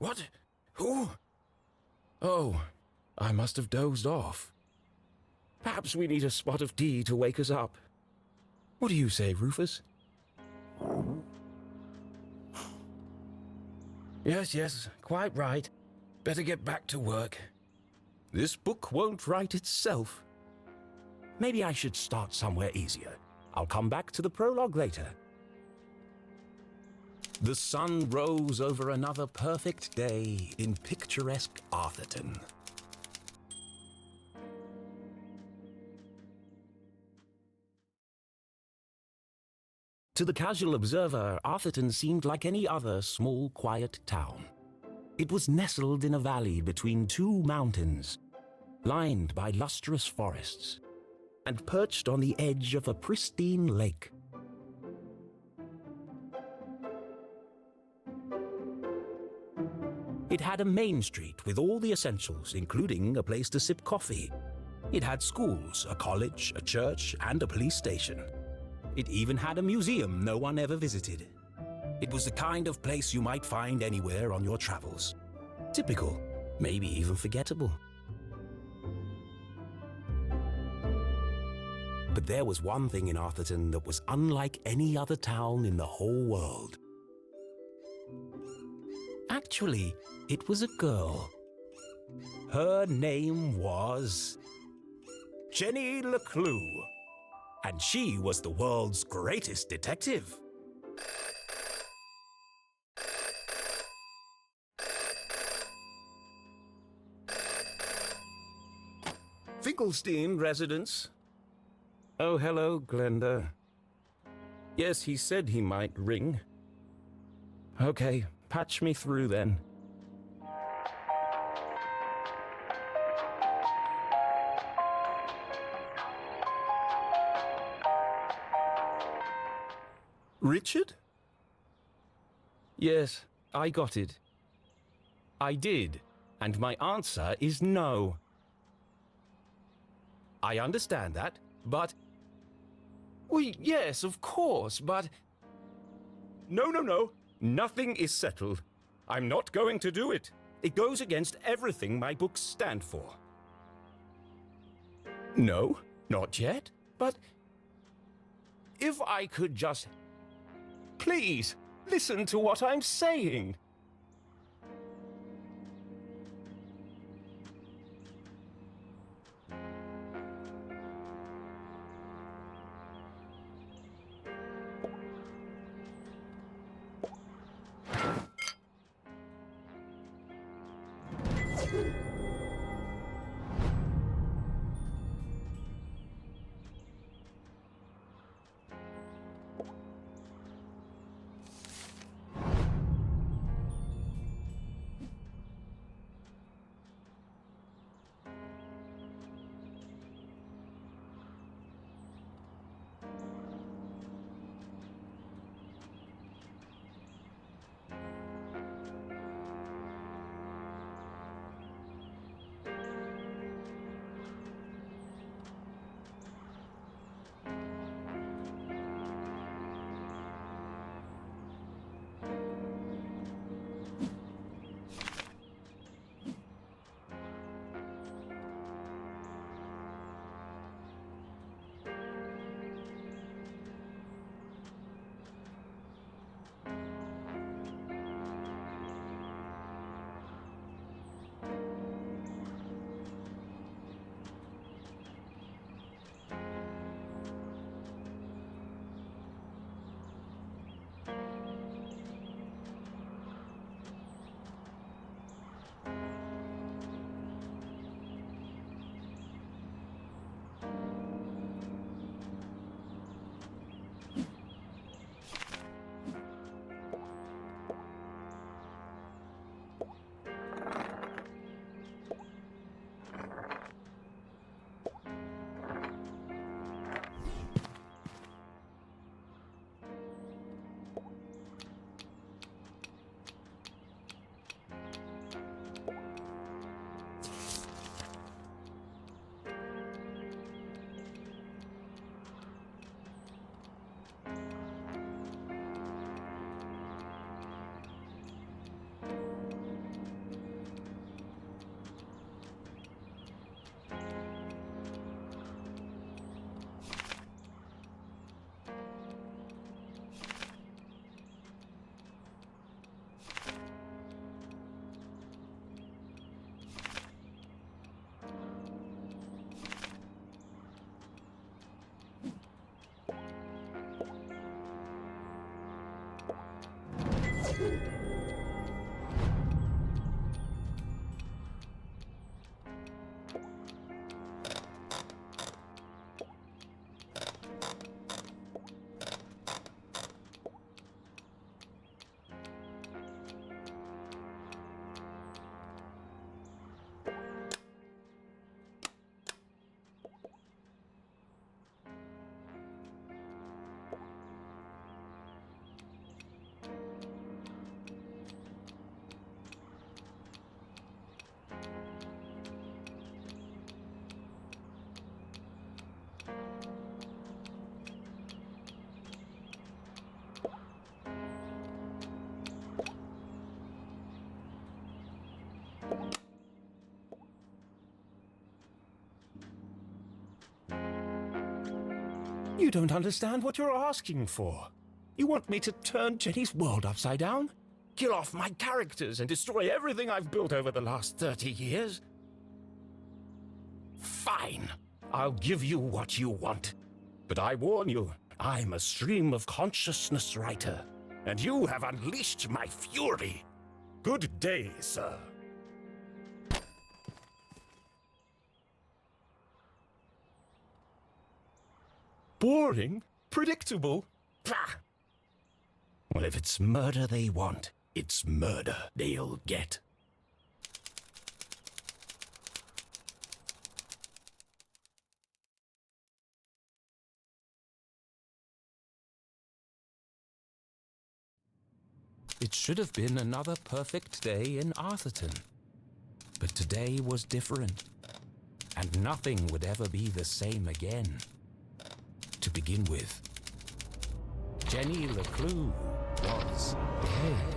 What? Who? Oh, I must have dozed off. Perhaps we need a spot of tea to wake us up. What do you say, Rufus? Yes, quite right. Better get back to work. This book won't write itself. Maybe I should start somewhere easier. I'll come back to the prologue later. The sun rose over another perfect day in picturesque Arthurton. To the casual observer, Arthurton seemed like any other small, quiet town. It was nestled in a valley between two mountains, lined by lustrous forests, and perched on the edge of a pristine lake. It had a main street with all the essentials, including a place to sip coffee. It had schools, a college, a church, and a police station. It even had a museum no one ever visited. It was the kind of place you might find anywhere on your travels. Typical, maybe even forgettable. But there was one thing in Arthurton that was unlike any other town in the whole world. Actually, it was a girl. Her name was Jenny LeClue, and she was the world's greatest detective. Finkelstein residence. Oh, hello, Glenda. Yes, he said he might ring. Okay, patch me through then. Richard? Yes, I got it. I did, and my answer is no. I understand that, but... Well, yes, of course, but... No. Nothing is settled. I'm not going to do it. It goes against everything my books stand for. No, not yet, but... If I could just... Please, listen to what I'm saying. You don't understand what you're asking for. You want me to turn Jenny's world upside down? Kill off my characters and destroy everything I've built over the last 30 years? Fine. I'll give you what you want. But I warn you, I'm a stream of consciousness writer, and you have unleashed my fury. Good day, sir. Boring? Predictable? Pah! Well, if it's murder they want, it's murder they'll get. It should have been another perfect day in Arthurton. But today was different, and nothing would ever be the same again. To begin with, Jenny LeClue was dead.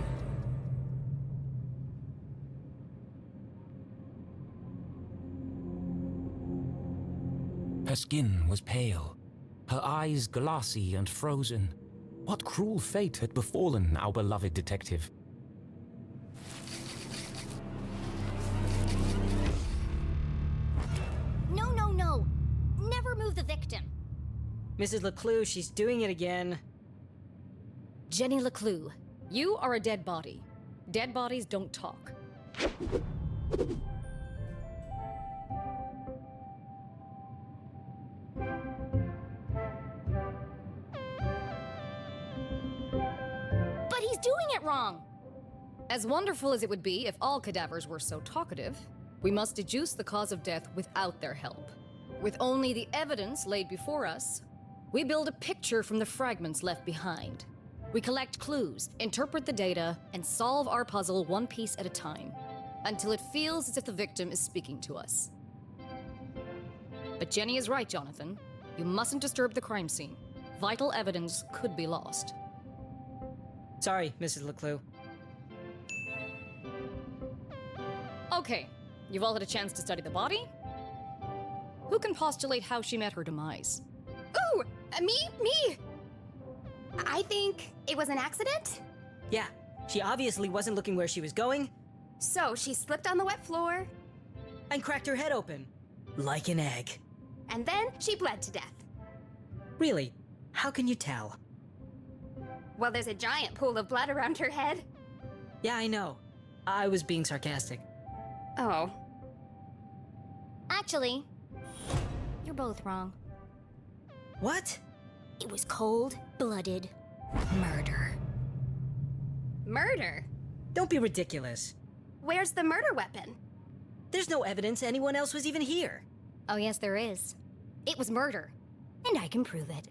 Her skin was pale, her eyes glassy and frozen. What cruel fate had befallen our beloved detective? No, no, no! Never move the victim! Mrs. LeClue, she's doing it again. Jenny LeClue, you are a dead body. Dead bodies don't talk. But he's doing it wrong! As wonderful as it would be if all cadavers were so talkative, we must deduce the cause of death without their help. With only the evidence laid before us, we build a picture from the fragments left behind. We collect clues, interpret the data, and solve our puzzle one piece at a time, until it feels as if the victim is speaking to us. But Jenny is right, Jonathan. You mustn't disturb the crime scene. Vital evidence could be lost. Sorry, Mrs. LeClue. Okay, you've all had a chance to study the body? Who can postulate how she met her demise? Ooh, me! I think it was an accident. Yeah, she obviously wasn't looking where she was going So she slipped on the wet floor, and cracked her head open. Like an egg. and then she bled to death. Really? How can you tell? Well, there's a giant pool of blood around her head. Yeah, I know. I was being sarcastic. Oh. Actually, you're both wrong. What? It was cold-blooded murder. Murder? Don't be ridiculous. Where's the murder weapon? There's no evidence anyone else was even here. Oh yes, there is. It was murder, and I can prove it.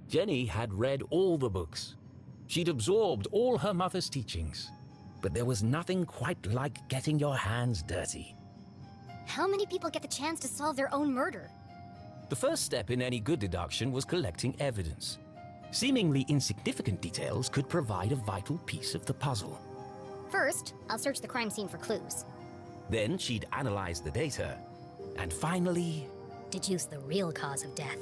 Jenny had read all the books. She'd absorbed all her mother's teachings. But there was nothing quite like getting your hands dirty. How many people get the chance to solve their own murder? The first step in any good deduction was collecting evidence. Seemingly insignificant details could provide a vital piece of the puzzle. First, I'll search the crime scene for clues. Then she'd analyze the data. And finally, Deduce the real cause of death.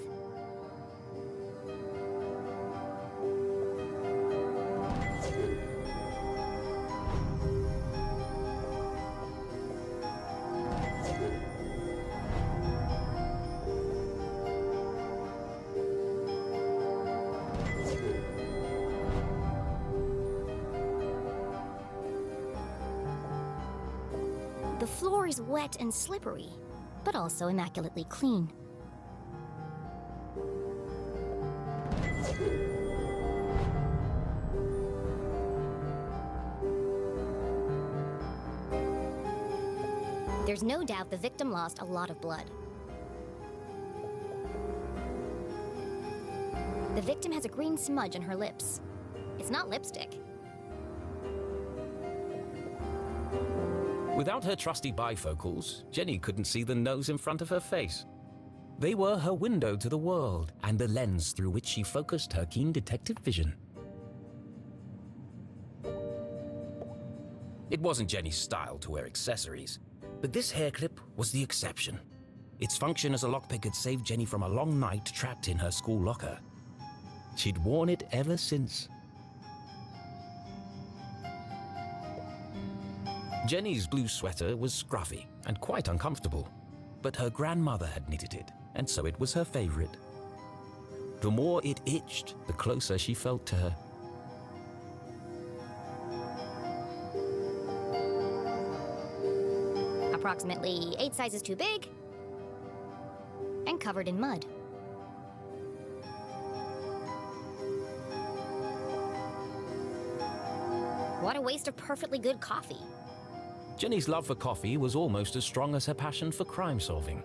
The floor is wet and slippery, but also immaculately clean. There's no doubt the victim lost a lot of blood. The victim has a green smudge on her lips. It's not lipstick. Without her trusty bifocals, Jenny couldn't see the nose in front of her face. They were her window to the world and the lens through which she focused her keen detective vision. It wasn't Jenny's style to wear accessories, but this hair clip was the exception. Its function as a lockpick had saved Jenny from a long night trapped in her school locker. She'd worn it ever since. Jenny's blue sweater was scruffy and quite uncomfortable, but her grandmother had knitted it, and so it was her favorite. The more it itched, the closer she felt to her. Approximately 8 sizes too big, and covered in mud. What a waste of perfectly good coffee. Jenny's love for coffee was almost as strong as her passion for crime solving.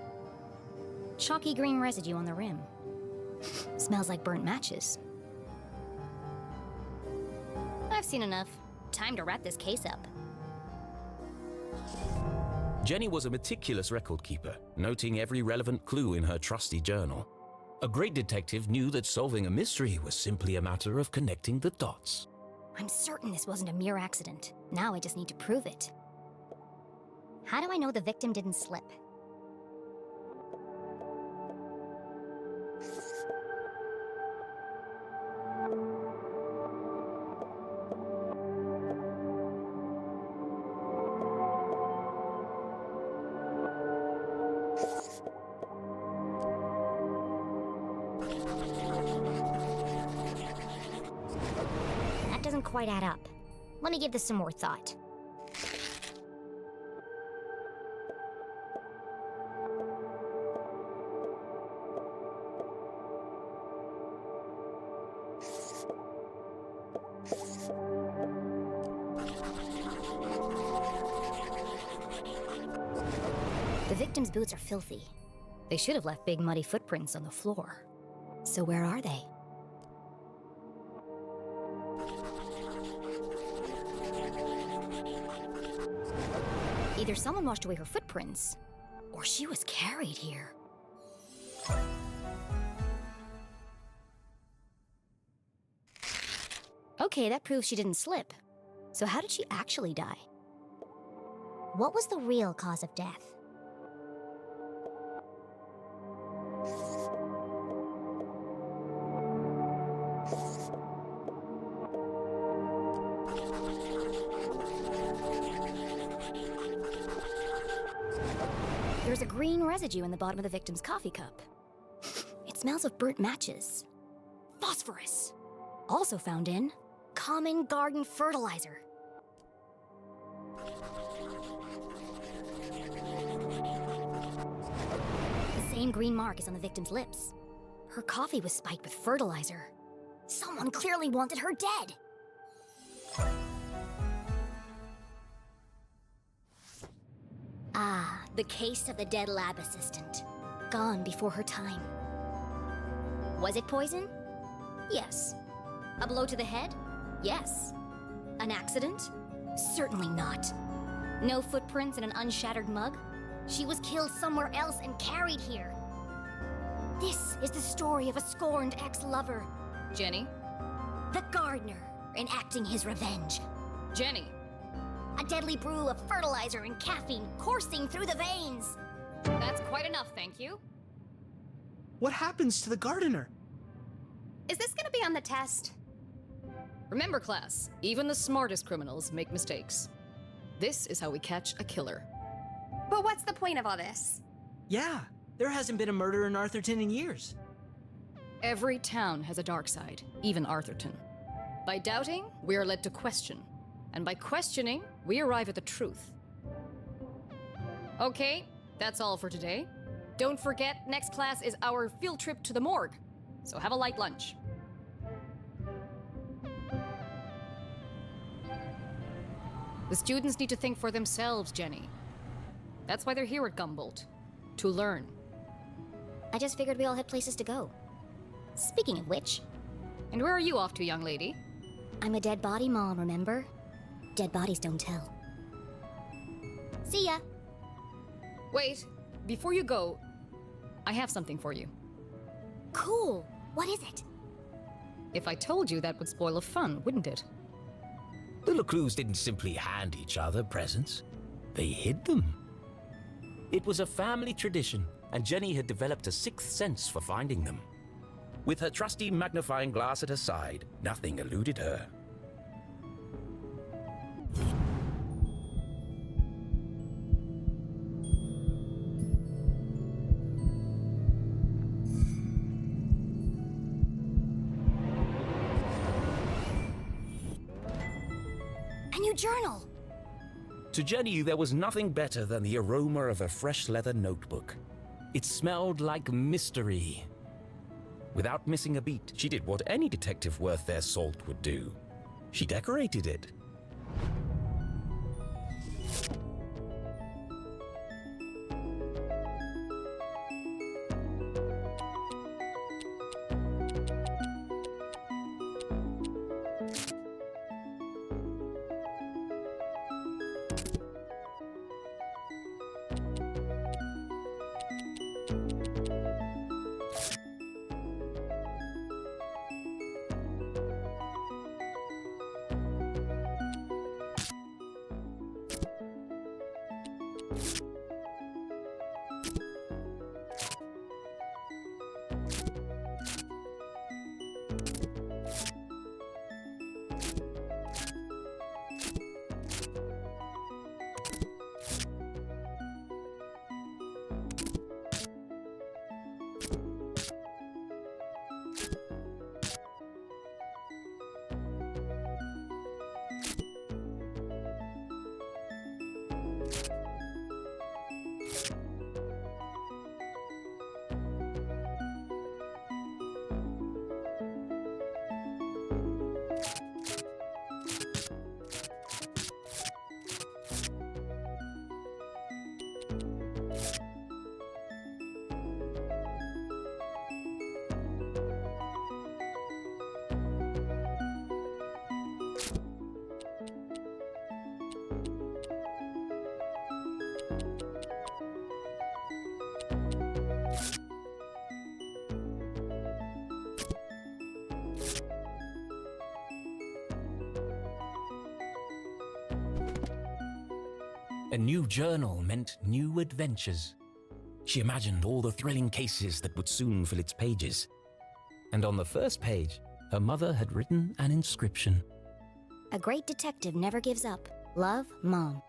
Chalky green residue on the rim. Smells like burnt matches. I've seen enough. Time to wrap this case up. Jenny was a meticulous record keeper, noting every relevant clue in her trusty journal. A great detective knew that solving a mystery was simply a matter of connecting the dots. I'm certain this wasn't a mere accident. Now I just need to prove it. How do I know the victim didn't slip? That doesn't quite add up. Let me give this some more thought. The victim's boots are filthy. They should have left big muddy footprints on the floor. So where are they? Either someone washed away her footprints, or she was carried here. Okay, that proves she didn't slip. So how did she actually die? What was the real cause of death? There's a green residue in the bottom of the victim's coffee cup. It smells of burnt matches. Phosphorus. Also found in common garden fertilizer. The same green mark is on the victim's lips. Her coffee was spiked with fertilizer. Someone clearly wanted her dead. Ah, the case of the dead lab assistant. Gone before her time. Was it poison? Yes. A blow to the head? Yes. An accident? Certainly not. No footprints in an unshattered mug? She was killed somewhere else and carried here. This is the story of a scorned ex-lover. Jenny? The gardener enacting his revenge. Jenny! A deadly brew of fertilizer and caffeine coursing through the veins. That's quite enough, thank you. What happens to the gardener? Is this gonna be on the test? Remember, class, even the smartest criminals make mistakes. This is how we catch a killer. But what's the point of all this? Yeah, there hasn't been a murder in Arthurton in years. Every town has a dark side, even Arthurton. By doubting, we are led to question. And by questioning, we arrive at the truth. Okay, that's all for today. Don't forget, next class is our field trip to the morgue, so have a light lunch. The students need to think for themselves, Jenny. That's why they're here at Gumboldt, to learn. I just figured we all had places to go. Speaking of which... And where are you off to, young lady? I'm a dead body mom, remember? Dead bodies don't tell. See ya! Wait, before you go, I have something for you. Cool! What is it? If I told you, that would spoil the fun, wouldn't it? The LeClues didn't simply hand each other presents. They hid them. It was a family tradition, and Jenny had developed a sixth sense for finding them. With her trusty magnifying glass at her side, nothing eluded her. A new journal! To Jenny, there was nothing better than the aroma of a fresh leather notebook. It smelled like mystery. Without missing a beat, she did what any detective worth their salt would do. She decorated it. A new journal meant new adventures. She imagined all the thrilling cases that would soon fill its pages. And on the first page, her mother had written an inscription. A great detective never gives up. Love, Mom.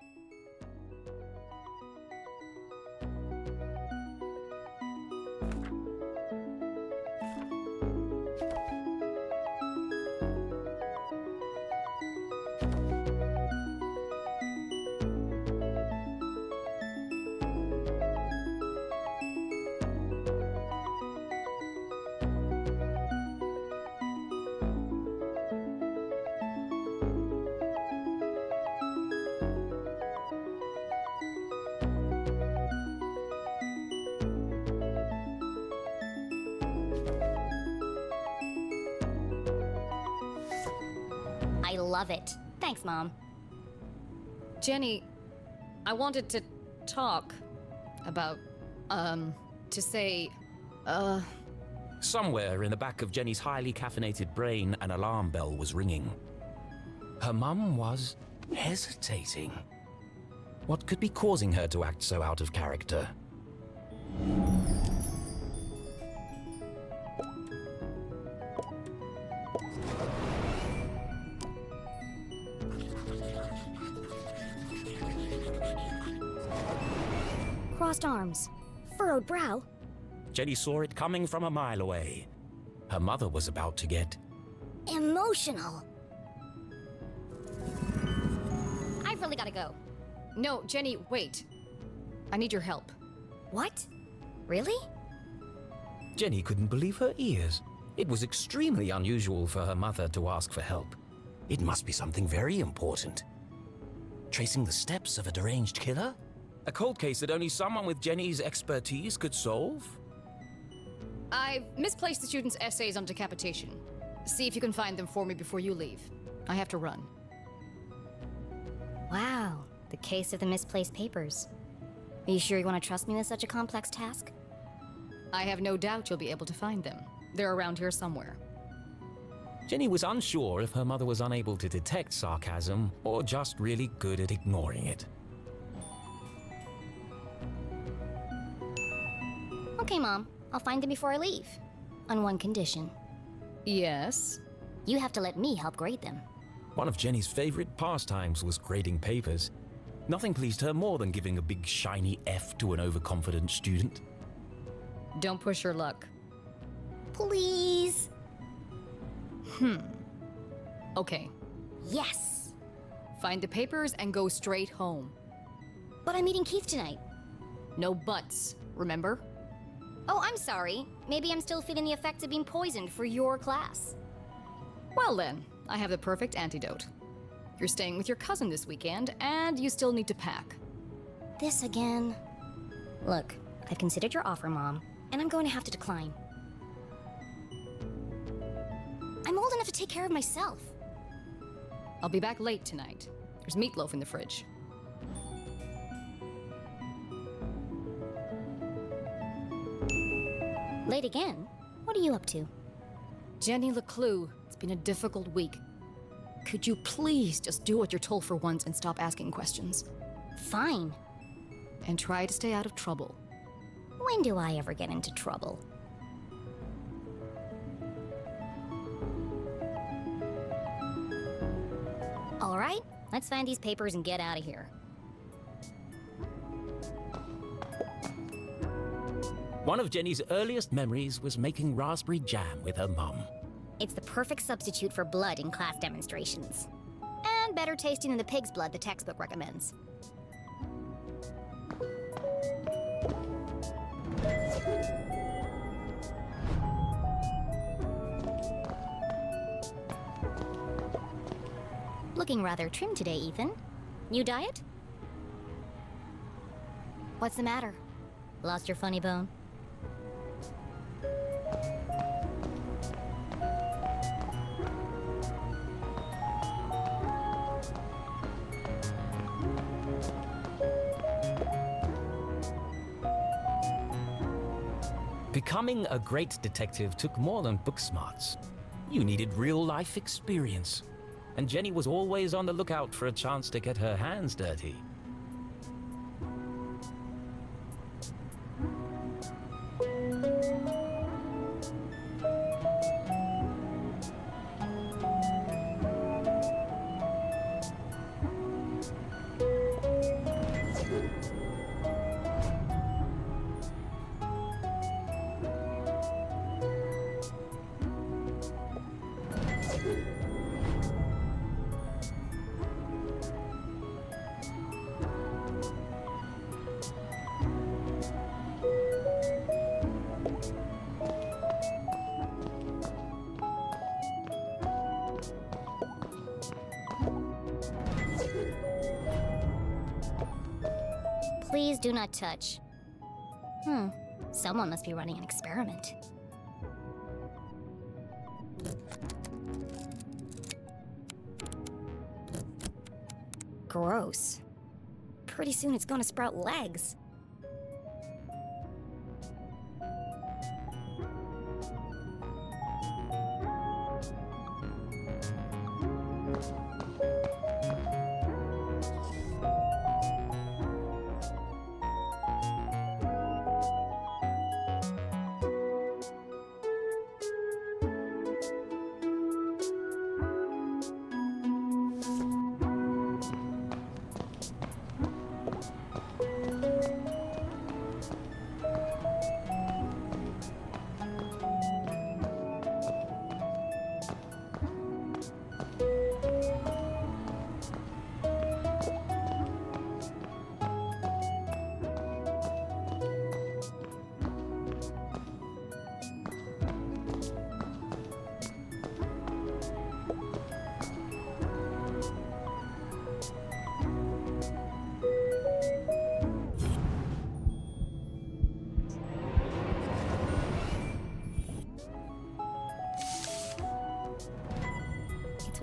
I love it. Thanks, Mom. Jenny, I wanted to talk about, to say, Somewhere in the back of Jenny's highly caffeinated brain, an alarm bell was ringing. Her mum was hesitating. What could be causing her to act so out of character? Crossed arms. Furrowed brow. Jenny saw it coming from a mile away. Her mother was about to get Emotional. I've really gotta go. no, Jenny, wait. I need your help. What? Really? Jenny couldn't believe her ears. It was extremely unusual for her mother to ask for help. It must be something very important. Tracing the steps of a deranged killer? A cold case that only someone with Jenny's expertise could solve? I've misplaced the students' essays on decapitation. See if you can find them for me before you leave. I have to run. Wow, the case of the misplaced papers. Are you sure you want to trust me with such a complex task? I have no doubt you'll be able to find them. They're around here somewhere. Jenny was unsure if her mother was unable to detect sarcasm or just really good at ignoring it. Okay, Mom. I'll find them before I leave. On one condition. Yes? You have to let me help grade them. One of Jenny's favorite pastimes was grading papers. Nothing pleased her more than giving a big shiny F to an overconfident student. Don't push your luck. Please. Okay. Yes. Find the papers and go straight home. But I'm meeting Keith tonight. No buts, remember? Oh, I'm sorry. Maybe I'm still feeling the effects of being poisoned for your class. Well then, I have the perfect antidote. You're staying with your cousin this weekend, and you still need to pack. This again? Look, I've considered your offer, Mom, and I'm going to have to decline. I'm old enough to take care of myself. I'll be back late tonight. There's meatloaf in the fridge. Late again? What are you up to? Jenny LeClue, it's been a difficult week. Could you please just do what you're told for once and stop asking questions? Fine. And try to stay out of trouble. When do I ever get into trouble? All right, let's find these papers and get out of here. One of Jenny's earliest memories was making raspberry jam with her mum. It's the perfect substitute for blood in class demonstrations. And better tasting than the pig's blood the textbook recommends. Looking rather trim today, Ethan. New diet? What's the matter? Lost your funny bone? Becoming a great detective took more than book smarts. You needed real-life experience. And Jenny was always on the lookout for a chance to get her hands dirty. Please do not touch. Someone must be running an experiment. Gross. Pretty soon it's gonna sprout legs.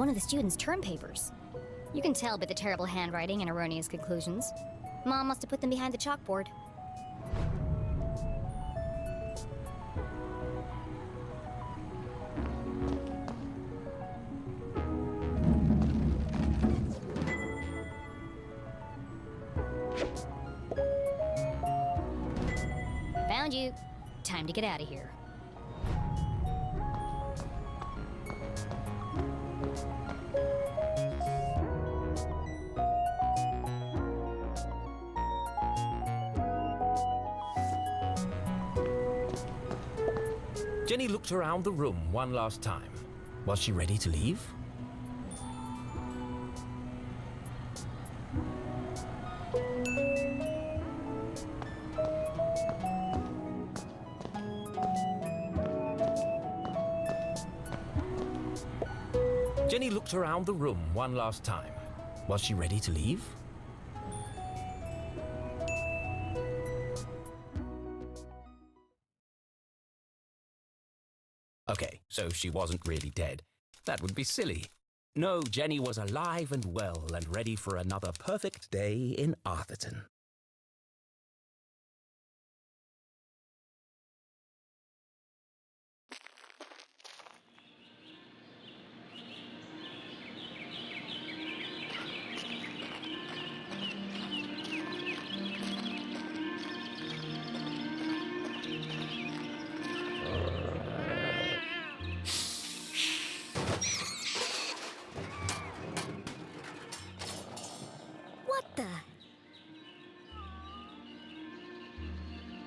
one of the students' term papers. You can tell by the terrible handwriting and erroneous conclusions. Mom must have put them behind the chalkboard. Found you. Time to get out of here. Jenny looked around the room one last time. Was she ready to leave? Jenny looked around the room one last time. Was she ready to leave? Okay, so she wasn't really dead. That would be silly. No, Jenny was alive and well and ready for another perfect day in Arthurton.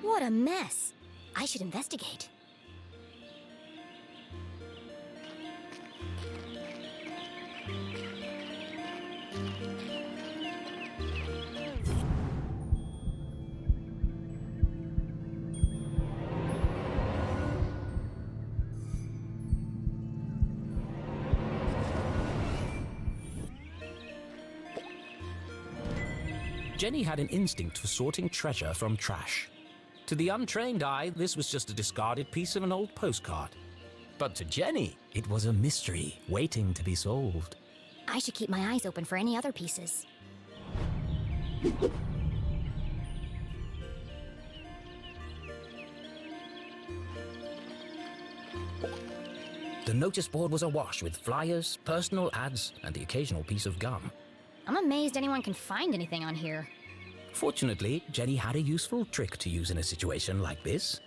What a mess! I should investigate. Jenny had an instinct for sorting treasure from trash. To the untrained eye, this was just a discarded piece of an old postcard. But to Jenny, it was a mystery waiting to be solved. I should keep my eyes open for any other pieces. The notice board was awash with flyers, personal ads, and the occasional piece of gum. I'm amazed anyone can find anything on here. Fortunately, Jenny had a useful trick to use in a situation like this.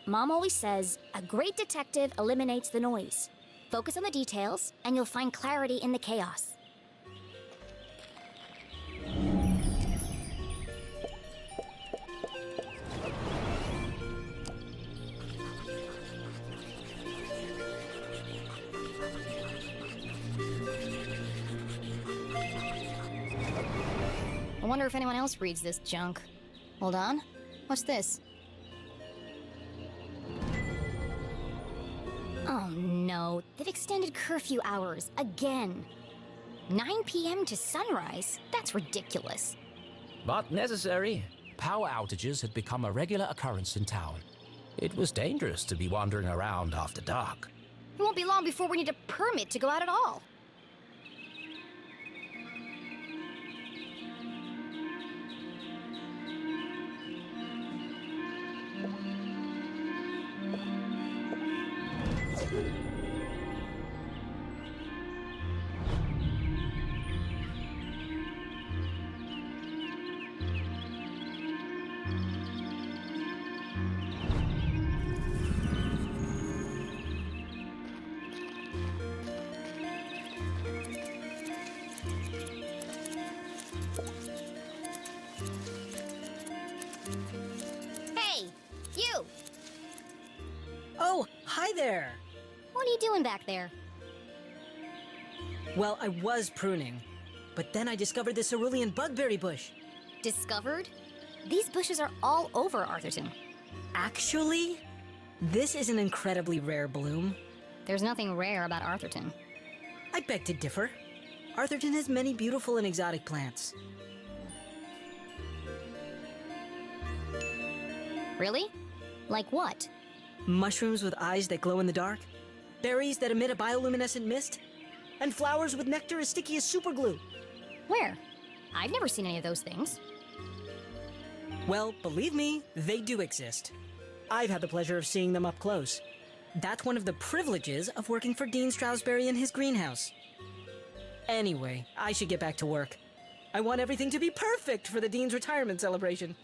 Mom always says, a great detective eliminates the noise. Focus on the details, and you'll find clarity in the chaos. I wonder if anyone else reads this junk. Hold on. What's this? Oh no, they've extended curfew hours again. 9 p.m. to sunrise? That's ridiculous. But necessary. Power outages had become a regular occurrence in town. It was dangerous to be wandering around after dark. It won't be long before we need a permit to go out at all. Oh, hi there! What are you doing back there? Well, I was pruning, but then I discovered the cerulean bugberry bush. Discovered? These bushes are all over Arthurton. Actually, this is an incredibly rare bloom. There's nothing rare about Arthurton. I beg to differ. Arthurton has many beautiful and exotic plants. Really? Like what? Mushrooms with eyes that glow in the dark, berries that emit a bioluminescent mist, And flowers with nectar as sticky as superglue. Where? I've never seen any of those things. Well, believe me, they do exist. I've had the pleasure of seeing them up close. That's one of the privileges of working for Dean Stroudsbury in his greenhouse. Anyway, I should get back to work. I want everything to be perfect for the Dean's retirement celebration.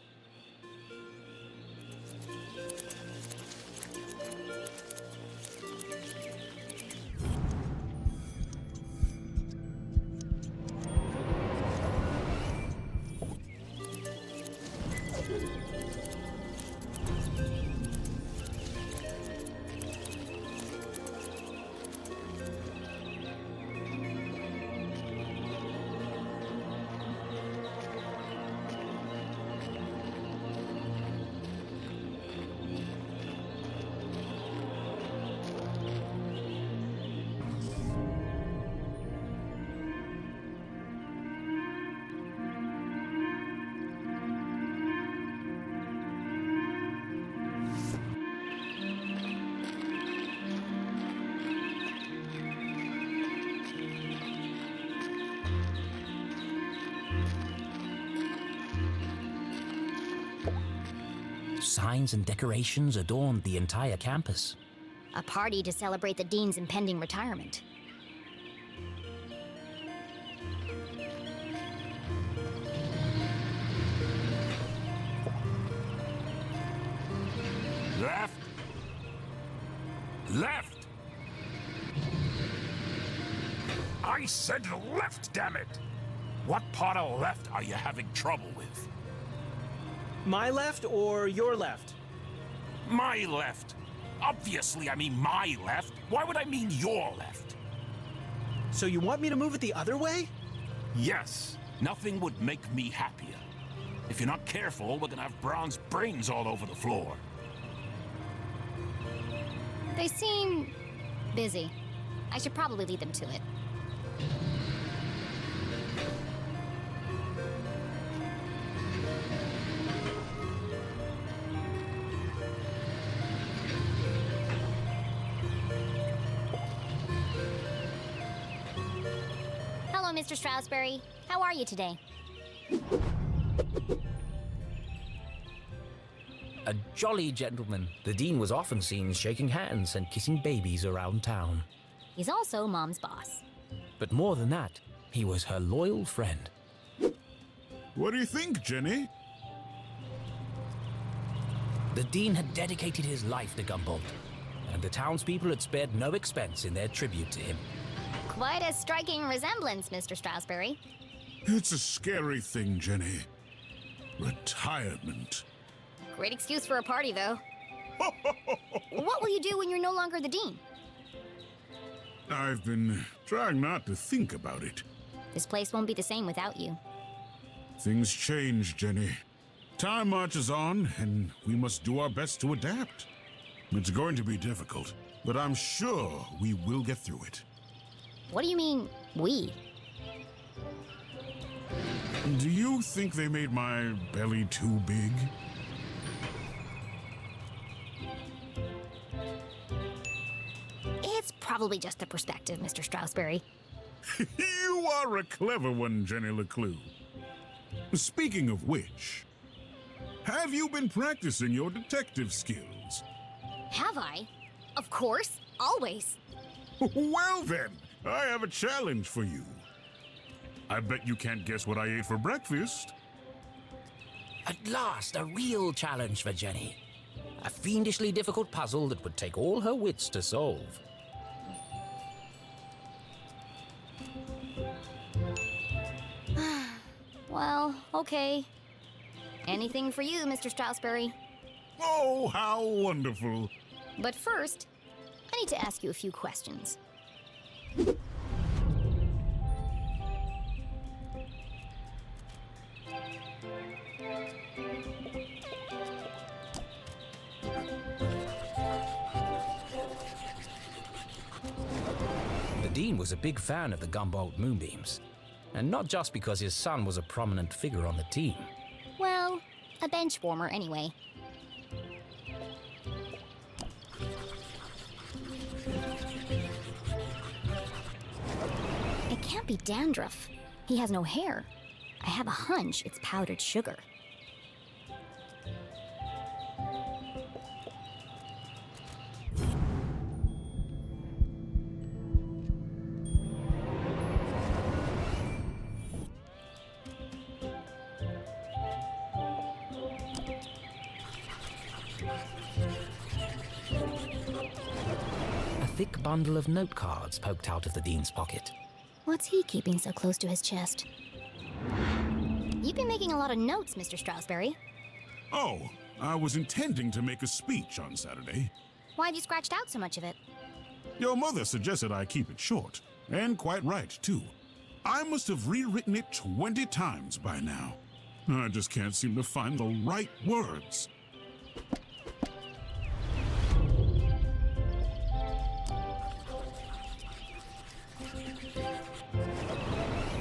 Signs and decorations adorned the entire campus. A party to celebrate the Dean's impending retirement. Left. Left! I said left, damn it! What part of left are you having trouble with? My left or your left? My left. Obviously, I mean my left. Why would I mean your left? So you want me to move it the other way? Yes. Nothing would make me happier. If you're not careful, we're gonna have bronze brains all over the floor. They seem busy. I should probably lead them to it. Hello, Mr. Stroudsbury. How are you today? A jolly gentleman, the Dean was often seen shaking hands and kissing babies around town. He's also Mom's boss. But more than that, he was her loyal friend. What do you think, Jenny? The Dean had dedicated his life to Gumboldt, and the townspeople had spared no expense in their tribute to him. Quite a striking resemblance, Mr. Stroudsbury. It's a scary thing, Jenny. Retirement. Great excuse for a party, though. What will you do when you're no longer the Dean? I've been trying not to think about it. This place won't be the same without you. Things change, Jenny. Time marches on, and we must do our best to adapt. It's going to be difficult, but I'm sure we will get through it. What do you mean, we? Do you think they made my belly too big? It's probably just the perspective, Mr. Stroudsbury. You are a clever one, Jenny LeClue. Speaking of which, have you been practicing your detective skills? Have I? Of course, always. Well then, I have a challenge for you. I bet you can't guess what I ate for breakfast. At last, a real challenge for Jenny. A fiendishly difficult puzzle that would take all her wits to solve. Well, okay. Anything for you, Mr. Stroudsbury. Oh, how wonderful. But first, I need to ask you a few questions. The Dean was a big fan of the Gumboldt moonbeams, and not just because his son was a prominent figure on the team. Well, a bench warmer anyway. can't be dandruff. He has no hair. I have a hunch it's powdered sugar. A thick bundle of note cards poked out of the dean's pocket. What's he keeping so close to his chest? You've been making a lot of notes, Mr. Stroudsbury. Oh, I was intending to make a speech on Saturday. Why have you scratched out so much of it? Your mother suggested I keep it short, and quite right, too. I must have rewritten it 20 times by now. I just can't seem to find the right words.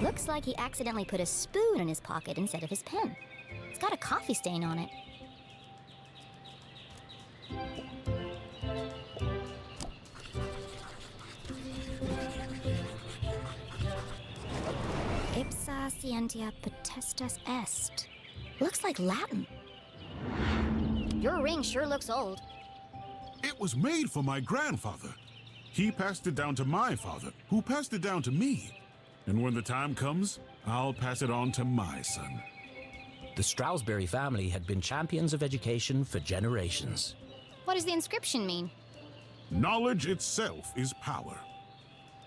Looks like he accidentally put a spoon in his pocket instead of his pen. It's got a coffee stain on it. Ipsa scientia potestas est. Looks like Latin. Your ring sure looks old. It was made for my grandfather. He passed it down to my father, who passed it down to me. And when the time comes, I'll pass it on to my son. The Stroudsbury family had been champions of education for generations. What does the inscription mean? Knowledge itself is power.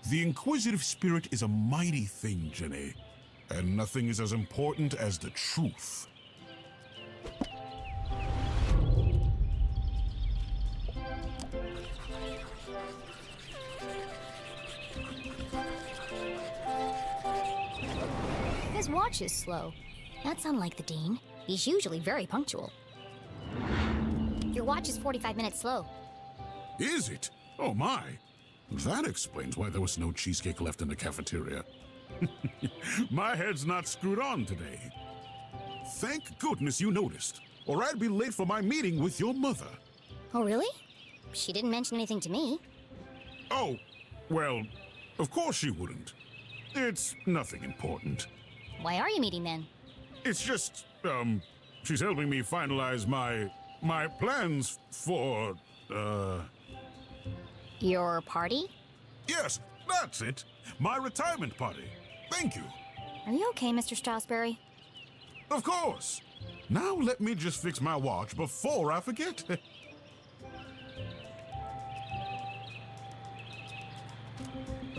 The inquisitive spirit is a mighty thing, Jenny. And nothing is as important as the truth. His watch is slow. That's unlike the Dean. He's usually very punctual. Your watch is 45 minutes slow. Is it? Oh my. That explains why there was no cheesecake left in the cafeteria. My head's not screwed on today. Thank goodness you noticed, or I'd be late for my meeting with your mother. Oh, really? She didn't mention anything to me. Oh, well, of course she wouldn't. It's nothing important. Why are you meeting then? It's just, she's helping me finalize my plans for, Your party? Yes, that's it. My retirement party. Thank you. Are you okay, Mr. Stroudsbury? Of course. Now let me just fix my watch before I forget.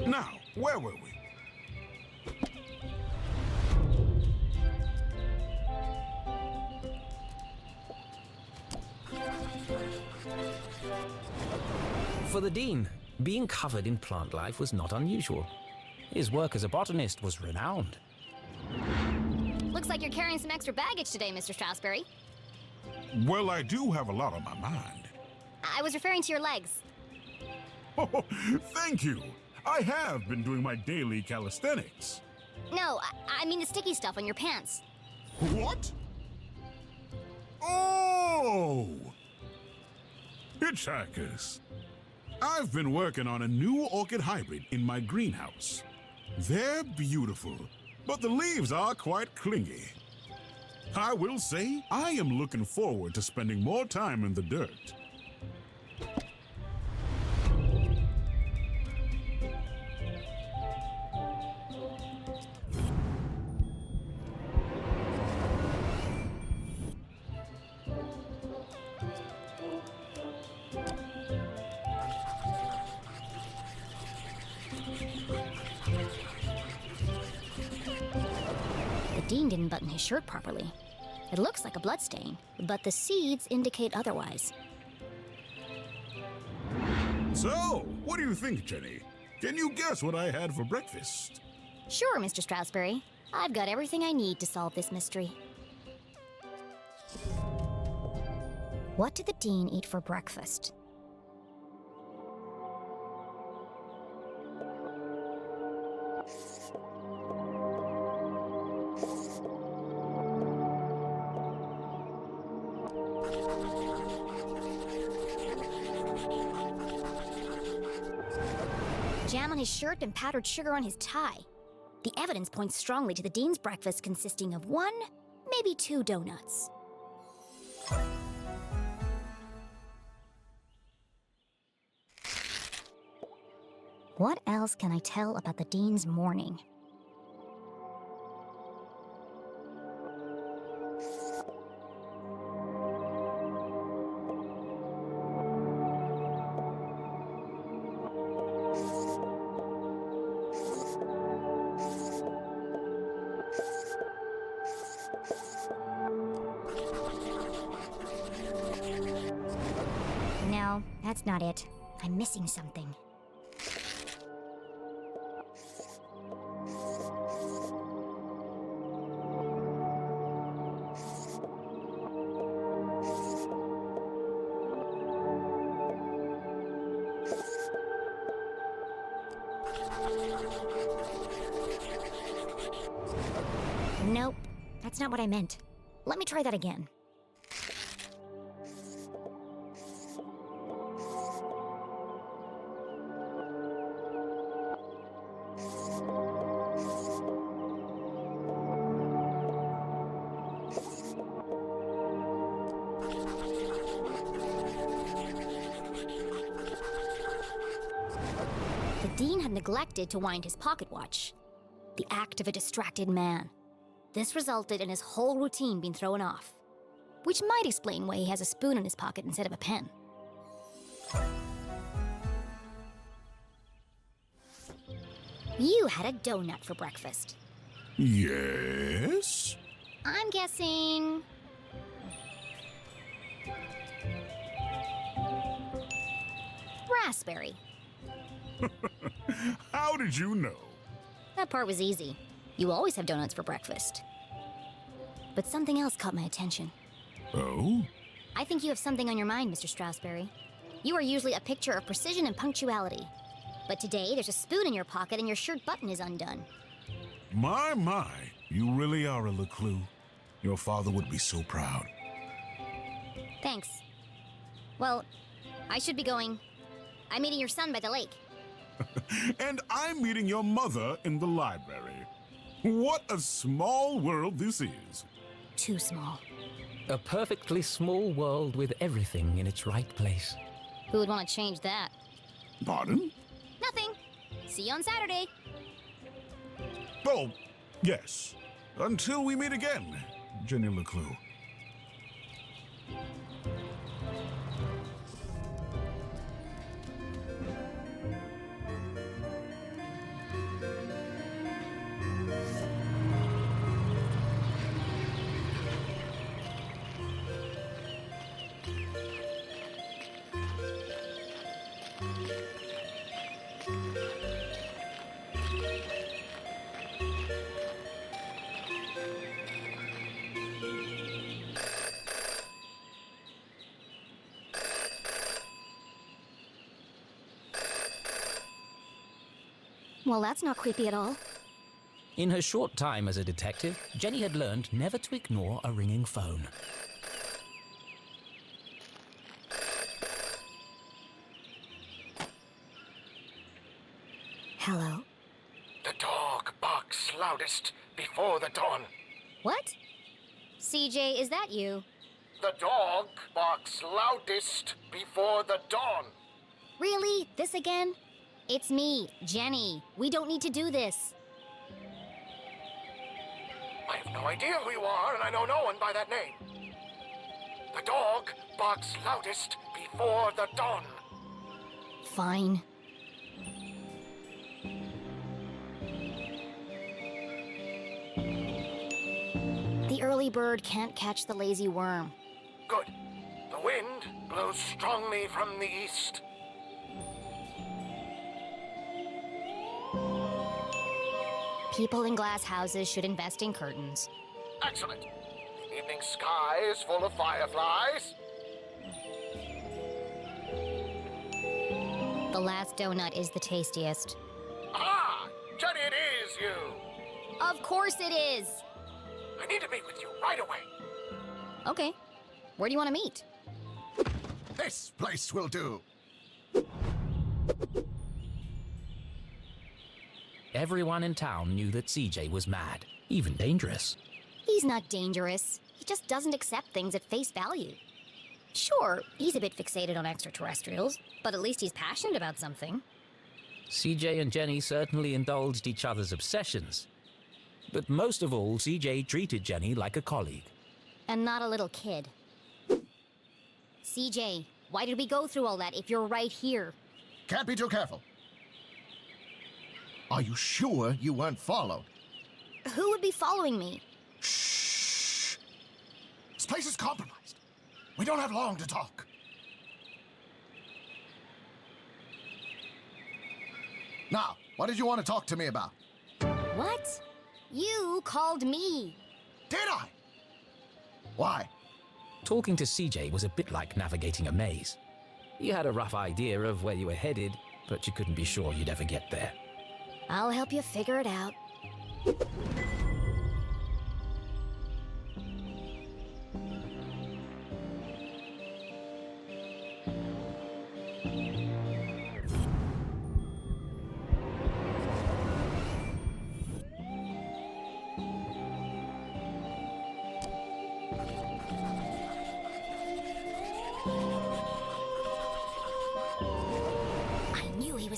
Now, where were we? For the dean, being covered in plant life was not unusual. His work as a botanist was renowned. Looks like you're carrying some extra baggage today, Mr. Stroudsbury. Well, I do have a lot on my mind. I was referring to your legs. Oh, thank you. I have been doing my daily calisthenics. No, I mean the sticky stuff on your pants. What? Oh! Hitchhikers. I've been working on a new orchid hybrid in my greenhouse. They're beautiful, but the leaves are quite clingy. I will say, I am looking forward to spending more time in the dirt. The Dean didn't button his shirt properly. It looks like a bloodstain, but the seeds indicate otherwise. So, what do you think, Jenny? Can you guess what I had for breakfast? Sure, Mr. Stroudsbury. I've got everything I need to solve this mystery. What did the Dean eat for breakfast? Jam on his shirt and powdered sugar on his tie. The evidence points strongly to the Dean's breakfast consisting of 1, maybe 2 donuts. What else can I tell about the Dean's morning? No, that's not it. I'm missing something. Nope, that's not what I meant. Let me try that again. The Dean had neglected to wind his pocket watch. The act of a distracted man. This resulted in his whole routine being thrown off, which might explain why he has a spoon in his pocket instead of a pen. You had a donut for breakfast. Yes? I'm guessing... raspberry. How did you know? That part was easy. You always have donuts for breakfast. But something else caught my attention. Oh? I think you have something on your mind, Mr. Strasberry. You are usually a picture of precision and punctuality. But today, there's a spoon in your pocket and your shirt button is undone. My, you really are a LeClue. Your father would be so proud. Thanks. Well, I should be going. I'm meeting your son by the lake. And I'm meeting your mother in the library. What a small world this is. Too small. A perfectly small world with everything in its right place. Who would want to change that? Pardon? Nothing. See you on Saturday. Oh, yes. Until we meet again, Jenny LeClue. Well, that's not creepy at all. In her short time as a detective, Jenny had learned never to ignore a ringing phone. Hello? The dog barks loudest before the dawn. What? CJ, is that you? The dog barks loudest before the dawn. Really? This again? It's me, Jenny. We don't need to do this. I have no idea who you are, and I know no one by that name. The dog barks loudest before the dawn. Fine. The early bird can't catch the lazy worm. Good. The wind blows strongly from the east. People in glass houses should invest in curtains. Excellent. The evening sky is full of fireflies. The last donut is the tastiest. Ah! Jenny, it is you! Of course it is! I need to meet with you right away. Okay. Where do you want to meet? This place will do. Everyone in town knew that CJ was mad, even dangerous. He's not dangerous. He just doesn't accept things at face value. Sure, he's a bit fixated on extraterrestrials, but at least he's passionate about something. CJ and Jenny certainly indulged each other's obsessions. But most of all, CJ treated Jenny like a colleague. And not a little kid. CJ, why did we go through all that if you're right here? Can't be too careful. Are you sure you weren't followed? Who would be following me? Shh! This place is compromised. We don't have long to talk. Now, what did you want to talk to me about? What? You called me. Did I? Why? Talking to CJ was a bit like navigating a maze. You had a rough idea of where you were headed, but you couldn't be sure you'd ever get there. I'll help you figure it out.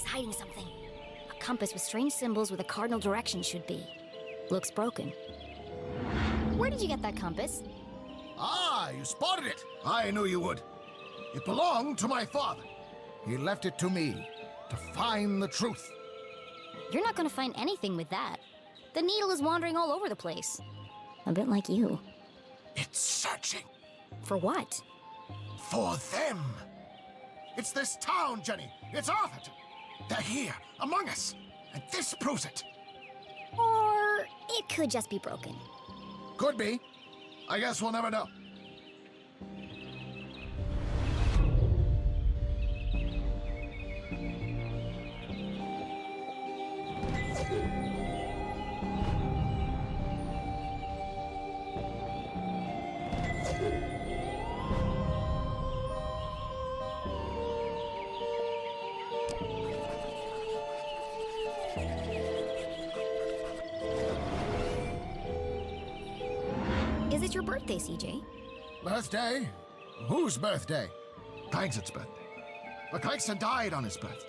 Hiding something. A compass with strange symbols where the cardinal direction should be. Looks broken. Where did you get that compass? Ah, you spotted it. I knew you would. It belonged to my father. He left it to me to find the truth. You're not gonna find anything with that. The needle is wandering all over the place. A bit like you. It's searching. For what? For them. It's this town, Jenny. It's Arthurton. They're here, among us, and this proves it. Or it could just be broken. Could be. I guess we'll never know. Is it your birthday, CJ? Birthday? Whose birthday? Clangson's birthday. But Clangston died on his birthday.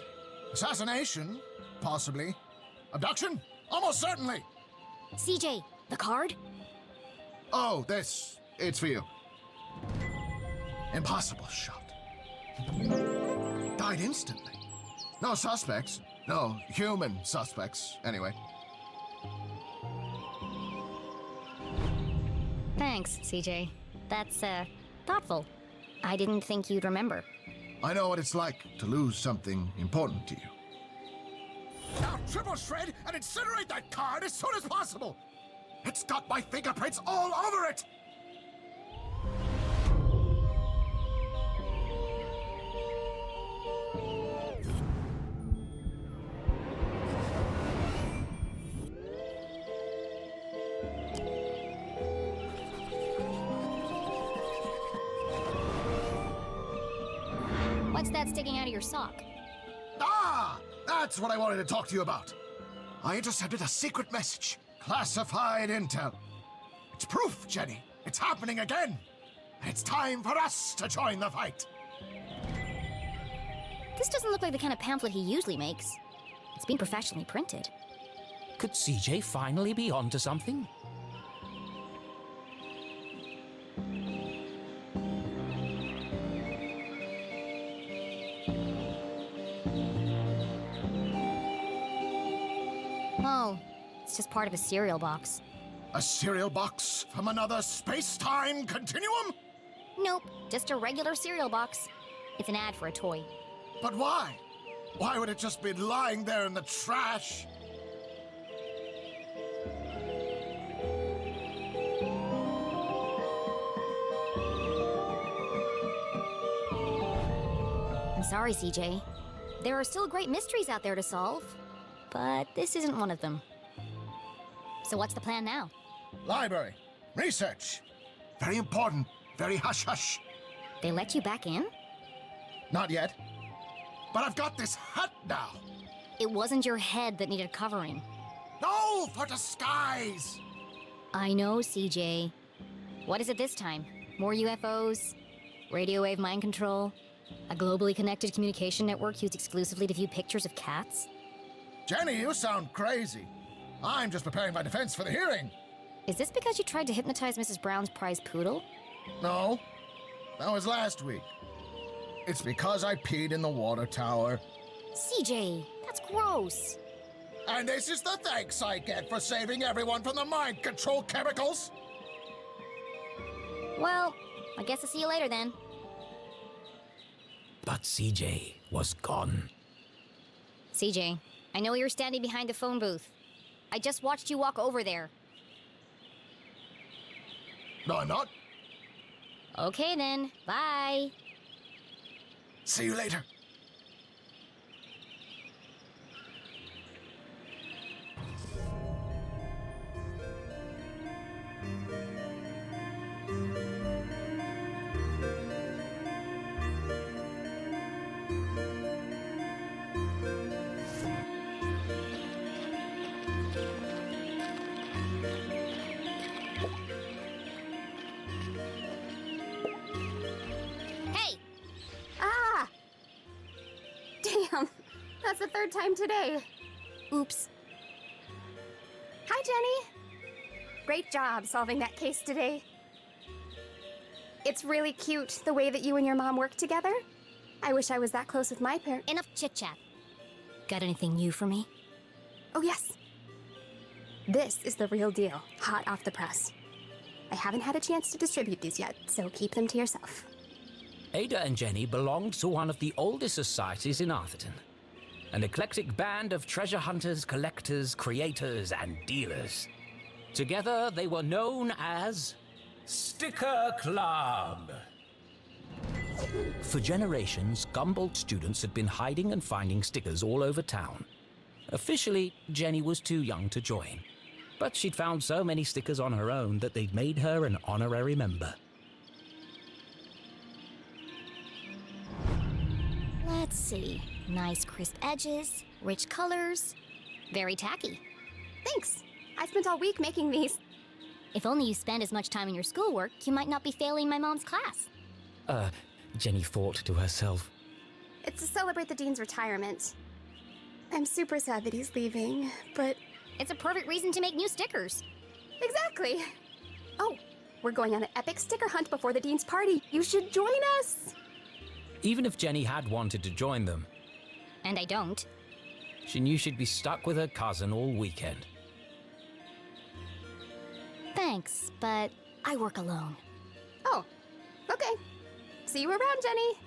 Assassination? Possibly. Abduction? Almost certainly. CJ, the card? Oh, this. It's for you. Impossible shot. Died instantly. No suspects. No human suspects, anyway. Thanks, CJ. That's, thoughtful. I didn't think you'd remember. I know what it's like to lose something important to you. Now triple shred and incinerate that card as soon as possible! It's got my fingerprints all over it! What's that sticking out of your sock? Ah! That's what I wanted to talk to you about. I intercepted a secret message. Classified intel. It's proof, Jenny. It's happening again. And it's time for us to join the fight. This doesn't look like the kind of pamphlet he usually makes. It's been professionally printed. Could CJ finally be onto something? Oh, it's just part of a cereal box. A cereal box from another space-time continuum? Nope, just a regular cereal box. It's an ad for a toy. But why? Why would it just be lying there in the trash? I'm sorry, CJ. There are still great mysteries out there to solve, but this isn't one of them. So what's the plan now? Library. Research. Very important. Very hush-hush. They let you back in? Not yet. But I've got this hat now. It wasn't your head that needed covering. No, for disguise! I know, CJ. What is it this time? More UFOs? Radio wave mind control? A globally connected communication network used exclusively to view pictures of cats? Jenny, you sound crazy. I'm just preparing my defense for the hearing. Is this because you tried to hypnotize Mrs. Brown's prize poodle? No, that was last week. It's because I peed in the water tower. CJ, that's gross. And this is the thanks I get for saving everyone from the mind control chemicals? Well, I guess I'll see you later then. But CJ was gone. CJ, I know you're standing behind the phone booth. I just watched you walk over there. No, I'm not. Okay then, bye. See you later. Hey! Ah! Damn, that's the third time today. Oops. Hi, Jenny. Great job solving that case today. It's really cute the way that you and your mom work together. I wish I was that close with my parents. Enough chit-chat. Got anything new for me? Oh, yes. This is the real deal, hot off the press. I haven't had a chance to distribute these yet, so keep them to yourself. Ada and Jenny belonged to one of the oldest societies in Arthurton. An eclectic band of treasure hunters, collectors, creators, and dealers. Together, they were known as Sticker Club. For generations, Gumboldt students had been hiding and finding stickers all over town. Officially, Jenny was too young to join, but she'd found so many stickers on her own that they'd made her an honorary member. Let's see. Nice crisp edges, rich colors. Very tacky. Thanks. I spent all week making these. If only you spend as much time in your schoolwork, you might not be failing my mom's class. Jenny thought to herself. It's to celebrate the dean's retirement. I'm super sad that he's leaving, but... It's a perfect reason to make new stickers. Exactly. Oh, we're going on an epic sticker hunt before the dean's party. You should join us. Even if Jenny had wanted to join them, And I don't. she knew she'd be stuck with her cousin all weekend. Thanks, but I work alone. Oh, okay. See you around, Jenny.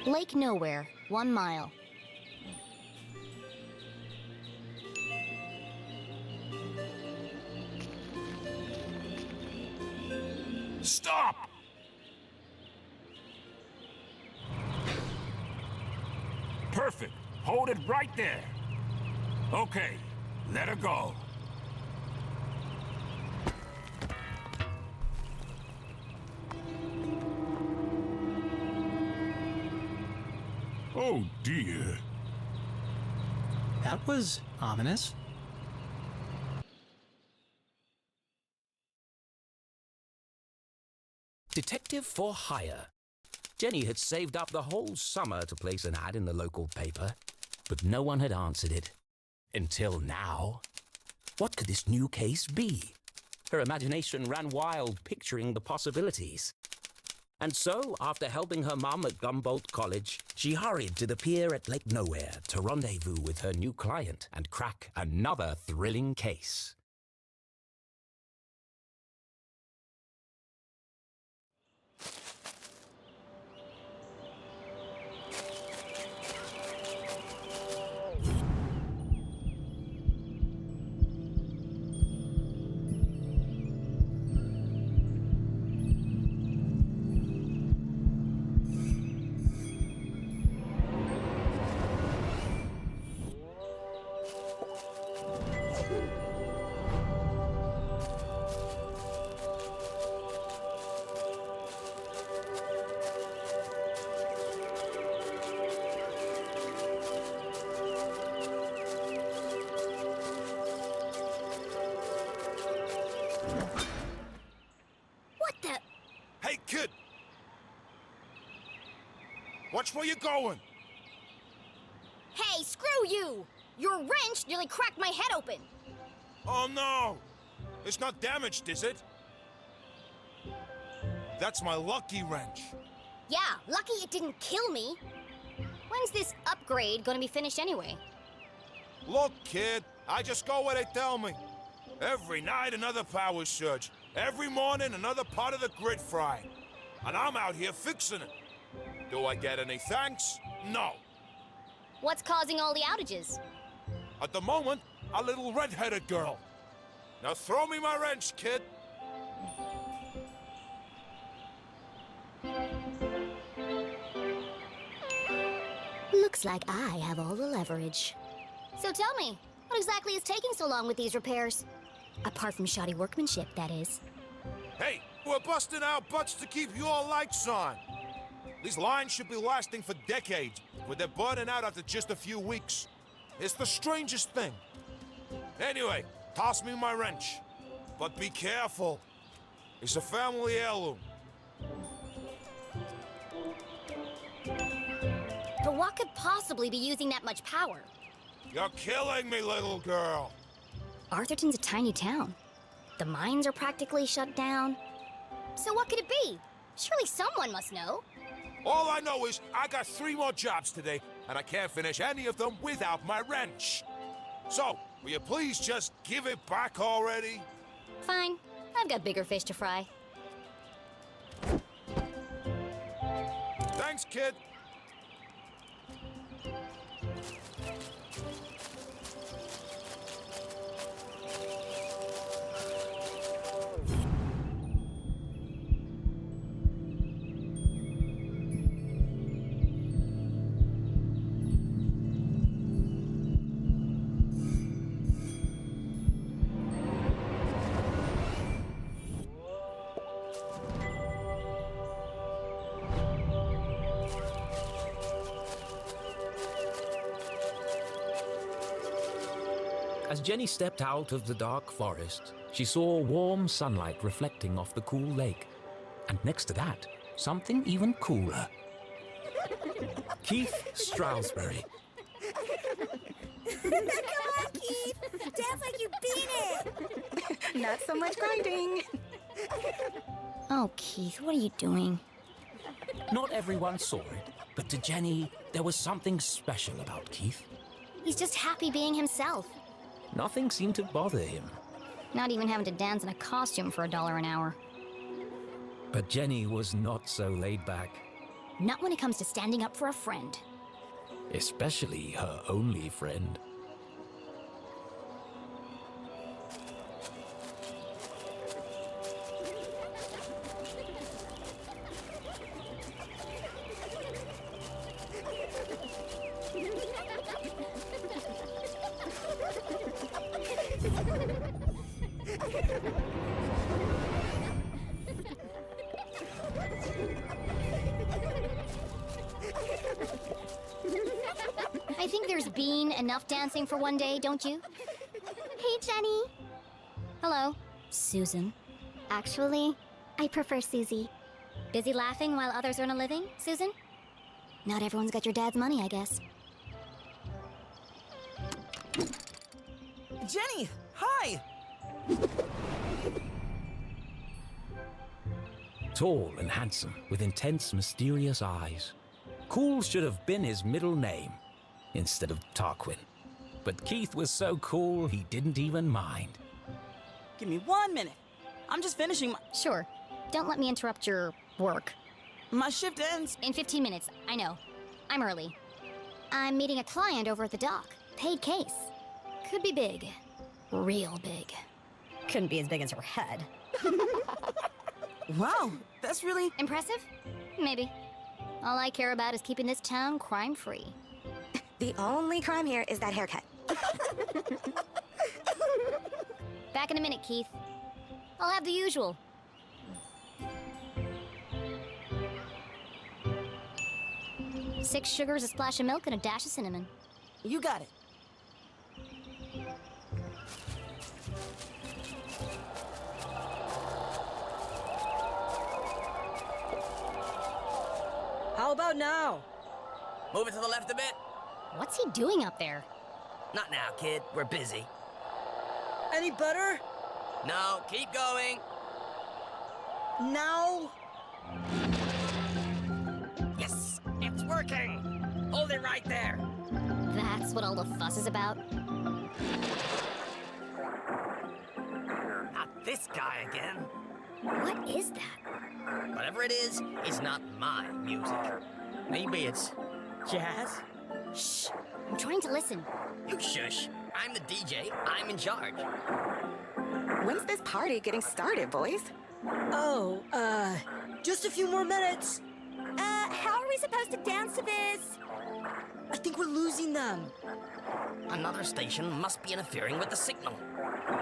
Lake Nowhere, 1 mile. Stop! Perfect. Hold it right there. Okay, let her go. Oh dear. That was ominous. Detective for hire. Jenny had saved up the whole summer to place an ad in the local paper, but no one had answered it. Until now. What could this new case be? Her imagination ran wild, picturing the possibilities. And so, after helping her mum at Gumboldt College, she hurried to the pier at Lake Nowhere to rendezvous with her new client and crack another thrilling case. Hey, kid! Watch where you're going! Hey, screw you! Your wrench nearly cracked my head open. Oh no! It's not damaged, is it? That's my lucky wrench. Yeah, lucky it didn't kill me. When's this upgrade gonna be finished anyway? Look, kid, I just go where they tell me. Every night another power surge. Every morning another part of the grid fry. And I'm out here fixing it. Do I get any thanks? No. What's causing all the outages? At the moment, a little red-headed girl. Now throw me my wrench, kid. Looks like I have all the leverage. So tell me, what exactly is taking so long with these repairs? Apart from shoddy workmanship, that is. Hey, we're busting our butts to keep your lights on. These lines should be lasting for decades, but they're burning out after just a few weeks. It's the strangest thing. Anyway, toss me my wrench. But be careful. It's a family heirloom. But what could possibly be using that much power? You're killing me, little girl. Arthurton's a tiny town. The mines are practically shut down. So what could it be? Surely someone must know. All I know is I got 3 more jobs today, and I can't finish any of them without my wrench. So, will you please just give it back already? Fine. I've got bigger fish to fry. Thanks, kid. As Jenny stepped out of the dark forest, she saw warm sunlight reflecting off the cool lake. And next to that, something even cooler. Keith Stroudsbury. Come on, Keith! Dance like you beat it! Not so much grinding. Oh, Keith, what are you doing? Not everyone saw it, but to Jenny, there was something special about Keith. He's just happy being himself. Nothing seemed to bother him. Not even having to dance in a costume for $1 an hour. But Jenny was not so laid back. Not when it comes to standing up for a friend. Especially her only friend. I think there's been enough dancing for one day, don't you? Hey, Jenny. Hello, Susan. Actually, I prefer Susie. Busy laughing while others earn a living, Susan? Not everyone's got your dad's money, I guess. Jenny! Hi! Tall and handsome, with intense, mysterious eyes. Cool should have been his middle name, instead of Tarquin. But Keith was so cool, he didn't even mind. Give me 1 minute. I'm just finishing my... Sure. Don't let me interrupt your work. My shift ends... In 15 minutes, I know. I'm early. I'm meeting a client over at the dock. Paid case. Could be big. Real big. Couldn't be as big as her head. Wow, that's really... Impressive? Maybe. All I care about is keeping this town crime-free. The only crime here is that haircut. Back in a minute, Keith. I'll have the usual. Six sugars, a splash of milk, and a dash of cinnamon. You got it. How about now? Move it to the left a bit. What's he doing up there? Not now, kid. We're busy. Any better? No, keep going. Now? Yes, it's working. Hold it right there. That's what all the fuss is about? Not this guy again. What is that? Whatever it is not my music. Maybe it's Jazz? Shh! I'm trying to listen. you shush. I'm the DJ. I'm in charge. When's this party getting started, boys? Oh, just a few more minutes. How are we supposed to dance to this? I think we're losing them. Another station must be interfering with the signal.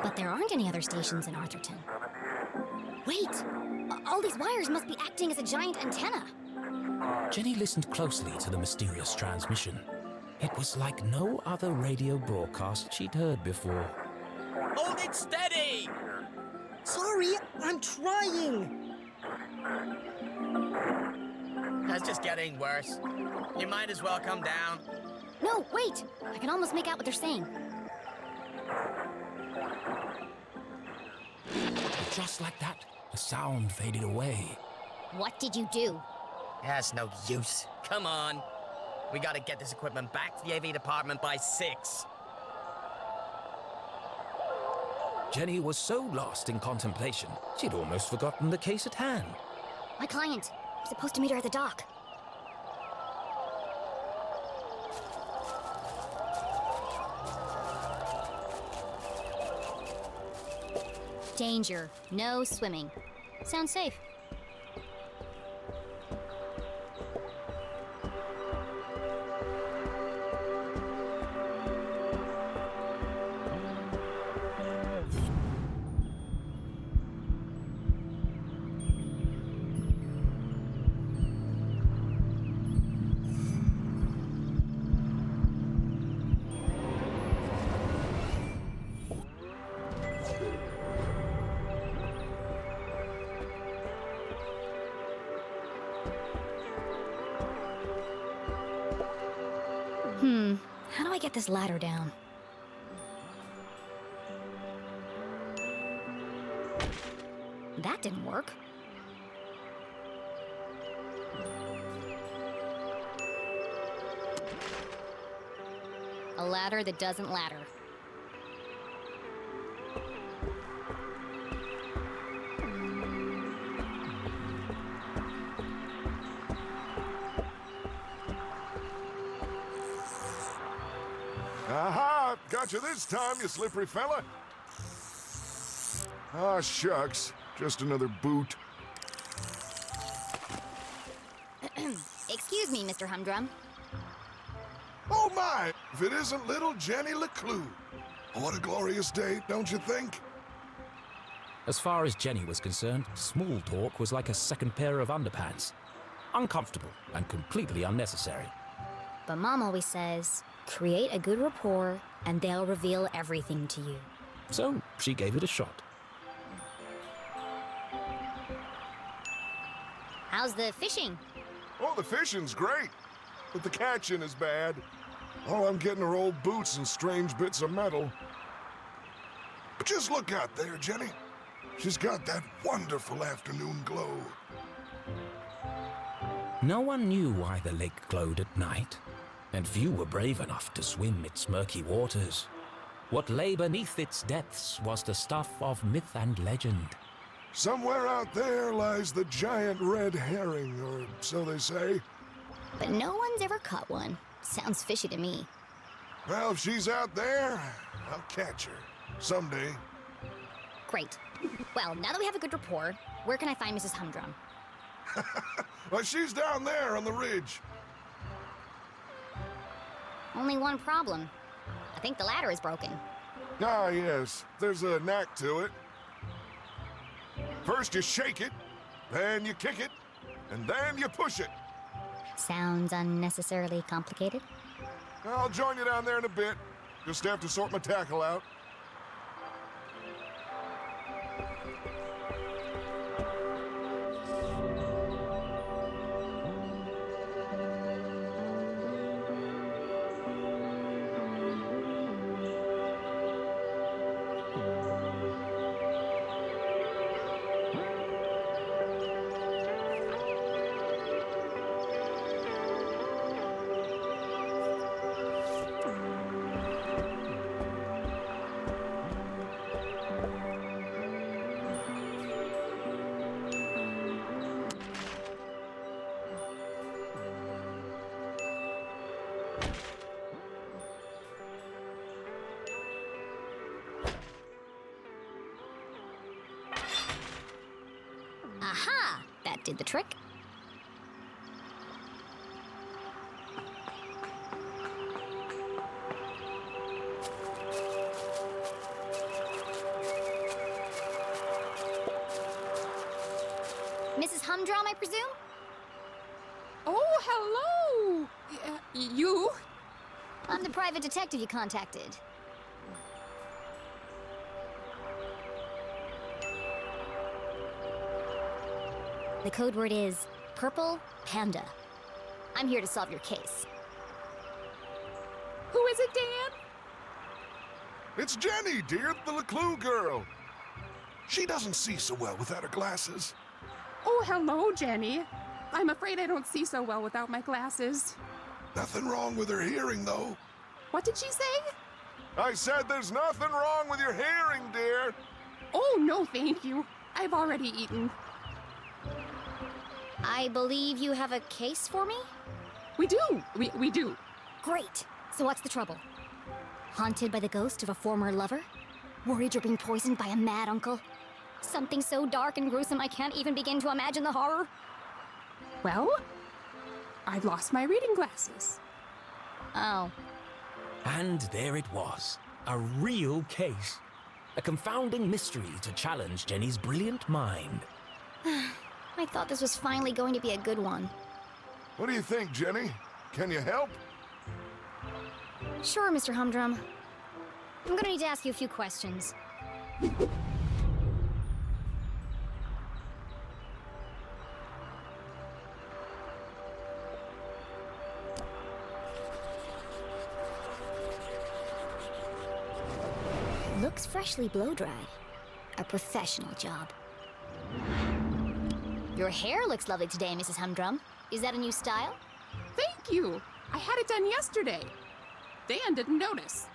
But there aren't any other stations in Arthurton. Wait! All these wires must be acting as a giant antenna. Jenny listened closely to the mysterious transmission. It was like no other radio broadcast she'd heard before. Hold it steady! Sorry, I'm trying. That's just getting worse. You might as well come down. No, wait! I can almost make out what they're saying. Just like that, the sound faded away. What did you do? That's no use. Come on. We gotta get this equipment back to the AV department by 6. Jenny was so lost in contemplation, she'd almost forgotten the case at hand. My client. I'm supposed to meet her at the dock. Danger. No swimming. Sounds safe. How do I get this ladder down? That didn't work. A ladder that doesn't ladder. Aha! Got you this time, you slippery fella. Ah, shucks. Just another boot. Excuse me, Mr. Humdrum. Oh my! If it isn't little Jenny LeClue. What a glorious day, don't you think? As far as Jenny was concerned, small talk was like a second pair of underpants. Uncomfortable and completely unnecessary. But Mom always says, create a good rapport and they'll reveal everything to you. So she gave it a shot. How's the fishing? Oh, the fishing's great, but the catching is bad. All I'm getting are old boots and strange bits of metal. But just look out there, Jenny. She's got that wonderful afternoon glow. No one knew why the lake glowed at night, and few were brave enough to swim its murky waters. What lay beneath its depths was the stuff of myth and legend. Somewhere out there lies the giant red herring, or so they say. But no one's ever caught one. Sounds fishy to me. Well, if she's out there, I'll catch her. Someday. Great. Well, now that we have a good rapport, where can I find Mrs. Humdrum? Well, she's down there on the ridge. Only one problem. I think the ladder is broken. Ah, yes. There's a knack to it. First you shake it, then you kick it, and then you push it. Sounds unnecessarily complicated. I'll join you down there in a bit. Just have to sort my tackle out. Aha! That did the trick. Mrs. Humdrum, I presume? Oh, hello! You? I'm the private detective you contacted. The code word is Purple Panda. I'm here to solve your case. Who is it, Dan? It's Jenny, dear, the LeClue girl. She doesn't see so well without her glasses. Oh, hello, Jenny. I'm afraid I don't see so well without my glasses. Nothing wrong with her hearing, though. What did she say? I said there's nothing wrong with your hearing, dear. Oh, no, thank you. I've already eaten. I believe you have a case for me? We do. We do. Great. So what's the trouble? Haunted by the ghost of a former lover? Worried you're being poisoned by a mad uncle? Something so dark and gruesome I can't even begin to imagine the horror? Well, I've lost my reading glasses. Oh. And there it was. A real case. A confounding mystery to challenge Jenny's brilliant mind. I thought this was finally going to be a good one. What do you think, Jenny? Can you help? Sure, Mr. Humdrum. I'm gonna need to ask you a few questions. Looks freshly blow-dried. A professional job. Your hair looks lovely today, Mrs. Humdrum. Is that a new style? Thank you. I had it done yesterday. Dan didn't notice.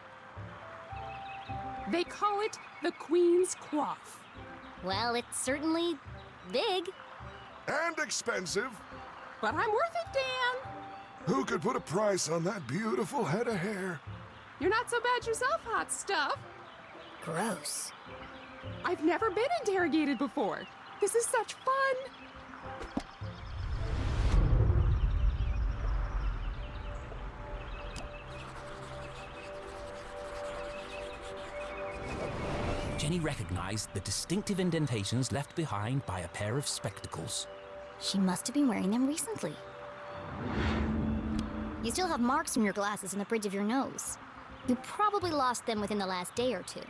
They call it the Queen's Coif. Well, it's certainly big. And expensive. But I'm worth it, Dan. Who could put a price on that beautiful head of hair? You're not so bad yourself, hot stuff. Gross. I've never been interrogated before. This is such fun. Jenny recognized the distinctive indentations left behind by a pair of spectacles. She must have been wearing them recently. You still have marks from your glasses on the bridge of your nose. You probably lost them within the last day or two.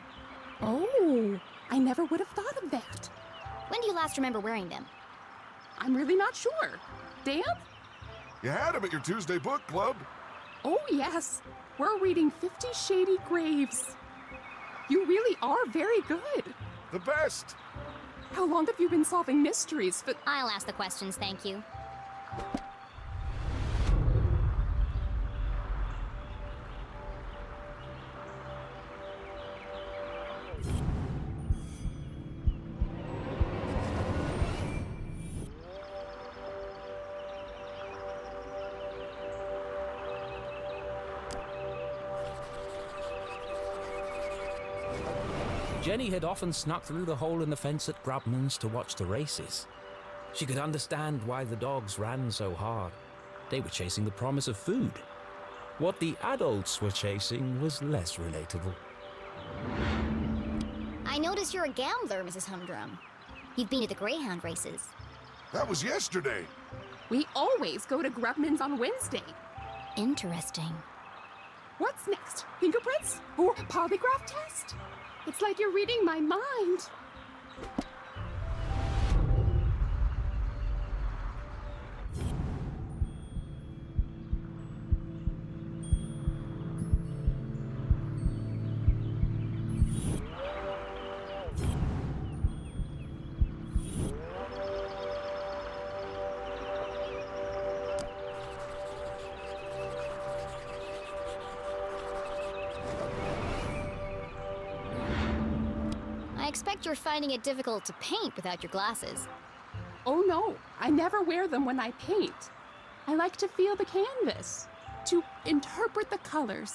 Oh, I never would have thought of that. When do you last remember wearing them? I'm really not sure. Dan? You had them at your Tuesday book club. Oh, yes. We're reading 50 Shady Graves. You really are very good. The best. How long have you been solving mysteries for... I'll ask the questions, thank you. Jenny had often snuck through the hole in the fence at Grubman's to watch the races. She could understand why the dogs ran so hard. They were chasing the promise of food. What the adults were chasing was less relatable. I notice you're a gambler, Mrs. Humdrum. You've been at the Greyhound races. That was yesterday. We always go to Grubman's on Wednesday. Interesting. What's next? Fingerprints? Or polygraph test? It's like you're reading my mind. I expect you're finding it difficult to paint without your glasses. Oh no, I never wear them when I paint. I like to feel the canvas, to interpret the colors.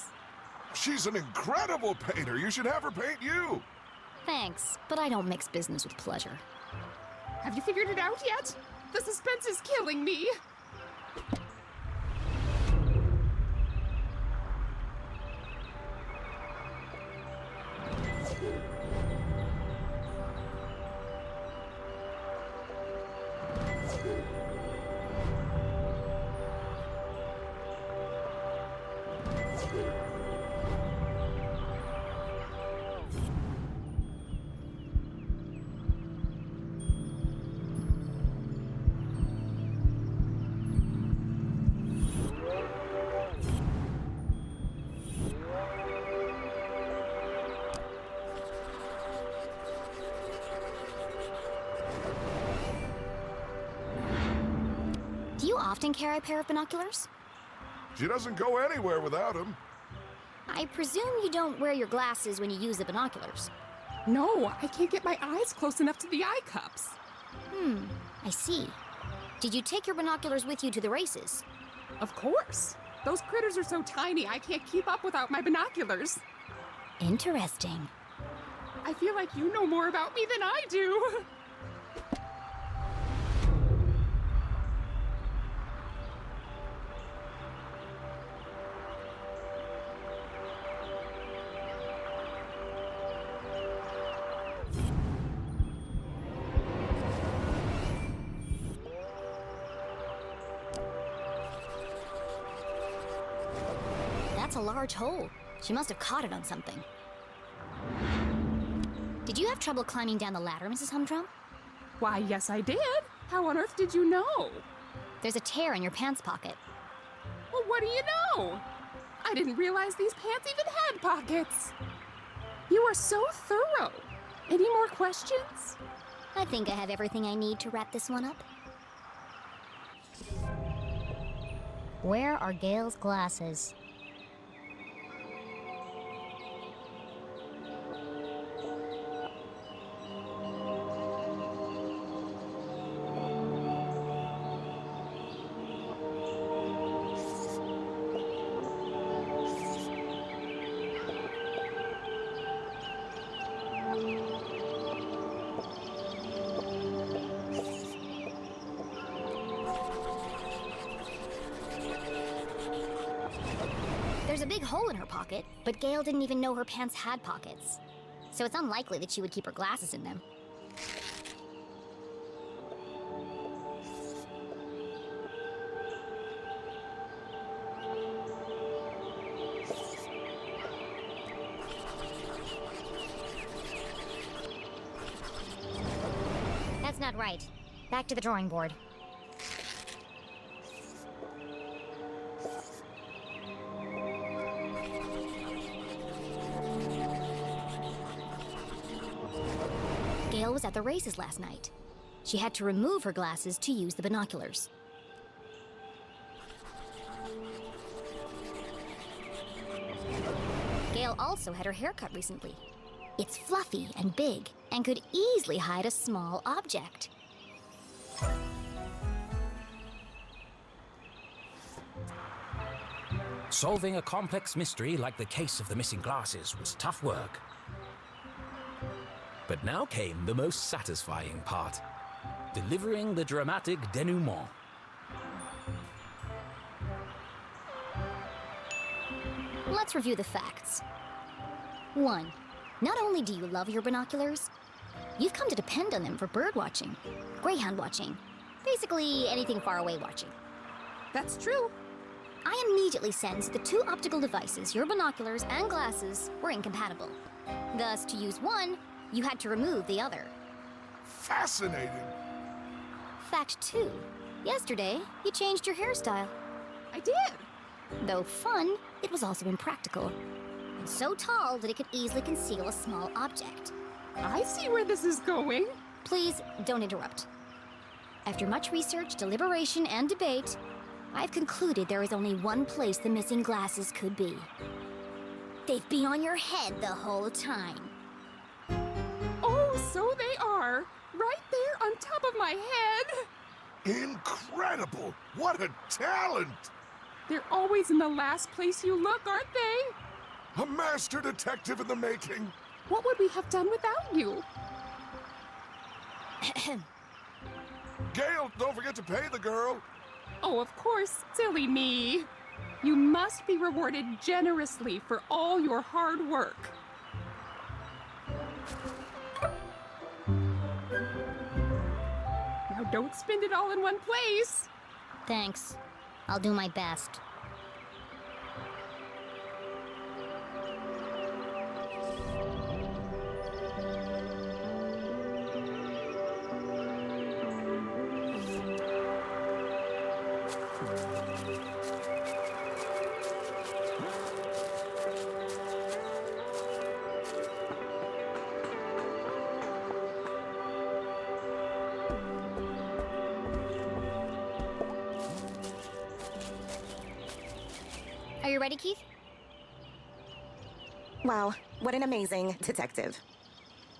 She's an incredible painter. You should have her paint you. Thanks, but I don't mix business with pleasure. Have you figured it out yet? The suspense is killing me. Do you often carry a pair of binoculars? She doesn't go anywhere without them. I presume you don't wear your glasses when you use the binoculars. No, I can't get my eyes close enough to the eye cups. I see. Did you take your binoculars with you to the races? Of course. Those critters are so tiny, I can't keep up without my binoculars. Interesting. I feel like you know more about me than I do. That's a large hole. She must have caught it on something. Did you have trouble climbing down the ladder, Mrs. Humdrum? Why, yes, I did. How on earth did you know? There's a tear in your pants pocket. Well, what do you know? I didn't realize these pants even had pockets. You are so thorough. Any more questions? I think I have everything I need to wrap this one up. Where are Gail's glasses? There's a big hole in her pocket, but Gail didn't even know her pants had pockets. So it's unlikely that she would keep her glasses in them. That's not right. Back to the drawing board. was at the races last night. She had to remove her glasses to use the binoculars. Gail also had her hair cut recently. It's fluffy and big, and could easily hide a small object. Solving a complex mystery like the case of the missing glasses was tough work. But now came the most satisfying part: delivering the dramatic denouement. Let's review the facts. 1. Not only do you love your binoculars, you've come to depend on them for bird watching, greyhound watching, basically anything far away watching. That's true. I immediately sensed the two optical devices, your binoculars and glasses, were incompatible. Thus, to use one, you had to remove the other. Fascinating. Fact 2. Yesterday, you changed your hairstyle. I did. Though fun, it was also impractical. And so tall that it could easily conceal a small object. I see where this is going. Please, don't interrupt. After much research, deliberation, and debate, I've concluded there is only one place the missing glasses could be. They've been on your head the whole time. Oh, so they are. Right there on top of my head. Incredible! What a talent! They're always in the last place you look, aren't they? A master detective in the making. What would we have done without you? Gail, don't forget to pay the girl. Oh, of course, silly me. You must be rewarded generously for all your hard work. Now don't spend it all in one place. Thanks. I'll do my best. Are you ready, Keith? Wow, what an amazing detective.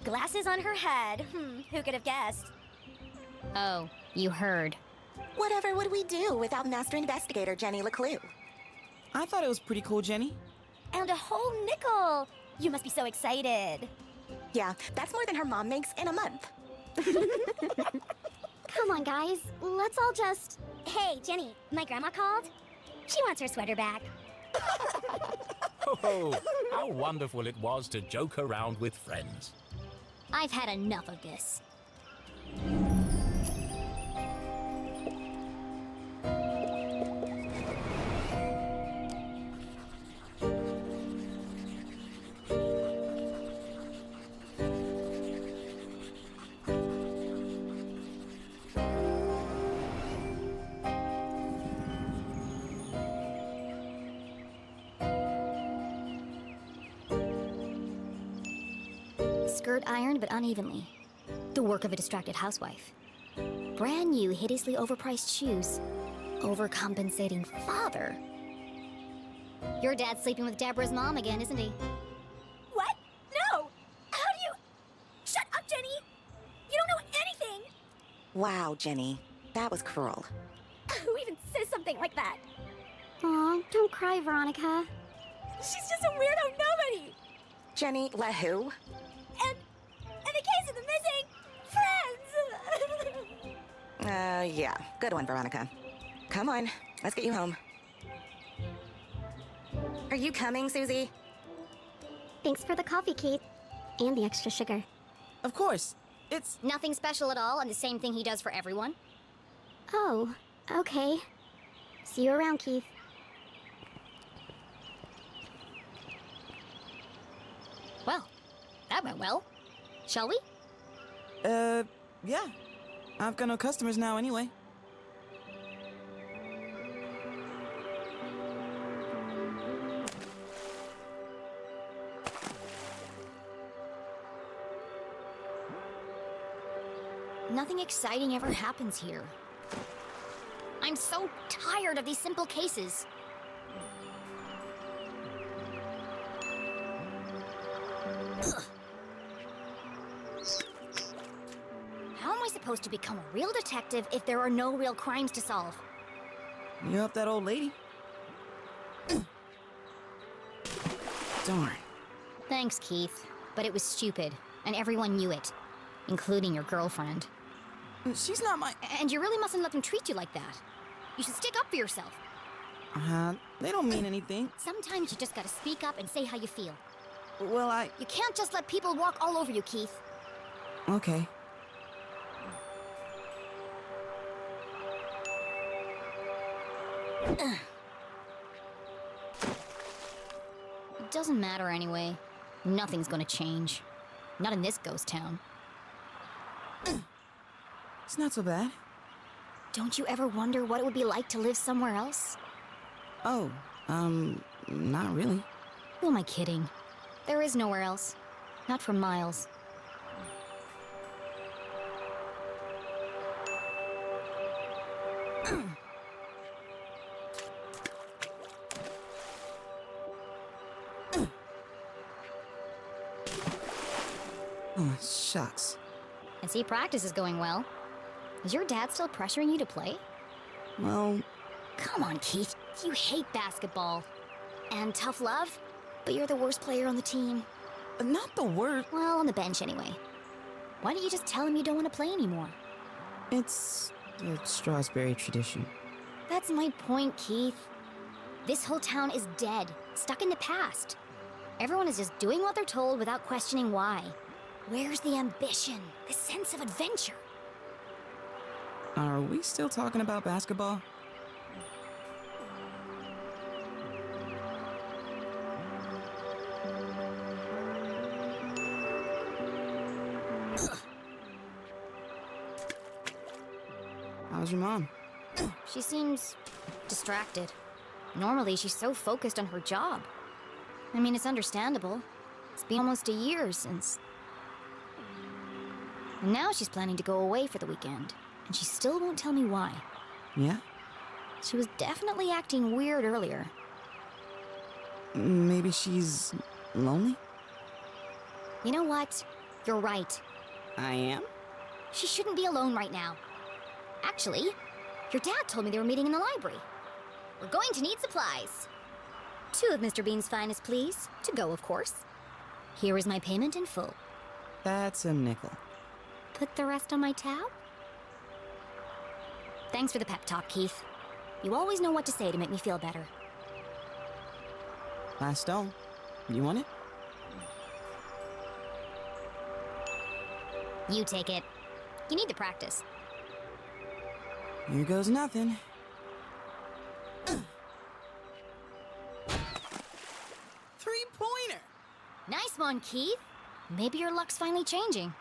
Glasses on her head. Who could have guessed? Oh, you heard. Whatever would we do without Master Investigator Jenny LeClue? I thought it was pretty cool, Jenny. And a whole nickel. You must be so excited. Yeah, that's more than her mom makes in a month. Come on, guys. Let's all just... Hey, Jenny, my grandma called. She wants her sweater back. Oh, how wonderful it was to joke around with friends. I've had enough of this. Skirt ironed but unevenly. The work of a distracted housewife. Brand new, hideously overpriced shoes. Overcompensating father. Your dad's sleeping with Deborah's mom again, isn't he? What? No! How do you... Shut up, Jenny! You don't know anything! Wow, Jenny. That was cruel. Who even says something like that? Aw, don't cry, Veronica. She's just a weirdo nobody! Jenny, let who? And in the case of the missing friends! Yeah. Good one, Veronica. Come on, let's get you home. Are you coming, Susie? Thanks for the coffee, Kate. And the extra sugar. Of course. It's... Nothing special at all, and the same thing he does for everyone? Oh, okay. See you around, Keith. Well, that went well. Shall we? Yeah. I've got no customers now anyway. Nothing exciting ever happens here. I'm so tired of these simple cases. Ugh. How am I supposed to become a real detective if there are no real crimes to solve? You helped that old lady? Darn. Thanks, Keith. But it was stupid, and everyone knew it, including your girlfriend. She's not my... And you really mustn't let them treat you like that. You should stick up for yourself. They don't mean anything. Sometimes you just gotta speak up and say how you feel. Well, You can't just let people walk all over you, Keith. Okay. It doesn't matter anyway. Nothing's gonna change. Not in this ghost town. It's not so bad. Don't you ever wonder what it would be like to live somewhere else? Oh, not really. Who am I kidding? There is nowhere else. Not for miles. Oh, shucks. I see practice is going well. Is your dad still pressuring you to play? Well... Come on, Keith. You hate basketball. And tough love, but you're the worst player on the team. Not the worst. Well, on the bench anyway. Why don't you just tell him you don't want to play anymore? It's the Strasberry tradition. That's my point, Keith. This whole town is dead, stuck in the past. Everyone is just doing what they're told without questioning why. Where's the ambition, the sense of adventure? Are we still talking about basketball? How's your mom? She seems distracted. Normally, she's so focused on her job. I mean, it's understandable. It's been almost a year since... And now she's planning to go away for the weekend, and she still won't tell me why. Yeah? She was definitely acting weird earlier. Maybe she's lonely? You know what? You're right. I am? She shouldn't be alone right now. Actually, your dad told me they were meeting in the library. We're going to need supplies. 2 of Mr. Bean's finest, please. To go, of course. Here is my payment in full. That's a nickel. Put the rest on my tab? Thanks for the pep talk, Keith. You always know what to say to make me feel better. Last stone. You want it? You take it. You need to practice. Here goes nothing. Three-pointer! Nice one, Keith. Maybe your luck's finally changing.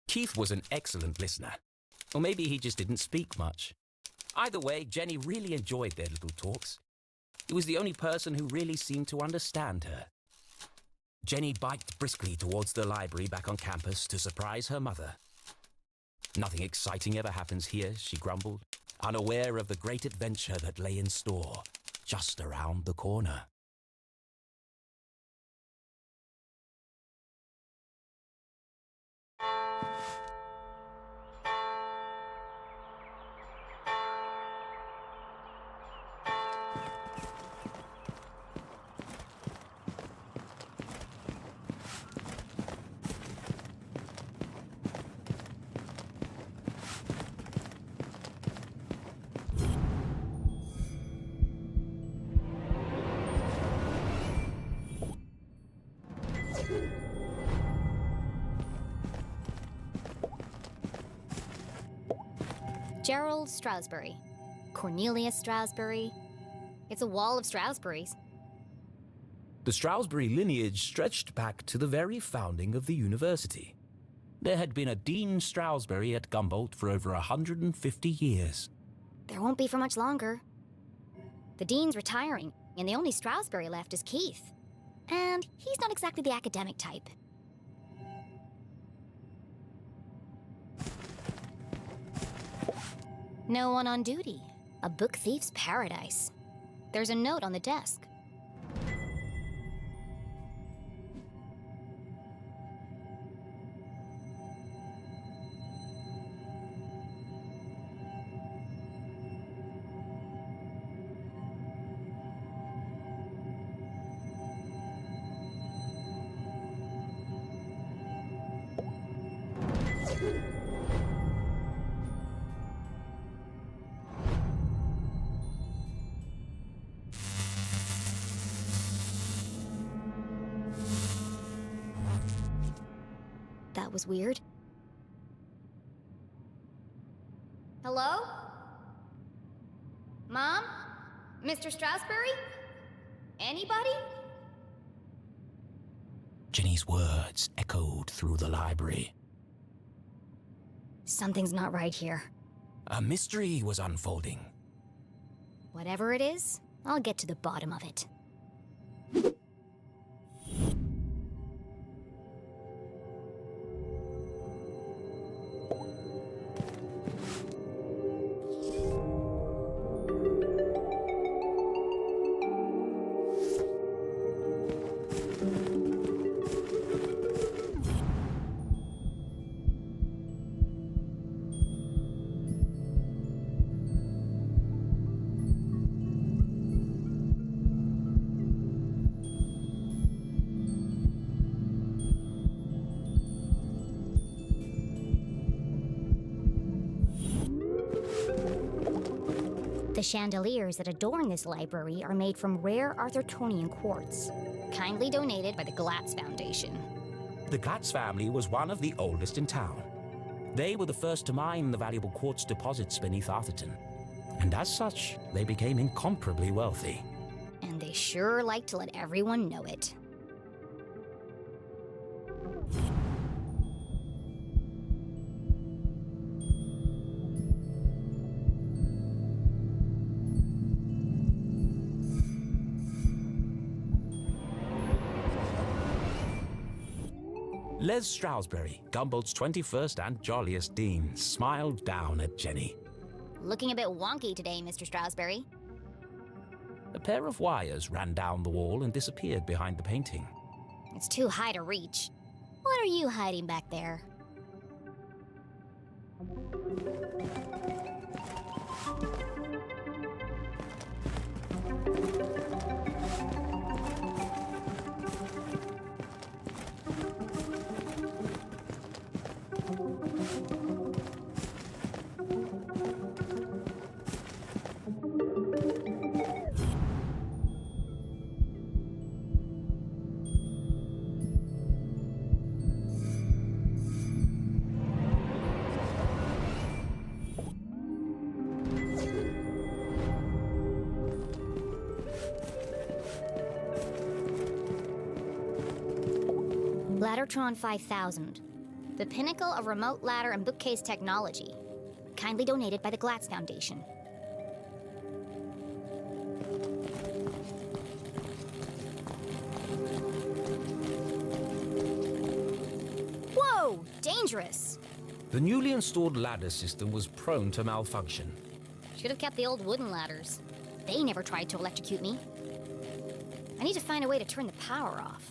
Keith was an excellent listener. Or maybe he just didn't speak much. Either way, Jenny really enjoyed their little talks. He was the only person who really seemed to understand her. Jenny biked briskly towards the library back on campus to surprise her mother. Nothing exciting ever happens here, she grumbled, unaware of the great adventure that lay in store just around the corner. Gerald Strasberry. Cornelius Strasberry. It's a wall of Strasberries. The Stroudsbury lineage stretched back to the very founding of the university. There had been a Dean Stroudsbury at Gumboldt for over 150 years. There won't be for much longer. The dean's retiring, and the only Stroudsbury left is Keith. And he's not exactly the academic type. No one on duty. A book thief's paradise. There's a note on the desk. That was weird. Hello? Mom? Mr. Stroudsbury? Anybody? Jenny's words echoed through the library. Something's not right here. A mystery was unfolding. Whatever it is, I'll get to the bottom of it. The chandeliers that adorn this library are made from rare Arthurtonian quartz, kindly donated by the Glatz Foundation. The Glatz family was one of the oldest in town. They were the first to mine the valuable quartz deposits beneath Arthurton. And as such, they became incomparably wealthy. And they sure like to let everyone know it. Les Stroudsbury, Gumboldt's 21st and jolliest dean, smiled down at Jenny. Looking a bit wonky today, Mr. Stroudsbury. A pair of wires ran down the wall and disappeared behind the painting. It's too high to reach. What are you hiding back there? Laddertron 5000, the pinnacle of remote ladder and bookcase technology, kindly donated by the Glatz Foundation. Whoa! Dangerous! The newly installed ladder system was prone to malfunction. Should have kept the old wooden ladders. They never tried to electrocute me. I need to find a way to turn the power off.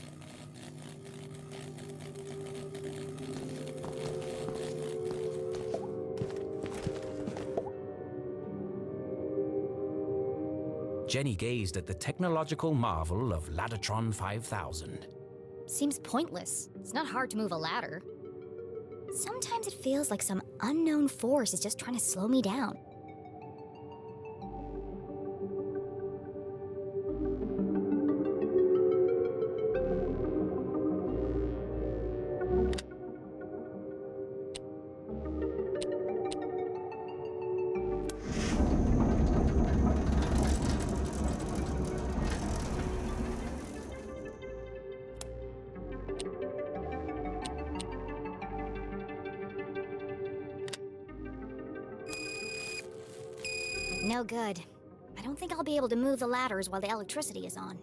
Jenny gazed at the technological marvel of Laddertron 5000. Seems pointless. It's not hard to move a ladder. Sometimes it feels like some unknown force is just trying to slow me down. No good. I don't think I'll be able to move the ladders while the electricity is on.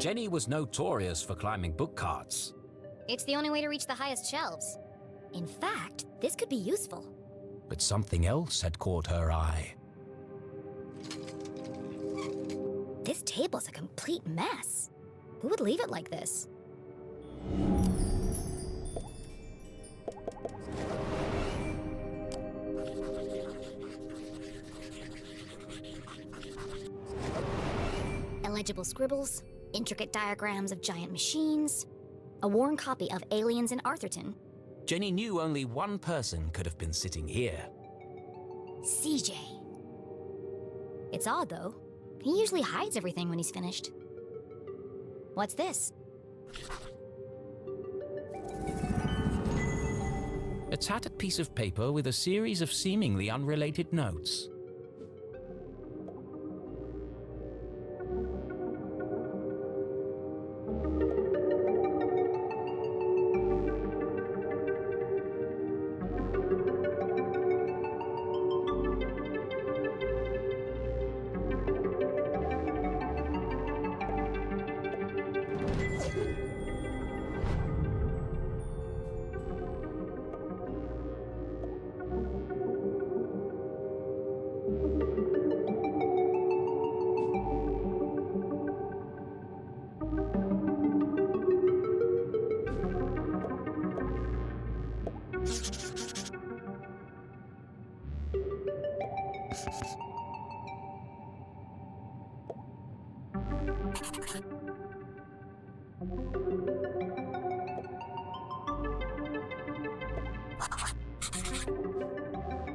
Jenny was notorious for climbing book carts. It's the only way to reach the highest shelves. In fact, this could be useful. But something else had caught her eye. This table's a complete mess. Who would leave it like this? Illegible scribbles, intricate diagrams of giant machines, a worn copy of Aliens in Arthurton. Jenny knew only one person could have been sitting here. CJ. It's odd, though. He usually hides everything when he's finished. What's this? A tattered piece of paper with a series of seemingly unrelated notes.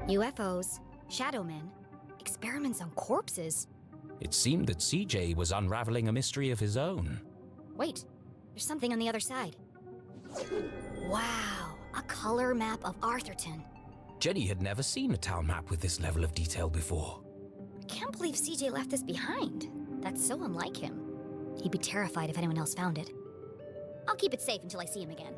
UFOs, shadow men, experiments on corpses. It seemed that CJ was unraveling a mystery of his own. Wait, there's something on the other side. Wow, a color map of Arthurton. Jenny had never seen a town map with this level of detail before. I can't believe CJ left this behind. That's so unlike him. He'd be terrified if anyone else found it. I'll keep it safe until I see him again.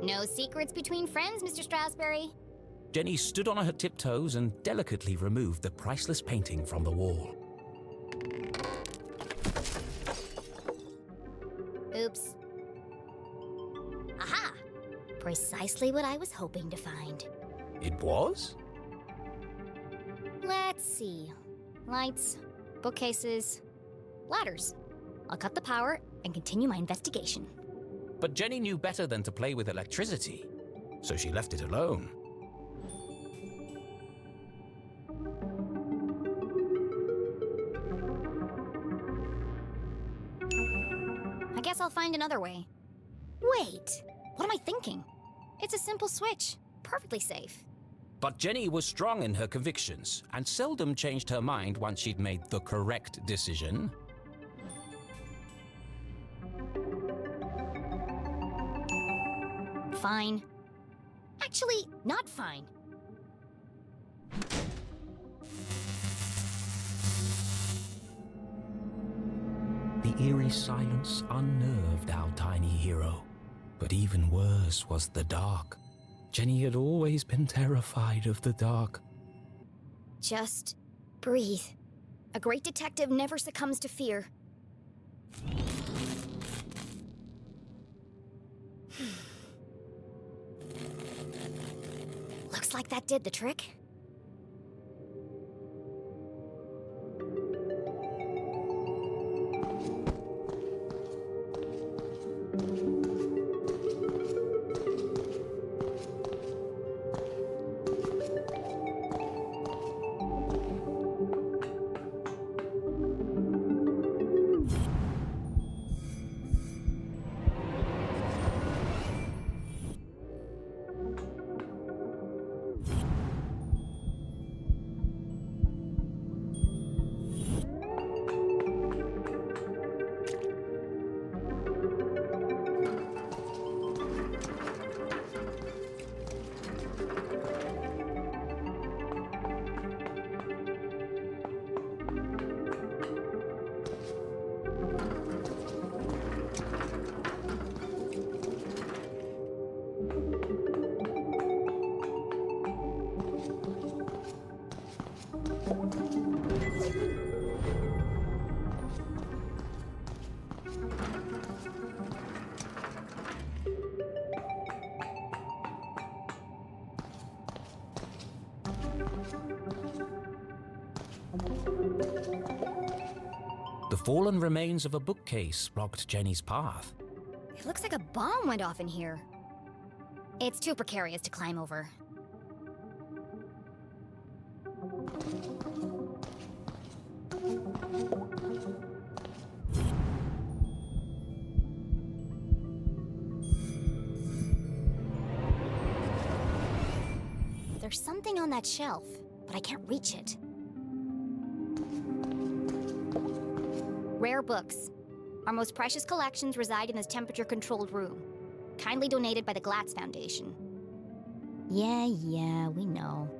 No secrets between friends, Mr. Strasberry. Jenny stood on her tiptoes and delicately removed the priceless painting from the wall. Oops. Aha! Precisely what I was hoping to find. It was? Let's see. Lights, bookcases, ladders. I'll cut the power and continue my investigation. But Jenny knew better than to play with electricity, so she left it alone. I'll find another way. Wait, what am I thinking? It's a simple switch. Perfectly safe. But Jenny was strong in her convictions and seldom changed her mind once she'd made the correct decision. Fine. Actually, not fine. The eerie silence unnerved our tiny hero. But even worse was the dark. Jenny had always been terrified of the dark. Just breathe. A great detective never succumbs to fear. Looks like that did the trick. The fallen remains of a bookcase blocked Jenny's path. It looks like a bomb went off in here. It's too precarious to climb over. There's something on that shelf, but I can't reach it. Rare books. Our most precious collections reside in this temperature-controlled room. Kindly donated by the Glatz Foundation. Yeah, we know.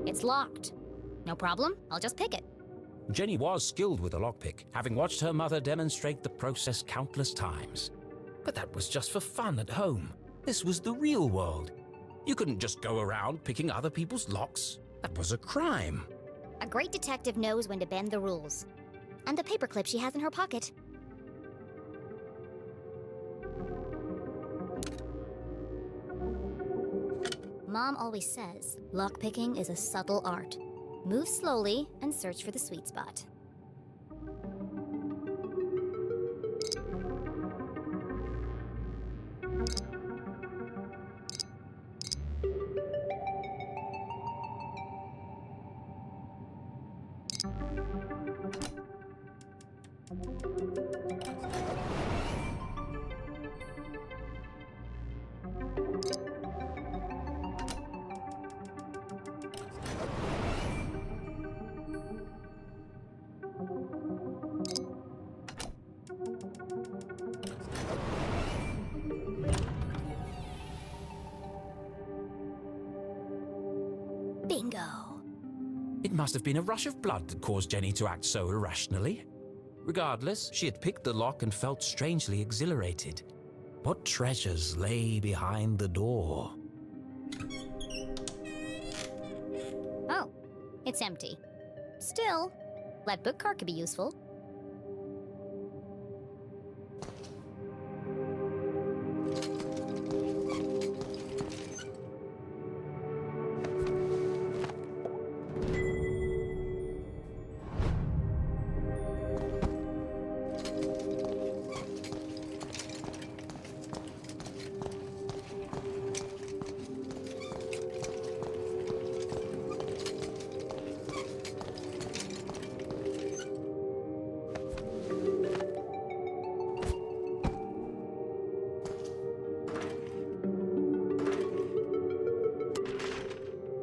It's locked. No problem, I'll just pick it. Jenny was skilled with a lockpick, having watched her mother demonstrate the process countless times. But that was just for fun at home. This was the real world. You couldn't just go around picking other people's locks. That was a crime. A great detective knows when to bend the rules. And the paperclip she has in her pocket. Mom always says, lockpicking is a subtle art. Move slowly and search for the sweet spot. Bingo. It must have been a rush of blood that caused Jenny to act so irrationally. Regardless, she had picked the lock and felt strangely exhilarated. What treasures lay behind the door? Oh, it's empty. Still, that book cart could be useful.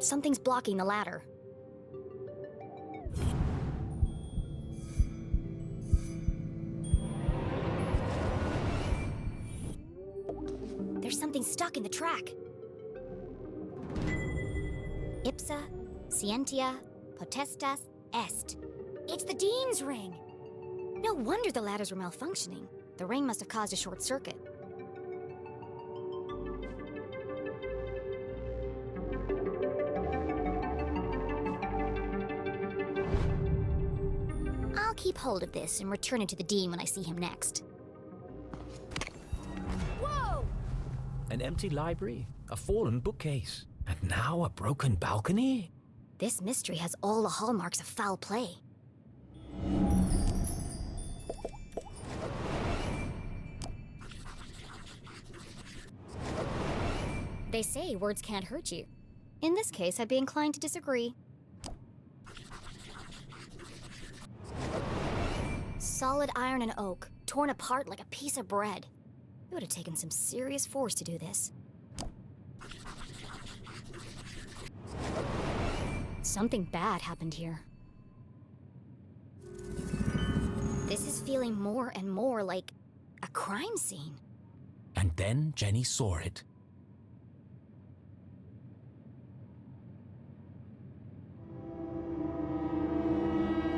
Something's blocking the ladder. There's something stuck in the track. Ipsa, scientia, potestas, est. It's the Dean's ring! No wonder the ladders were malfunctioning. The ring must have caused a short circuit. I'll keep hold of this and return it to the Dean when I see him next. Whoa! An empty library, a fallen bookcase, and now a broken balcony? This mystery has all the hallmarks of foul play. They say words can't hurt you. In this case, I'd be inclined to disagree. Solid iron and oak, torn apart like a piece of bread. It would have taken some serious force to do this. Something bad happened here. This is feeling more and more like a crime scene. And then Jenny saw it.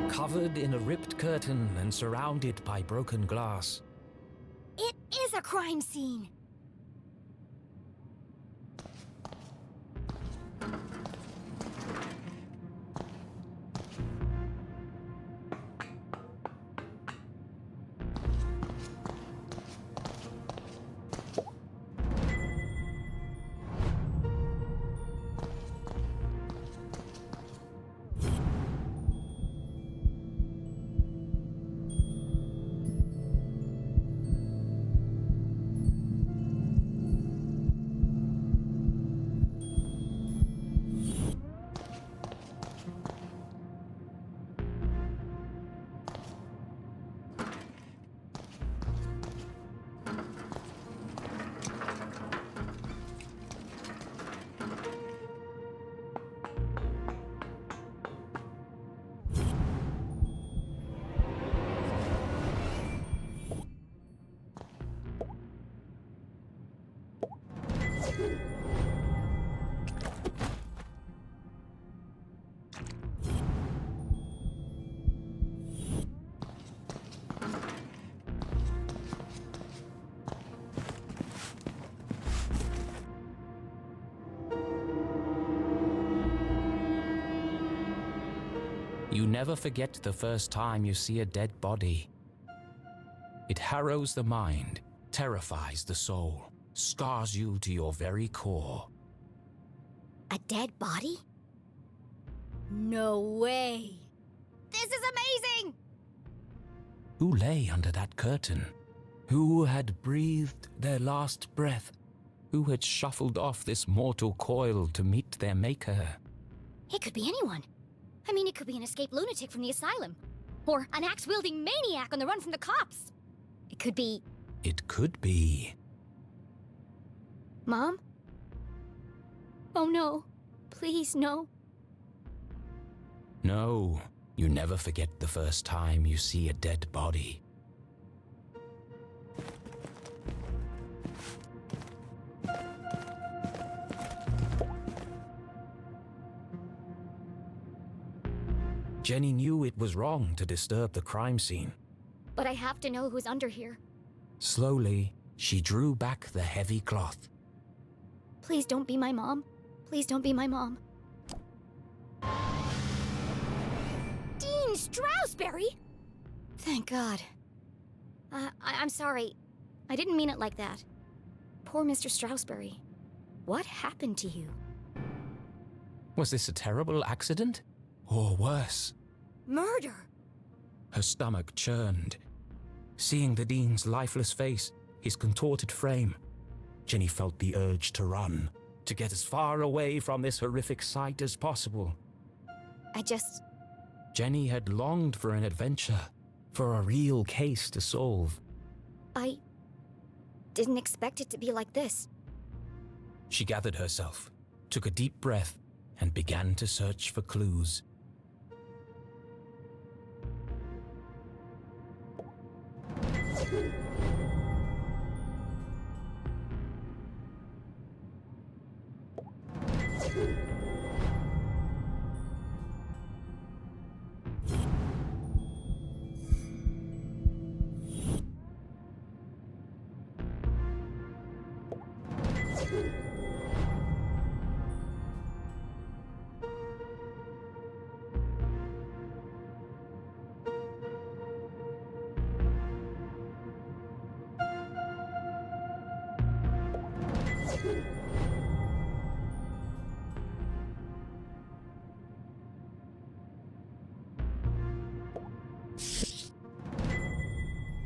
Covered in a ripped curtain and surrounded by broken glass. It is a crime scene! You never forget the first time you see a dead body. It harrows the mind, terrifies the soul, scars you to your very core. A dead body? No way! This is amazing! Who lay under that curtain? Who had breathed their last breath? Who had shuffled off this mortal coil to meet their maker? It could be anyone. I mean, it could be an escaped lunatic from the asylum. Or an axe-wielding maniac on the run from the cops. It could be... It could be... Mom? Oh no. Please, no. No, you never forget the first time you see a dead body. Jenny knew it was wrong to disturb the crime scene. But I have to know who's under here. Slowly, she drew back the heavy cloth. Please don't be my mom. Please don't be my mom. Dean Stroudsbury? Thank God. I'm sorry. I didn't mean it like that. Poor Mr. Stroudsbury. What happened to you? Was this a terrible accident? Or worse? Murder! Her stomach churned. Seeing the Dean's lifeless face, his contorted frame, Jenny felt the urge to run, to get as far away from this horrific sight as possible. Jenny had longed for an adventure, for a real case to solve. I didn't expect it to be like this. She gathered herself, took a deep breath, and began to search for clues.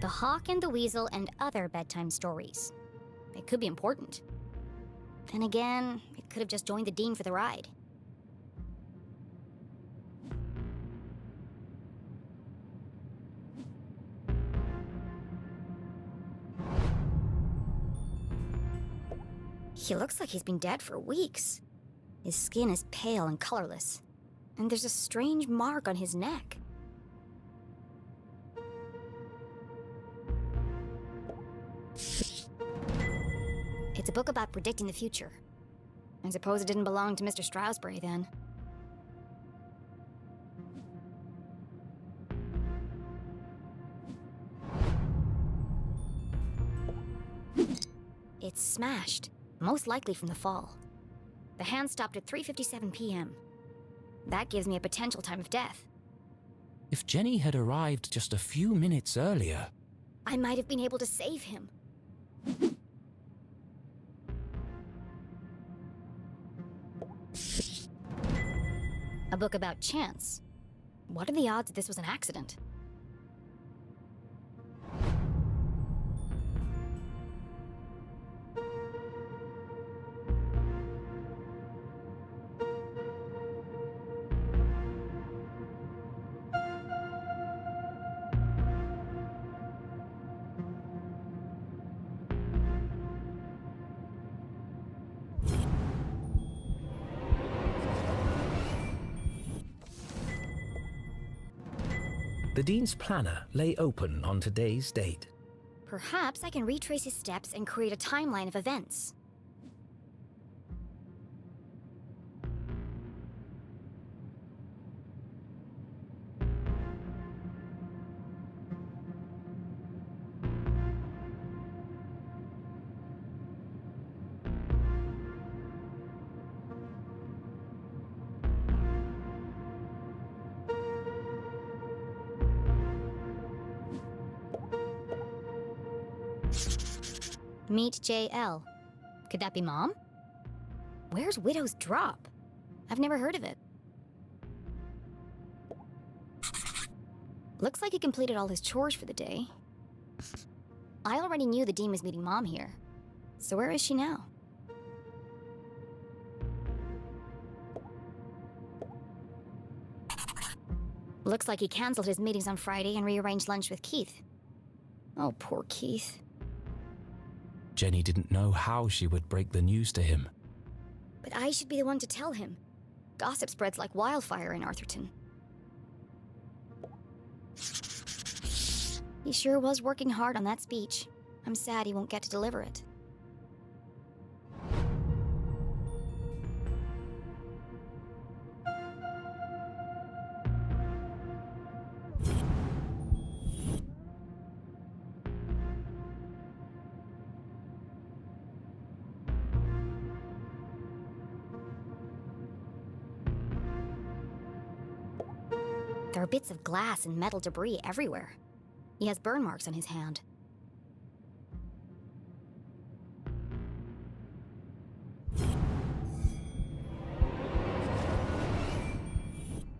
The Hawk and the Weasel and other bedtime stories. It could be important. Then again, it could have just joined the Dean for the ride. He looks like he's been dead for weeks. His skin is pale and colorless, and there's a strange mark on his neck. It's a book about predicting the future. I suppose it didn't belong to Mr. Stroudsbury then. It's smashed, most likely from the fall. The hand stopped at 3:57 p.m. That gives me a potential time of death. If Jenny had arrived just a few minutes earlier, I might have been able to save him. A book about chance. What are the odds that this was an accident? the Dean's planner lay open on today's date. Perhaps I can retrace his steps and create a timeline of events. Meet JL. Could that be Mom? Where's Widow's Drop? I've never heard of it. Looks like he completed all his chores for the day. I already knew the Dean was meeting Mom here. So where is she now? Looks like he canceled his meetings on Friday and rearranged lunch with Keith. Oh, poor Keith. Jenny didn't know how she would break the news to him. But I should be the one to tell him. Gossip spreads like wildfire in Arthurton. He sure was working hard on that speech. I'm sad he won't get to deliver it. There are bits of glass and metal debris everywhere. He has burn marks on his hand.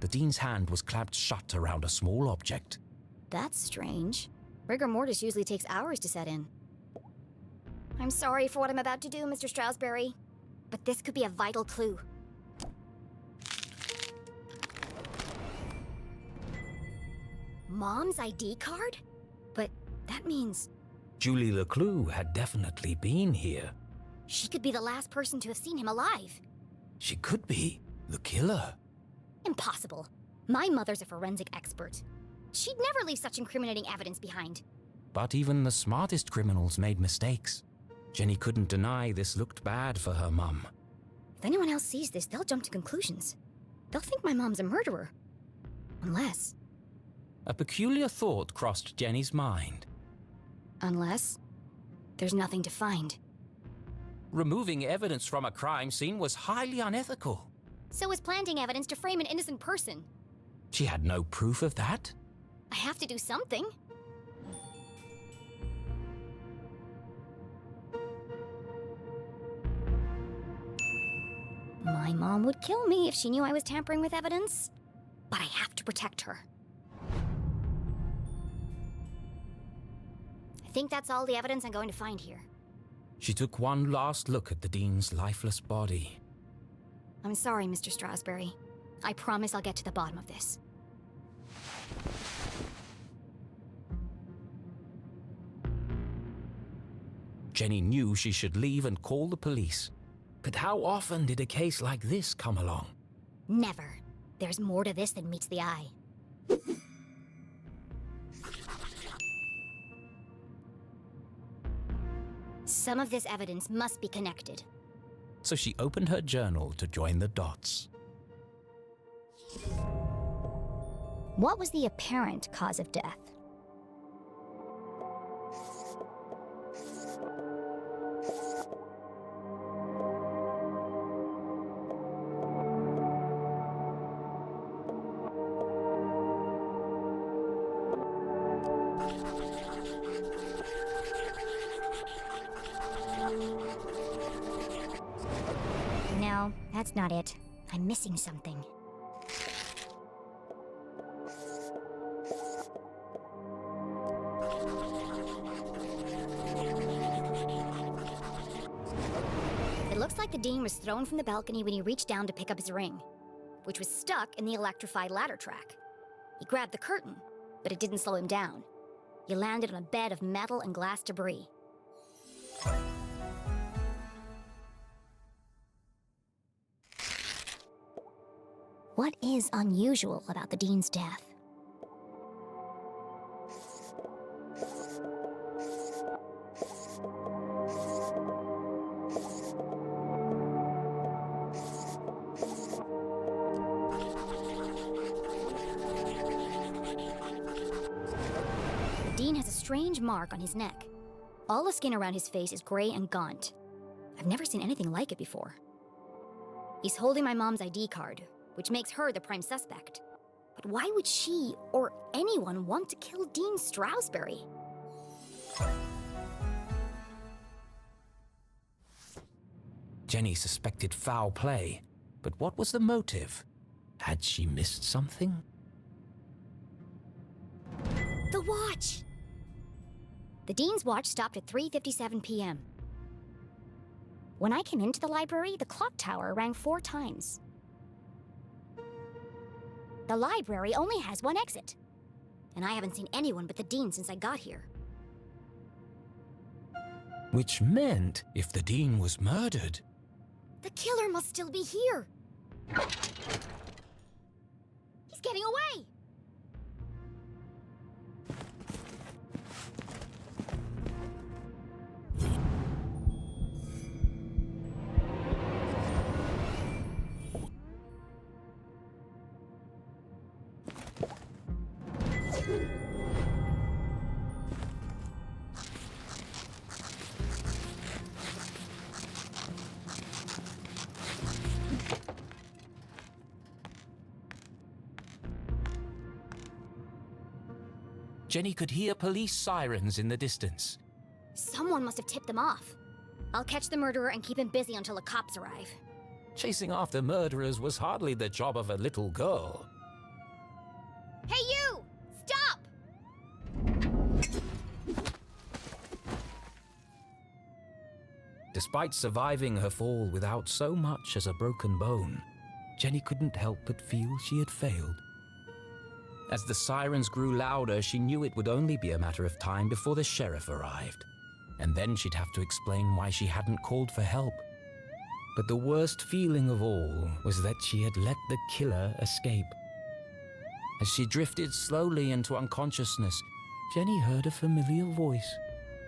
The Dean's hand was clamped shut around a small object. That's strange. Rigor mortis usually takes hours to set in. I'm sorry for what I'm about to do, Mr. Stroudsbury, but this could be a vital clue. Mom's ID card? But that means... Julie LeClue had definitely been here. she could be the last person to have seen him alive. She could be the killer. Impossible. My mother's a forensic expert. She'd never leave such incriminating evidence behind. But even the smartest criminals made mistakes. Jenny couldn't deny this looked bad for her mum. If anyone else sees this, they'll jump to conclusions. They'll think my mom's a murderer. Unless... A peculiar thought crossed Jenny's mind. Unless... there's nothing to find. Removing evidence from a crime scene was highly unethical. So is planting evidence to frame an innocent person. She had no proof of that. I have to do something. My mom would kill me if she knew I was tampering with evidence. But I have to protect her. I think that's all the evidence I'm going to find here. She took one last look at the Dean's lifeless body. I'm sorry, Mr. Stroudsbury. I promise I'll get to the bottom of this. Jenny knew she should leave and call the police. But how often did a case like this come along? Never. There's more to this than meets the eye. Some of this evidence must be connected. So she opened her journal to join the dots. What was the apparent cause of death? No, that's not it. I'm missing something. It looks like the Dean was thrown from the balcony when he reached down to pick up his ring, which was stuck in the electrified ladder track. He grabbed the curtain, but it didn't slow him down. He landed on a bed of metal and glass debris. What is unusual about the Dean's death? The Dean has a strange mark on his neck. All the skin around his face is gray and gaunt. I've never seen anything like it before. He's holding my mom's ID card, which makes her the prime suspect. But why would she, or anyone, want to kill Dean Stroudsbury? Jenny suspected foul play, but what was the motive? Had she missed something? The watch! The Dean's watch stopped at 3:57 p.m. When I came into the library, the clock tower rang 4 times. The library only has one exit, and I haven't seen anyone but the Dean since I got here. Which meant, if the Dean was murdered... The killer must still be here! He's getting away! Jenny could hear police sirens in the distance. Someone must have tipped them off. I'll catch the murderer and keep him busy until the cops arrive. Chasing after murderers was hardly the job of a little girl. Hey you! Stop! Despite surviving her fall without so much as a broken bone, Jenny couldn't help but feel she had failed. As the sirens grew louder, she knew it would only be a matter of time before the sheriff arrived. And then she'd have to explain why she hadn't called for help. But the worst feeling of all was that she had let the killer escape. As she drifted slowly into unconsciousness, Jenny heard a familiar voice.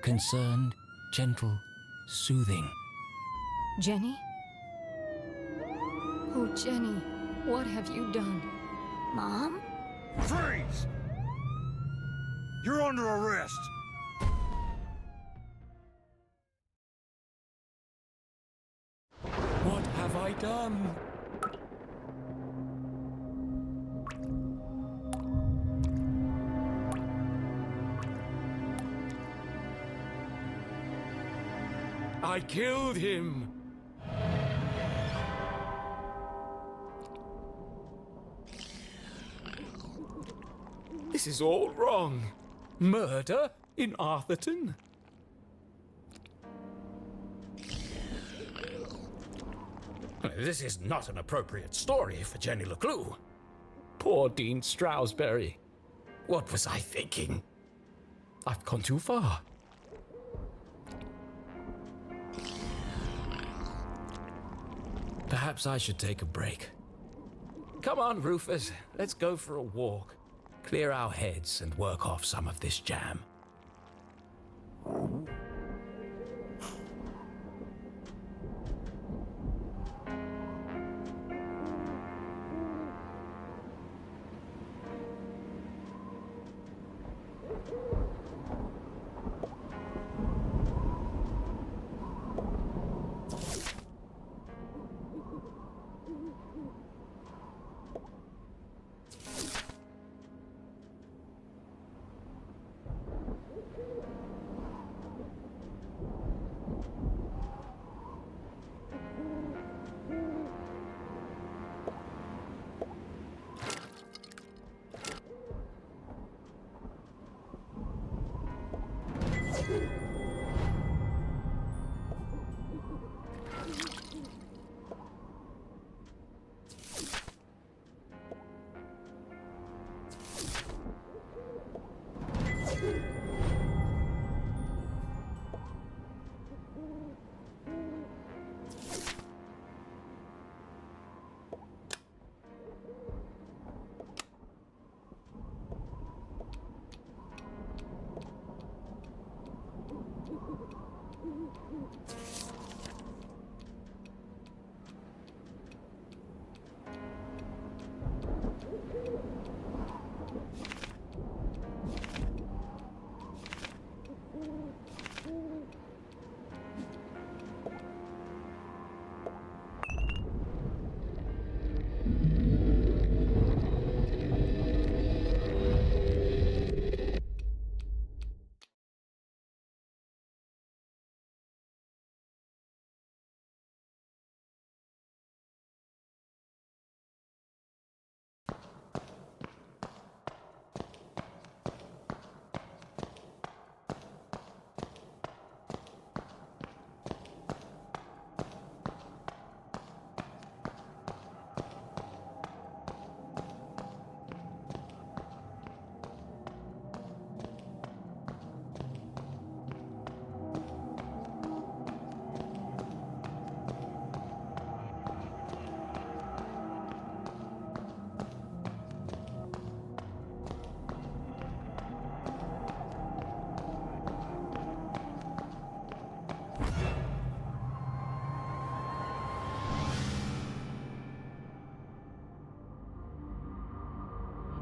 Concerned, gentle, soothing. Jenny? Oh, Jenny, what have you done? Mom? Freeze! You're under arrest! What have I done? I killed him! This is all wrong. Murder in Arthurton? This is not an appropriate story for Jenny LeClue. Poor Dean Stroudsbury. What was I thinking? I've gone too far. Perhaps I should take a break. Come on, Rufus. Let's go for a walk. Clear our heads and work off some of this jam.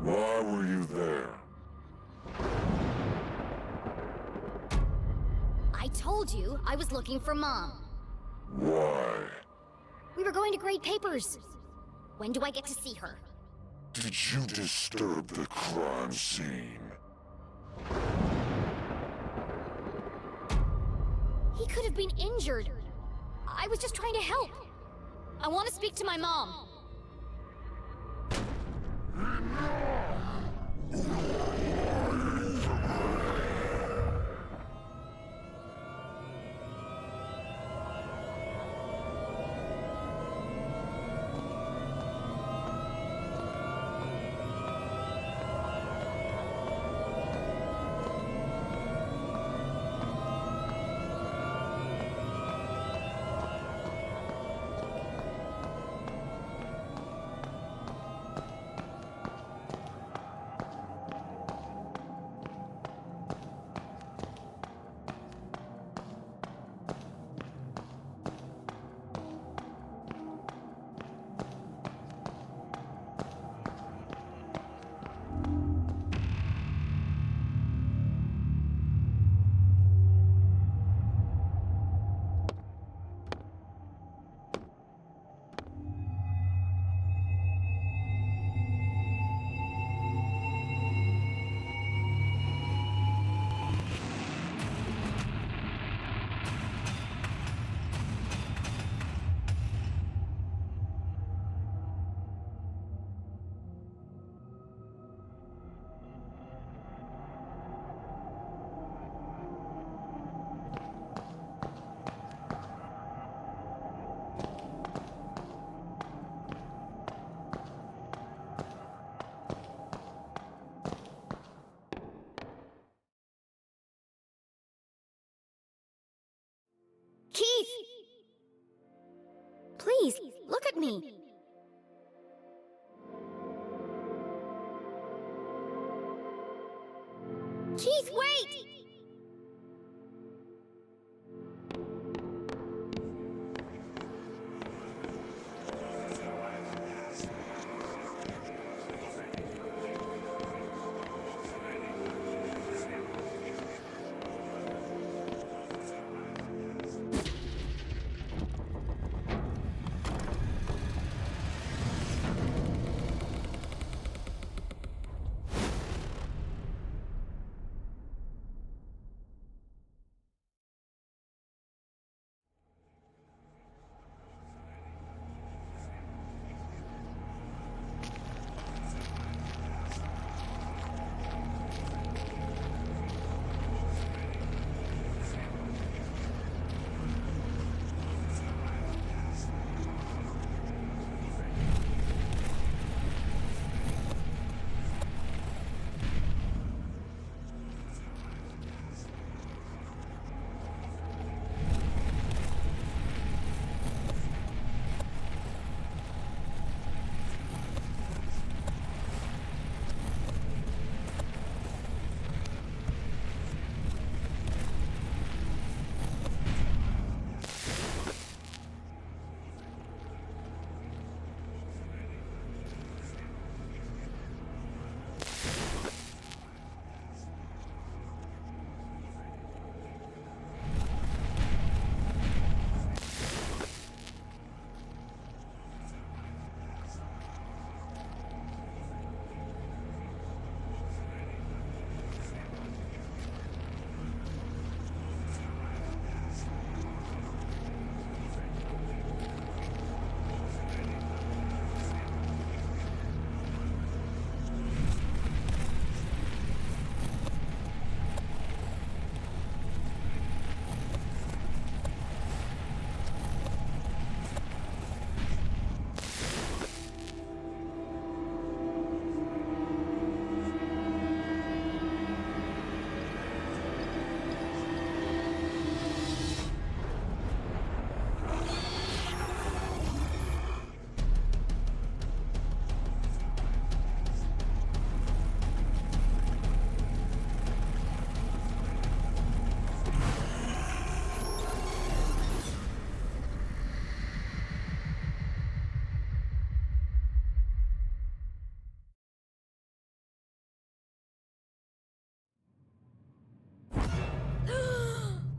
Why were you there? I told you I was looking for Mom. Why? We were going to grade papers. When do I get to see her? Did you disturb the crime scene? He could have been injured. I was just trying to help. I want to speak to my mom. Keith! Please, look at me. Keith, wait!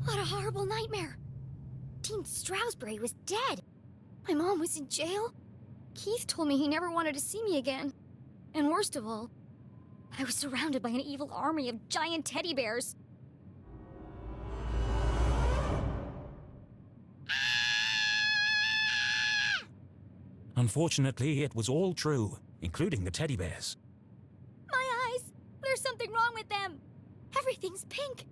What a horrible nightmare. Dean Stroudsbury was dead. My mom was in jail. Keith told me he never wanted to see me again. And worst of all, I was surrounded by an evil army of giant teddy bears. Unfortunately, it was all true, including the teddy bears. My eyes! There's something wrong with them! Everything's pink!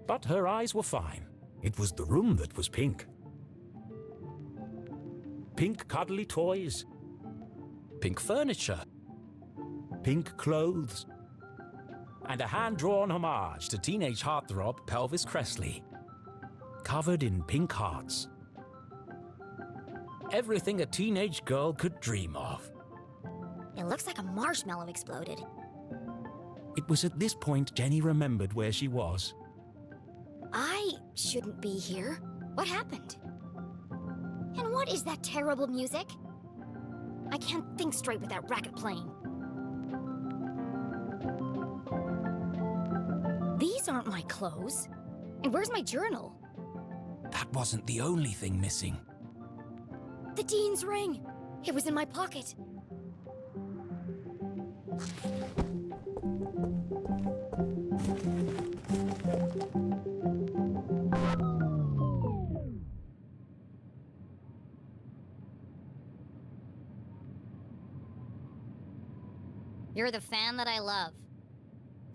But her eyes were fine. It was the room that was pink. Pink cuddly toys. Pink furniture. Pink clothes. And a hand-drawn homage to teenage heartthrob Pelvis Cressley. Covered in pink hearts. Everything a teenage girl could dream of. It looks like a marshmallow exploded. It was at this point Jenny remembered where she was. I shouldn't be here. What happened? And what is that terrible music? I can't think straight with that racket playing. These aren't my clothes. And where's my journal? That wasn't the only thing missing. The Dean's ring! It was in my pocket. You're the fan that I love.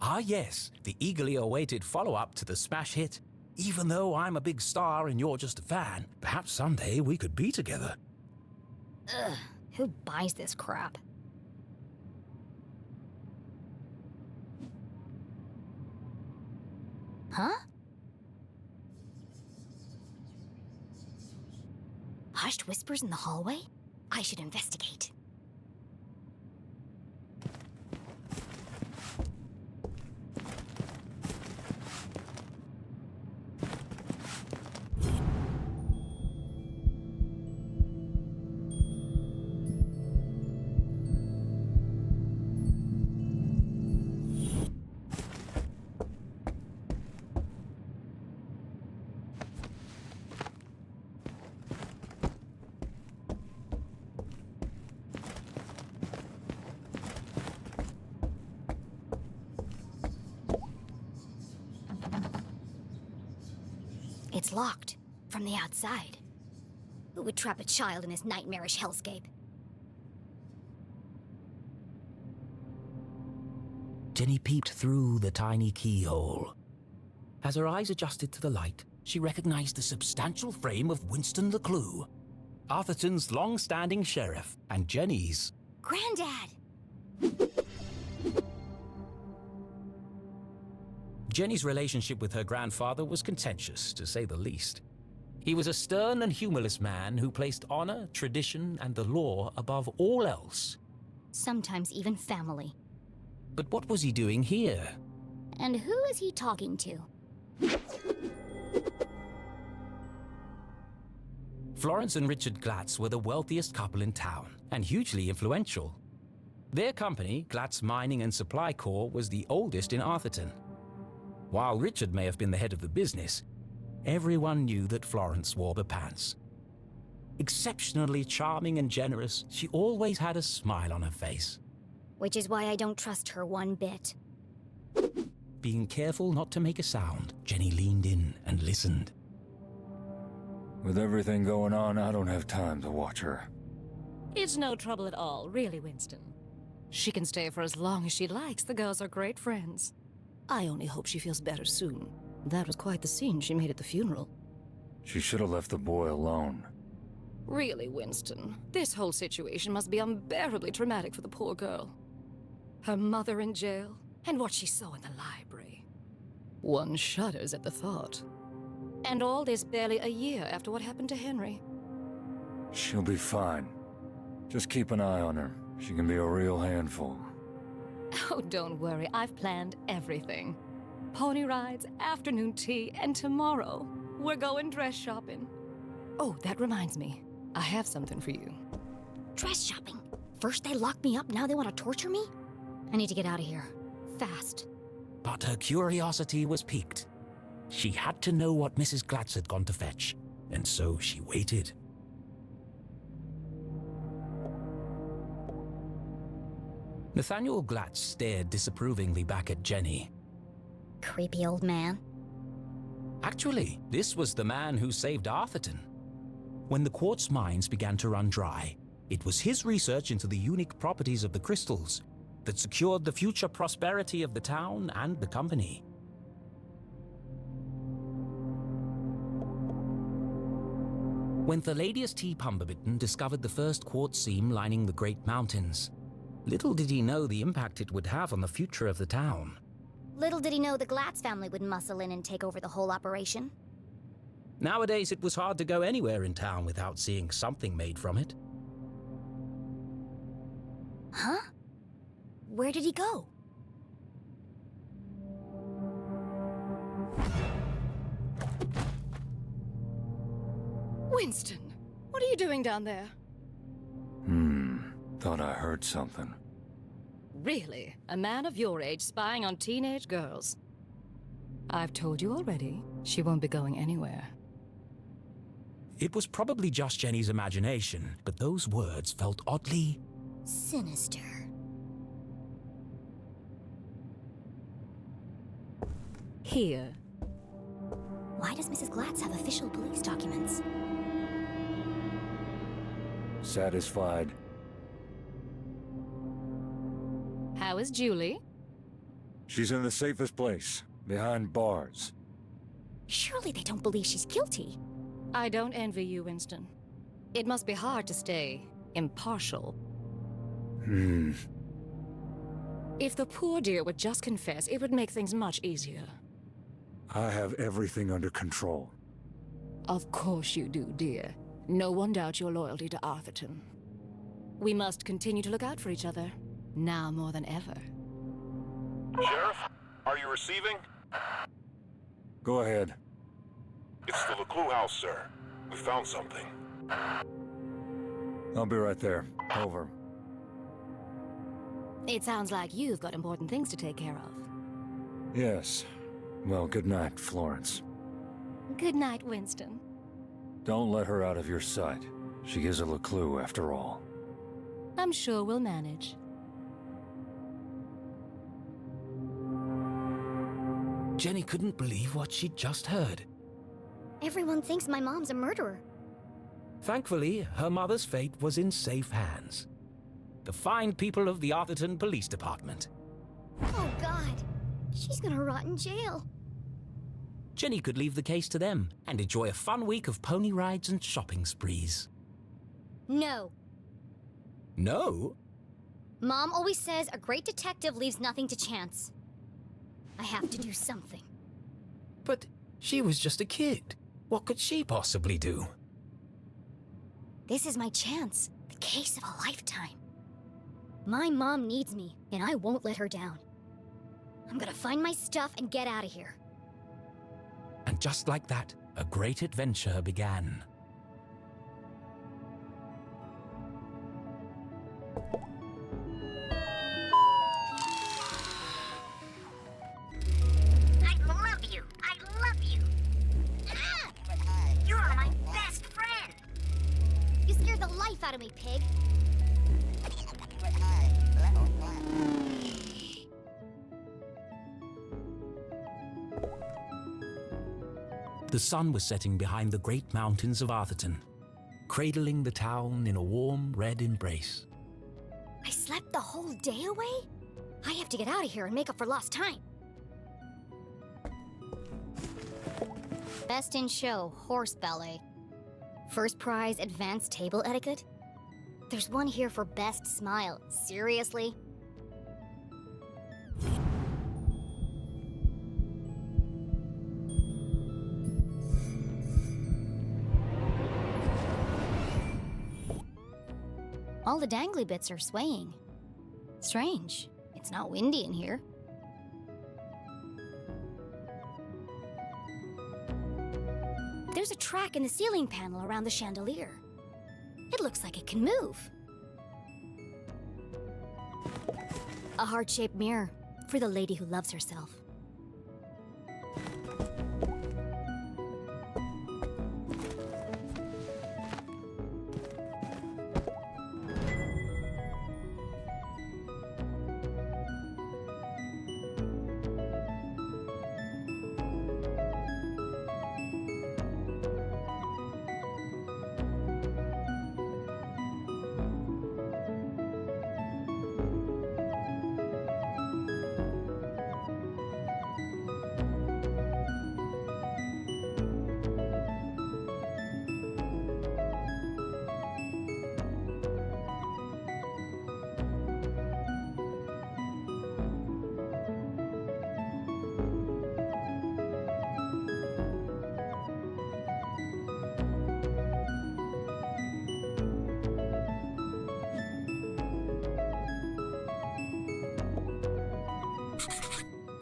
Ah yes, the eagerly awaited follow-up to the smash hit. Even though I'm a big star and you're just a fan, perhaps someday we could be together. Ugh, who buys this crap? Huh? Hushed whispers in the hallway? I should investigate. It's locked from the outside. Who would trap a child in this nightmarish hellscape? Jenny peeped through the tiny keyhole. As her eyes adjusted to the light, she recognized the substantial frame of Winston LeClue, Arthurton's long-standing sheriff, and Jenny's Granddad! Jenny's relationship with her grandfather was contentious, to say the least. He was a stern and humorless man who placed honor, tradition, and the law above all else. Sometimes even family. But what was he doing here? And who is he talking to? Florence and Richard Glatz were the wealthiest couple in town, and hugely influential. Their company, Glatz Mining and Supply Corps, was the oldest in Arthurton. While Richard may have been the head of the business, everyone knew that Florence wore the pants. Exceptionally charming and generous, she always had a smile on her face. Which is why I don't trust her one bit. Being careful not to make a sound, Jenny leaned in and listened. With everything going on, I don't have time to watch her. It's no trouble at all, really, Winston. She can stay for as long as she likes. The girls are great friends. I only hope she feels better soon. That was quite the scene she made at the funeral. She should have left the boy alone. Really, Winston, this whole situation must be unbearably traumatic for the poor girl. Her mother in jail, and what she saw in the library. One shudders at the thought. And all this barely a year after what happened to Henry. She'll be fine. Just keep an eye on her. She can be a real handful. Oh, don't worry, I've planned everything. Pony rides, afternoon tea, and tomorrow, we're going dress shopping. Oh, that reminds me. I have something for you. Dress shopping? First they locked me up, now they want to torture me? I need to get out of here. Fast. But her curiosity was piqued. She had to know what Mrs. Glatz had gone to fetch, and so she waited. Nathaniel Glatz stared disapprovingly back at Jenny. Creepy old man. Actually, this was the man who saved Arthurton. When the quartz mines began to run dry, it was his research into the unique properties of the crystals that secured the future prosperity of the town and the company. When Thalladius T. Pumberbitten discovered the first quartz seam lining the Great Mountains, little did he know the impact it would have on the future of the town. Little did he know the Glatz family would muscle in and take over the whole operation. Nowadays, it was hard to go anywhere in town without seeing something made from it. Huh? Where did he go? Winston, what are you doing down there? Thought I heard something. Really? A man of your age spying on teenage girls? I've told you already, she won't be going anywhere. It was probably just Jenny's imagination, but those words felt oddly sinister. Here. Why does Mrs. Glatz have official police documents? Satisfied. How is Julie? She's in the safest place, behind bars. Surely they don't believe she's guilty. I don't envy you, Winston. It must be hard to stay impartial. If the poor dear would just confess, it would make things much easier. I have everything under control. Of course you do, dear. No one doubts your loyalty to Arthurton. We must continue to look out for each other, now more than ever. Sheriff, are you receiving? Go ahead. It's the LeClue house, sir. We found something. I'll be right there. Over. It sounds like you've got important things to take care of. Yes. Well, good night, Florence. Good night, Winston. Don't let her out of your sight. She is a LeClue, after all. I'm sure we'll manage. Jenny couldn't believe what she'd just heard. Everyone thinks my mom's a murderer. Thankfully, her mother's fate was in safe hands. The fine people of the Arthurton Police Department. Oh, God. She's gonna rot in jail. Jenny could leave the case to them and enjoy a fun week of pony rides and shopping sprees. No. No? Mom always says a great detective leaves nothing to chance. I have to do something. But she was just a kid. What could she possibly do? This is my chance. The case of a lifetime. My mom needs me, and I won't let her down. I'm gonna find my stuff and get out of here. And just like that, a great adventure began. I love you! I love you! You're my best friend! You scared the life out of me, pig! The sun was setting behind the great mountains of Arthurton, cradling the town in a warm red embrace. I slept the whole day away? I have to get out of here and make up for lost time. Best in show, horse ballet. First prize, advanced table etiquette? There's one here for best smile. Seriously? All the dangly bits are swaying. Strange. It's not windy in here. There's a track in the ceiling panel around the chandelier. It looks like it can move. A heart-shaped mirror for the lady who loves herself.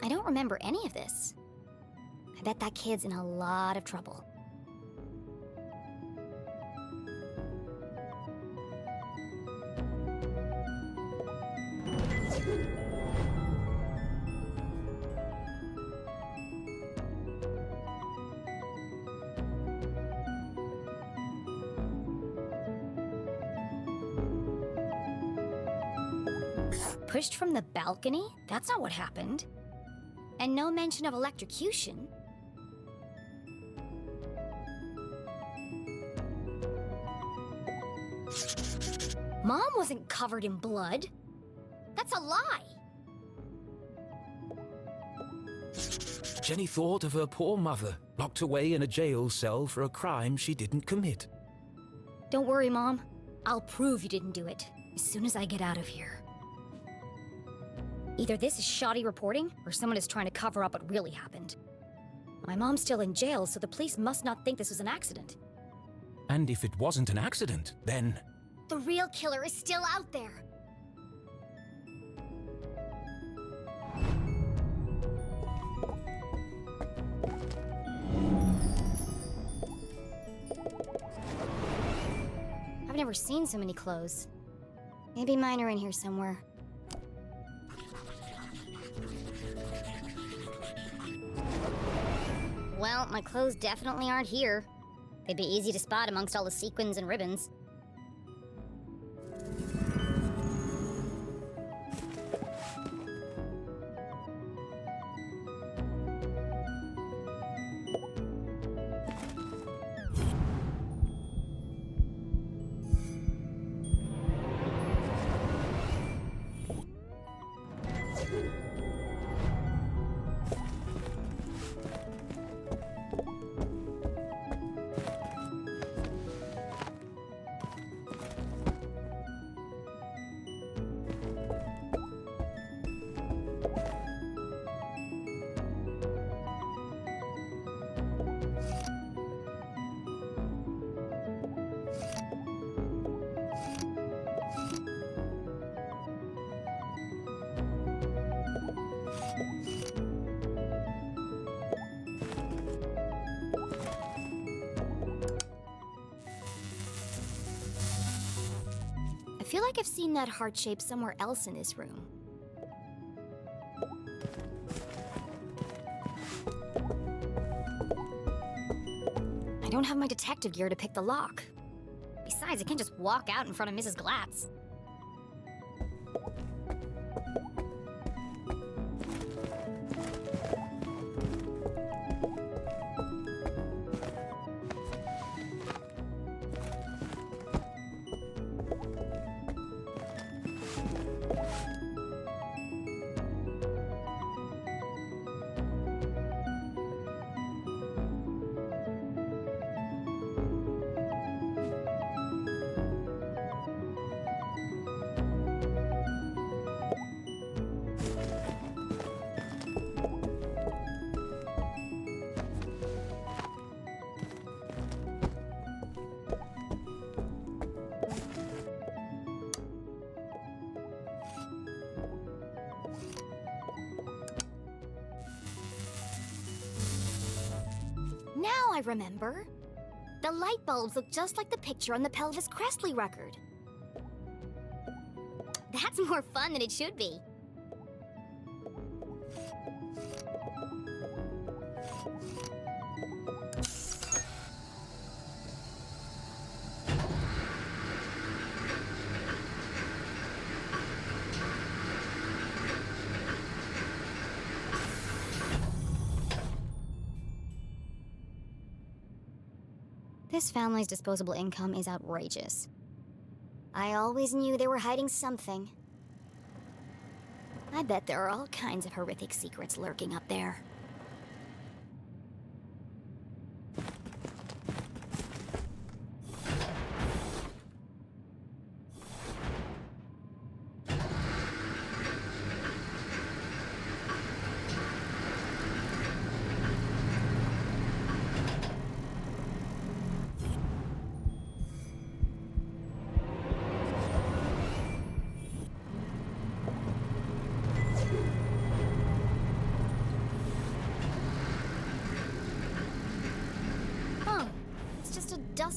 I don't remember any of this. I bet that kid's in a lot of trouble. Pushed from the balcony? That's not what happened. And no mention of electrocution. Mom wasn't covered in blood. That's a lie. Jenny thought of her poor mother, locked away in a jail cell for a crime she didn't commit. Don't worry, Mom. I'll prove you didn't do it as soon as I get out of here. Either this is shoddy reporting, or someone is trying to cover up what really happened. My mom's still in jail, so the police must not think this was an accident. And if it wasn't an accident, then... The real killer is still out there. I've never seen so many clothes. Maybe mine are in here somewhere. Well, my clothes definitely aren't here. They'd be easy to spot amongst all the sequins and ribbons. I feel like I've seen that heart shape somewhere else in this room. I don't have my detective gear to pick the lock. Besides, I can't just walk out in front of Mrs. Glatz. Now I remember. The light bulbs look just like the picture on the Pelvis Crestley record. That's more fun than it should be. This family's disposable income is outrageous. I always knew they were hiding something. I bet there are all kinds of horrific secrets lurking up there.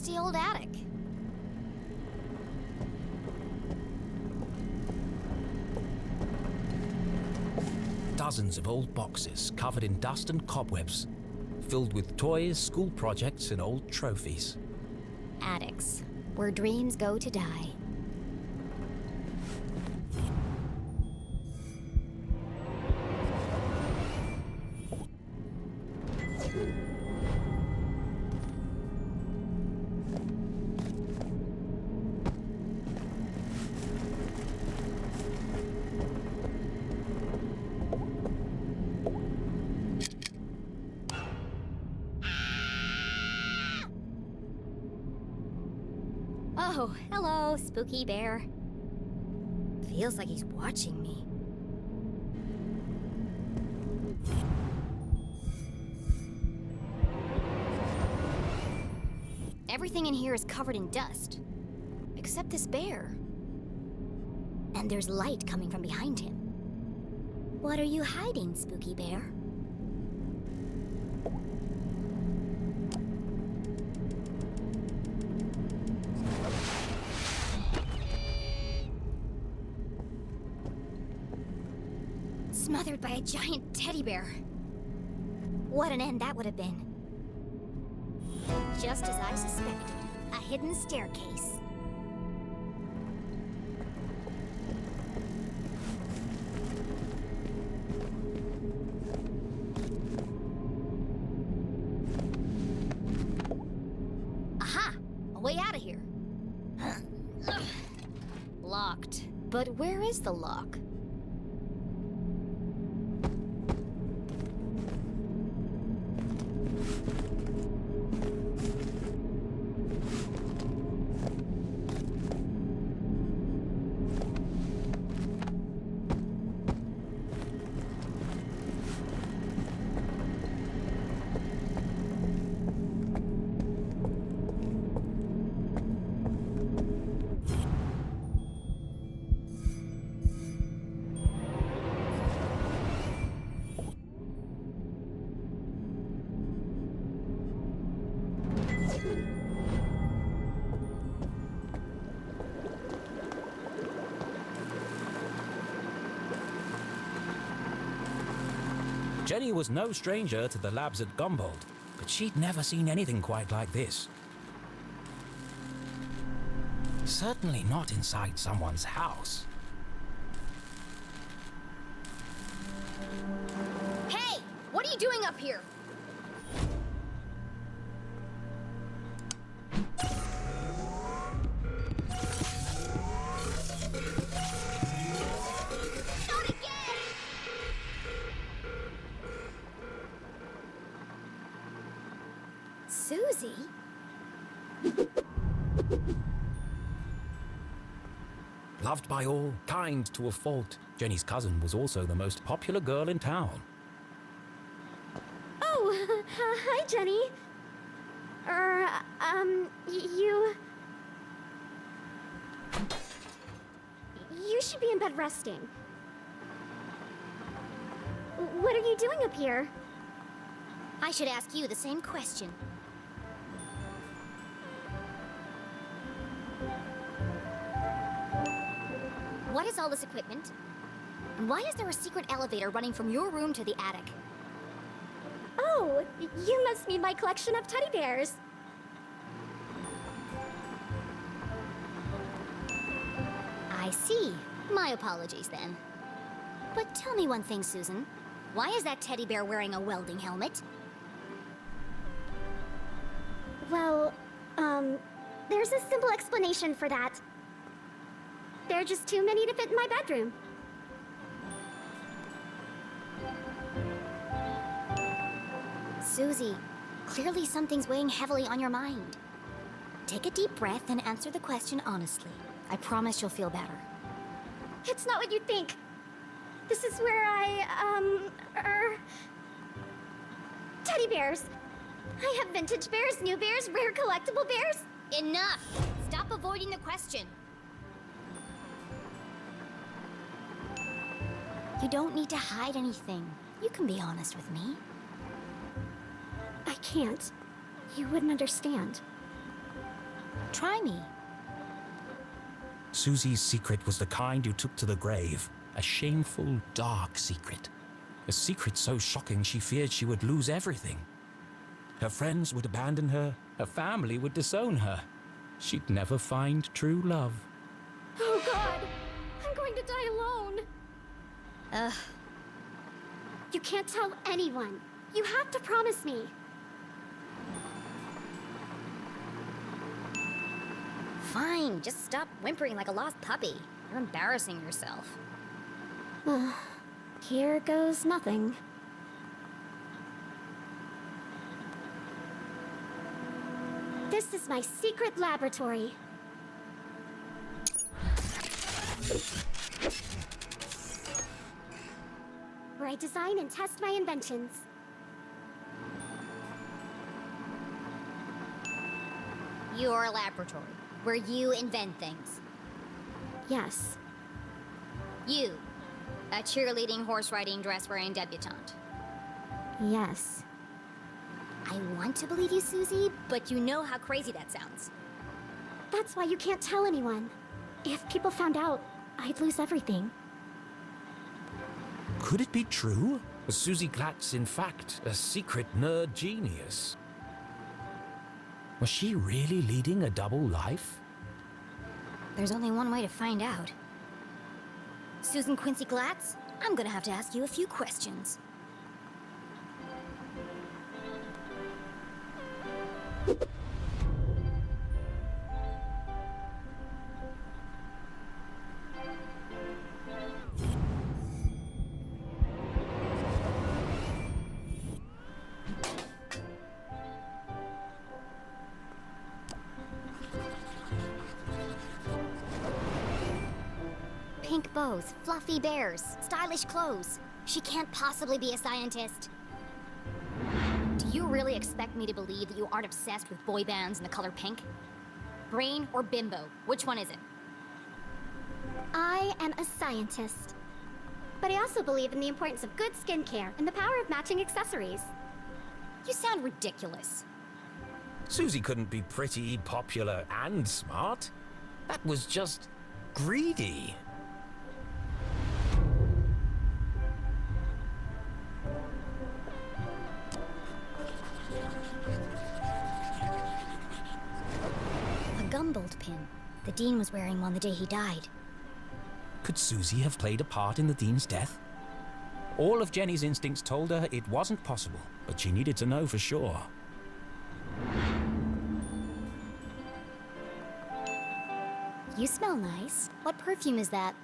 dusty old attic. Dozens of old boxes covered in dust and cobwebs, filled with toys, school projects, and old trophies. Attics, where dreams go to die. Oh, hello, spooky bear. Feels like he's watching me. Everything in here is covered in dust, except this bear. And there's light coming from behind him. What are you hiding, spooky bear? Smothered by a giant teddy bear. What an end that would have been. Just as I suspected, a hidden staircase. Aha! A way out of here. Locked. But where is the lock? Jenny was no stranger to the labs at Gumboldt, but she'd never seen anything quite like this. Certainly not inside someone's house. Hey! What are you doing up here? Susie? Loved by all, kind to a fault, Jenny's cousin was also the most popular girl in town. Oh, hi, Jenny. You should be in bed resting. What are you doing up here? I should ask you the same question. What is all this equipment? And why is there a secret elevator running from your room to the attic? Oh, you must mean my collection of teddy bears. I see. My apologies, then. But tell me one thing, Susan. Why is that teddy bear wearing a welding helmet? Well, there's a simple explanation for that. There are just too many to fit in my bedroom. Susie, clearly something's weighing heavily on your mind. Take a deep breath and answer the question honestly. I promise you'll feel better. It's not what you think. This is where teddy bears. I have vintage bears, new bears, rare collectible bears. Enough! Stop avoiding the question. You don't need to hide anything. You can be honest with me. I can't. You wouldn't understand. Try me. Susie's secret was the kind you took to the grave. A shameful, dark secret. A secret so shocking she feared she would lose everything. Her friends would abandon her. Her family would disown her. She'd never find true love. Oh God! I'm going to die alone! Ugh. You can't tell anyone. You have to promise me. Fine, just stop whimpering like a lost puppy. You're embarrassing yourself. Here goes nothing. This is my secret laboratory. Where I design and test my inventions. Your laboratory, where you invent things. Yes. You, a cheerleading, horse-riding, dress-wearing debutante. Yes. I want to believe you, Susie, but you know how crazy that sounds. That's why you can't tell anyone. If people found out, I'd lose everything. Could it be true? Was Susie Glatz, in fact, a secret nerd genius? Was she really leading a double life? There's only one way to find out. Susan Quincy Glatz, I'm gonna have to ask you a few questions. Pink bows, fluffy bears, stylish clothes. She can't possibly be a scientist. Do you really expect me to believe that you aren't obsessed with boy bands and the color pink? Brain or bimbo? Which one is it? I am a scientist. But I also believe in the importance of good skincare and the power of matching accessories. You sound ridiculous. Susie couldn't be pretty, popular, and smart. That was just greedy. A Gumboldt pin. The Dean was wearing one the day he died. Could Susie have played a part in the Dean's death? All of Jenny's instincts told her it wasn't possible, but she needed to know for sure. You smell nice. What perfume is that?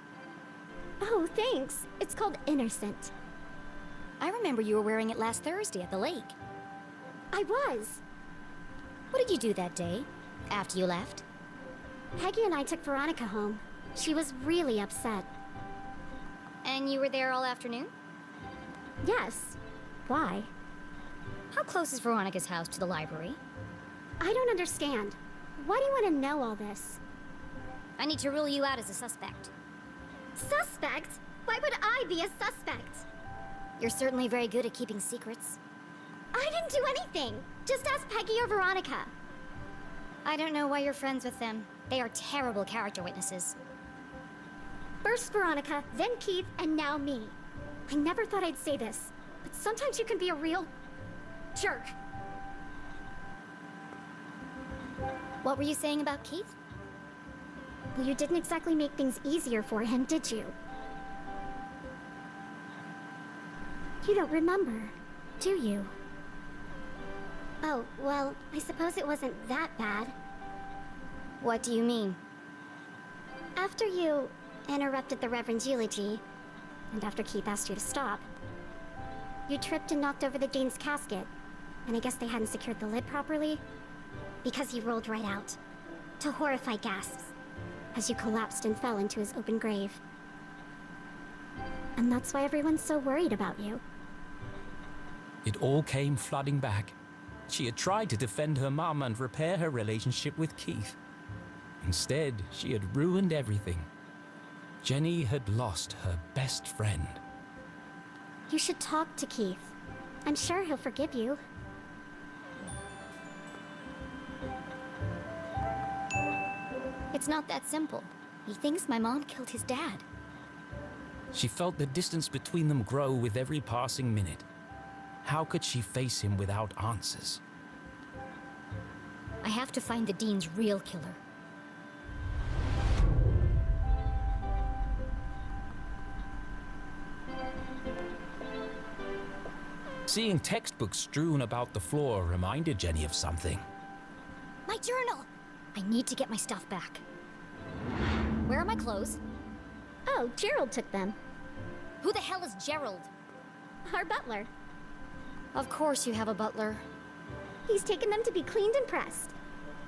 Oh, thanks. It's called Innocent. I remember you were wearing it last Thursday at the lake. I was. What did you do that day, after you left? Peggy and I took Veronica home. She was really upset. And you were there all afternoon? Yes. Why? How close is Veronica's house to the library? I don't understand. Why do you want to know all this? I need to rule you out as a suspect. Suspect? Why would I be a suspect? You're certainly very good at keeping secrets. I didn't do anything. Just ask Peggy or Veronica. I don't know why you're friends with them. They are terrible character witnesses. First Veronica, then Keith, and now me. I never thought I'd say this, but sometimes you can be a real jerk. What were you saying about Keith? Well, you didn't exactly make things easier for him, did you? You don't remember, do you? Oh, well, I suppose it wasn't that bad. What do you mean? After you interrupted the Reverend's eulogy, and after Keith asked you to stop, you tripped and knocked over the Dean's casket, and I guess they hadn't secured the lid properly, because he rolled right out, to horrified gasps, as you collapsed and fell into his open grave. And that's why everyone's so worried about you. It all came flooding back. She had tried to defend her mum and repair her relationship with Keith. Instead, she had ruined everything. Jenny had lost her best friend. You should talk to Keith. I'm sure he'll forgive you. It's not that simple. He thinks my mom killed his dad. She felt the distance between them grow with every passing minute. How could she face him without answers? I have to find the Dean's real killer. Seeing textbooks strewn about the floor reminded Jenny of something. My journal! I need to get my stuff back. Where are my clothes? Oh, Gerald took them. Who the hell is Gerald? Our butler. Of course you have a butler. He's taken them to be cleaned and pressed.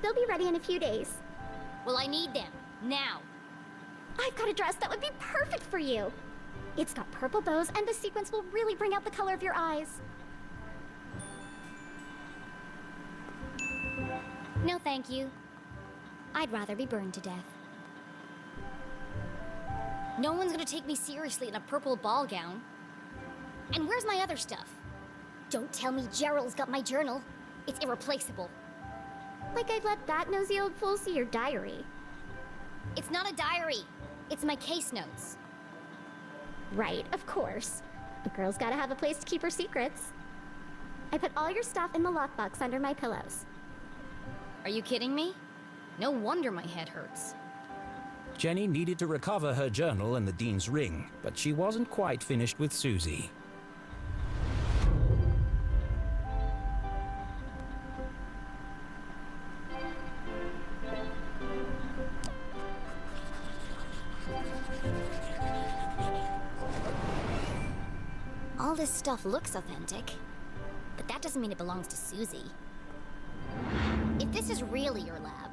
They'll be ready in a few days. Well, I need them. Now. I've got a dress that would be perfect for you. It's got purple bows, and the sequins will really bring out the color of your eyes. No, thank you. I'd rather be burned to death. No one's gonna take me seriously in a purple ball gown. And where's my other stuff? Don't tell me Gerald's got my journal. It's irreplaceable. Like I'd let that nosy old fool see your diary. It's not a diary. It's my case notes. Right, of course. A girl's gotta have a place to keep her secrets. I put all your stuff in the lockbox under my pillows. Are you kidding me? No wonder my head hurts. Jenny needed to recover her journal and the Dean's ring, but she wasn't quite finished with Susie. All this stuff looks authentic, but that doesn't mean it belongs to Susie. If this is really your lab,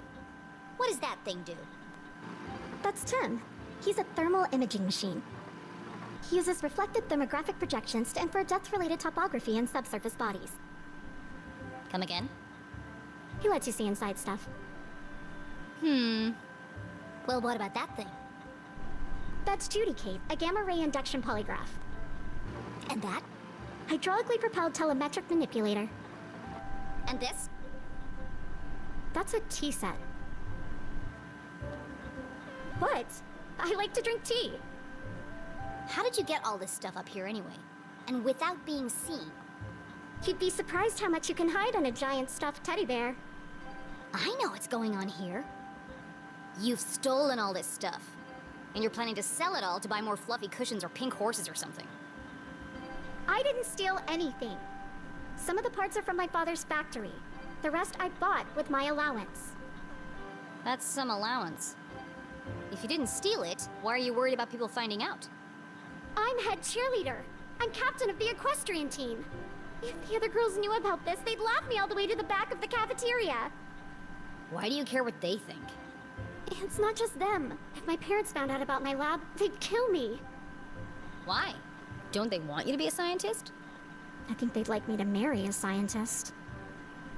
what does that thing do? That's Tim. He's a thermal imaging machine. He uses reflected thermographic projections to infer depth-related topography in subsurface bodies. Come again? He lets you see inside stuff. Well, what about that thing? That's Judicate, a gamma-ray induction polygraph. And that? Hydraulically propelled telemetric manipulator. And this? That's a tea set. What? I like to drink tea. How did you get all this stuff up here anyway? And without being seen? You'd be surprised how much you can hide on a giant stuffed teddy bear. I know what's going on here. You've stolen all this stuff. And you're planning to sell it all to buy more fluffy cushions or pink horses or something. I didn't steal anything. Some of the parts are from my father's factory. The rest I bought with my allowance. That's some allowance. If you didn't steal it, why are you worried about people finding out? I'm head cheerleader. I'm captain of the equestrian team. If the other girls knew about this, they'd laugh me all the way to the back of the cafeteria. Why do you care what they think? It's not just them. If my parents found out about my lab, they'd kill me. Why? Don't they want you to be a scientist? I think they'd like me to marry a scientist.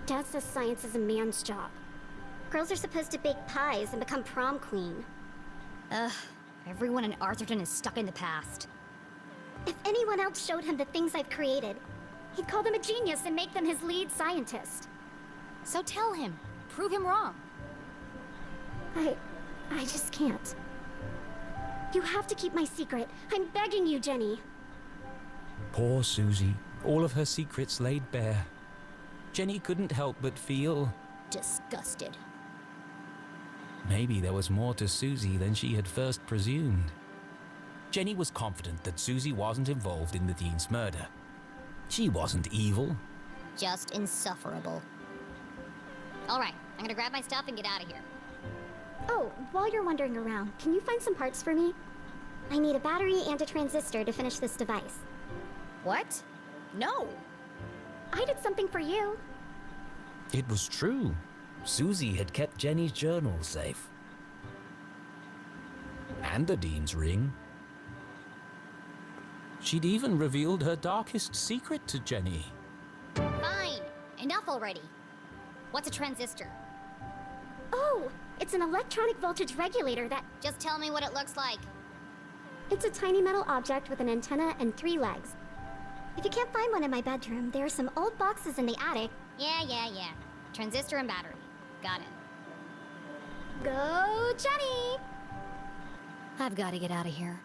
Dad says science is a man's job. Girls are supposed to bake pies and become prom queen. Ugh, everyone in Arthurton is stuck in the past. If anyone else showed him the things I've created, he'd call them a genius and make them his lead scientist. So tell him. Prove him wrong. I just can't. You have to keep my secret. I'm begging you, Jenny. Poor Susie, all of her secrets laid bare. Jenny couldn't help but feel disgusted. Maybe there was more to Susie than she had first presumed. Jenny was confident that Susie wasn't involved in the Dean's murder. She wasn't evil. Just insufferable. All right, I'm gonna grab my stuff and get out of here. Oh, while you're wandering around, can you find some parts for me? I need a battery and a transistor to finish this device. What? No. I did something for you. It was true. Susie had kept Jenny's journal safe. And the Dean's ring. She'd even revealed her darkest secret to Jenny. Fine. Enough already. What's a transistor? Oh, it's an electronic voltage regulator that... Just tell me what it looks like. It's a tiny metal object with an antenna and 3 legs. If you can't find one in my bedroom, there are some old boxes in the attic. Yeah. Transistor and battery. Got it. Go LeClue, Jenny! I've got to get out of here.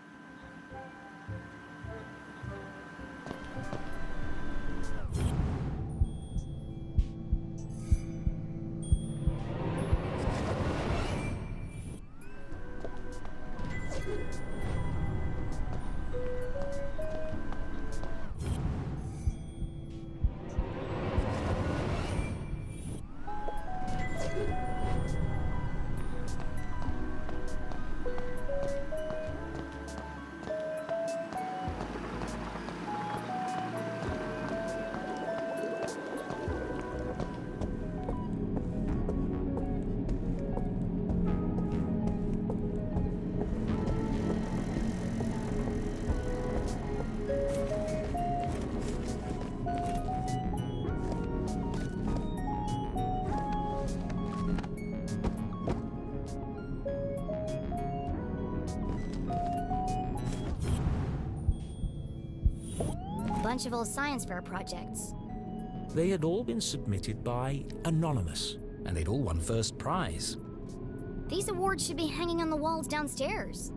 Bunch of old science fair projects. They had all been submitted by Anonymous, and they'd all won first prize. These awards should be hanging on the walls downstairs.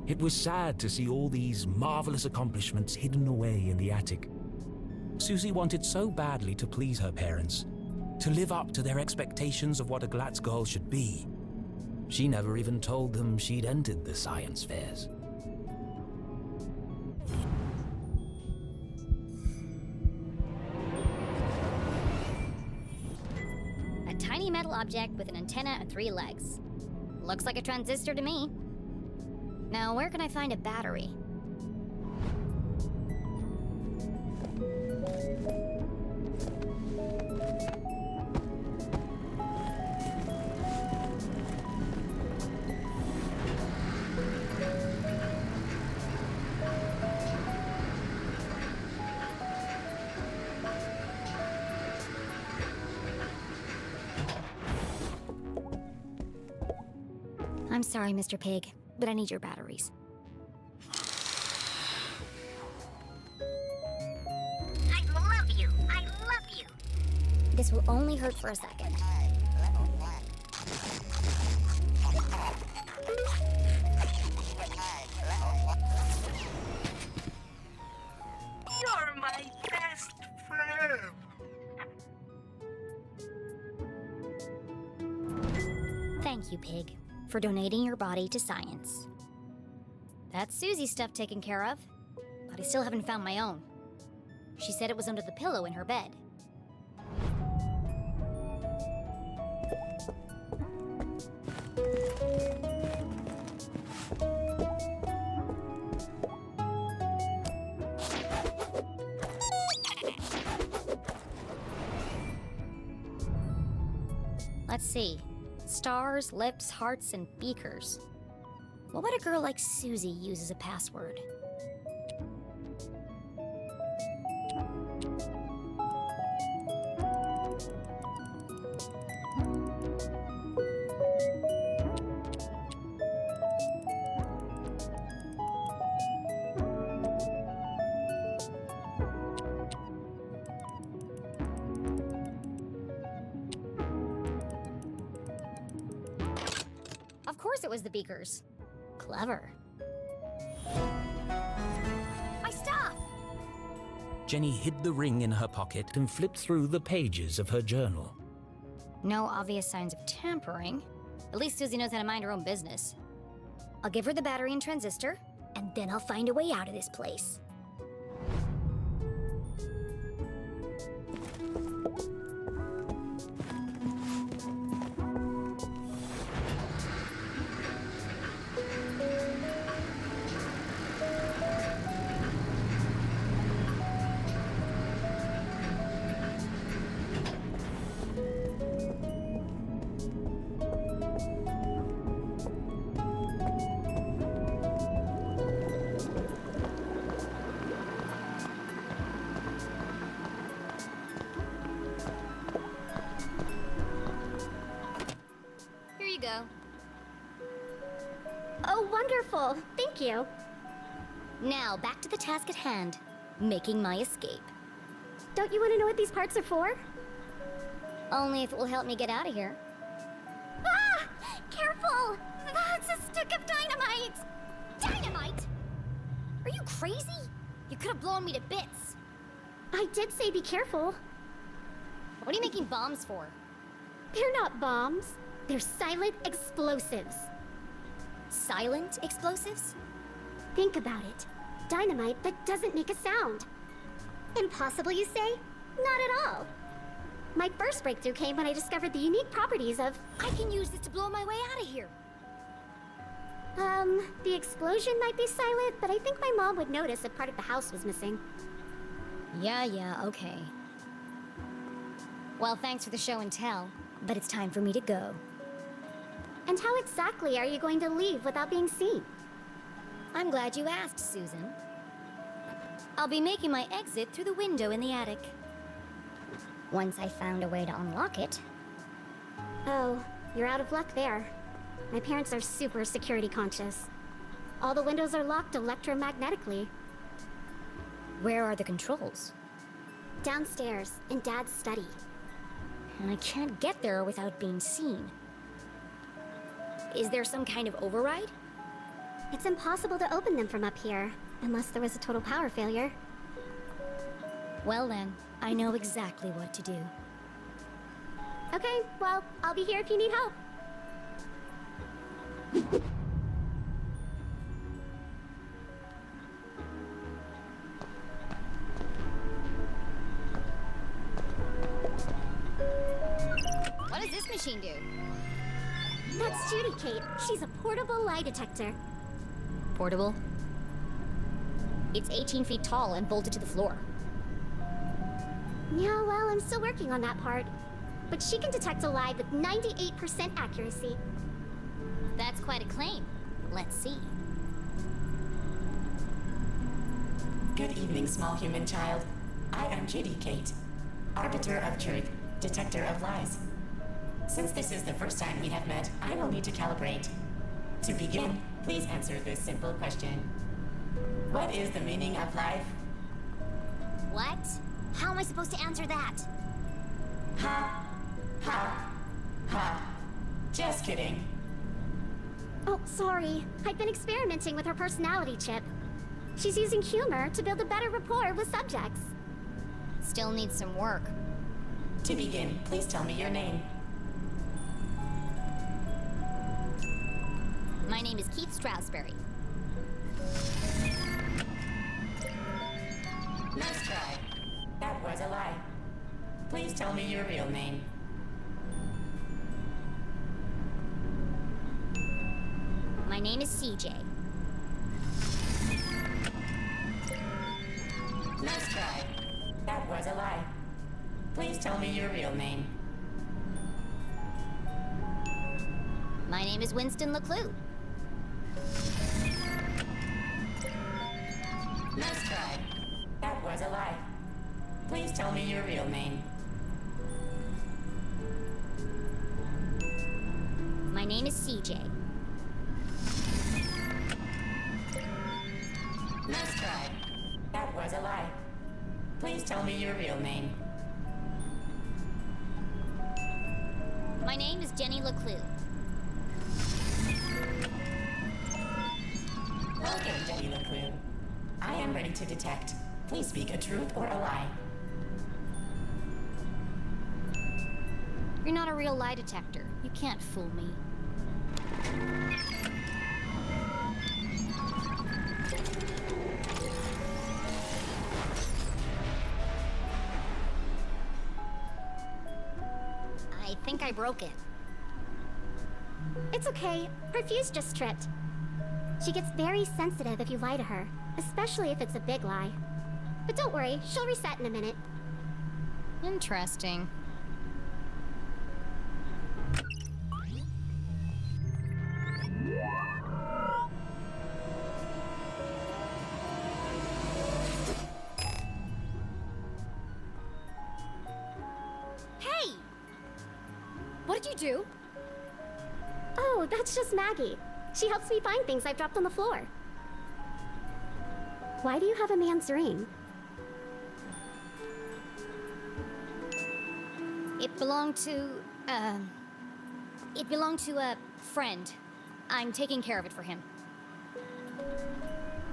It was sad to see all these marvelous accomplishments hidden away in the attic. Susie wanted so badly to please her parents, to live up to their expectations of what a Glatz girl should be. She never even told them she'd entered the science fairs. A tiny metal object with an antenna and 3 legs. Looks like a transistor to me. Now, where can I find a battery? I'm sorry, Mr. Pig, but I need your batteries. I love you! I love you! This will only hurt for a second. You're my best friend! Thank you, Pig, for donating your body to science. That's Susie's stuff taken care of, but I still haven't found my own. She said it was under the pillow in her bed. Let's see. Stars, lips, hearts, and beakers. What would a girl like Susie use as a password? Of course it was the beakers. Clever. My stuff! Jenny hid the ring in her pocket and flipped through the pages of her journal. No obvious signs of tampering. At least Susie knows how to mind her own business. I'll give her the battery and transistor, and then I'll find a way out of this place. Go. Oh, wonderful. Thank you. Now, back to the task at hand. Making my escape. Don't you want to know what these parts are for? Only if it will help me get out of here. Ah! Careful! stick of dynamite! Dynamite? Are you crazy? You could have blown me to bits. I did say be careful. What are you making bombs for? They're not bombs. They're silent explosives. Silent explosives? Think about it. Dynamite that doesn't make a sound. Impossible, you say? Not at all. My first breakthrough came when I discovered the unique properties of... I can use this to blow my way out of here. The explosion might be silent, but I think my mom would notice if part of the house was missing. Yeah, okay. Well, thanks for the show and tell, but it's time for me to go. And how exactly are you going to leave without being seen? I'm glad you asked, Susan. I'll be making my exit through the window in the attic. Once I found a way to unlock it. Oh, you're out of luck there. My parents are super security conscious. All the windows are locked electromagnetically. Where are the controls? Downstairs, in Dad's study. And I can't get there without being seen. Is there some kind of override? It's impossible to open them from up here, unless there was a total power failure. Well then, I know exactly what to do. Okay, well, I'll be here if you need help. What does this machine do? That's Judy, Kate. She's a portable lie detector. Portable? It's 18 feet tall and bolted to the floor. Yeah, well, I'm still working on that part. But she can detect a lie with 98% accuracy. That's quite a claim. Let's see. Good evening, small human child. I am Judy Kate, arbiter of truth, detector of lies. Since this is the first time we have met, I will need to calibrate. To begin, please answer this simple question. What is the meaning of life? What? How am I supposed to answer that? Ha! Ha! Ha! Just kidding. Oh, sorry. I've been experimenting with her personality chip. She's using humor to build a better rapport with subjects. Still needs some work. To begin, please tell me your name. My name is Keith Stroudsbury. Nice try. That was a lie. Please tell me your real name. My name is CJ. Nice try. That was a lie. Please tell me your real name. My name is Winston LeClue. Nice try. That was a lie. Please tell me your real name. My name is CJ. Nice try. That was a lie. Please tell me your real name. My name is Jenny LeClue. Welcome, Jenny LeClue. I am ready to detect. Please speak a truth or a lie. You're not a real lie detector. You can't fool me. I think I broke it. It's okay. Her fuse just tripped. She gets very sensitive if you lie to her, especially if it's a big lie. But don't worry, she'll reset in a minute. Interesting. Hey! What did you do? Oh, that's just Maggie. She helps me find things I've dropped on the floor. Why do you have a man's ring? It belonged to a friend. I'm taking care of it for him.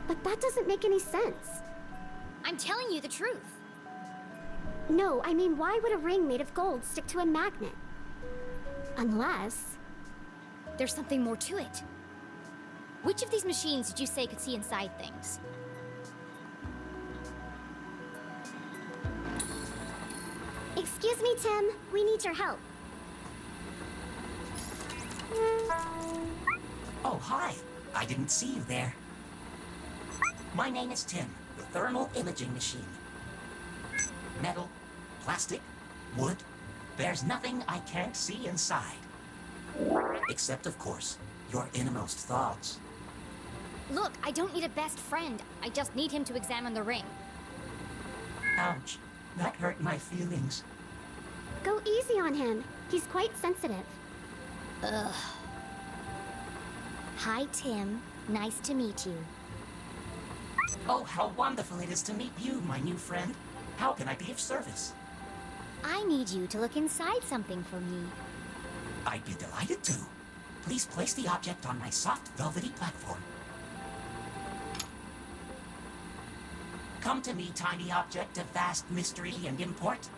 But that doesn't make any sense. I'm telling you the truth. No, I mean, why would a ring made of gold stick to a magnet? Unless... There's something more to it. Which of these machines did you say could see inside things? Excuse me, Tim. We need your help. Oh, hi. I didn't see you there. My name is Tim, the thermal imaging machine. Metal, plastic, wood, there's nothing I can't see inside. Except, of course, your innermost thoughts. Look, I don't need a best friend. I just need him to examine the ring. Ouch. That hurt my feelings. Go easy on him. He's quite sensitive. Ugh. Hi, Tim. Nice to meet you. Oh, how wonderful it is to meet you, my new friend. How can I be of service? I need you to look inside something for me. I'd be delighted to. Please place the object on my soft, velvety platform. Come to me, tiny object of vast mystery and import.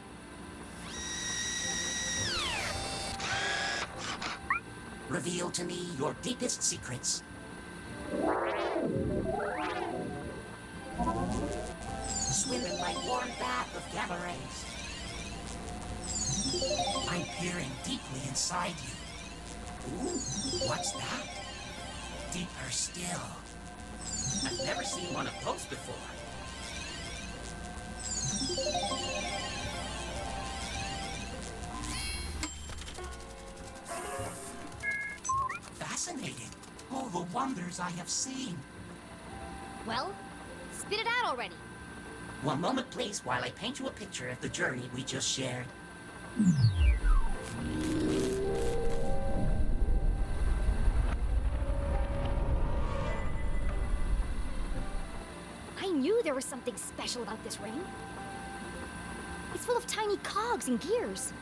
Reveal to me your deepest secrets. Swim in my warm bath of gamma rays. I'm peering deeply inside you. Ooh, what's that? Deeper still. I've never seen one of those before. Fascinating. All the wonders I have seen. Well, spit it out already. One moment, please, while I paint you a picture of the journey we just shared. I knew there was something special about this ring. It's full of tiny cogs and gears.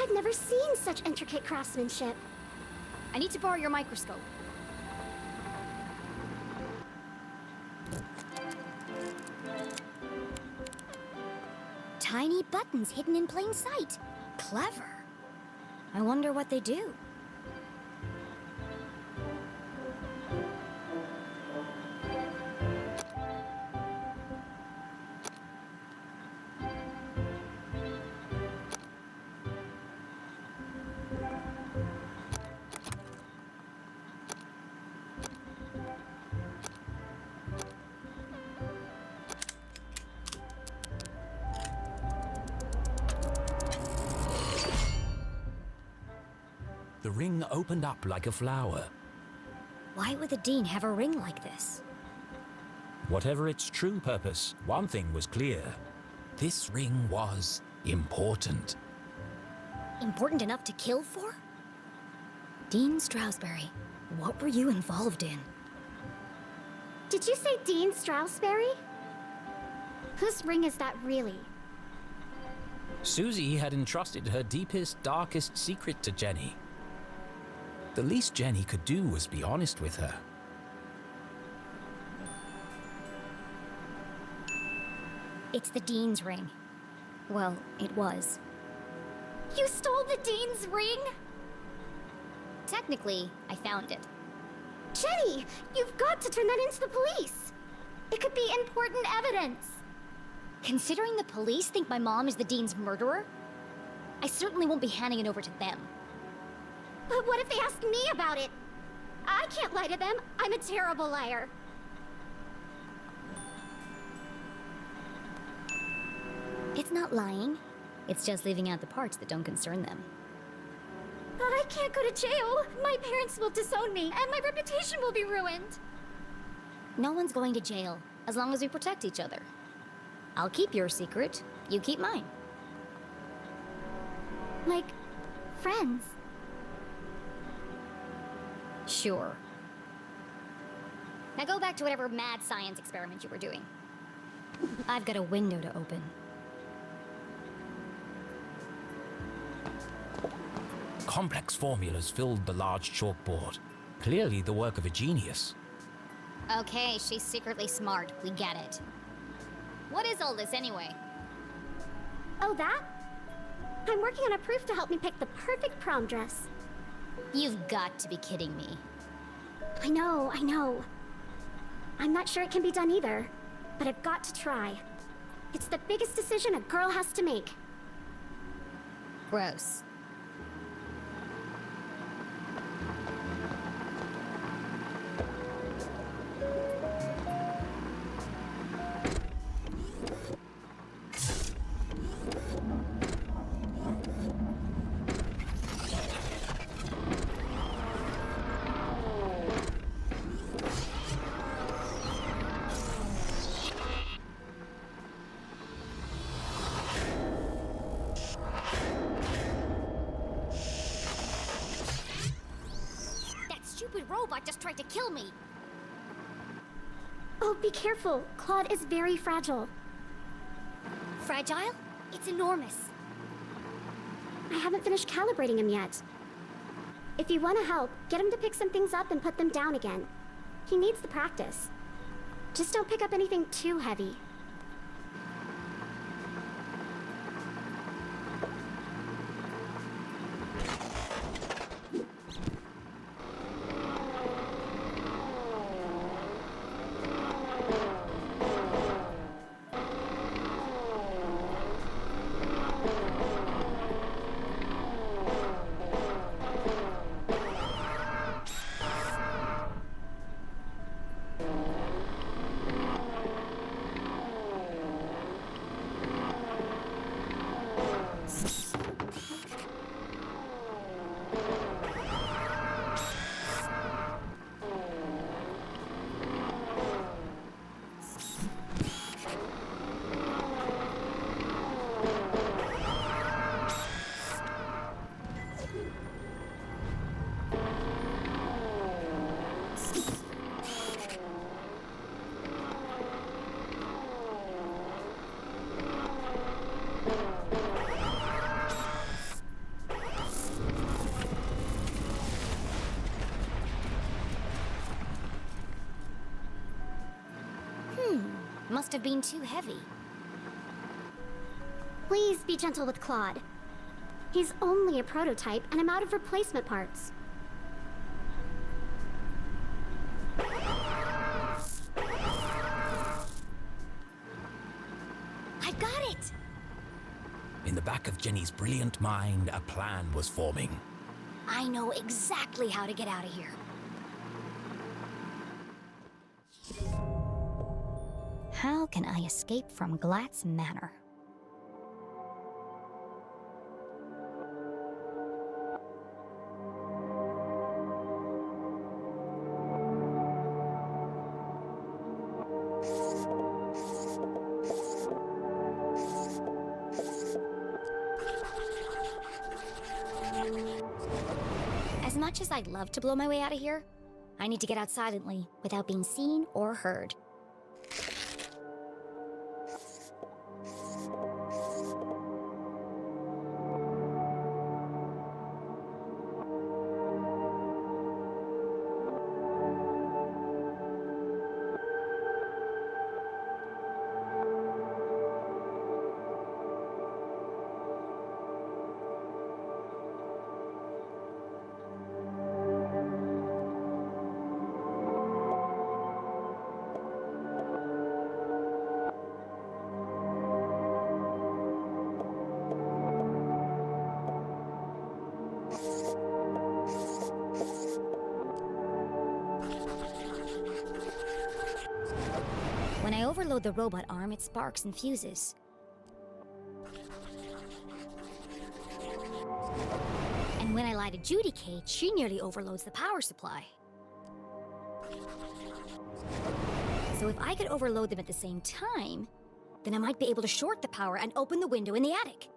I've never seen such intricate craftsmanship. I need to borrow your microscope. Tiny buttons hidden in plain sight. Clever. I wonder what they do. The ring opened up like a flower. Why would the Dean have a ring like this? Whatever its true purpose, one thing was clear. This ring was important. Important enough to kill for? Dean Stroudsbury, what were you involved in? Did you say Dean Stroudsbury? Whose ring is that really? Susie had entrusted her deepest, darkest secret to Jenny. The least Jenny could do was be honest with her. It's the Dean's ring. Well, it was. You stole the Dean's ring? Technically, I found it. Jenny, you've got to turn that into the police. It could be important evidence. Considering the police think my mom is the Dean's murderer, I certainly won't be handing it over to them. But what if they ask me about it? I can't lie to them. I'm a terrible liar. It's not lying. It's just leaving out the parts that don't concern them. But I can't go to jail. My parents will disown me, and my reputation will be ruined. No one's going to jail, as long as we protect each other. I'll keep your secret. You keep mine. Like, friends. Sure. Now go back to whatever mad science experiment you were doing. I've got a window to open. Complex formulas filled the large chalkboard. Clearly the work of a genius. Okay, she's secretly smart. We get it. What is all this anyway? Oh, that? I'm working on a proof to help me pick the perfect prom dress. You've got to be kidding me. I know. I'm not sure it can be done either, but I've got to try. It's the biggest decision a girl has to make. Gross. Robot just tried to kill me. Oh, be careful. Claude is very fragile. Fragile? It's enormous. I haven't finished calibrating him yet. If you want to help, get him to pick some things up and put them down again. He needs the practice. Just don't pick up anything too heavy. Must have been too heavy. Please be gentle with Claude. He's only a prototype, and I'm out of replacement parts. I got it! In the back of Jenny's brilliant mind, a plan was forming. I know exactly how to get out of here. How can I escape from Glatt's Manor? As much as I'd love to blow my way out of here, I need to get out silently without being seen or heard. When I overload the robot arm, it sparks and fuses. And when I lie to Judy Kate, she nearly overloads the power supply. So if I could overload them at the same time, then I might be able to short the power and open the window in the attic.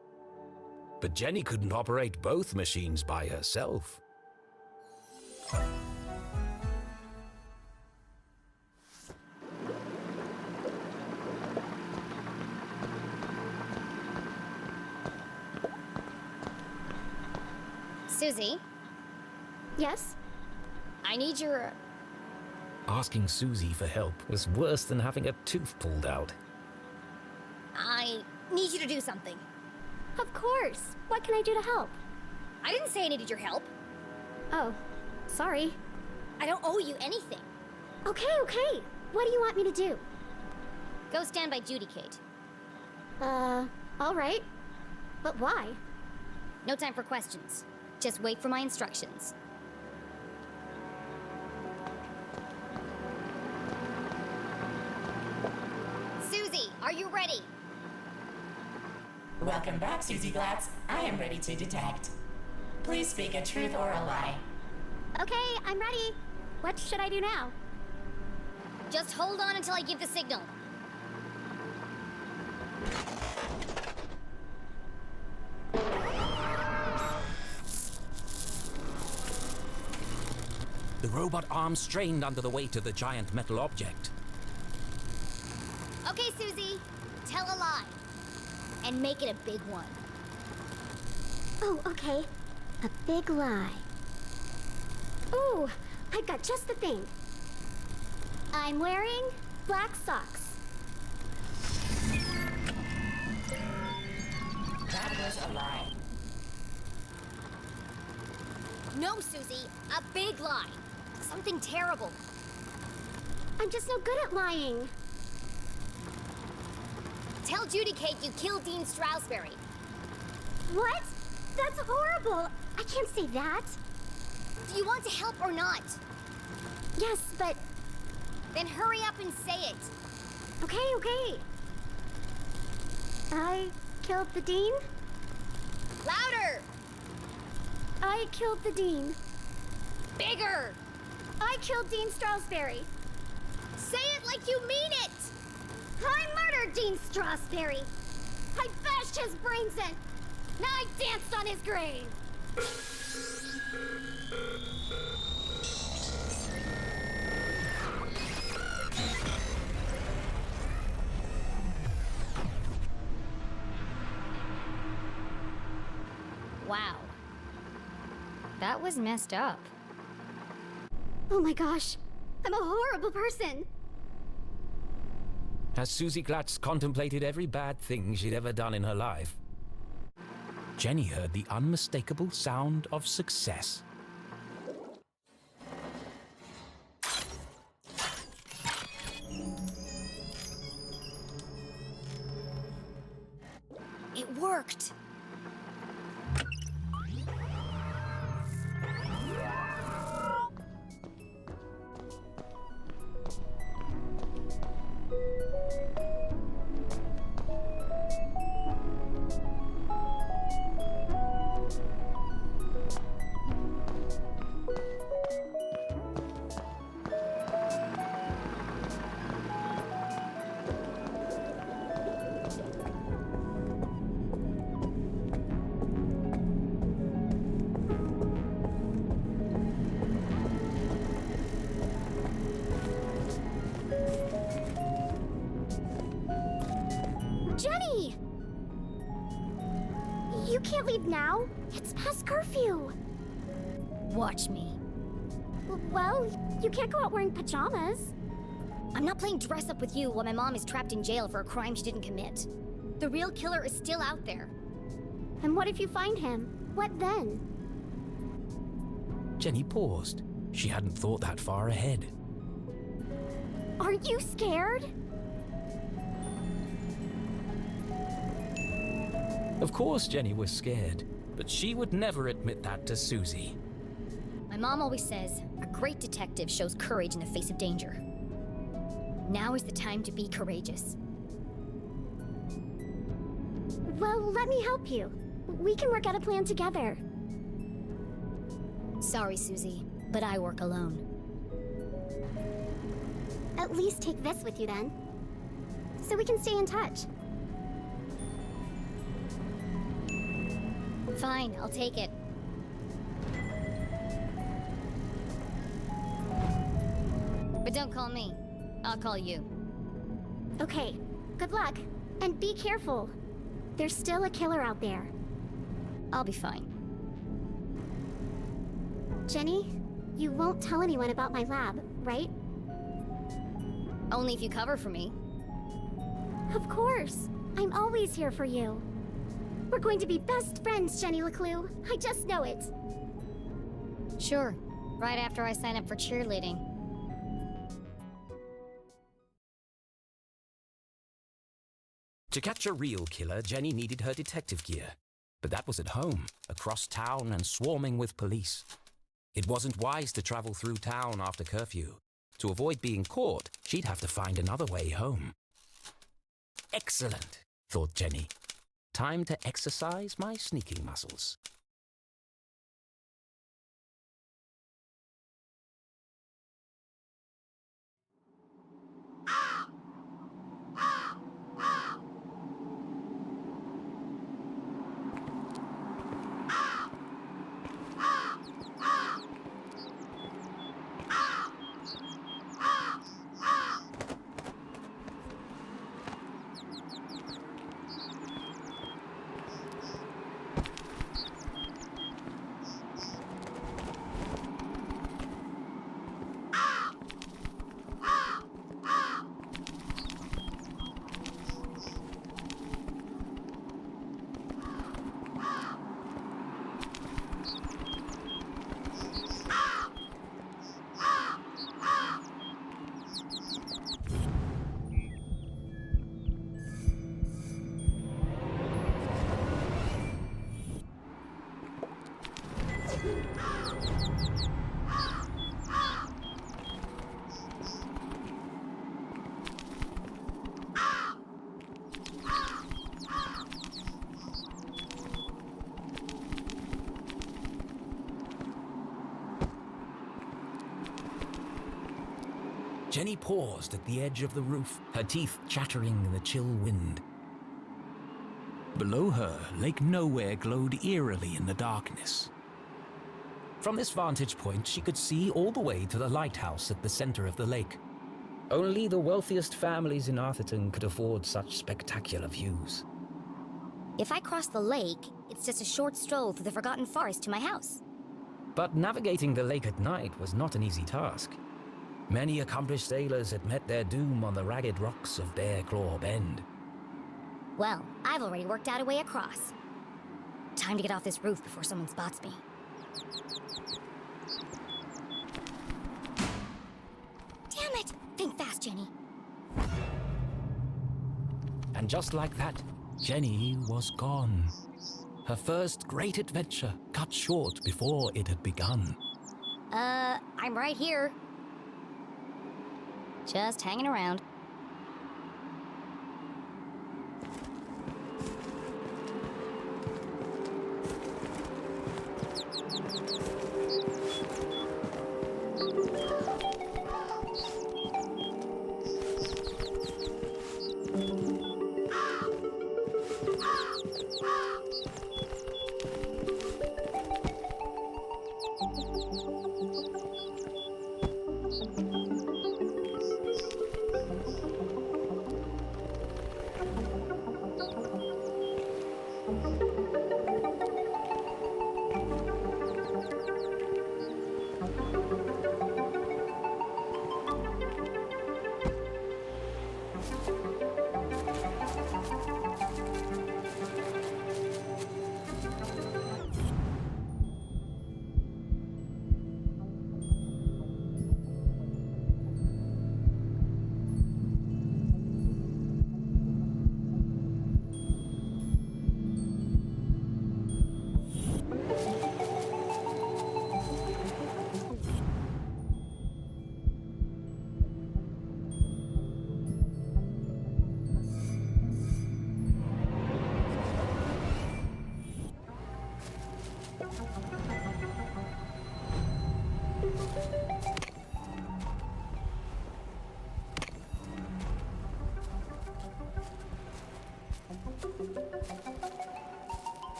But Jenny couldn't operate both machines by herself. Susie? Yes? I need your... Asking Susie for help was worse than having a tooth pulled out. I need you to do something. Of course. What can I do to help? I didn't say I needed your help. Oh, sorry. I don't owe you anything. Okay. What do you want me to do? Go stand by Judy, Kate. All right. But why? No time for questions. Just wait for my instructions. Susie, are you ready? Welcome back, Susie Glatz. I am ready to detect. Please speak a truth or a lie. Okay, I'm ready. What should I do now? Just hold on until I give the signal. The robot arm strained under the weight of the giant metal object. Okay, Susie. Tell a lie. And make it a big one. Oh, okay. A big lie. Ooh, I've got just the thing. I'm wearing black socks. That was a lie. No, Susie. A big lie. Something terrible. I'm just no good at lying. Tell Judy, Kate, you killed Dean Strasberry. What? That's horrible. I can't say that. Do you want to help or not? Yes, but... Then hurry up and say it. Okay. I killed the Dean? Louder! I killed the Dean. Bigger! I killed Dean Strasberry. Say it like you mean it! I murdered Dean Strasberry. I bashed his brains in. Now I danced on his grave. Wow. That was messed up. Oh my gosh. I'm a horrible person. As Susie Glatz contemplated every bad thing she'd ever done in her life, Jenny heard the unmistakable sound of success. It worked! Jenny! You can't leave now. It's past curfew. Watch me. Well, you can't go out wearing pajamas. I'm not playing dress up with you while my mom is trapped in jail for a crime she didn't commit. The real killer is still out there. And what if you find him? What then? Jenny paused. She hadn't thought that far ahead. Are you scared? Of course Jenny was scared, but she would never admit that to Susie. My mom always says, a great detective shows courage in the face of danger. Now is the time to be courageous. Well, let me help you. We can work out a plan together. Sorry, Susie, but I work alone. At least take this with you then, so we can stay in touch. Fine, I'll take it. But don't call me. I'll call you. Okay, good luck. And be careful. There's still a killer out there. I'll be fine. Jenny, You won't tell anyone about my lab, right? Only if you cover for me. Of course. I'm always here for you. We're going to be best friends, Jenny LeClue. I just know it. Sure. Right after I sign up for cheerleading. To catch a real killer, Jenny needed her detective gear. But that was at home, across town and swarming with police. It wasn't wise to travel through town after curfew. To avoid being caught, she'd have to find another way home. Excellent, thought Jenny. Time to exercise my sneaking muscles. Jenny paused at the edge of the roof, her teeth chattering in the chill wind. Below her, Lake Nowhere glowed eerily in the darkness. From this vantage point, she could see all the way to the lighthouse at the center of the lake. Only the wealthiest families in Arthurton could afford such spectacular views. If I cross the lake, it's just a short stroll through the Forgotten Forest to my house. But navigating the lake at night was not an easy task. Many accomplished sailors had met their doom on the ragged rocks of Bear Claw Bend. Well, I've already worked out a way across. Time to get off this roof before someone spots me. Damn it! Think fast, Jenny. And just like that, Jenny was gone. Her first great adventure cut short before it had begun. I'm right here. Just hanging around.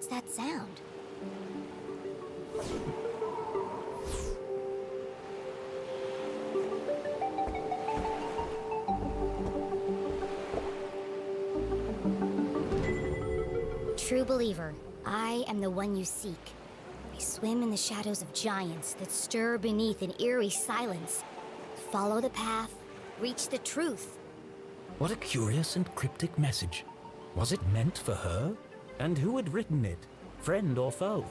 What's that sound? True believer, I am the one you seek. I swim in the shadows of giants that stir beneath an eerie silence. Follow the path, reach the truth. What a curious and cryptic message. Was it meant for her? And who had written it? Friend or foe?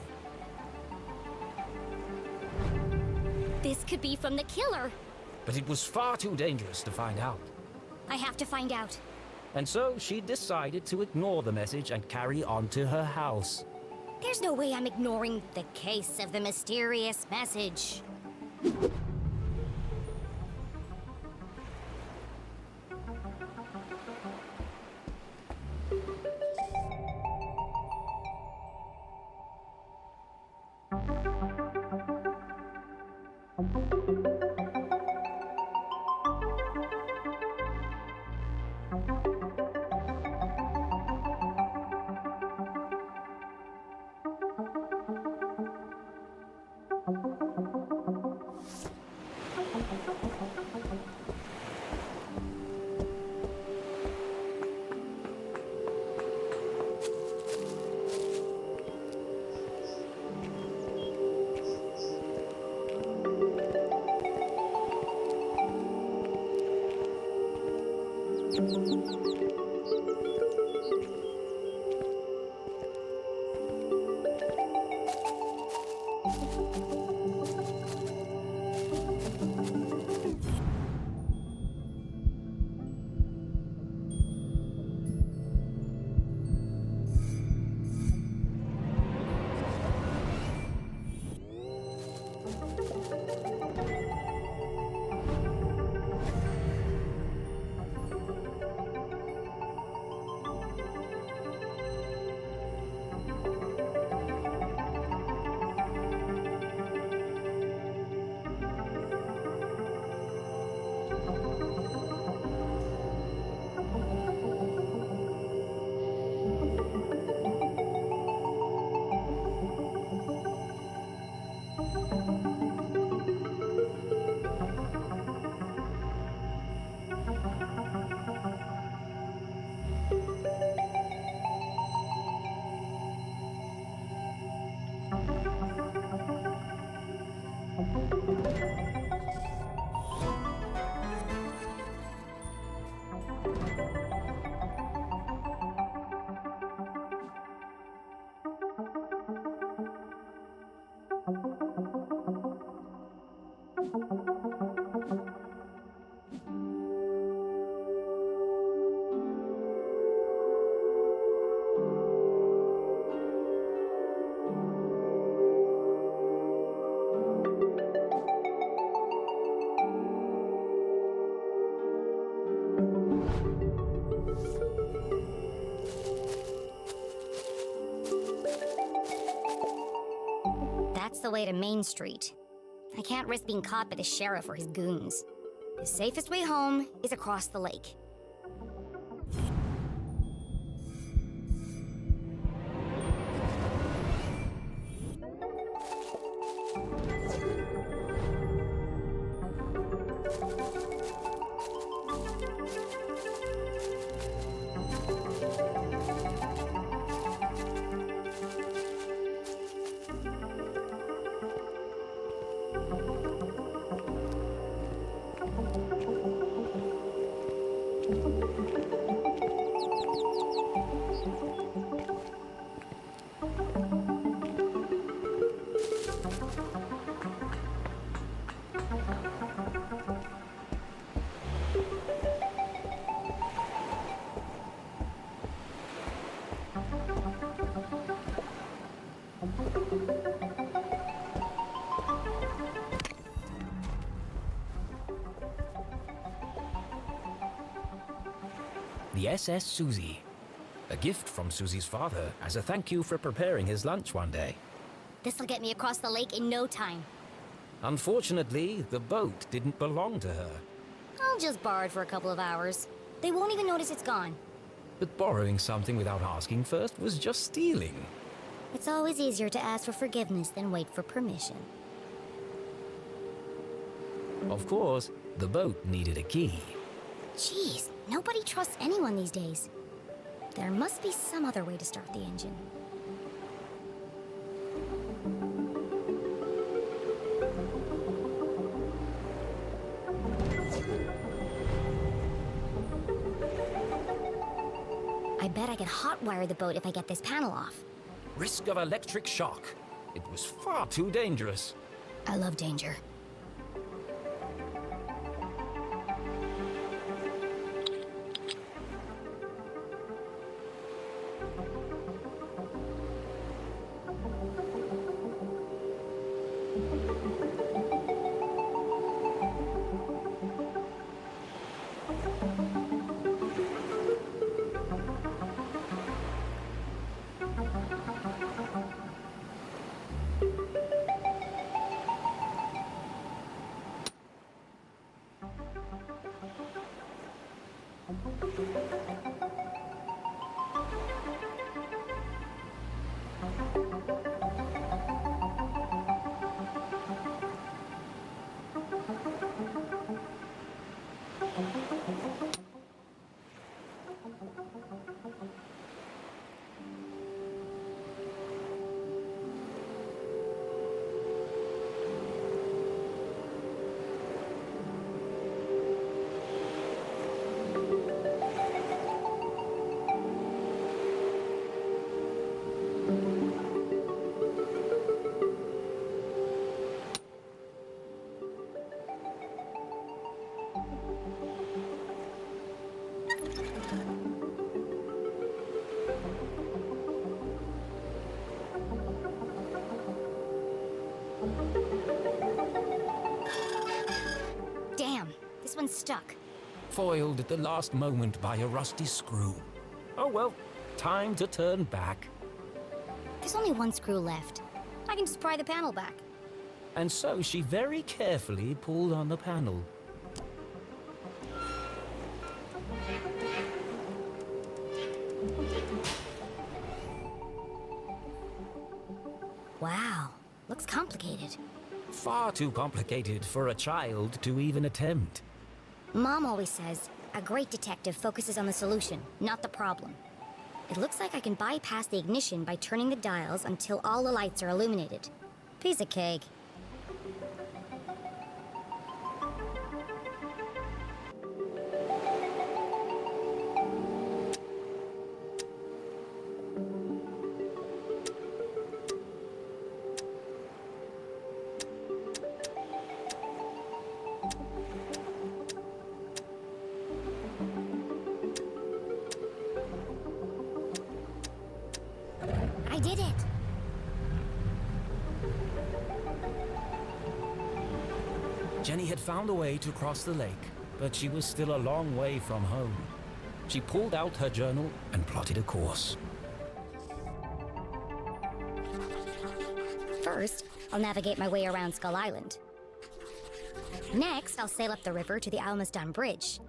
This could be from the killer. But it was far too dangerous to find out. I have to find out. And so she decided to ignore the message and carry on to her house. There's no way I'm ignoring the case of the mysterious message. That's the way to Main Street. I can't risk being caught by the sheriff or his goons. The safest way home is across the lake. The SS Susie. A gift from Susie's father as a thank you for preparing his lunch one day. This'll get me across the lake in no time. Unfortunately, the boat didn't belong to her. I'll just borrow it for a couple of hours. They won't even notice it's gone. But borrowing something without asking first was just stealing. It's always easier to ask for forgiveness than wait for permission. Of course, the boat needed a key. Jeez, nobody trusts anyone these days. There must be some other way to start the engine. I bet I can hotwire the boat if I get this panel off. Risk of electric shock. It was far too dangerous. I love danger. Damn, this one's stuck. Foiled at the last moment by a rusty screw. Oh well, time to turn back. There's only one screw left. I can just pry the panel back. And so she very carefully pulled on the panel. Wow, looks complicated. Far too complicated for a child to even attempt. Mom always says, a great detective focuses on the solution, not the problem. It looks like I can bypass the ignition by turning the dials until all the lights are illuminated. Piece of cake. I did it! Jenny had found a way to cross the lake, but she was still a long way from home. She pulled out her journal and plotted a course. First, I'll navigate my way around Skull Island. Next, I'll sail up the river to the Almaston Bridge.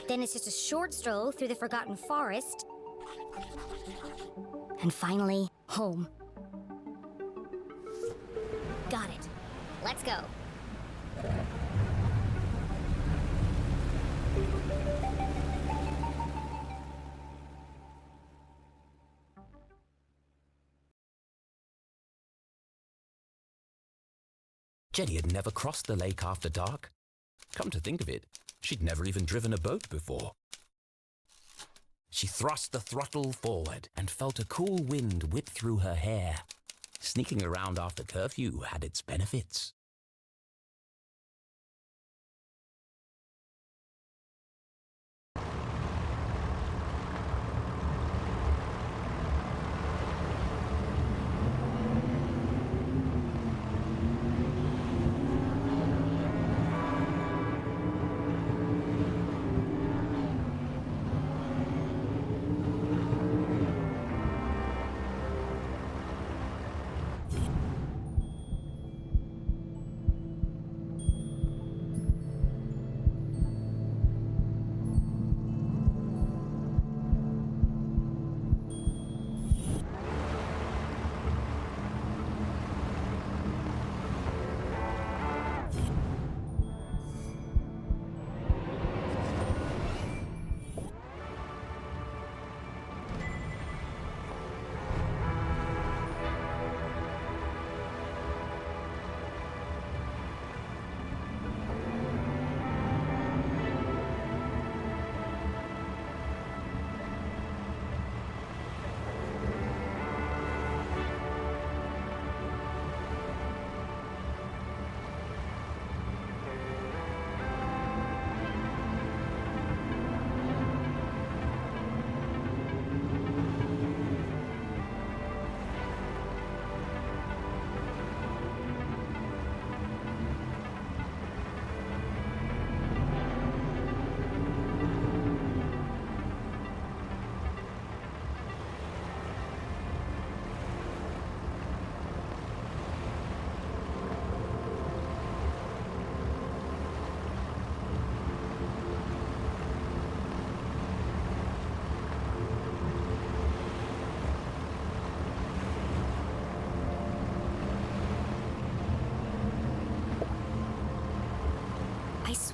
Then it's just a short stroll through the Forgotten Forest. And finally, home. Got it. Let's go. Jenny had never crossed the lake after dark. Come to think of it, she'd never even driven a boat before. She thrust the throttle forward and felt a cool wind whip through her hair. Sneaking around after curfew had its benefits.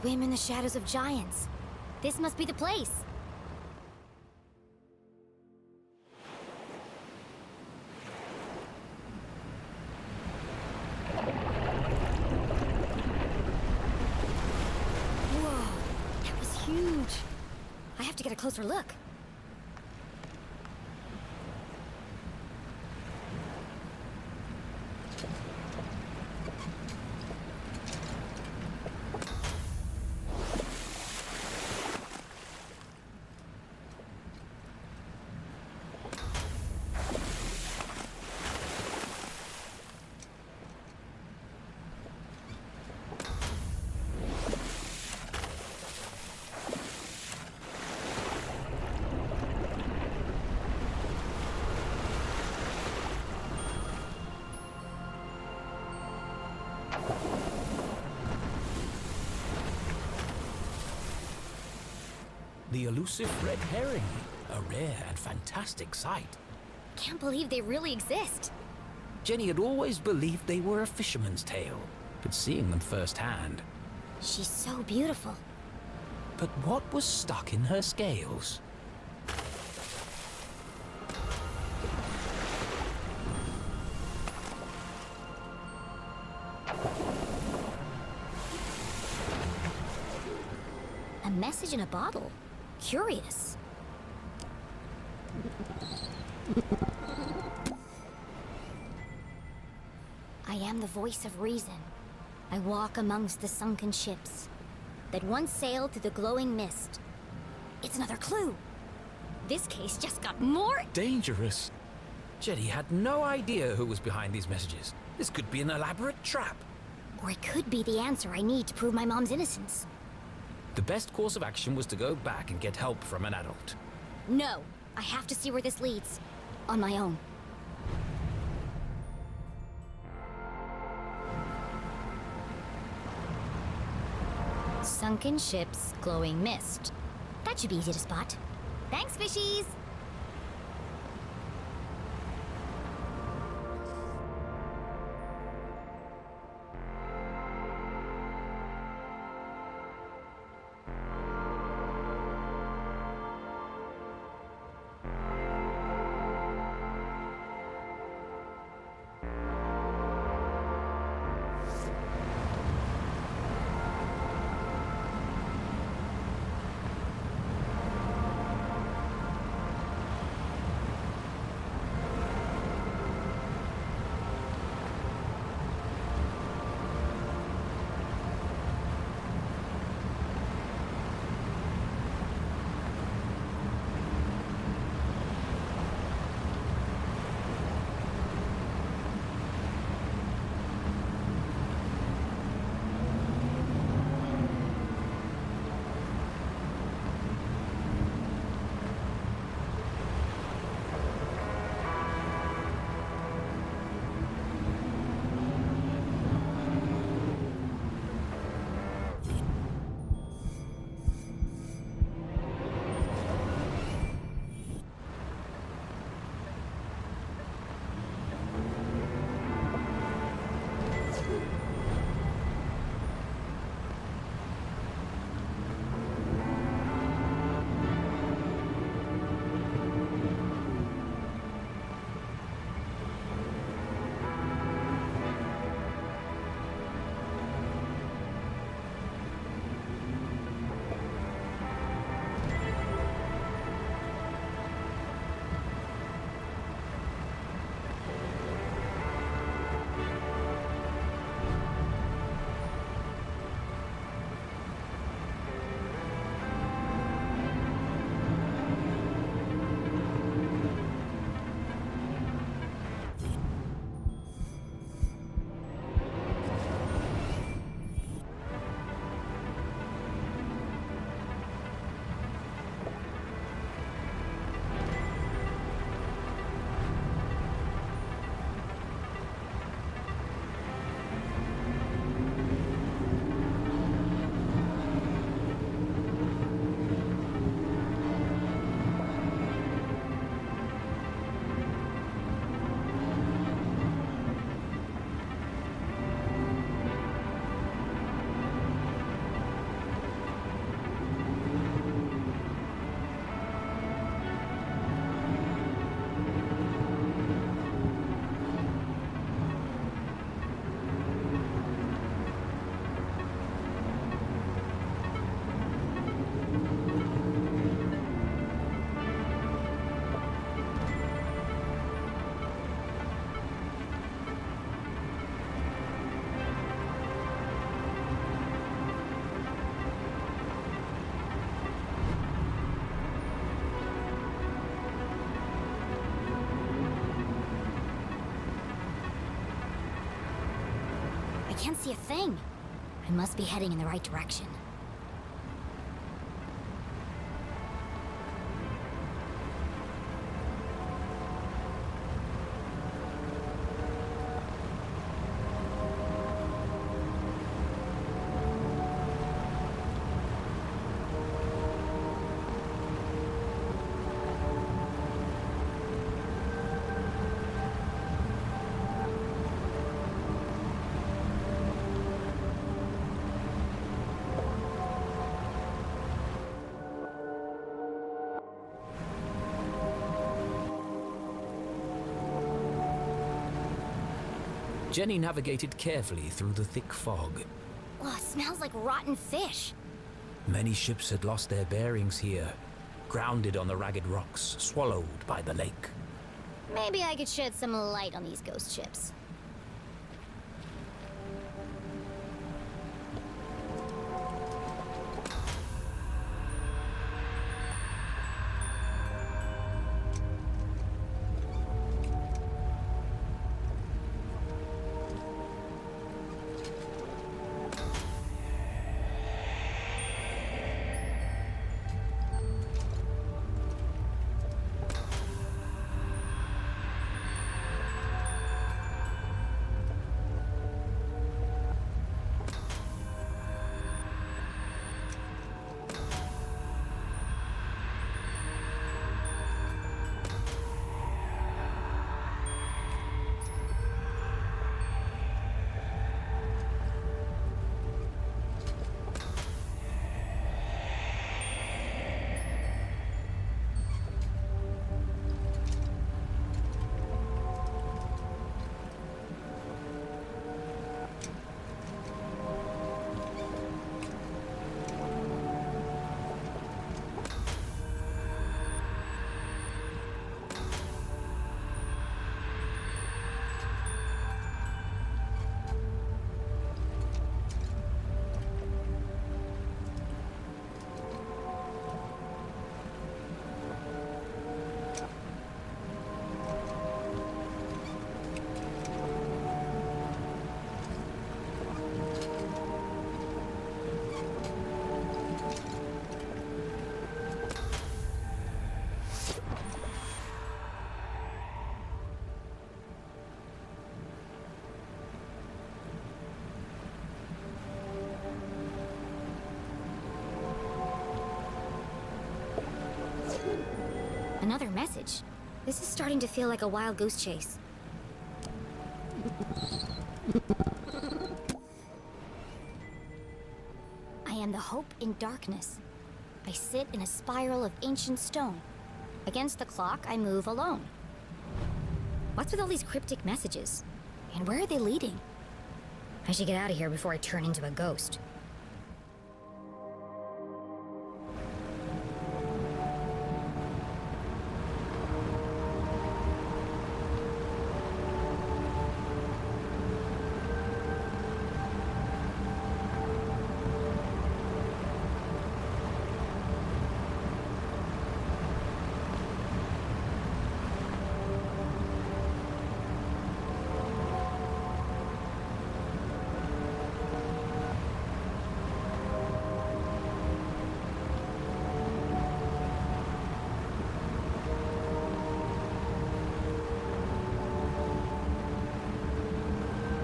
Swim in the shadows of giants. This must be the place. Whoa, that was huge. I have to get a closer look. The elusive red herring, a rare and fantastic sight. Can't believe they really exist. Jenny had always believed they were a fisherman's tale, but seeing them firsthand. She's so beautiful. But what was stuck in her scales? A message in a bottle. Curious. I am the voice of reason. I walk amongst the sunken ships that once sailed through the glowing mist. It's another clue. This case just got more Dangerous. Jenny had no idea who was behind these messages. This could be an elaborate trap. Or it could be the answer I need to prove my mom's innocence. The best course of action was to go back and get help from an adult. No, I have to see where this leads. On my own. Sunken ships, glowing mist. That should be easy to spot. Thanks, fishies! can't see a thing. I must be heading in the right direction. Jenny navigated carefully through the thick fog. Oh, it smells like rotten fish. Many ships had lost their bearings here, grounded on the ragged rocks, swallowed by the lake. Maybe I could shed some light on these ghost ships. Another message. This is starting to feel like a wild goose chase. I am the hope in darkness. I sit in a spiral of ancient stone. Against the clock, I move alone. What's with all these cryptic messages? And where are they leading? I should get out of here before I turn into a ghost.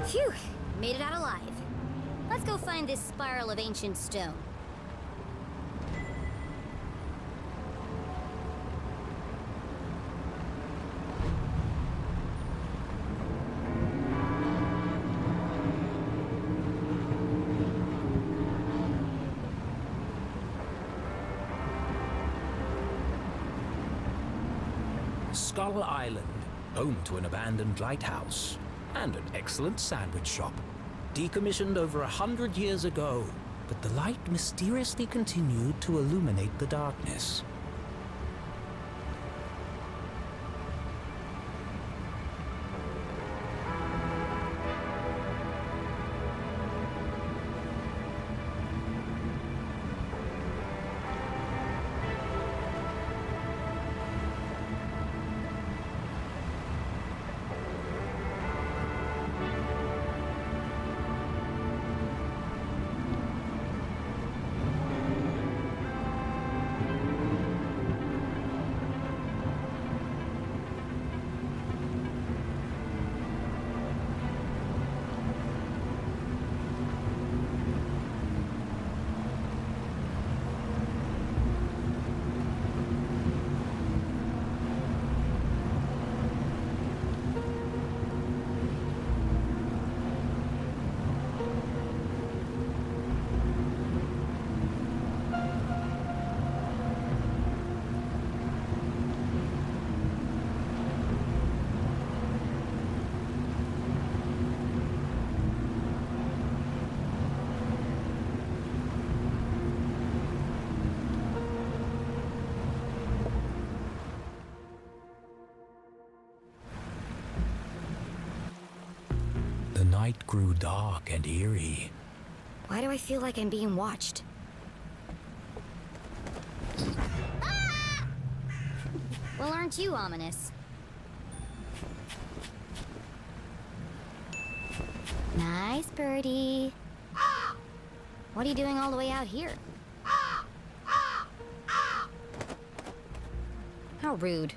Phew! Made it out alive. Let's go find this spiral of ancient stone. Skull Island, home to an abandoned lighthouse and an excellent sandwich shop. Decommissioned over 100 years ago, but the light mysteriously continued to illuminate the darkness. night grew dark and eerie. Why do I feel like I'm being watched? Ah! Well, aren't you ominous? Nice birdie. What are you doing all the way out here? How rude.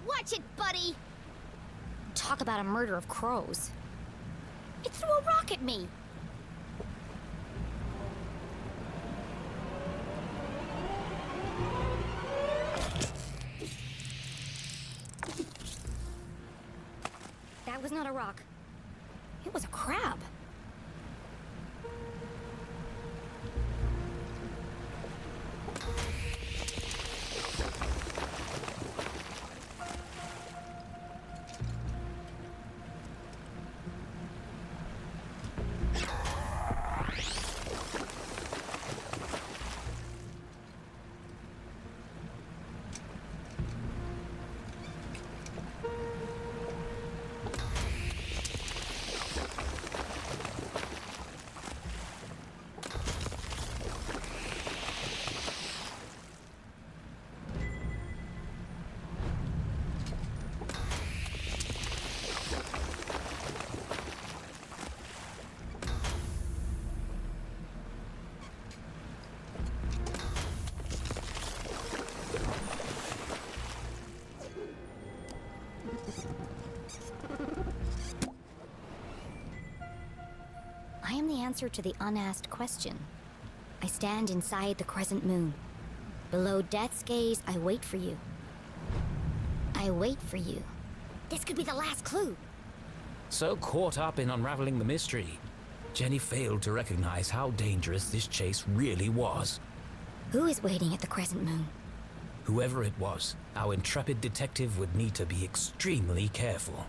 Watch it, buddy! Talk about a murder of crows. It threw a rock at me! That was not a rock. It was a crab. I am the answer to the unasked question. I stand inside the crescent moon. Below death's gaze, I wait for you. I wait for you. This could be the last clue. So caught up in unraveling the mystery, Jenny failed to recognize how dangerous this chase really was. Who is waiting at the crescent moon? Whoever it was, our intrepid detective would need to be extremely careful.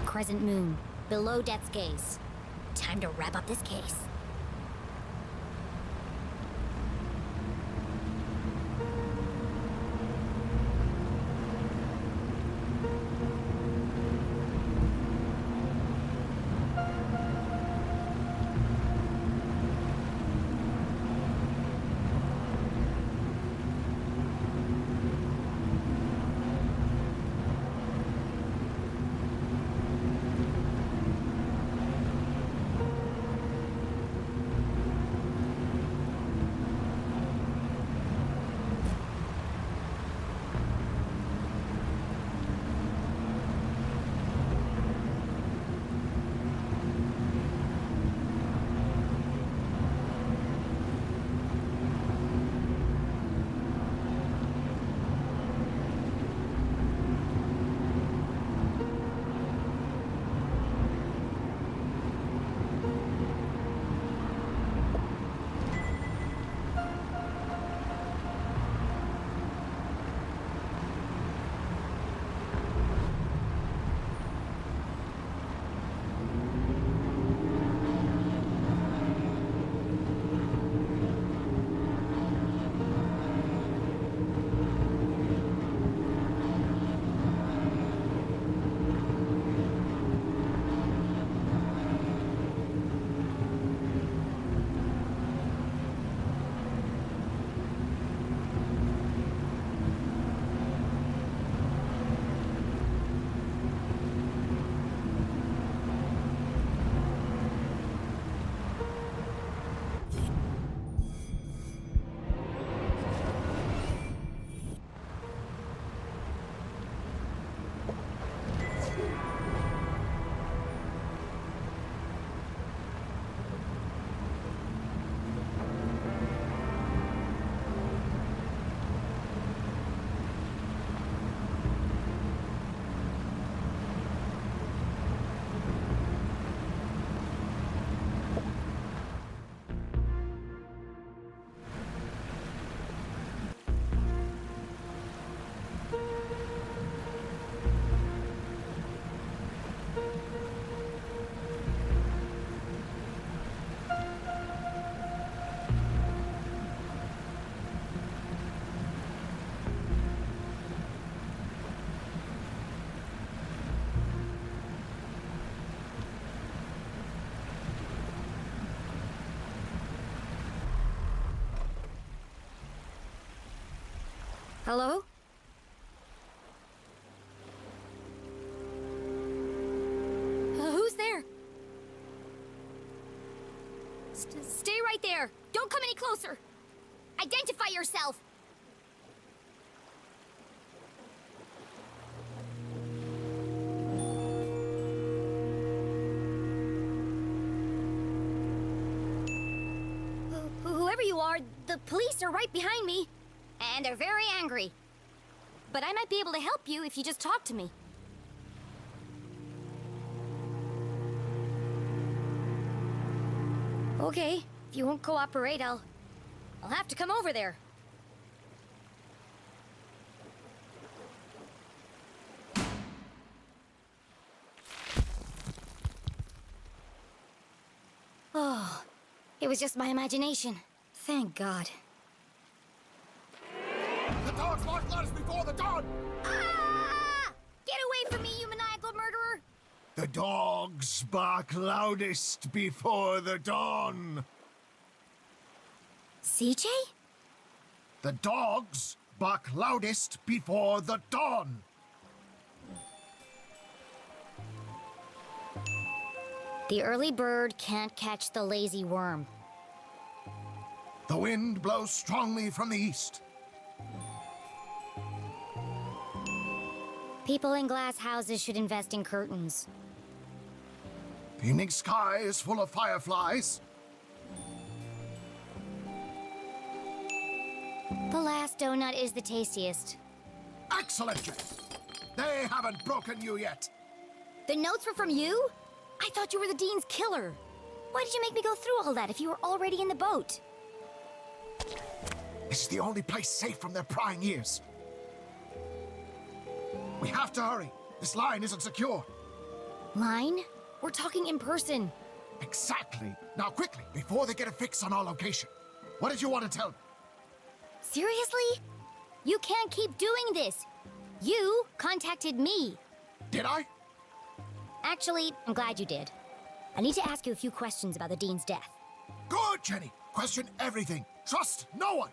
Crescent moon, below death's gaze. Time to wrap up this case. Hello? Who's there? Stay right there. Don't come any closer. Identify yourself! Whoever you are, the police are right behind me. And they're very angry. But I might be able to help you if you just talk to me. Okay, if you won't cooperate, I'll have to come over there. Oh, it was just my imagination. Thank God. The dogs locked us before the dawn! Ah! Get away from me, you maniacal murderer! The dogs bark loudest before the dawn. CJ? The dogs bark loudest before the dawn. The early bird can't catch the lazy worm. The wind blows strongly from the east. People in glass houses should invest in curtains. The evening sky is full of fireflies. The last donut is the tastiest. Excellent, Jen. They haven't broken you yet. The notes were from you? I thought you were the Dean's killer. Why did you make me go through all that if you were already in the boat? This is the only place safe from their prying ears. We have to hurry. This line isn't secure. Line? We're talking in person. Exactly. Now quickly, before they get a fix on our location. What did you want to tell me? Seriously? You can't keep doing this. You contacted me. Did I? Actually, I'm glad you did. I need to ask you a few questions about the Dean's death. Good, Jenny. Question everything. Trust no one.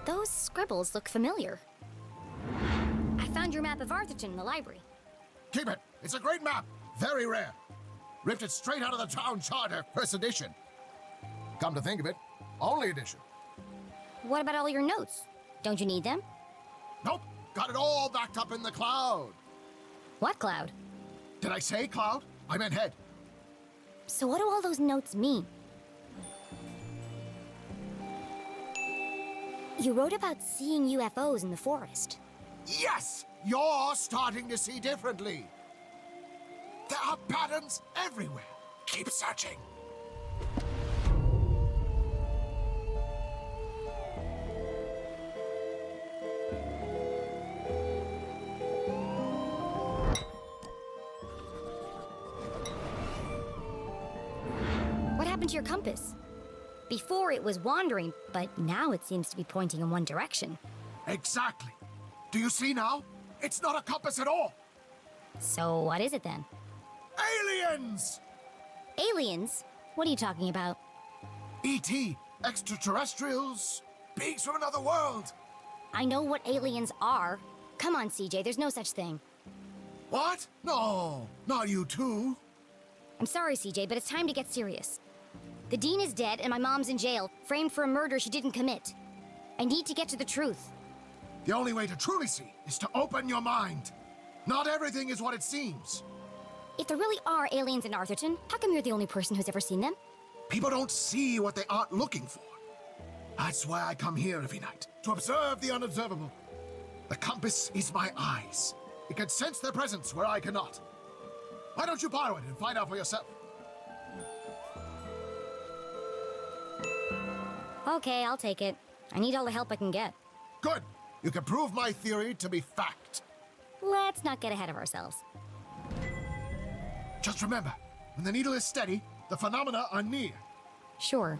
Those scribbles look familiar. I found your map of Arthurton in the library. Keep it. It's a great map. Very rare. Ripped it straight out of the town charter, first edition. Come to think of it, only edition. What about all your notes? Don't you need them? Nope. Got it all backed up in the cloud. What cloud? Did I say cloud? I meant head. So what do all those notes mean? You wrote about seeing UFOs in the forest. Yes! You're starting to see differently. There are patterns everywhere. Keep searching. What happened to your compass? Before it was wandering, but now it seems to be pointing in one direction. Exactly. Do you see now? It's not a compass at all. So what is it then? Aliens! Aliens? What are you talking about? E.T., extraterrestrials, beings from another world. I know what aliens are. Come on, CJ, there's no such thing. What? No, not you too. I'm sorry, CJ, but it's time to get serious. The Dean is dead and my mom's in jail, framed for a murder she didn't commit. I need to get to the truth. The only way to truly see is to open your mind. Not everything is what it seems. If there really are aliens in Arthurton, how come you're the only person who's ever seen them? People don't see what they aren't looking for. That's why I come here every night, to observe the unobservable. The compass is my eyes. It can sense their presence where I cannot. Why don't you borrow it and find out for yourself? Okay, I'll take it. I need all the help I can get. Good. You can prove my theory to be fact. Let's not get ahead of ourselves. Just remember, when the needle is steady, the phenomena are near. Sure.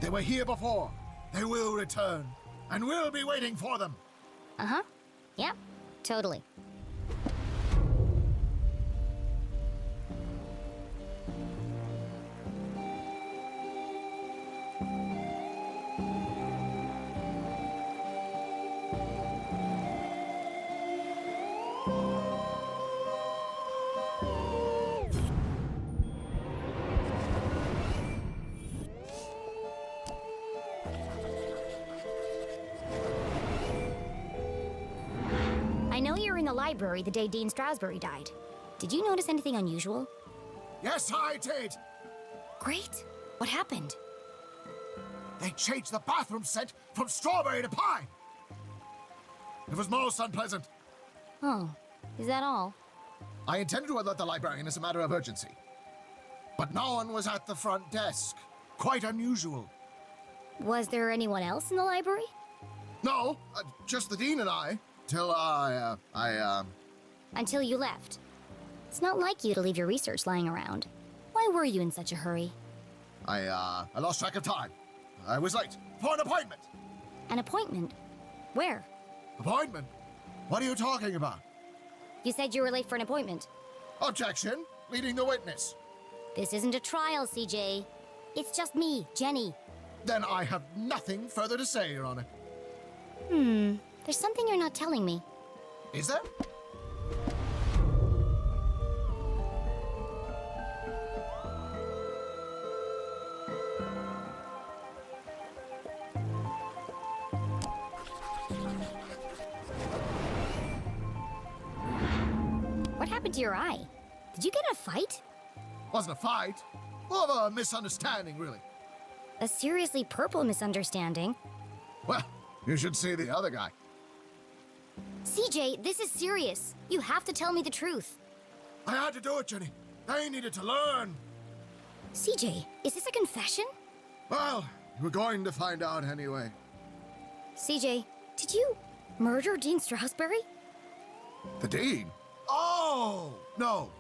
They were here before. They will return. And we'll be waiting for them. Uh-huh. Yep, totally. I know you were in the library the day Dean Stroudsbury died. Did you notice anything unusual? Yes, I did. Great. What happened? They changed the bathroom scent from strawberry to pine. It was most unpleasant. Oh, is that all? I intended to alert the librarian as a matter of urgency. But no one was at the front desk. Quite unusual. Was there anyone else in the library? No, just the dean and I. Till Until you left. It's not like you to leave your research lying around. Why were you in such a hurry? I lost track of time. I was late for an appointment. An appointment? Where? Appointment? What are you talking about? You said you were late for an appointment. Objection. Leading the witness. This isn't a trial, CJ. It's just me, Jenny. Then I have nothing further to say, Your Honor. There's something you're not telling me. Is there? What happened to your eye? Did you get in a fight? Wasn't a fight. More of a misunderstanding, really. A seriously purple misunderstanding? Well, you should see the other guy. CJ, this is serious. You have to tell me the truth. I had to do it, Jenny. They needed to learn. CJ, is this a confession? Well, we're going to find out anyway. CJ, did you murder Dean Stroudsbury? The dean? Oh, no.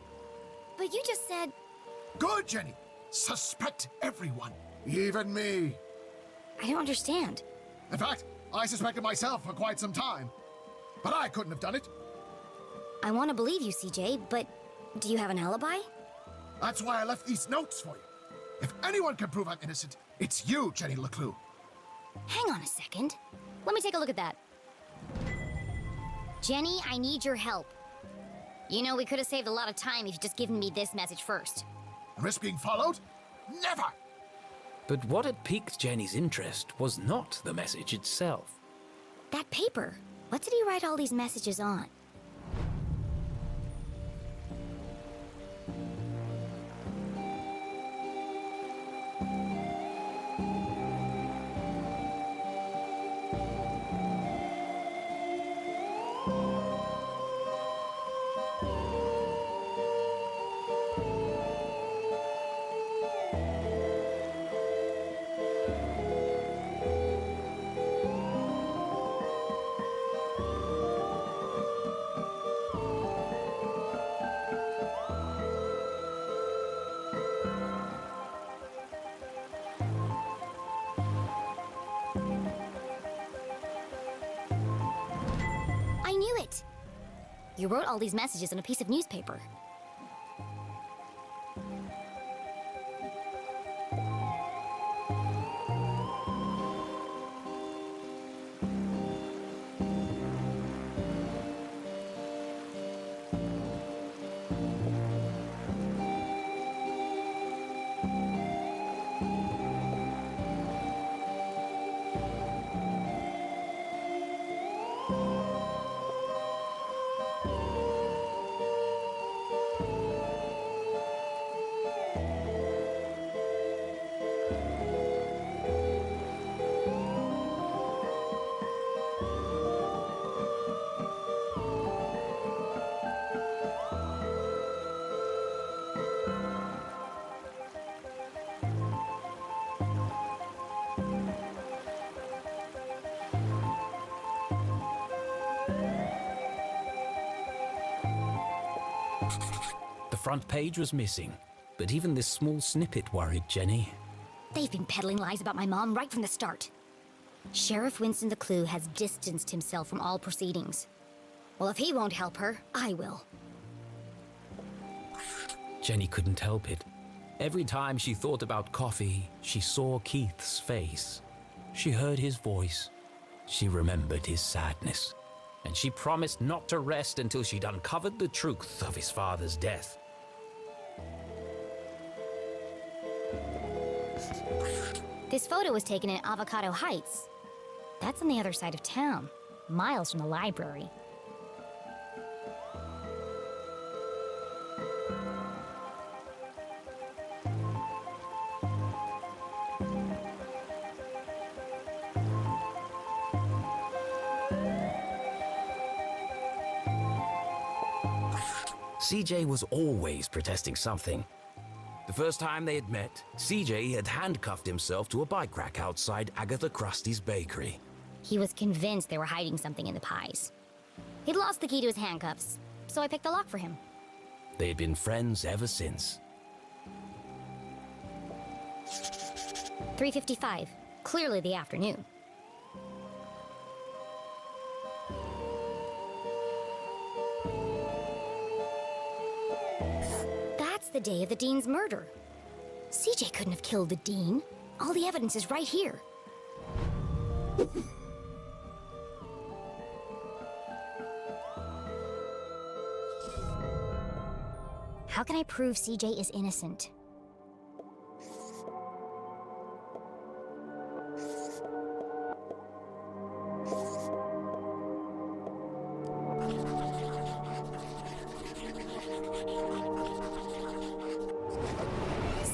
But you just said... Good, Jenny. Suspect everyone, even me. I don't understand. In fact, I suspected myself for quite some time. But I couldn't have done it. I want to believe you, CJ, but do you have an alibi? That's why I left these notes for you. If anyone can prove I'm innocent, it's you, Jenny LeClue. Hang on a second. Let me take a look at that. Jenny, I need your help. You know, we could have saved a lot of time if you'd just given me this message first. Risk being followed? Never! But what had piqued Jenny's interest was not the message itself. That paper. What did he write all these messages on? I knew it! You wrote all these messages on a piece of newspaper. The front page was missing, but even this small snippet worried Jenny. They've been peddling lies about my mom right from the start. Sheriff Winston LeClue has distanced himself from all proceedings. Well, if he won't help her, I will. Jenny couldn't help it. Every time she thought about coffee, she saw Keith's face. She heard his voice. She remembered his sadness. And she promised not to rest until she'd uncovered the truth of his father's death. This photo was taken in Avocado Heights. That's on the other side of town, miles from the library. CJ was always protesting something. The first time they had met, CJ had handcuffed himself to a bike rack outside Agatha Krusty's bakery. He was convinced they were hiding something in the pies. He'd lost the key to his handcuffs, so I picked the lock for him. They had been friends ever since. 3:55, clearly the afternoon. That's the day of the Dean's murder. CJ couldn't have killed the Dean. All the evidence is right here. How can I prove CJ is innocent?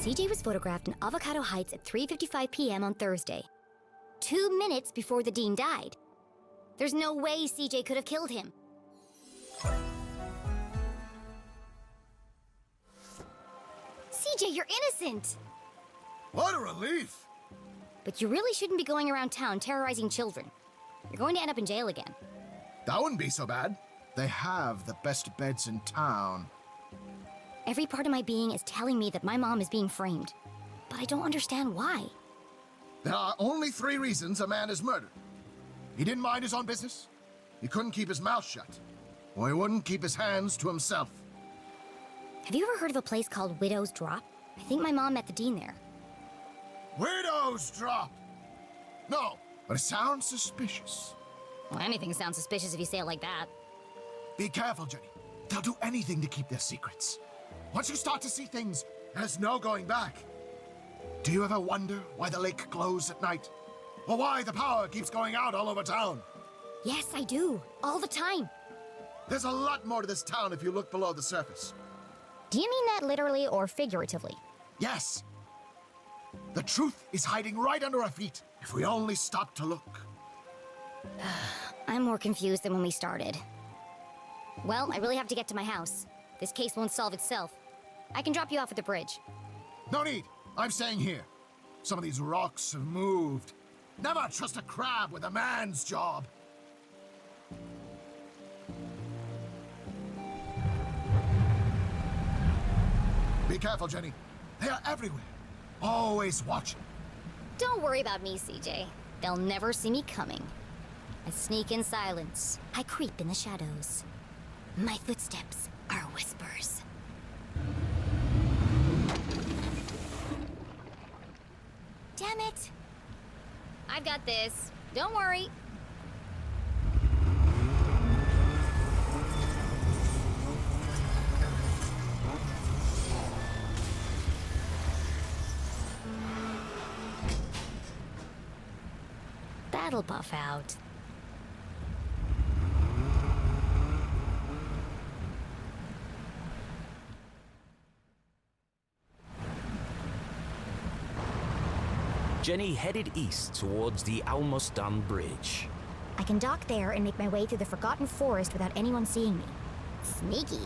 CJ was photographed in Avocado Heights at 3:55 p.m. on Thursday, 2 minutes before the Dean died. There's no way CJ could have killed him. CJ, you're innocent! What a relief! But you really shouldn't be going around town terrorizing children. You're going to end up in jail again. That wouldn't be so bad. They have the best beds in town. Every part of my being is telling me that my mom is being framed. But I don't understand why. There are only 3 reasons a man is murdered. He didn't mind his own business, he couldn't keep his mouth shut, or he wouldn't keep his hands to himself. Have you ever heard of a place called Widow's Drop? I think my mom met the Dean there. Widow's Drop! No, but it sounds suspicious. Well, anything sounds suspicious if you say it like that. Be careful, Jenny. They'll do anything to keep their secrets. Once you start to see things, there's no going back. Do you ever wonder why the lake glows at night? Or why the power keeps going out all over town? Yes, I do. All the time. There's a lot more to this town if you look below the surface. Do you mean that literally or figuratively? Yes. The truth is hiding right under our feet, if we only stop to look. I'm more confused than when we started. Well, I really have to get to my house. This case won't solve itself. I can drop you off at the bridge. No need. I'm staying here. Some of these rocks have moved. Never trust a crab with a man's job. Be careful, Jenny. They are everywhere. Always watching. Don't worry about me, CJ. They'll never see me coming. I sneak in silence. I creep in the shadows. My footsteps are whispers. Damn it! I've got this. Don't worry. That'll buff out. Jenny headed east towards the Almost Done Bridge. I can dock there and make my way through the Forgotten Forest without anyone seeing me. Sneaky.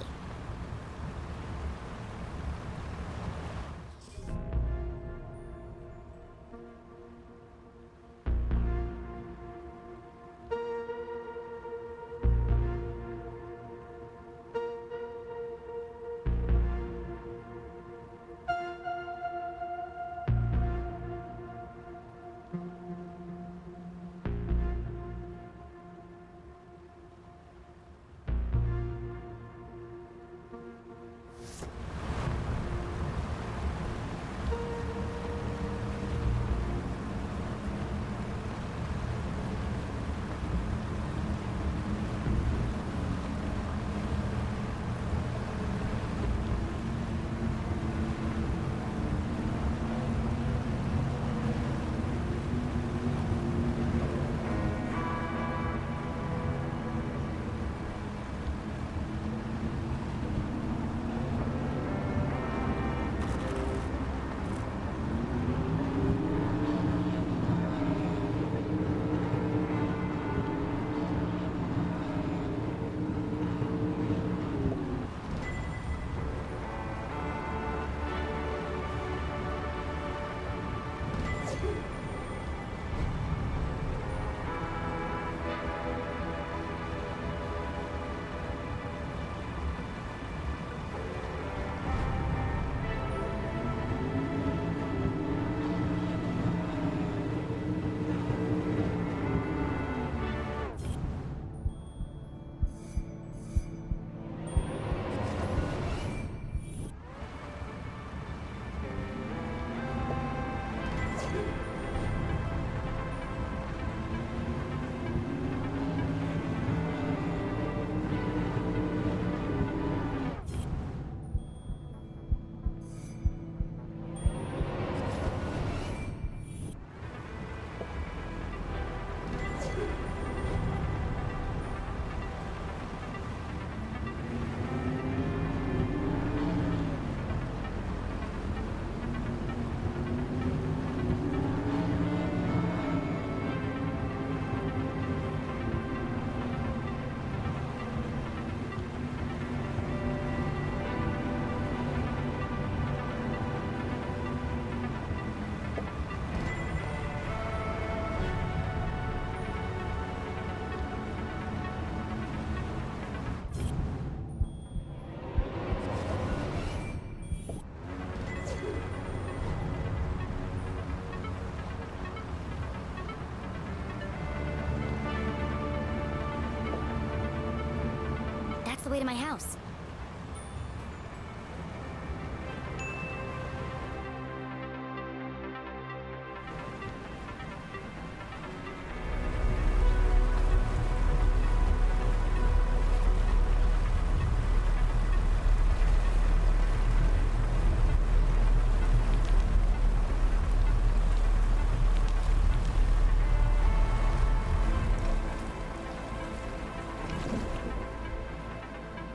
way to my house.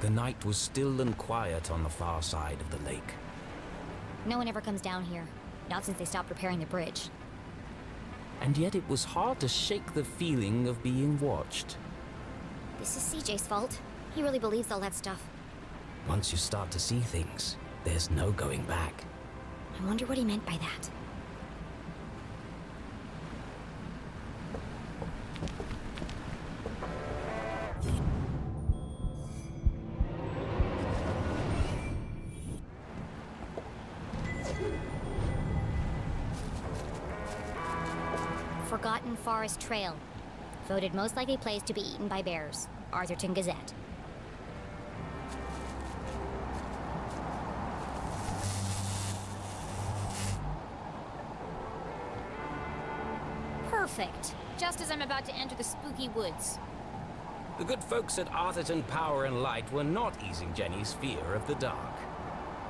The night was still and quiet on the far side of the lake. No one ever comes down here, not since they stopped repairing the bridge. And yet it was hard to shake the feeling of being watched. This is CJ's fault. He really believes all that stuff. Once you start to see things, there's no going back. I wonder what he meant by that. Forgotten Forest Trail. Voted most likely place to be eaten by bears. Arthurton Gazette. Perfect. Just as I'm about to enter the spooky woods. The good folks at Arthurton Power and Light were not easing Jenny's fear of the dark.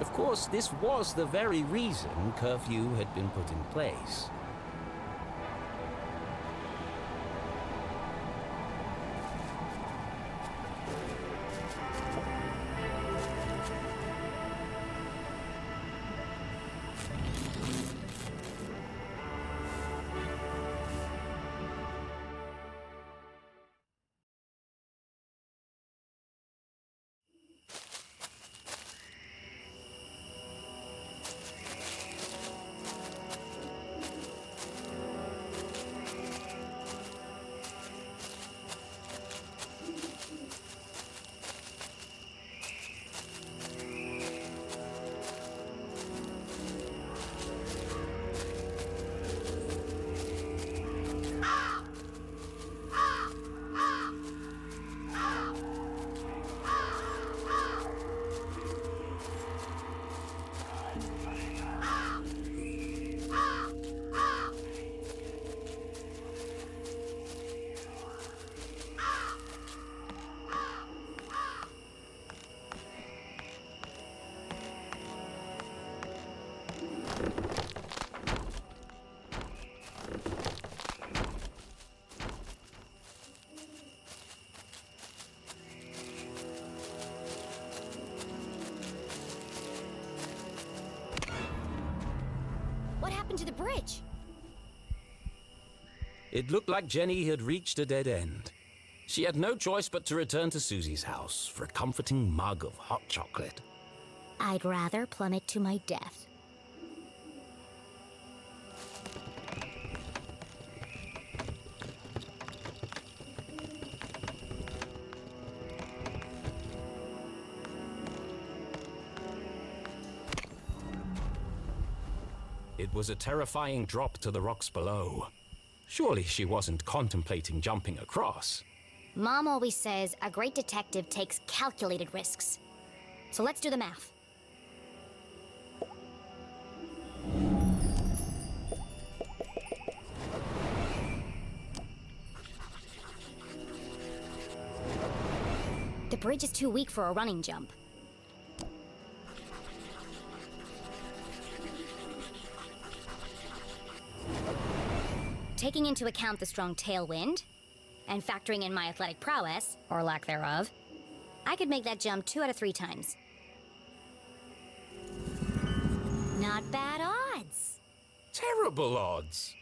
Of course, this was the very reason curfew had been put in place. What happened to the bridge? It looked like Jenny had reached a dead end. She had no choice but to return to Susie's house for a comforting mug of hot chocolate. I'd rather plummet to my death. It was a terrifying drop to the rocks below. Surely she wasn't contemplating jumping across. Mom always says a great detective takes calculated risks. So let's do the math. The bridge is too weak for a running jump. Taking into account the strong tailwind, and factoring in my athletic prowess, or lack thereof, I could make that jump 2 out of 3 times. Not bad odds. Terrible odds.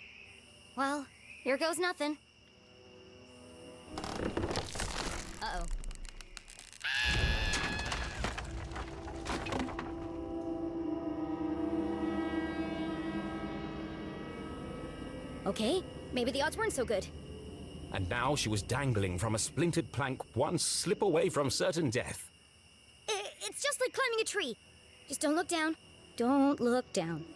Well, here goes nothing. Uh-oh. Okay, maybe the odds weren't so good. And now she was dangling from a splintered plank, one slip away from certain death. It's just like climbing a tree. Just don't look down. Don't look down.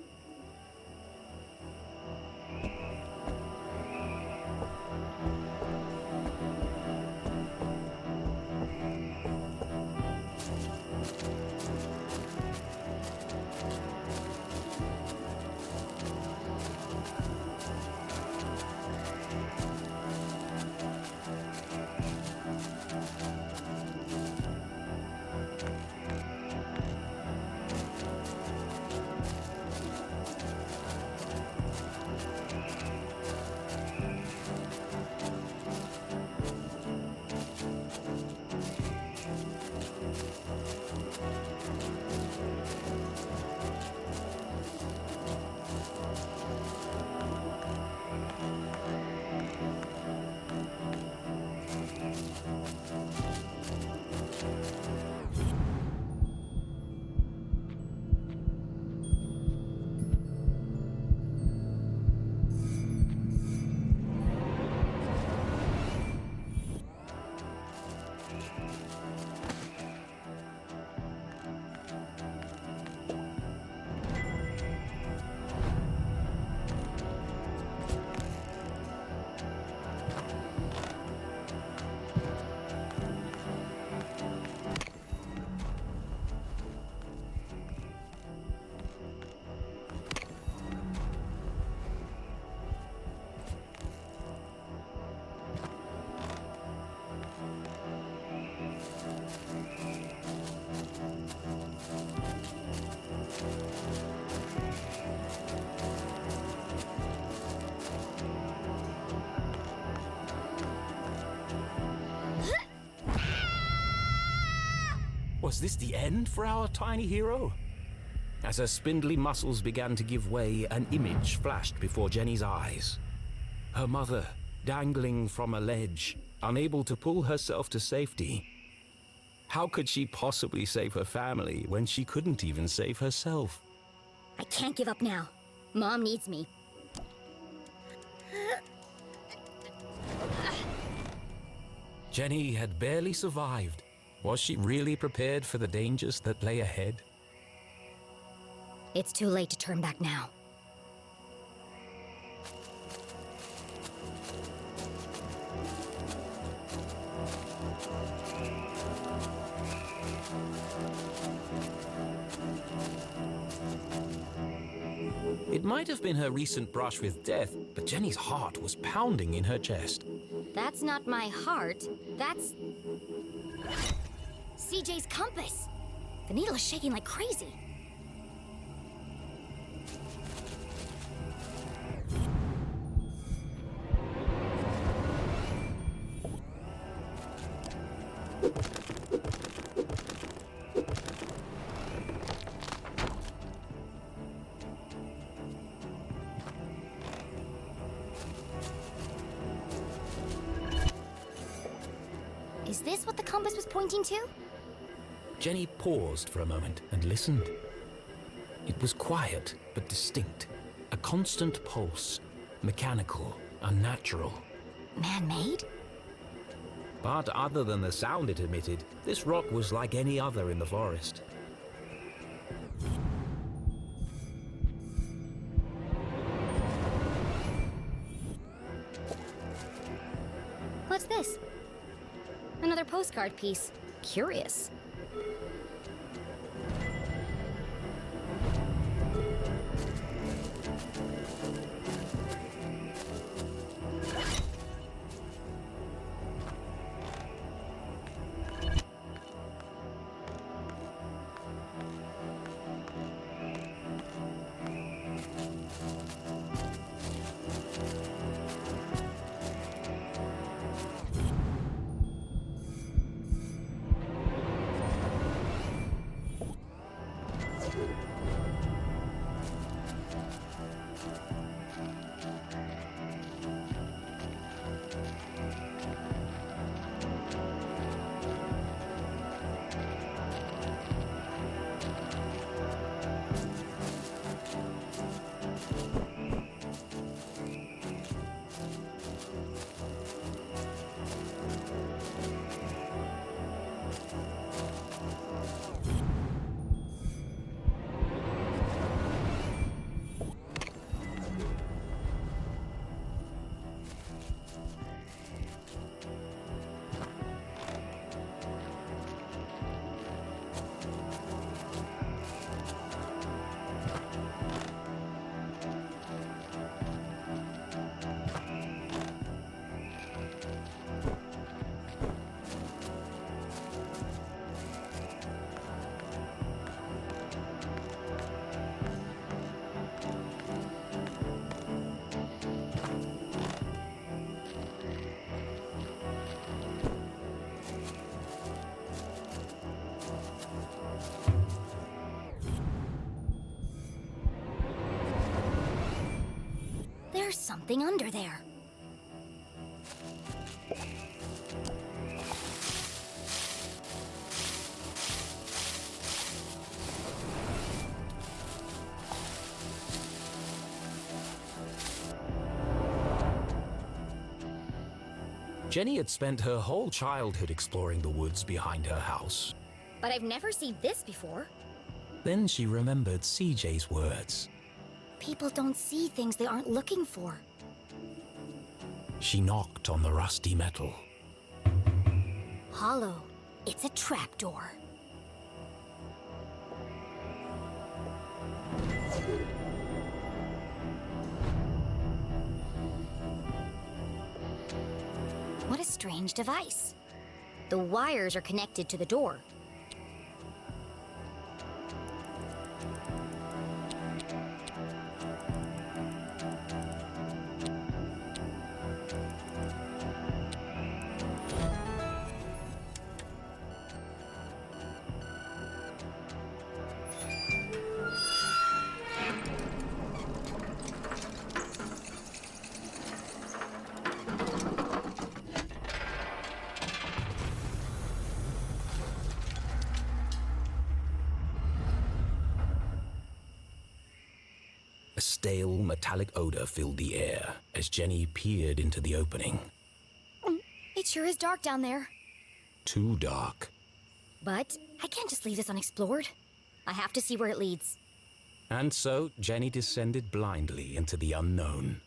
Was this the end for our tiny hero? As her spindly muscles began to give way, an image flashed before Jenny's eyes. Her mother, dangling from a ledge, unable to pull herself to safety. How could she possibly save her family when she couldn't even save herself? I can't give up now. Mom needs me. Jenny had barely survived. Was she really prepared for the dangers that lay ahead? It's too late to turn back now. It might have been her recent brush with death, but Jenny's heart was pounding in her chest. That's not my heart. That's... CJ's compass! The needle is shaking like crazy. Is this what the compass was pointing to? Jenny paused for a moment and listened. It was quiet but distinct, a constant pulse, mechanical, unnatural. Man-made? But other than the sound it emitted, this rock was like any other in the forest. What's this? Another postcard piece. Curious. There's something under there. Jenny had spent her whole childhood exploring the woods behind her house. But I've never seen this before. Then she remembered CJ's words. People don't see things they aren't looking for. She knocked on the rusty metal. Hollow. It's a trapdoor. What a strange device. The wires are connected to the door. A stale, metallic odor filled the air as Jenny peered into the opening. It sure is dark down there. Too dark. But I can't just leave this unexplored. I have to see where it leads. And so Jenny descended blindly into the unknown.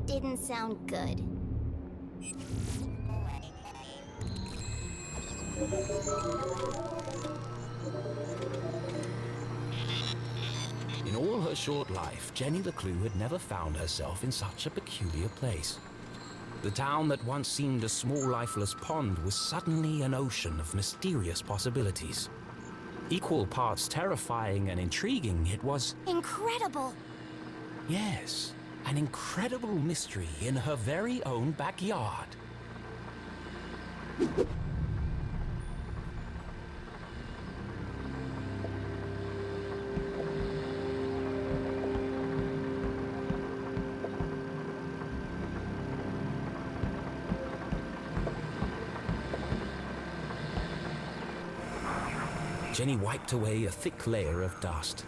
Didn't sound good. In all her short life, Jenny LeClue had never found herself in such a peculiar place. The town that once seemed a small, lifeless pond was suddenly an ocean of mysterious possibilities. Equal parts terrifying and intriguing, it was... incredible! Yes. An incredible mystery in her very own backyard. Jenny wiped away a thick layer of dust.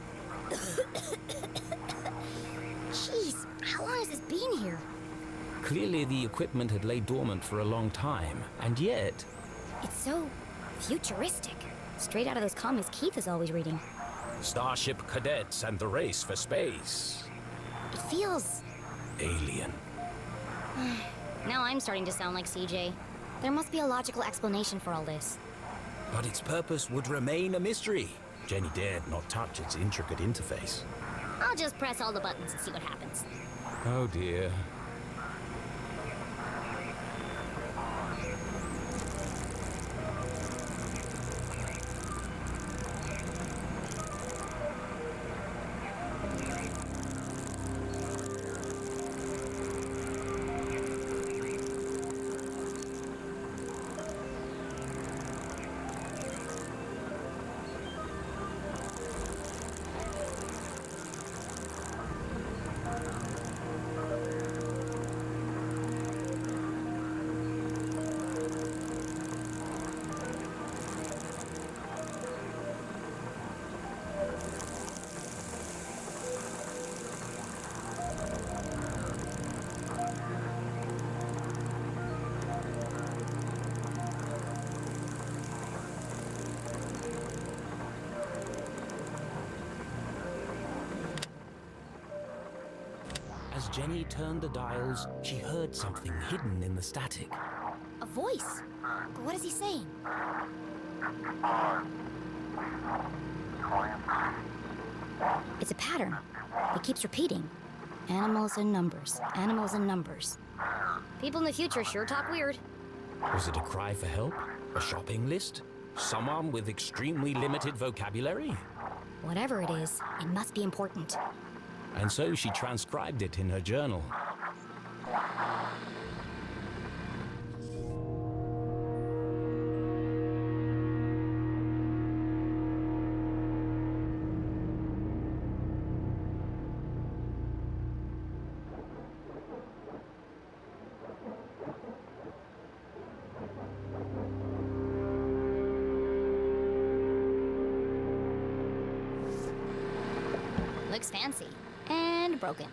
Jeez, how long has this been here? Clearly the equipment had laid dormant for a long time, and yet... It's so futuristic. Straight out of those comics Keith is always reading. Starship cadets and the race for space. It feels... alien. Now I'm starting to sound like CJ. There must be a logical explanation for all this. But its purpose would remain a mystery. Jenny dared not touch its intricate interface. I'll just press all the buttons and see what happens. Oh dear. As Jenny turned the dials, she heard something hidden in the static. A voice? But what is he saying? It's a pattern. It keeps repeating. Animals and numbers. Animals and numbers. People in the future sure talk weird. Was it a cry for help? A shopping list? Someone with extremely limited vocabulary? Whatever it is, it must be important. And so she transcribed it in her journal. Looks fancy. And broken.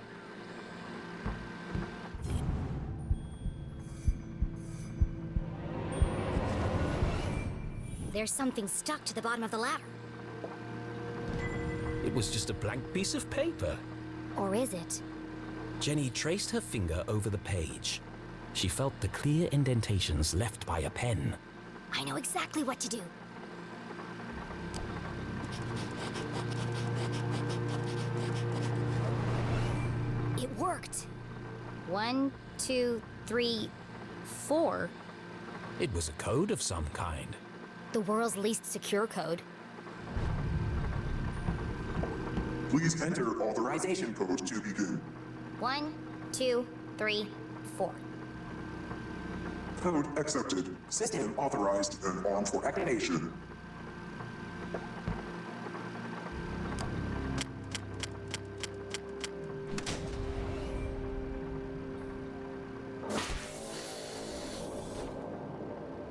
There's something stuck to the bottom of the ladder. It was just a blank piece of paper. Or is it? Jenny traced her finger over the page. She felt the clear indentations left by a pen. I know exactly what to do. It worked. 1, 2, 3, 4. It was a code of some kind. The world's least secure code. Please enter authorization code to begin. 1, 2, 3, 4. Code accepted. System authorized and armed for activation.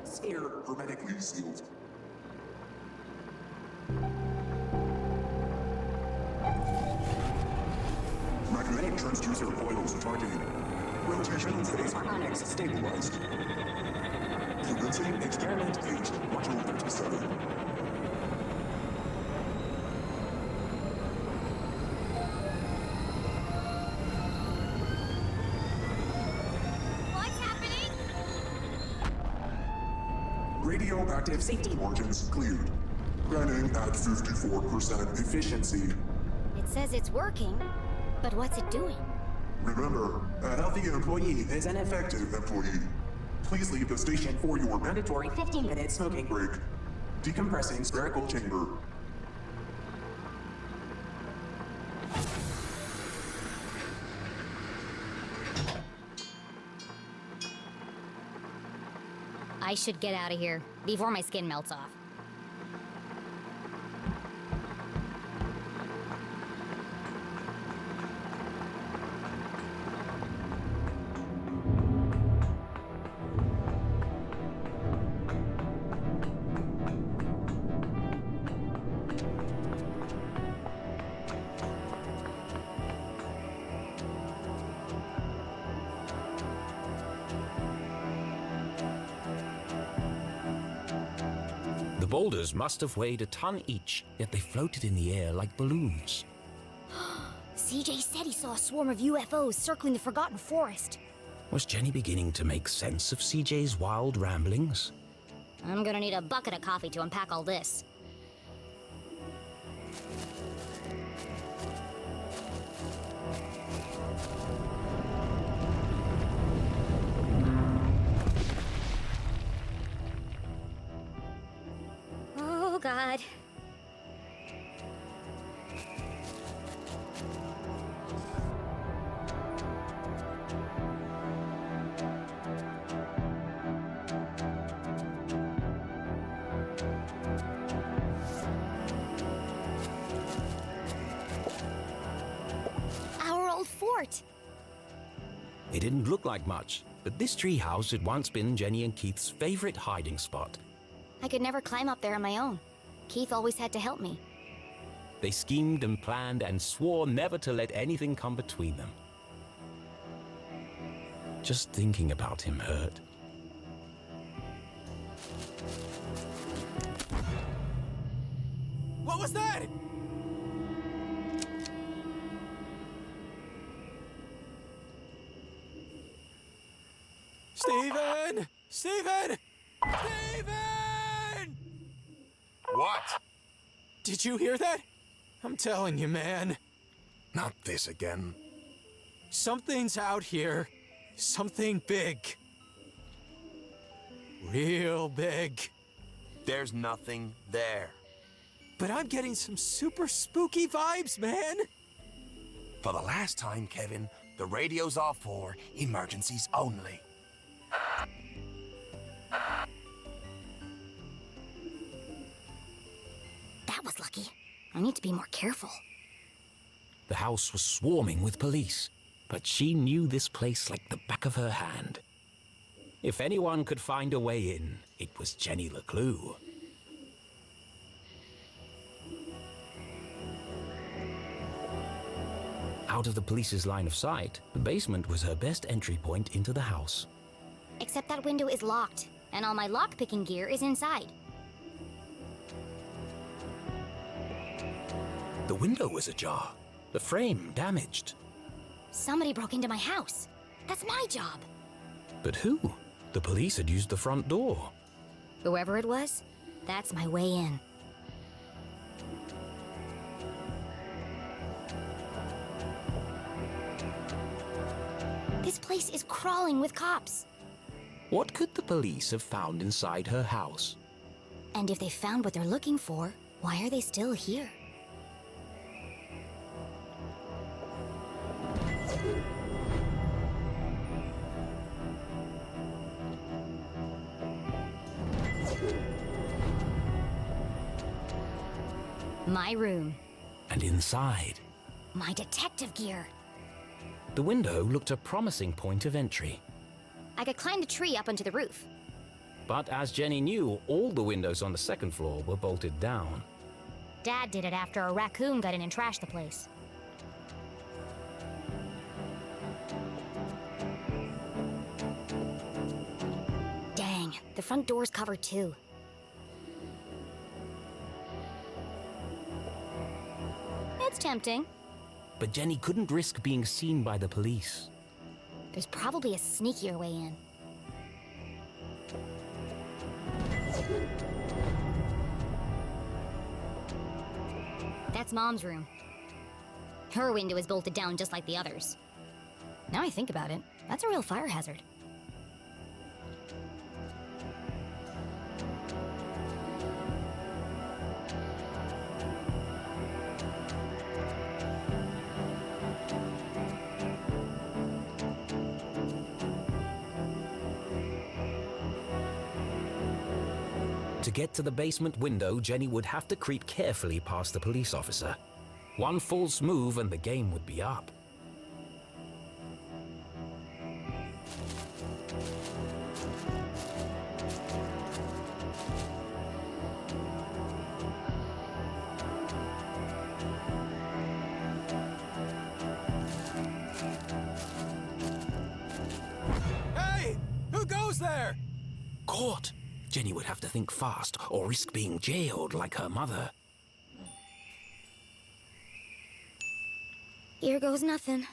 Sphere hermetically sealed. Magnetic transducer coils targeting. Rotation phase harmonics stabilized. Commencing experiment page, module 37. What's happening? Radioactive safety margins cleared. Running at 54% efficiency. It says it's working, but what's it doing? Remember, a healthy employee is an effective employee. Please leave the station for your mandatory 15-minute smoking break. Decompressing spherical chamber. I should get out of here before my skin melts off. The boulders must have weighed a ton each, yet they floated in the air like balloons. CJ said he saw a swarm of UFOs circling the Forgotten Forest. Was Jenny beginning to make sense of CJ's wild ramblings? I'm gonna need a bucket of coffee to unpack all this. Oh, God. Our old fort. It didn't look like much, but this treehouse had once been Jenny and Keith's favorite hiding spot. I could never climb up there on my own. Keith always had to help me. They schemed and planned and swore never to let anything come between them. Just thinking about him hurt. What was that? Steven! Steven! Steven! What? Did you hear that? I'm telling you, man. Not this again. Something's out here. Something big. Real big. There's nothing there. But I'm getting some super spooky vibes, man. For the last time, Kevin, the radio's off for emergencies only. That was lucky. I need to be more careful. The house was swarming with police, but she knew this place like the back of her hand. If anyone could find a way in, it was Jenny LeClue. Out of the police's line of sight, the basement was her best entry point into the house. Except that window is locked, and all my lockpicking gear is inside. The window was ajar, the frame damaged. Somebody broke into my house. That's my job. But who? The police had used the front door. Whoever it was, that's my way in. This place is crawling with cops. What could the police have found inside her house? And if they found what they're looking for, why are they still here? My room. And inside, My detective gear. the window looked a promising point of entry. I could climb the tree up onto the roof. But as Jenny knew, all the windows on the second floor were bolted down. Dad did it after a raccoon got in and trashed the place. Dang, the front door's covered too. It's tempting. But Jenny couldn't risk being seen by the police. There's probably a sneakier way in. That's Mom's room. Her window is bolted down just like the others. Now I think about it, that's a real fire hazard. To get to the basement window, Jenny would have to creep carefully past the police officer. One false move and the game would be up. Hey! Who goes there? Caught! Jenny would have to think fast or risk being jailed like her mother. Here goes nothing.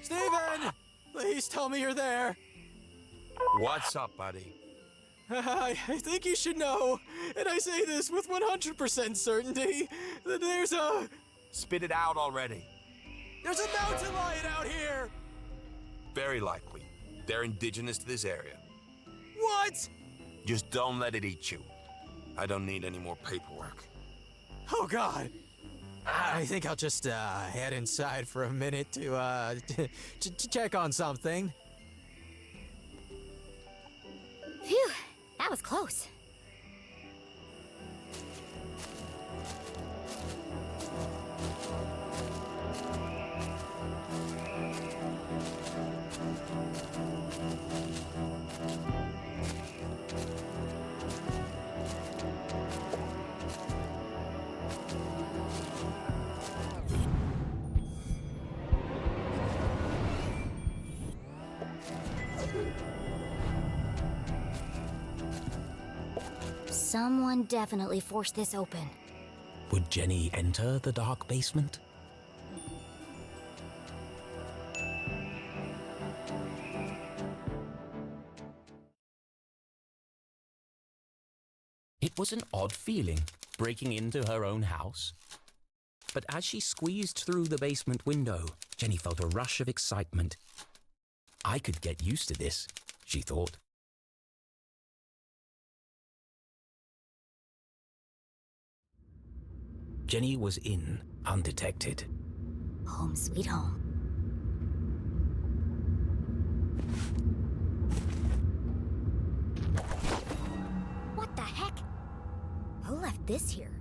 Steven! Please tell me you're there. What's up, buddy? I think you should know, and I say this with 100% certainty, that there's a... Spit it out already. There's a mountain lion out here! Very likely. They're indigenous to this area. What? Just don't let it eat you. I don't need any more paperwork. Oh, God. I think I'll just head inside for a minute to check on something. Phew, that was close. Someone definitely forced this open. Would Jenny enter the dark basement? It was an odd feeling, breaking into her own house. But as she squeezed through the basement window, Jenny felt a rush of excitement. I could get used to this, she thought. Jenny was in, undetected. Home sweet home. What the heck? Who left this here?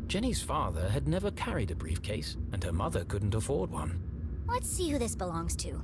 Jenny's father had never carried a briefcase, and her mother couldn't afford one. Let's see who this belongs to.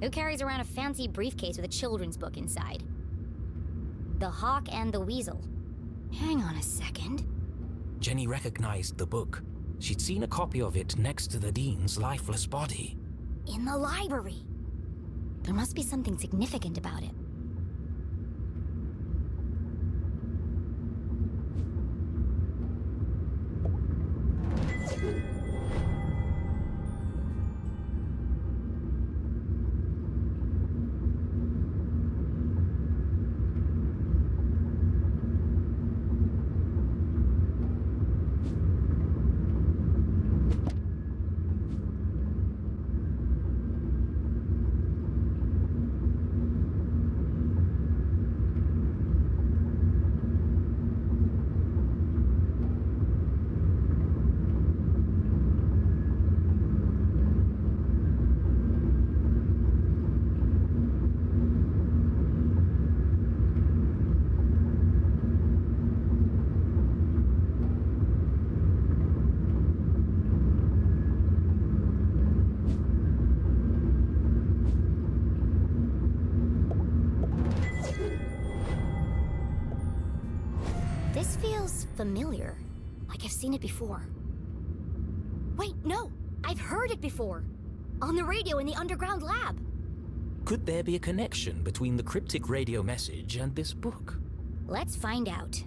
Who carries around a fancy briefcase with a children's book inside? The Hawk and the Weasel. Hang on a second. Jenny recognized the book. She'd seen a copy of it next to the Dean's lifeless body. In the library. There must be something significant about it. This feels familiar. Like I've seen it before. Wait, no! I've heard it before! On the radio in the underground lab! Could there be a connection between the cryptic radio message and this book? Let's find out.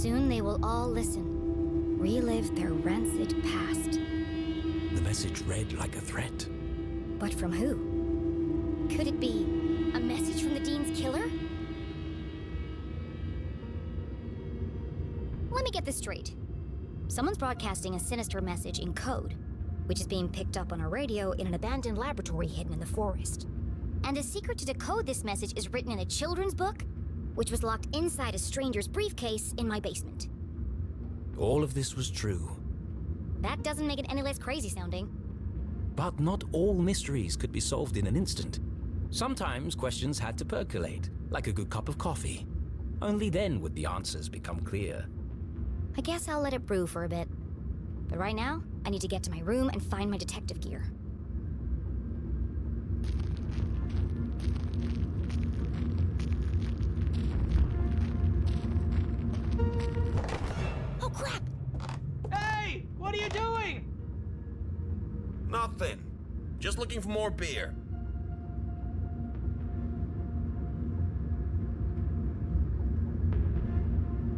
Soon they will all listen, relive their rancid past. The message read like a threat. But from who? Could it be a message from the Dean's killer? Let me get this straight. Someone's broadcasting a sinister message in code, which is being picked up on a radio in an abandoned laboratory hidden in the forest. And the secret to decode this message is written in a children's book, which was locked inside a stranger's briefcase in my basement. All of this was true. That doesn't make it any less crazy sounding. But not all mysteries could be solved in an instant. Sometimes questions had to percolate, like a good cup of coffee. Only then would the answers become clear. I guess I'll let it brew for a bit. But right now, I need to get to my room and find my detective gear. Oh, crap! Hey! What are you doing? Nothing. Just looking for more beer.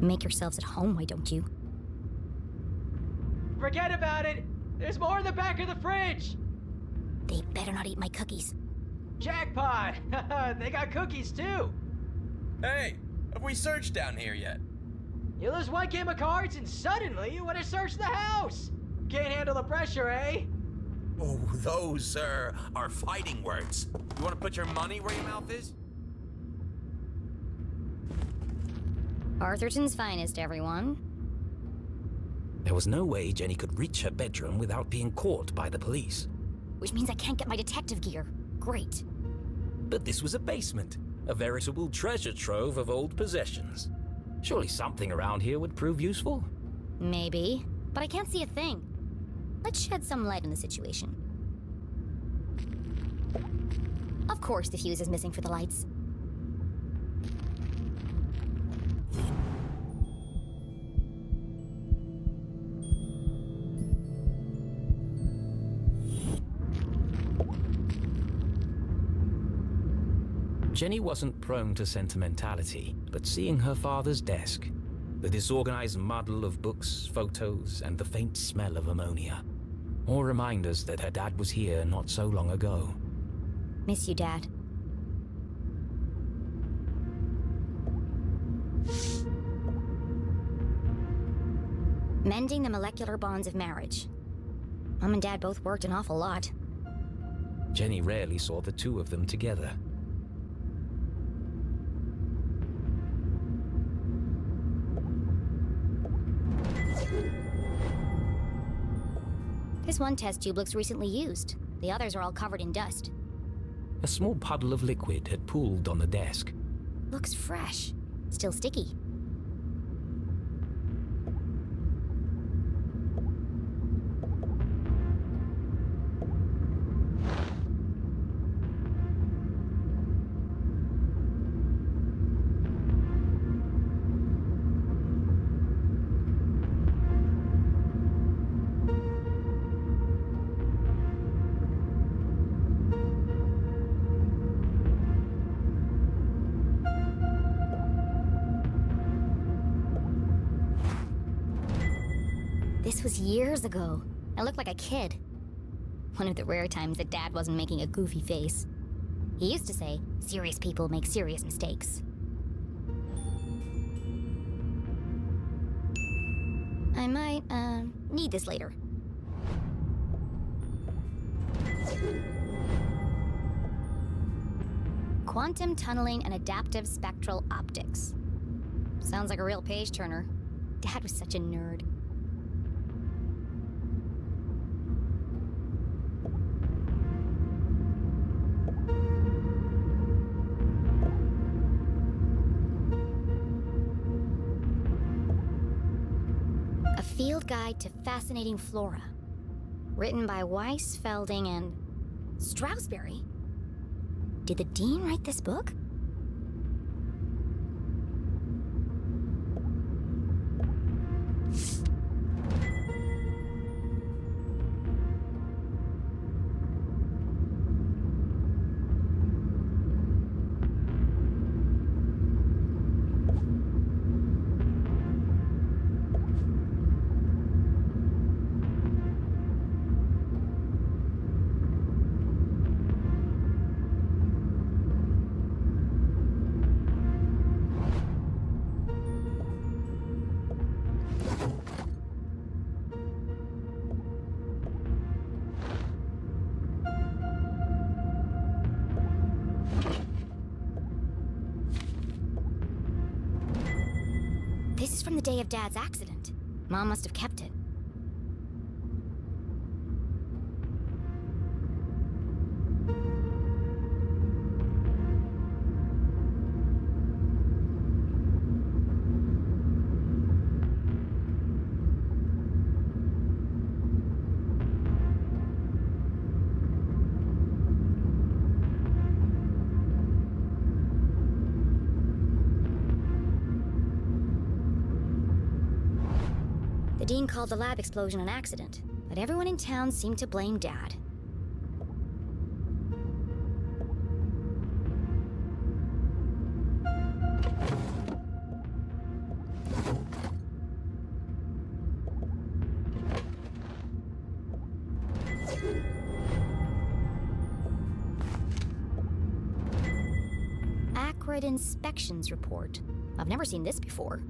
Make yourselves at home, why don't you? Forget about it! There's more in the back of the fridge! They better not eat my cookies. Jackpot! They got cookies too! Hey, have we searched down here yet? You lose one game of cards and suddenly you want to search the house! Can't handle the pressure, eh? Oh, those, are fighting words. You want to put your money where your mouth is? Arthurton's finest, everyone. There was no way Jenny could reach her bedroom without being caught by the police. Which means I can't get my detective gear. Great. But this was a basement, a veritable treasure trove of old possessions. Surely something around here would prove useful? Maybe, but I can't see a thing. Let's shed some light on the situation. Of course the fuse is missing for the lights. Jenny wasn't prone to sentimentality, but seeing her father's desk, the disorganized muddle of books, photos, and the faint smell of ammonia, all reminders that her dad was here not so long ago. Miss you, Dad. Mending the molecular bonds of marriage. Mom and Dad both worked an awful lot. Jenny rarely saw the two of them together. This one test tube looks recently used. The others are all covered in dust. A small puddle of liquid had pooled on the desk. Looks fresh. Still sticky. This was years ago. I looked like a kid. One of the rare times that Dad wasn't making a goofy face. He used to say, serious people make serious mistakes. I might, need this later. Quantum tunneling and adaptive spectral optics. Sounds like a real page turner. Dad was such a nerd. A field guide to fascinating flora. Written by Weiss, Felding, and Stroudsbury. Did the Dean write this book? from the day of Dad's accident. Mom must have kept it. The dean called the lab explosion an accident, but everyone in town seemed to blame Dad. Acrid inspections report. I've never seen this before.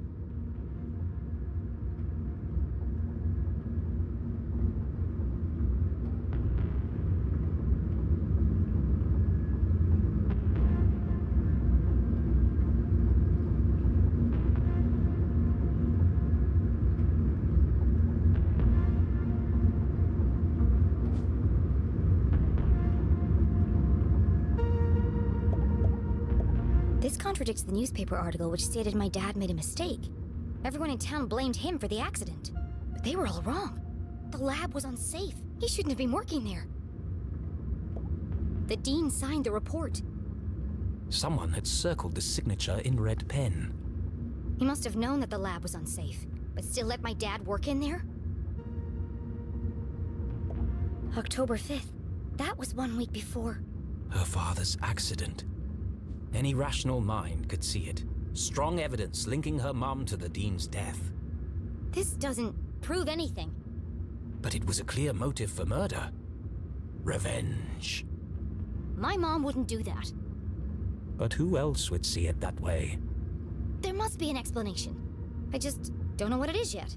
This contradicts the newspaper article which stated my dad made a mistake. Everyone in town blamed him for the accident. But they were all wrong. The lab was unsafe. He shouldn't have been working there. The dean signed the report. Someone had circled the signature in red pen. He must have known that the lab was unsafe, but still let my dad work in there? October 5th. That was 1 week before. Her father's accident. Any rational mind could see it. Strong evidence linking her mum to the dean's death. This doesn't prove anything. But it was a clear motive for murder. Revenge. My mom wouldn't do that. But who else would see it that way? There must be an explanation. I just don't know what it is yet.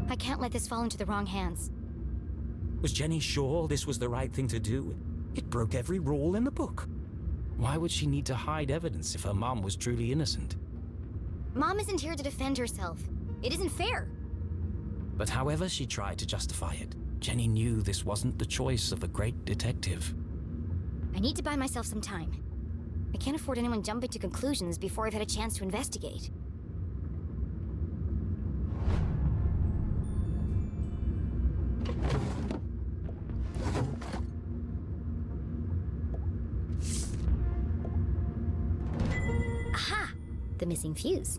I can't let this fall into the wrong hands. Was Jenny sure this was the right thing to do? It broke every rule in the book. Why would she need to hide evidence if her mom was truly innocent? Mom isn't here to defend herself. It isn't fair. But however she tried to justify it, Jenny knew this wasn't the choice of a great detective. I need to buy myself some time. I can't afford anyone jumping to conclusions before I've had a chance to investigate. Aha! The missing fuse.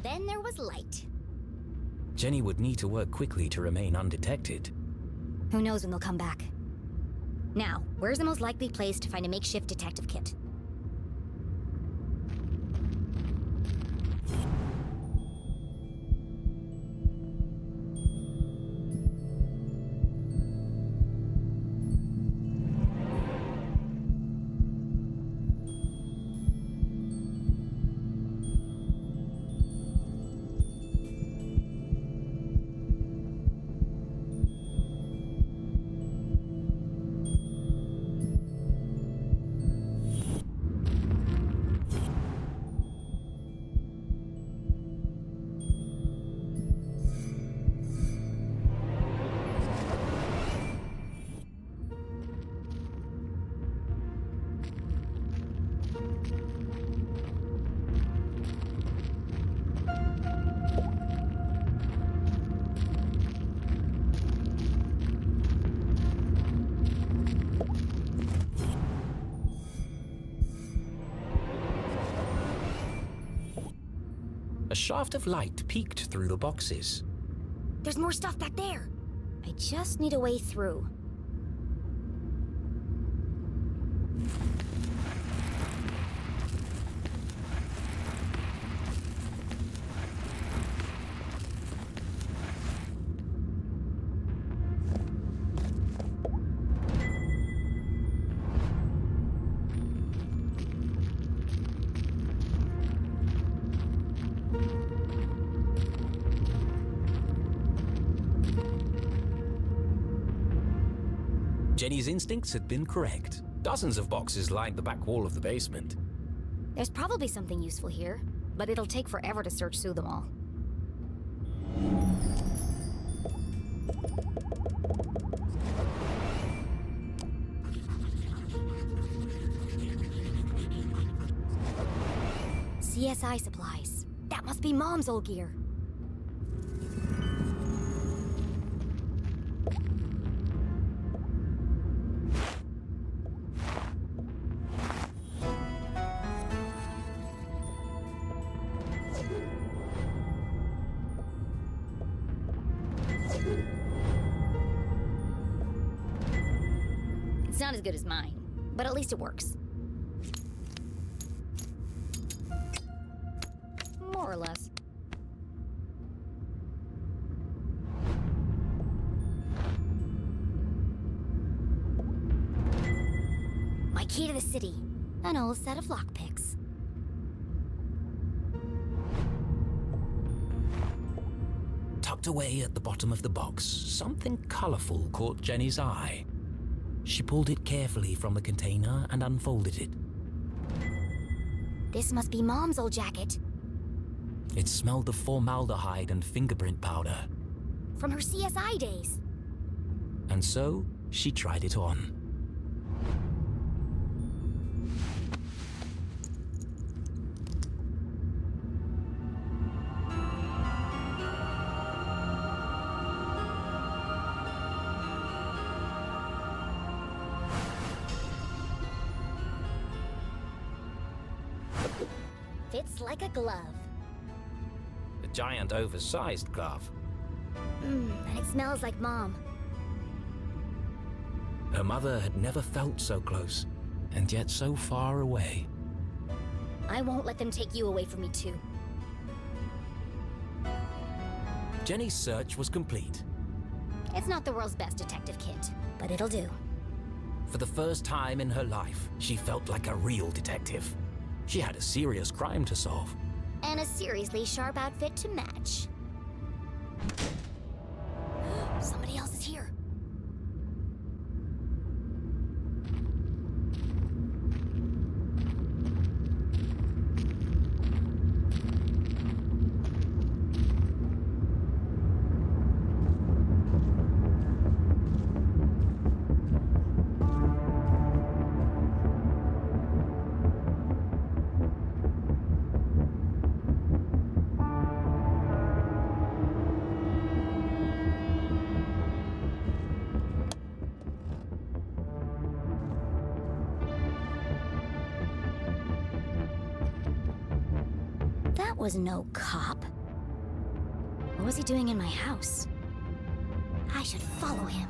Then there was light. Jenny would need to work quickly to remain undetected. Who knows when they'll come back. Now, where's the most likely place to find a makeshift detective kit? A shaft of light peeked through the boxes. There's more stuff back there. I just need a way through. Jenny's instincts had been correct. Dozens of boxes lined the back wall of the basement. There's probably something useful here, but it'll take forever to search through them all. CSI supplies. That must be Mom's old gear. It's not as good as mine, but at least it works. More or less. My key to the city. An old set of lockpicks. Tucked away at the bottom of the box, something colorful caught Jenny's eye. She pulled it carefully from the container and unfolded it. This must be Mom's old jacket. It smelled of formaldehyde and fingerprint powder. From her CSI days. And so, she tried it on. Fits like a glove. A giant oversized glove. And it smells like Mom. Her mother had never felt so close, and yet so far away. I won't let them take you away from me too. Jenny's search was complete. It's not the world's best detective kit, but it'll do. For the first time in her life, she felt like a real detective. She had a serious crime to solve. And a seriously sharp outfit to match. Somebody else is here. That was no cop. What was he doing in my house? I should follow him.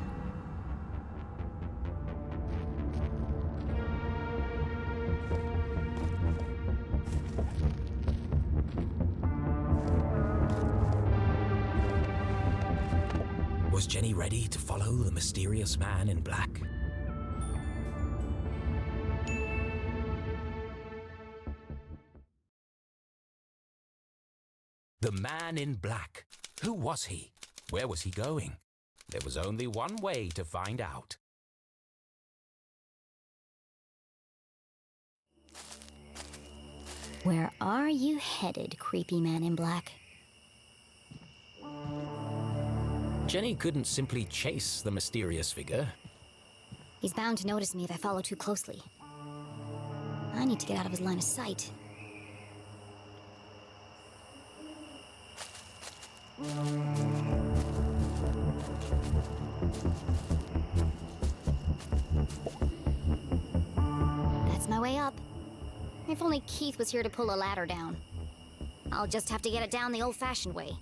Was Jenny ready to follow the mysterious man in black? The man in black. Who was he? Where was he going? There was only one way to find out. Where are you headed, creepy man in black? Jenny couldn't simply chase the mysterious figure. He's bound to notice me if I follow too closely. I need to get out of his line of sight. That's my way up. If only Keith was here to pull a ladder down. I'll just have to get it down the old-fashioned way.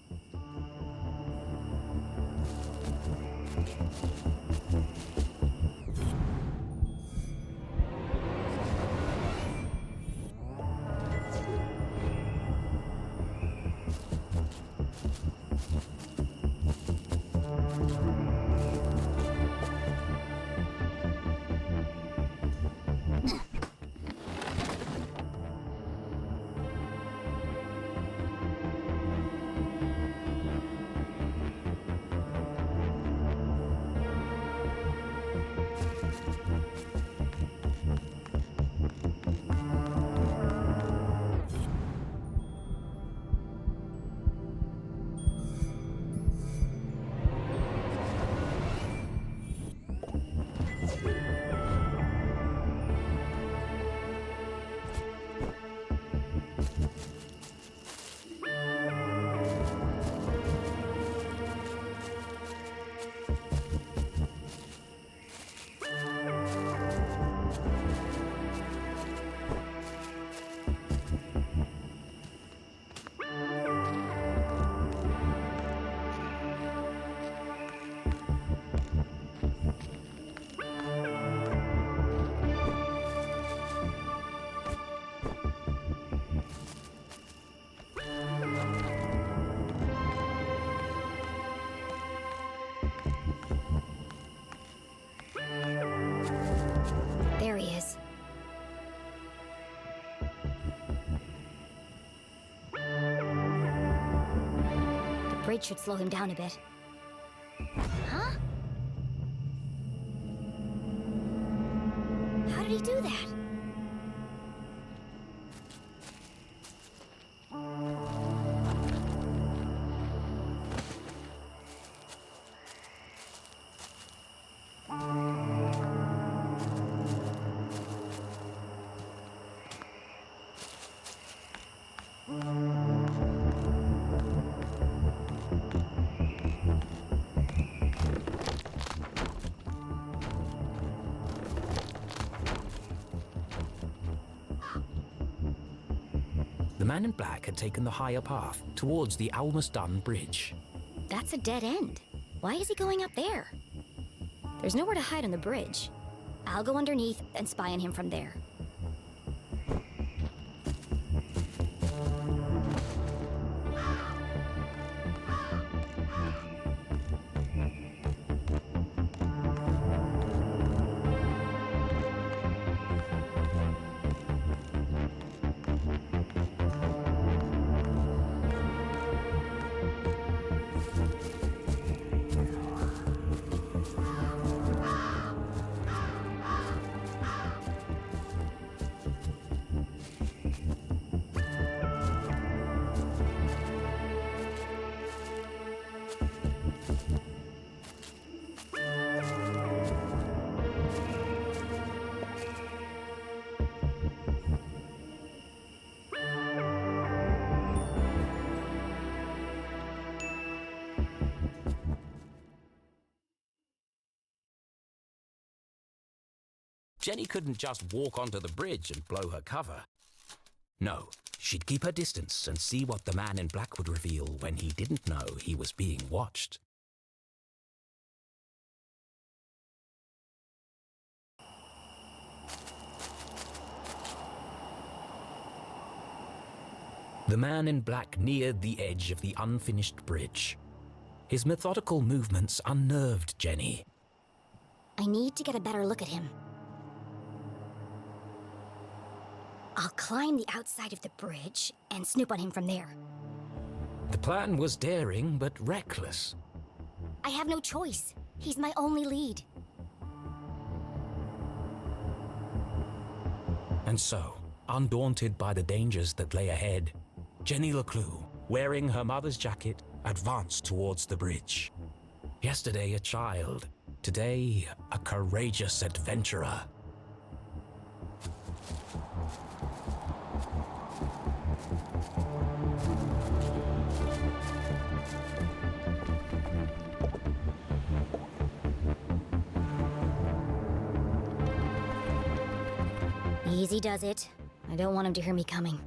There he is. The bridge should slow him down a bit. Huh? How did he do that? The man in black had taken the higher path towards the almost done bridge. That's a dead end. Why is he going up there? There's nowhere to hide on the bridge. I'll go underneath and spy on him from there. Jenny couldn't just walk onto the bridge and blow her cover. No, she'd keep her distance and see what the man in black would reveal when he didn't know he was being watched. The man in black neared the edge of the unfinished bridge. His methodical movements unnerved Jenny. I need to get a better look at him. I'll climb the outside of the bridge and snoop on him from there. The plan was daring but reckless. I have no choice. He's my only lead. And so, undaunted by the dangers that lay ahead, Jenny LeClue, wearing her mother's jacket, advanced towards the bridge. Yesterday a child, today a courageous adventurer. Easy does it. I don't want him to hear me coming.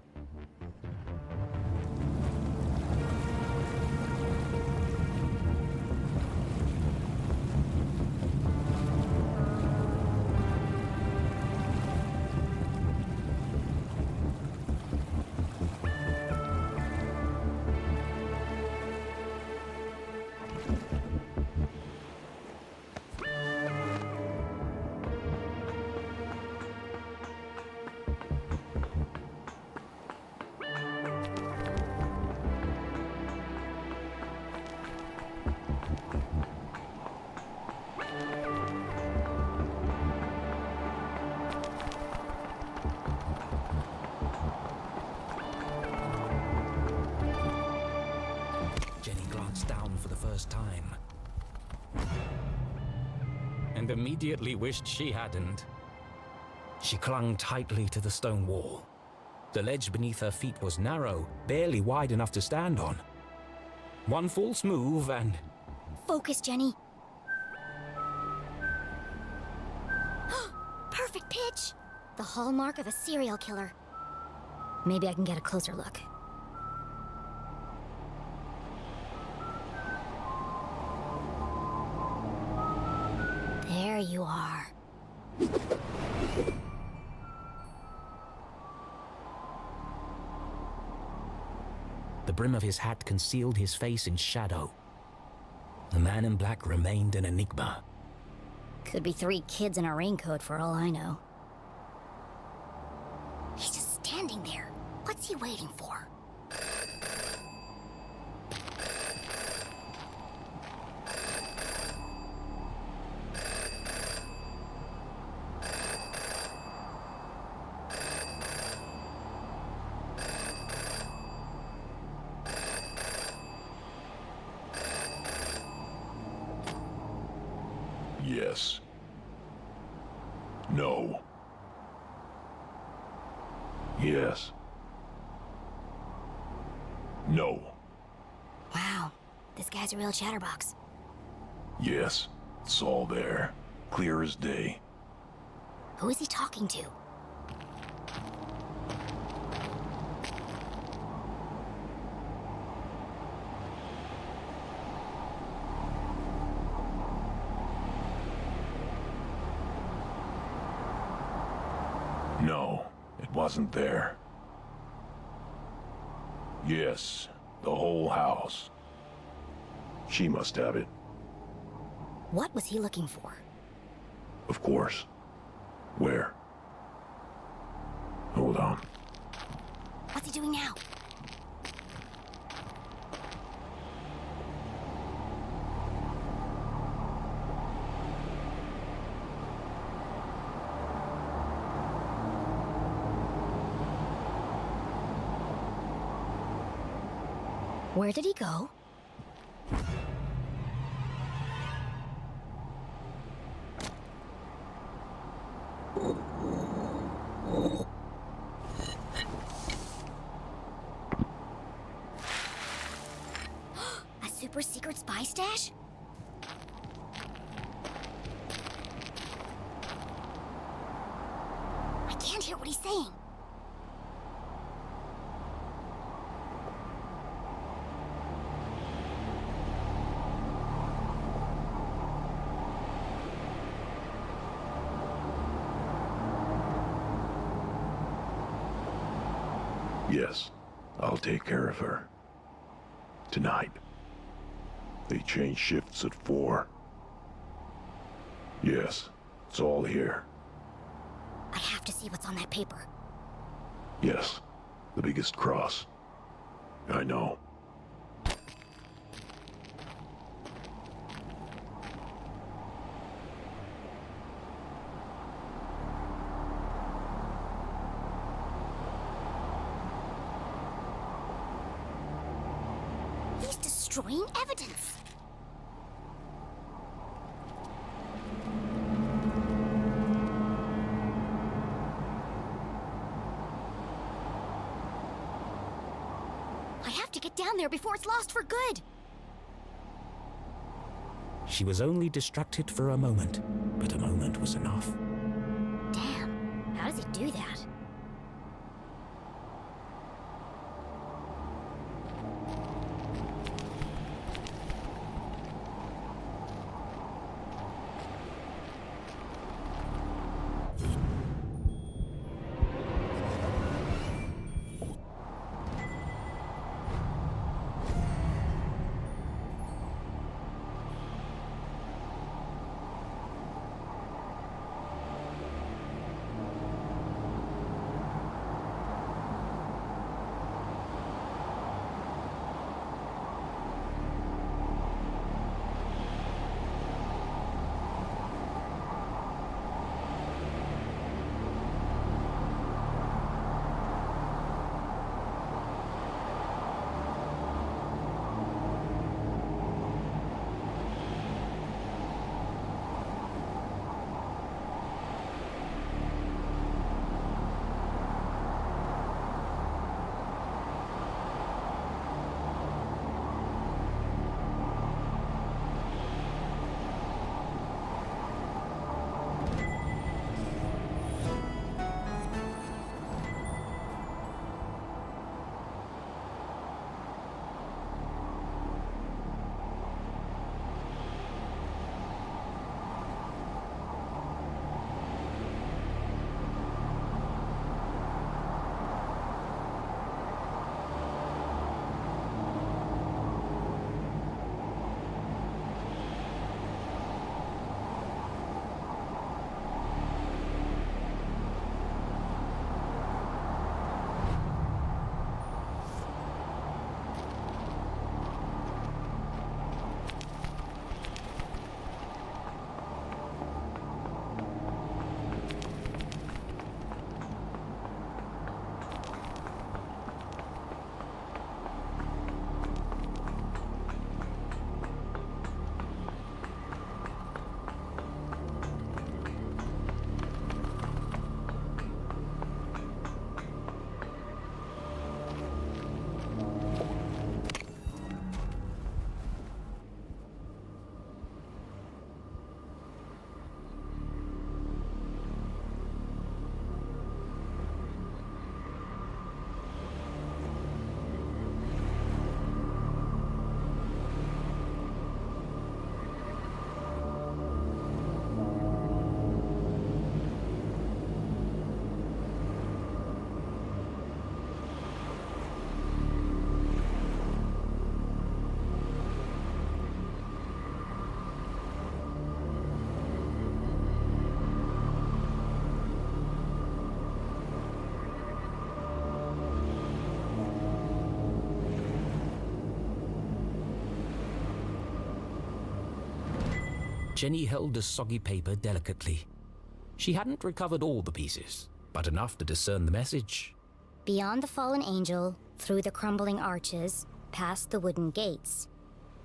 Down for the first time, and immediately wished she hadn't. She clung tightly to the stone wall. The ledge beneath her feet was narrow, barely wide enough to stand on. One false move and... Focus, Jenny. Perfect pitch! The hallmark of a serial killer. Maybe I can get a closer look. There you are. The brim of his hat concealed his face in shadow. The man in black remained an enigma. Could be 3 kids in a raincoat for all I know. He's just standing there. What's he waiting for? Yes. No. Yes. No. Wow, this guy's a real chatterbox. Yes. It's all there. Clear as day. Who is he talking to? No, it wasn't there. Yes, the whole house. She must have it. What was he looking for? Of course. Where? Hold on. What's he doing now? Where did he go? A super secret spy stash? I can't hear what he's saying. Yes, I'll take care of her. Tonight. They change shifts at 4. Yes, it's all here. I have to see what's on that paper. Yes, the biggest cross. I know. He's destroying evidence. I have to get down there before it's lost for good. She was only distracted for a moment, but a moment was enough. Damn, how does he do do that. Jenny held the soggy paper delicately. She hadn't recovered all the pieces, but enough to discern the message. Beyond the fallen angel, through the crumbling arches, past the wooden gates.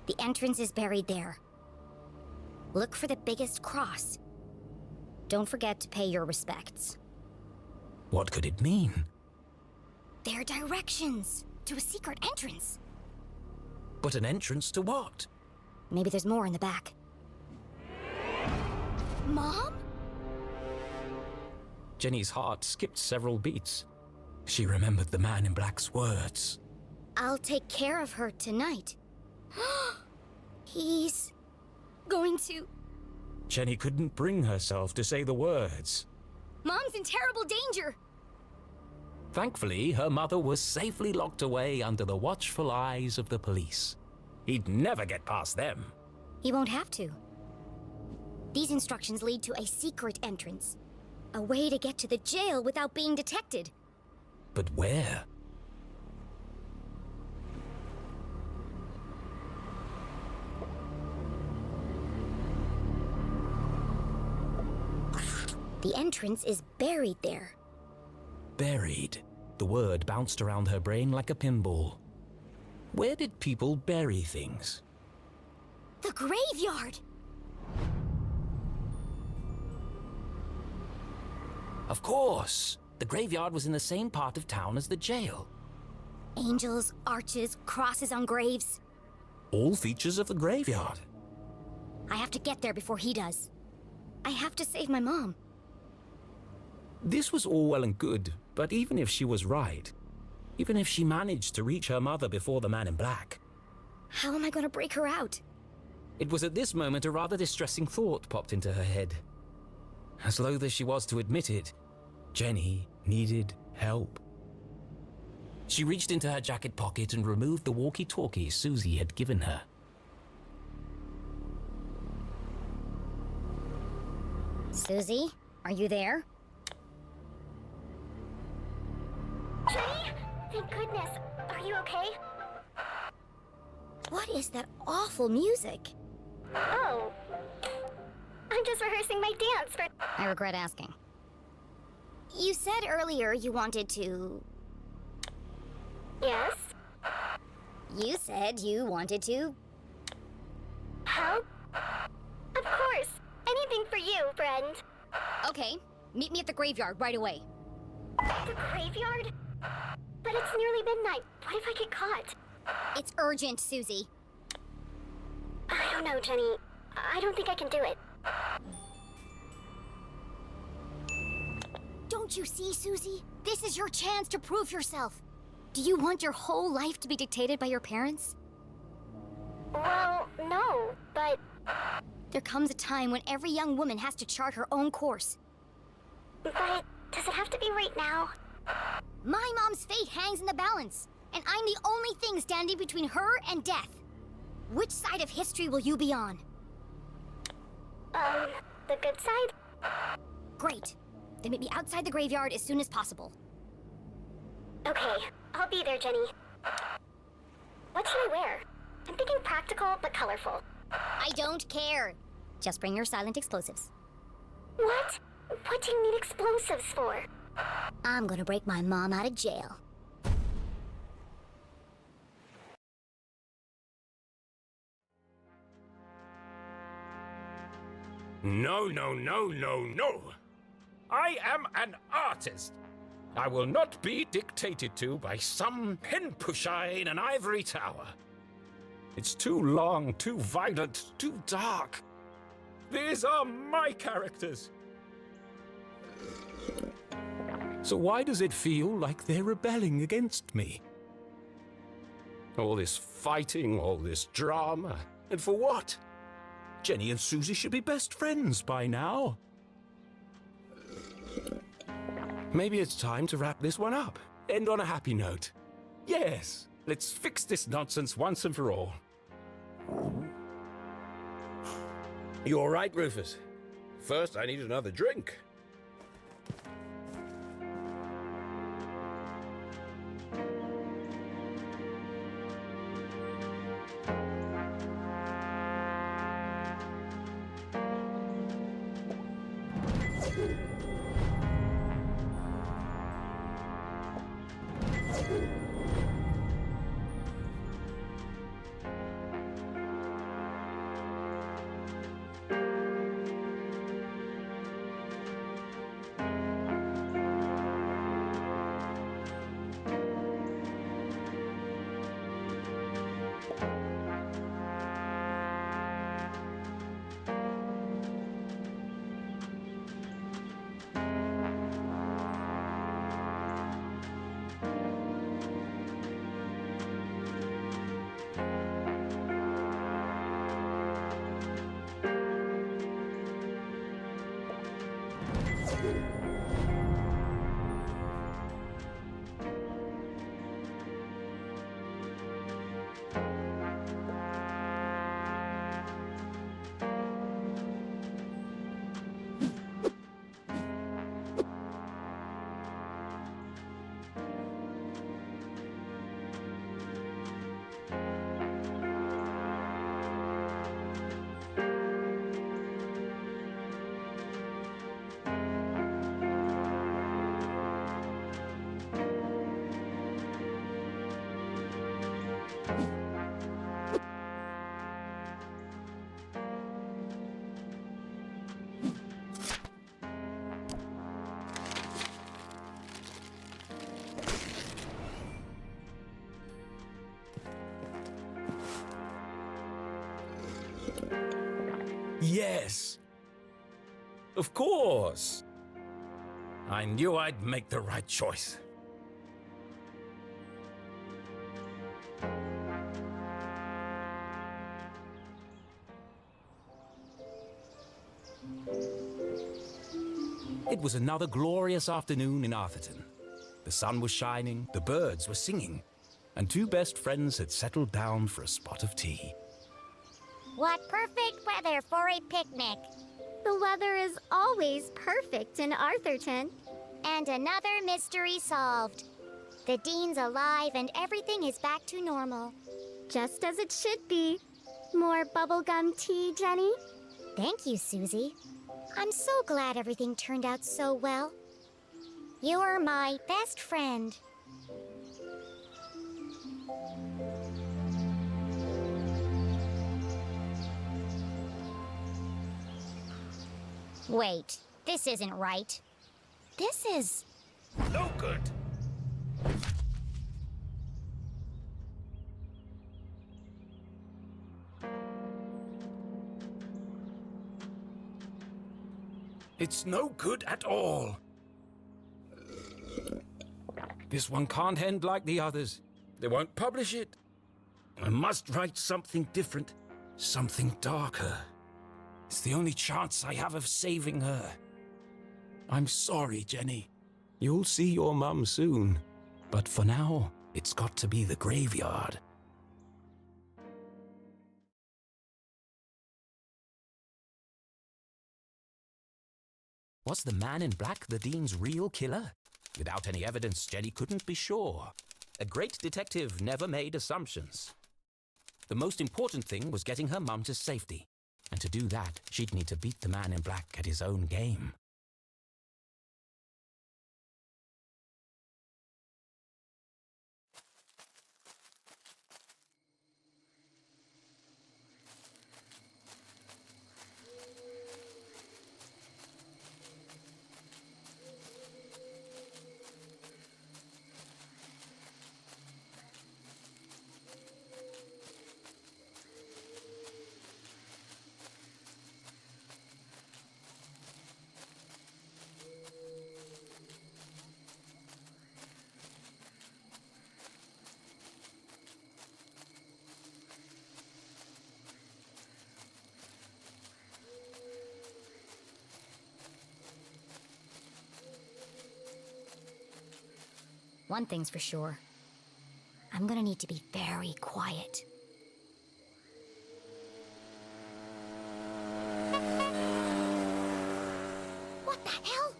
The entrance is buried there. Look for the biggest cross. Don't forget to pay your respects. What could it mean? They're directions to a secret entrance. But an entrance to what? Maybe there's more in the back. Mom? Jenny's heart skipped several beats. She remembered the man in black's words. I'll take care of her tonight. He's going to... Jenny couldn't bring herself to say the words. Mom's in terrible danger! Thankfully, her mother was safely locked away under the watchful eyes of the police. He'd never get past them. He won't have to. These instructions lead to a secret entrance. A way to get to the jail without being detected. But where? The entrance is buried there. Buried. The word bounced around her brain like a pinball. Where did people bury things? The graveyard! Of course! The graveyard was in the same part of town as the jail. Angels, arches, crosses on graves. All features of the graveyard. I have to get there before he does. I have to save my mom. This was all well and good, but even if she was right, even if she managed to reach her mother before the man in black, How am I going to break her out? it was at this moment a rather distressing thought popped into her head. As loath as she was to admit it, Jenny needed help. She reached into her jacket pocket and removed the walkie-talkie Susie had given her. Susie, are you there? Jenny? Thank goodness. Are you okay? What is that awful music? Oh. I'm just rehearsing my dance for... I regret asking. You said earlier you wanted to... Yes? You said you wanted to... Help? Of course. Anything for you, friend. Okay, meet me at the graveyard right away. The graveyard? But it's nearly midnight. What if I get caught? It's urgent, Susie. I don't know, Jenny. I don't think I can do it. Don't you see, Susie? This is your chance to prove yourself. Do you want your whole life to be dictated by your parents? Well, no, but... There comes a time when every young woman has to chart her own course. But does it have to be right now? My mom's fate hangs in the balance, and I'm the only thing standing between her and death. Which side of history will you be on? The good side? Great. Then meet me outside the graveyard as soon as possible. Okay, I'll be there, Jenny. What should I wear? I'm thinking practical but colorful. I don't care. Just bring your silent explosives. What? What do you need explosives for? I'm gonna break my mom out of jail. No, no, no, no, no. I am an artist. I will not be dictated to by some pen pusher in an ivory tower. It's too long, too violent, too dark. These are my characters. So why does it feel like they're rebelling against me? All this fighting, all this drama, and for what? Jenny and Susie should be best friends by now. Maybe it's time to wrap this one up. End on a happy note. Yes, let's fix this nonsense once and for all. You all right, Rufus? First, I need another drink. Yes. Of course. I knew I'd make the right choice. It was another glorious afternoon in Arthurton. The sun was shining, the birds were singing, and two best friends had settled down for a spot of tea. What perfect weather for a picnic! The weather is always perfect in Arthurton. And another mystery solved. The Dean's alive and everything is back to normal. Just as it should be. More bubblegum tea, Jenny? Thank you, Susie. I'm so glad everything turned out so well. You're my best friend. Wait, this isn't right. This is... no good! It's no good at all. This one can't end like the others. They won't publish it. I must write something different, something darker. It's the only chance I have of saving her. I'm sorry, Jenny. You'll see your mum soon. But for now, it's got to be the graveyard. Was the man in black the Dean's real killer? Without any evidence, Jenny couldn't be sure. A great detective never made assumptions. The most important thing was getting her mum to safety. And to do that, she'd need to beat the man in black at his own game. One thing's for sure. I'm gonna need to be very quiet. What the hell?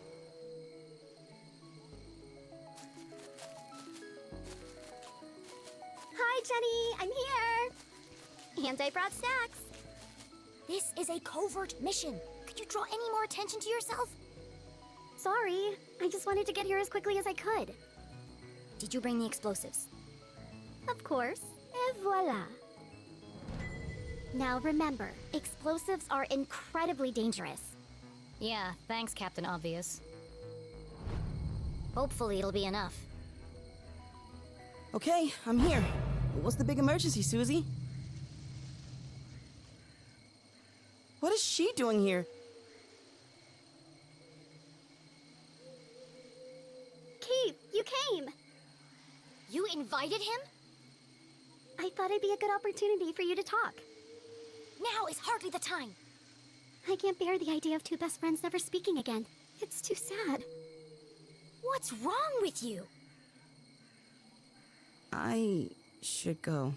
Hi, Jenny! I'm here! And I brought snacks. This is a covert mission. Could you draw any more attention to yourself? Sorry, I just wanted to get here as quickly as I could. Did you bring the explosives? Of course. Et voila. Now remember, explosives are incredibly dangerous. Yeah, thanks, Captain Obvious. Hopefully it'll be enough. Okay, I'm here. What's the big emergency, Susie? What is she doing here? Keith, you came! You invited him? I thought it'd be a good opportunity for you to talk. Now is hardly the time. I can't bear the idea of two best friends never speaking again. It's too sad. What's wrong with you? I should go.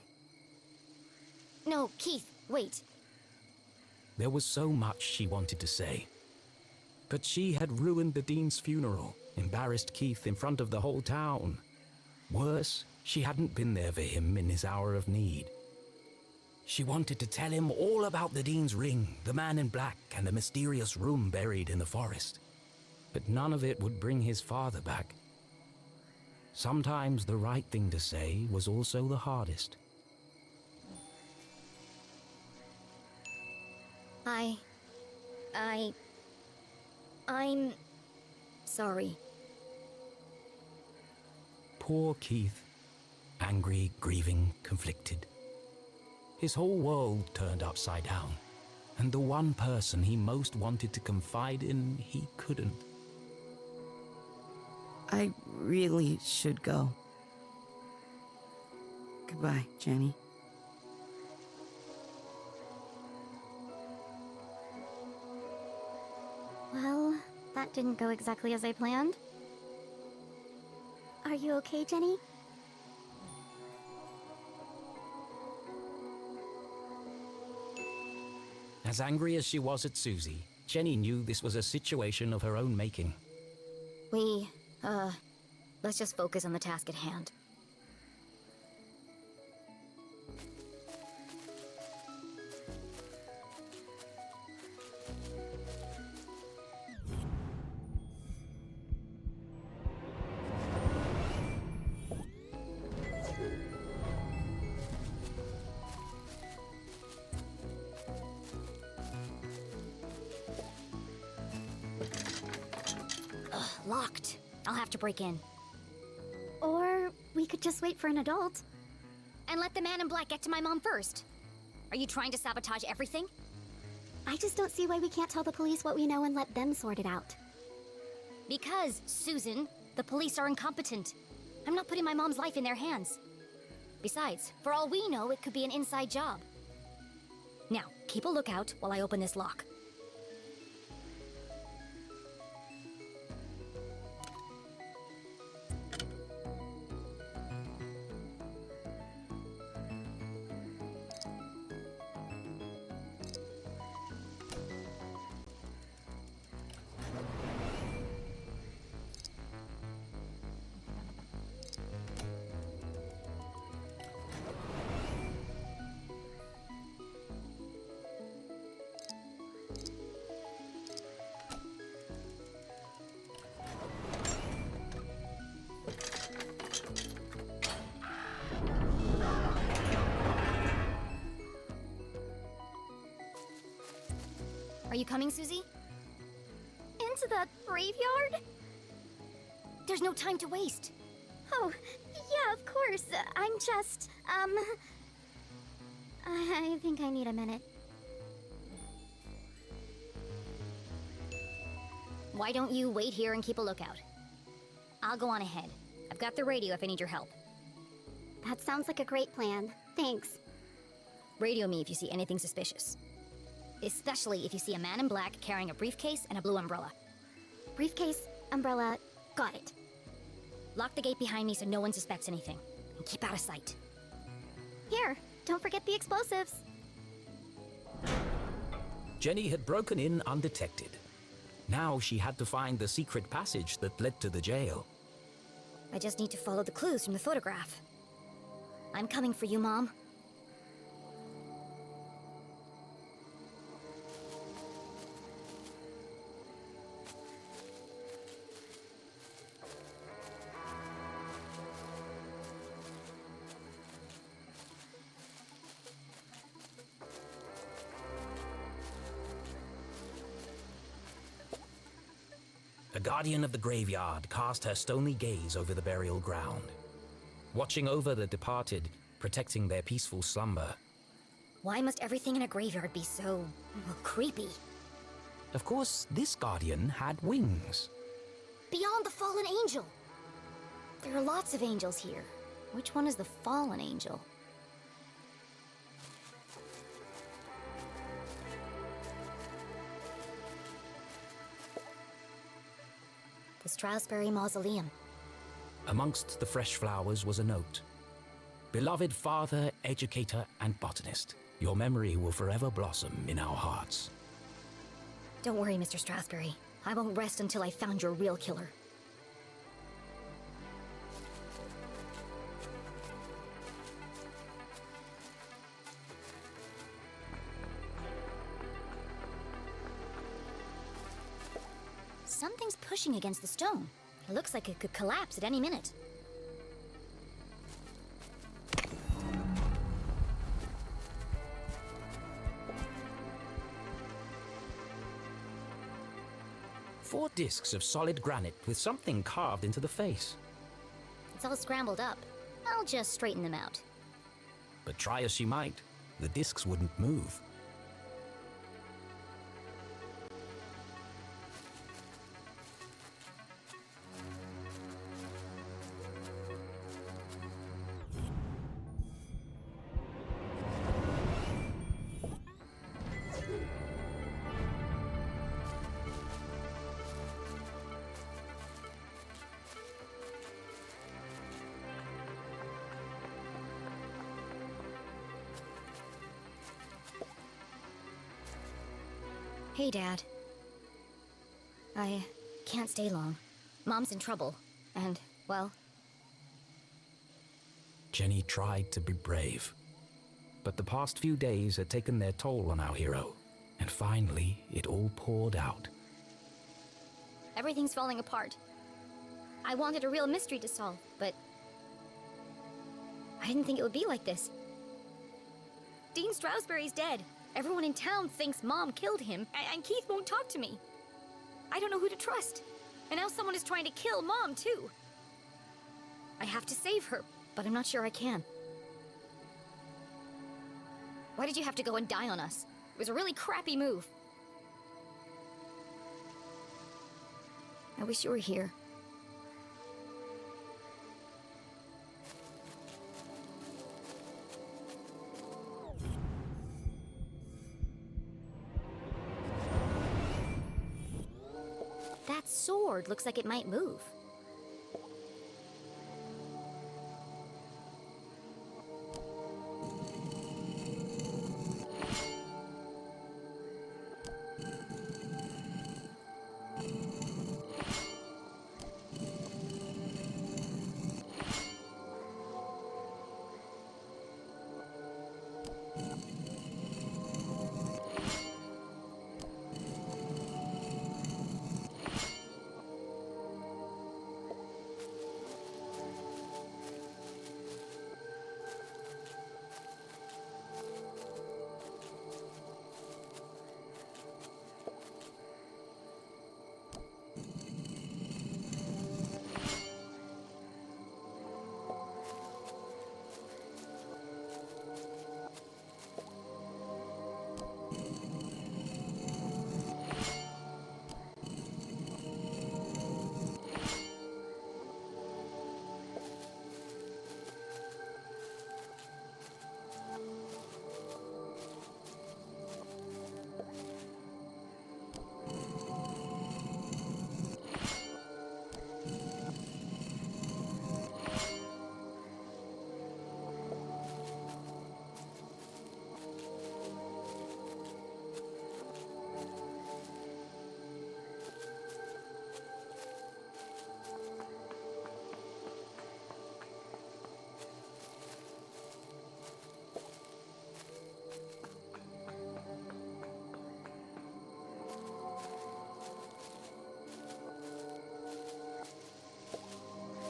No, Keith, wait. There was so much she wanted to say. But she had ruined the Dean's funeral, embarrassed Keith in front of the whole town. Worse, she hadn't been there for him in his hour of need. She wanted to tell him all about the Dean's ring, the man in black, and the mysterious room buried in the forest. But none of it would bring his father back. Sometimes the right thing to say was also the hardest. I'm sorry. Poor Keith. Angry, grieving, conflicted. His whole world turned upside down, and the one person he most wanted to confide in, he couldn't. I really should go. Goodbye, Jenny. Well, that didn't go exactly as I planned. Are you okay, Jenny? As angry as she was at Susie, Jenny knew this was a situation of her own making. Let's just focus on the task at hand. Locked. I'll have to break in. Or we could just wait for an adult. And let the man in black get to my mom first. Are you trying to sabotage everything? I just don't see why we can't tell the police what we know and let them sort it out. Because, Susan, the police are incompetent. I'm not putting my mom's life in their hands. Besides, for all we know, it could be an inside job. Now, keep a lookout while I open this lock. Are you coming, Susie? Into the graveyard? There's no time to waste. Oh, yeah, of course. I'm just, I think I need a minute. Why don't you wait here and keep a lookout? I'll go on ahead. I've got the radio if I need your help. That sounds like a great plan. Thanks. Radio me if you see anything suspicious. Especially if you see a man in black carrying a briefcase and a blue umbrella. Briefcase, umbrella, got it. Lock the gate behind me so no one suspects anything. And keep out of sight. Here, don't forget the explosives. Jenny had broken in undetected. Now she had to find the secret passage that led to the jail. I just need to follow the clues from the photograph. I'm coming for you, Mom. The guardian of the graveyard cast her stony gaze over the burial ground, watching over the departed, protecting their peaceful slumber. Why must everything in a graveyard be so creepy? Of course, this guardian had wings. Beyond the fallen angel! There are lots of angels here. Which one is the fallen angel? The Strasberry Mausoleum. Amongst the fresh flowers was a note. Beloved father, educator, and botanist, your memory will forever blossom in our hearts. Don't worry, Mr. Strasberry. I won't rest until I've found your real killer. Something's pushing against the stone. It looks like it could collapse at any minute. Four discs of solid granite with something carved into the face. It's all scrambled up. I'll just straighten them out. But try as she might, the discs wouldn't move. Hey, Dad. I can't stay long. Mom's in trouble, and, well... Jenny tried to be brave. But the past few days had taken their toll on our hero, and finally, it all poured out. Everything's falling apart. I wanted a real mystery to solve, but... I didn't think it would be like this. Dean Stroudsbury's dead. Everyone in town thinks Mom killed him, and Keith won't talk to me. I don't know who to trust. And now someone is trying to kill Mom, too. I have to save her, but I'm not sure I can. Why did you have to go and die on us? It was a really crappy move. I wish you were here. That sword looks like it might move.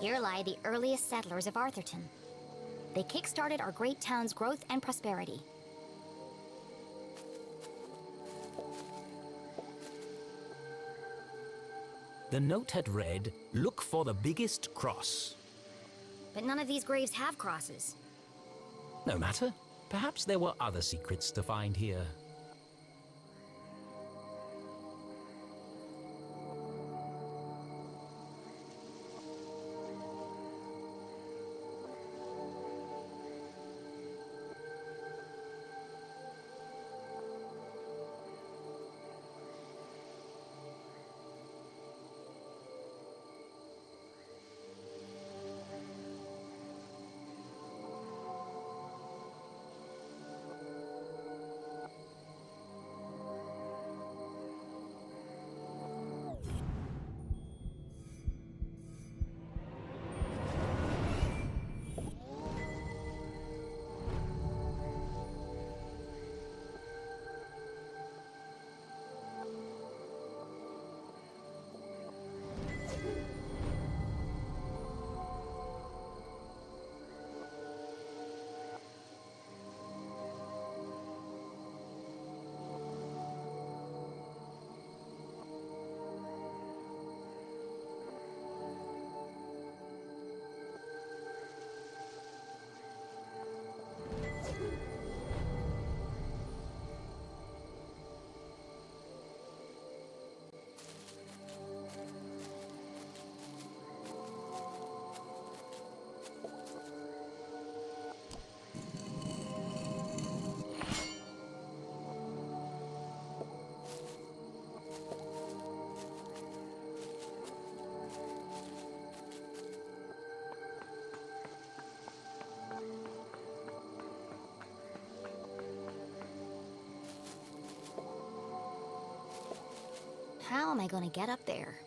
Here lie the earliest settlers of Arthurton. They kick-started our great town's growth and prosperity. The note had read, "Look for the biggest cross." But none of these graves have crosses. No matter. Perhaps there were other secrets to find here. How am I gonna get up there?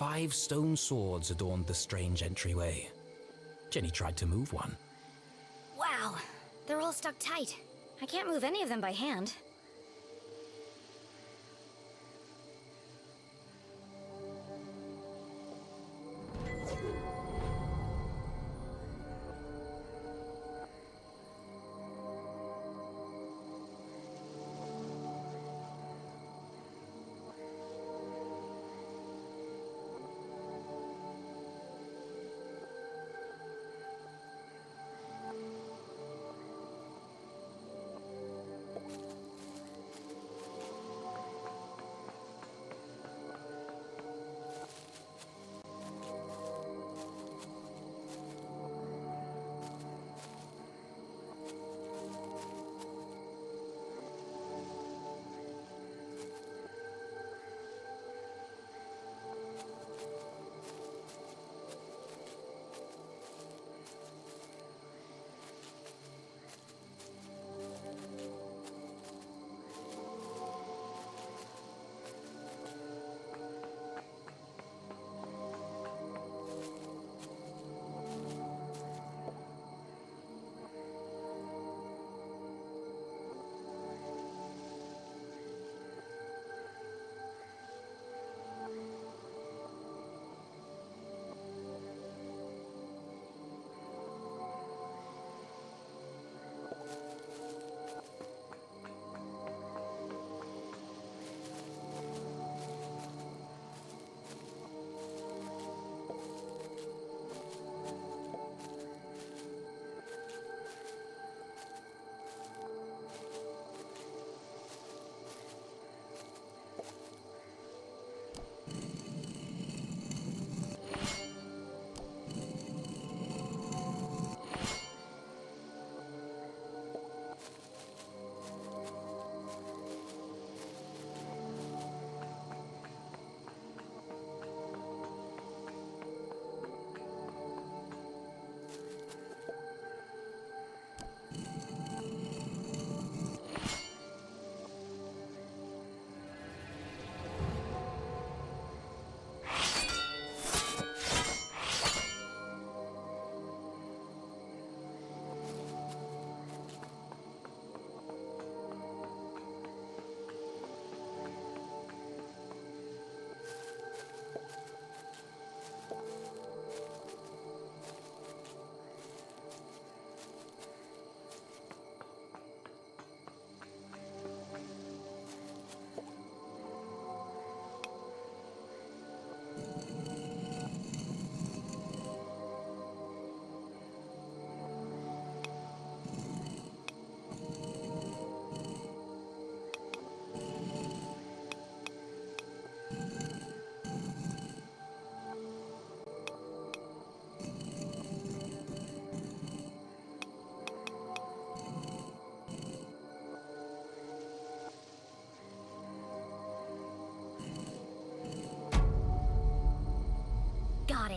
Five stone swords adorned the strange entryway. Jenny tried to move one. Wow, they're all stuck tight. I can't move any of them by hand.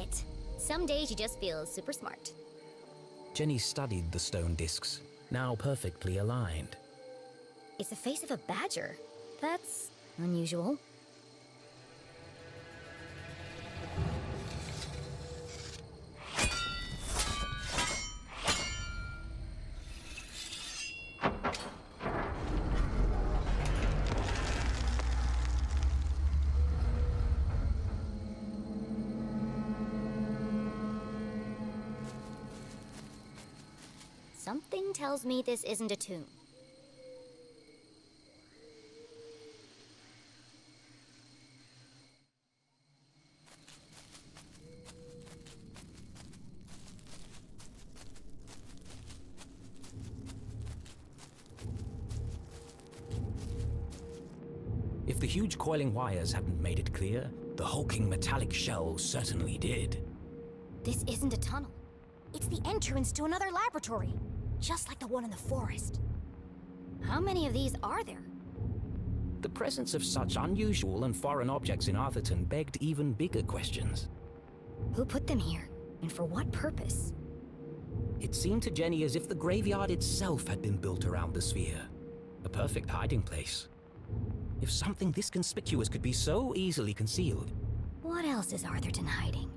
it. Some days you just feel super smart. Jenny studied the stone discs, now perfectly aligned. It's the face of a badger. That's unusual. Something tells me this isn't a tomb. If the huge coiling wires hadn't made it clear, the hulking metallic shell certainly did. This isn't a tunnel. It's the entrance to another laboratory, just like the one in the forest. How many of these are there? The presence of such unusual and foreign objects in Arthurton begged even bigger questions. Who put them here, and for what purpose? It seemed to Jenny as if the graveyard itself had been built around the sphere. A perfect hiding place. If something this conspicuous could be so easily concealed. What else is Arthurton hiding?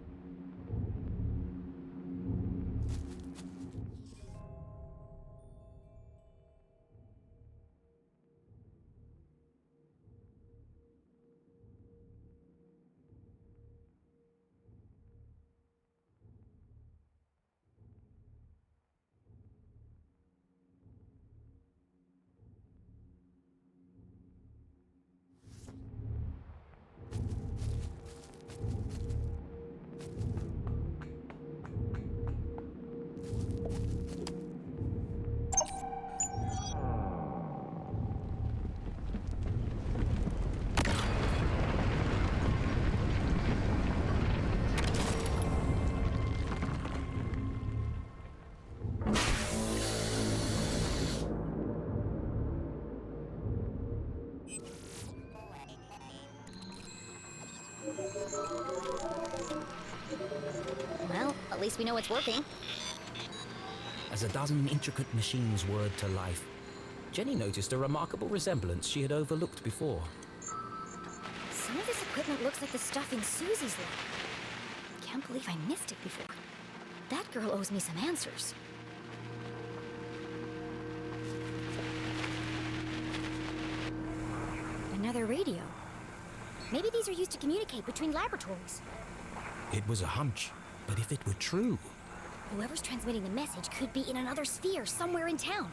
Well, at least we know it's working. As a dozen intricate machines whirred to life, Jenny noticed a remarkable resemblance she had overlooked before. Some of this equipment looks like the stuff in Susie's lab. Can't believe I missed it before. That girl owes me some answers. Another radio. Maybe these are used to communicate between laboratories. It was a hunch, but if it were true... Whoever's transmitting the message could be in another sphere somewhere in town.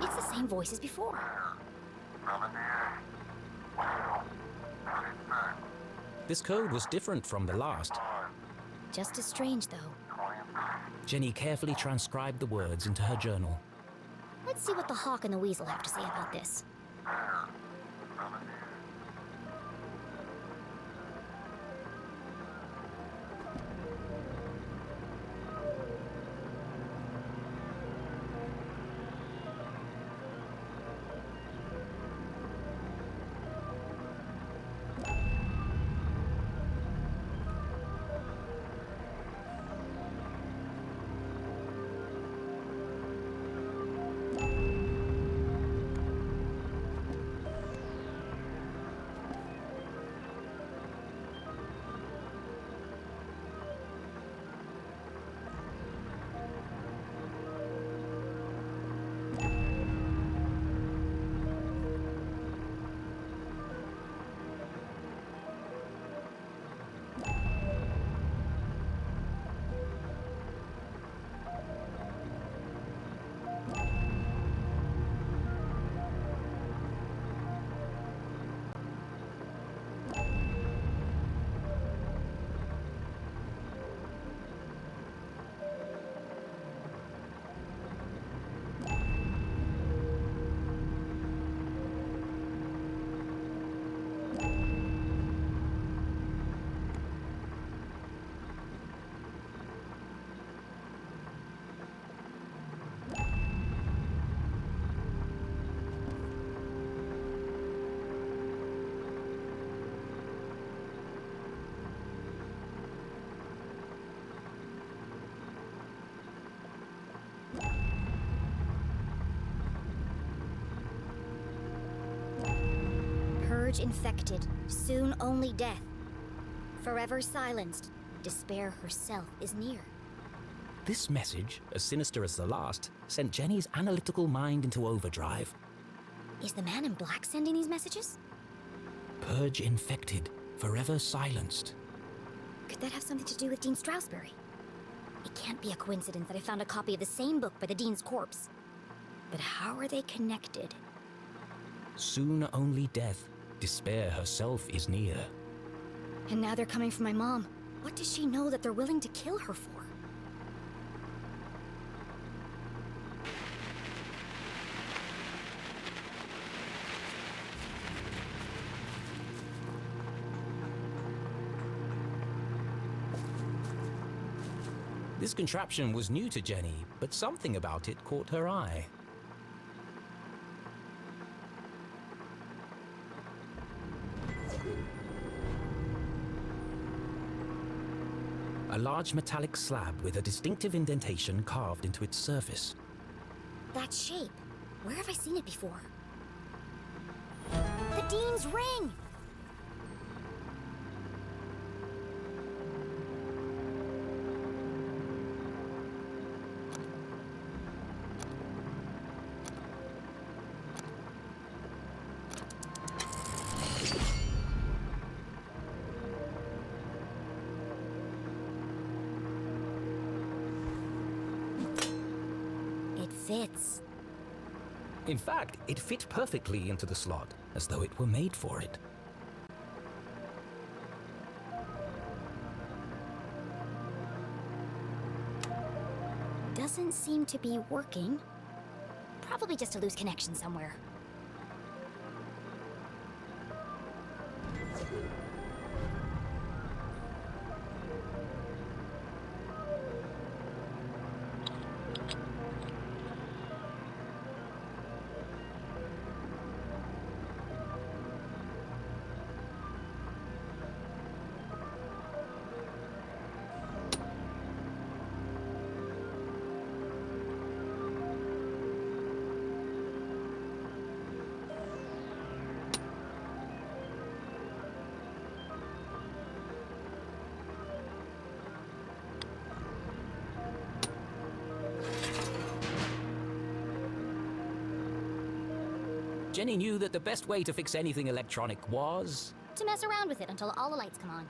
It's the same voice as before. This code was different from the last. Just as strange, though. Jenny carefully transcribed the words into her journal. Let's see what the hawk and the weasel have to say about this. Purge infected, soon only death. Forever silenced, despair herself is near. This message, as sinister as the last, sent Jenny's analytical mind into overdrive. Is the man in black sending these messages? Purge infected, forever silenced. Could that have something to do with Dean Strasberry? It can't be a coincidence that I found a copy of the same book by the Dean's corpse. But how are they connected? Soon only death, despair herself is near. And now they're coming for my mom. What does she know that they're willing to kill her for? This contraption was new to Jenny, but something about it caught her eye. A large metallic slab with a distinctive indentation carved into its surface. That shape. Where have I seen it before? The Dean's ring! Fits. In fact, it fit perfectly into the slot, as though it were made for it. Doesn't seem to be working. Probably just a loose connection somewhere. Jenny knew that the best way to fix anything electronic was... to mess around with it until all the lights come on.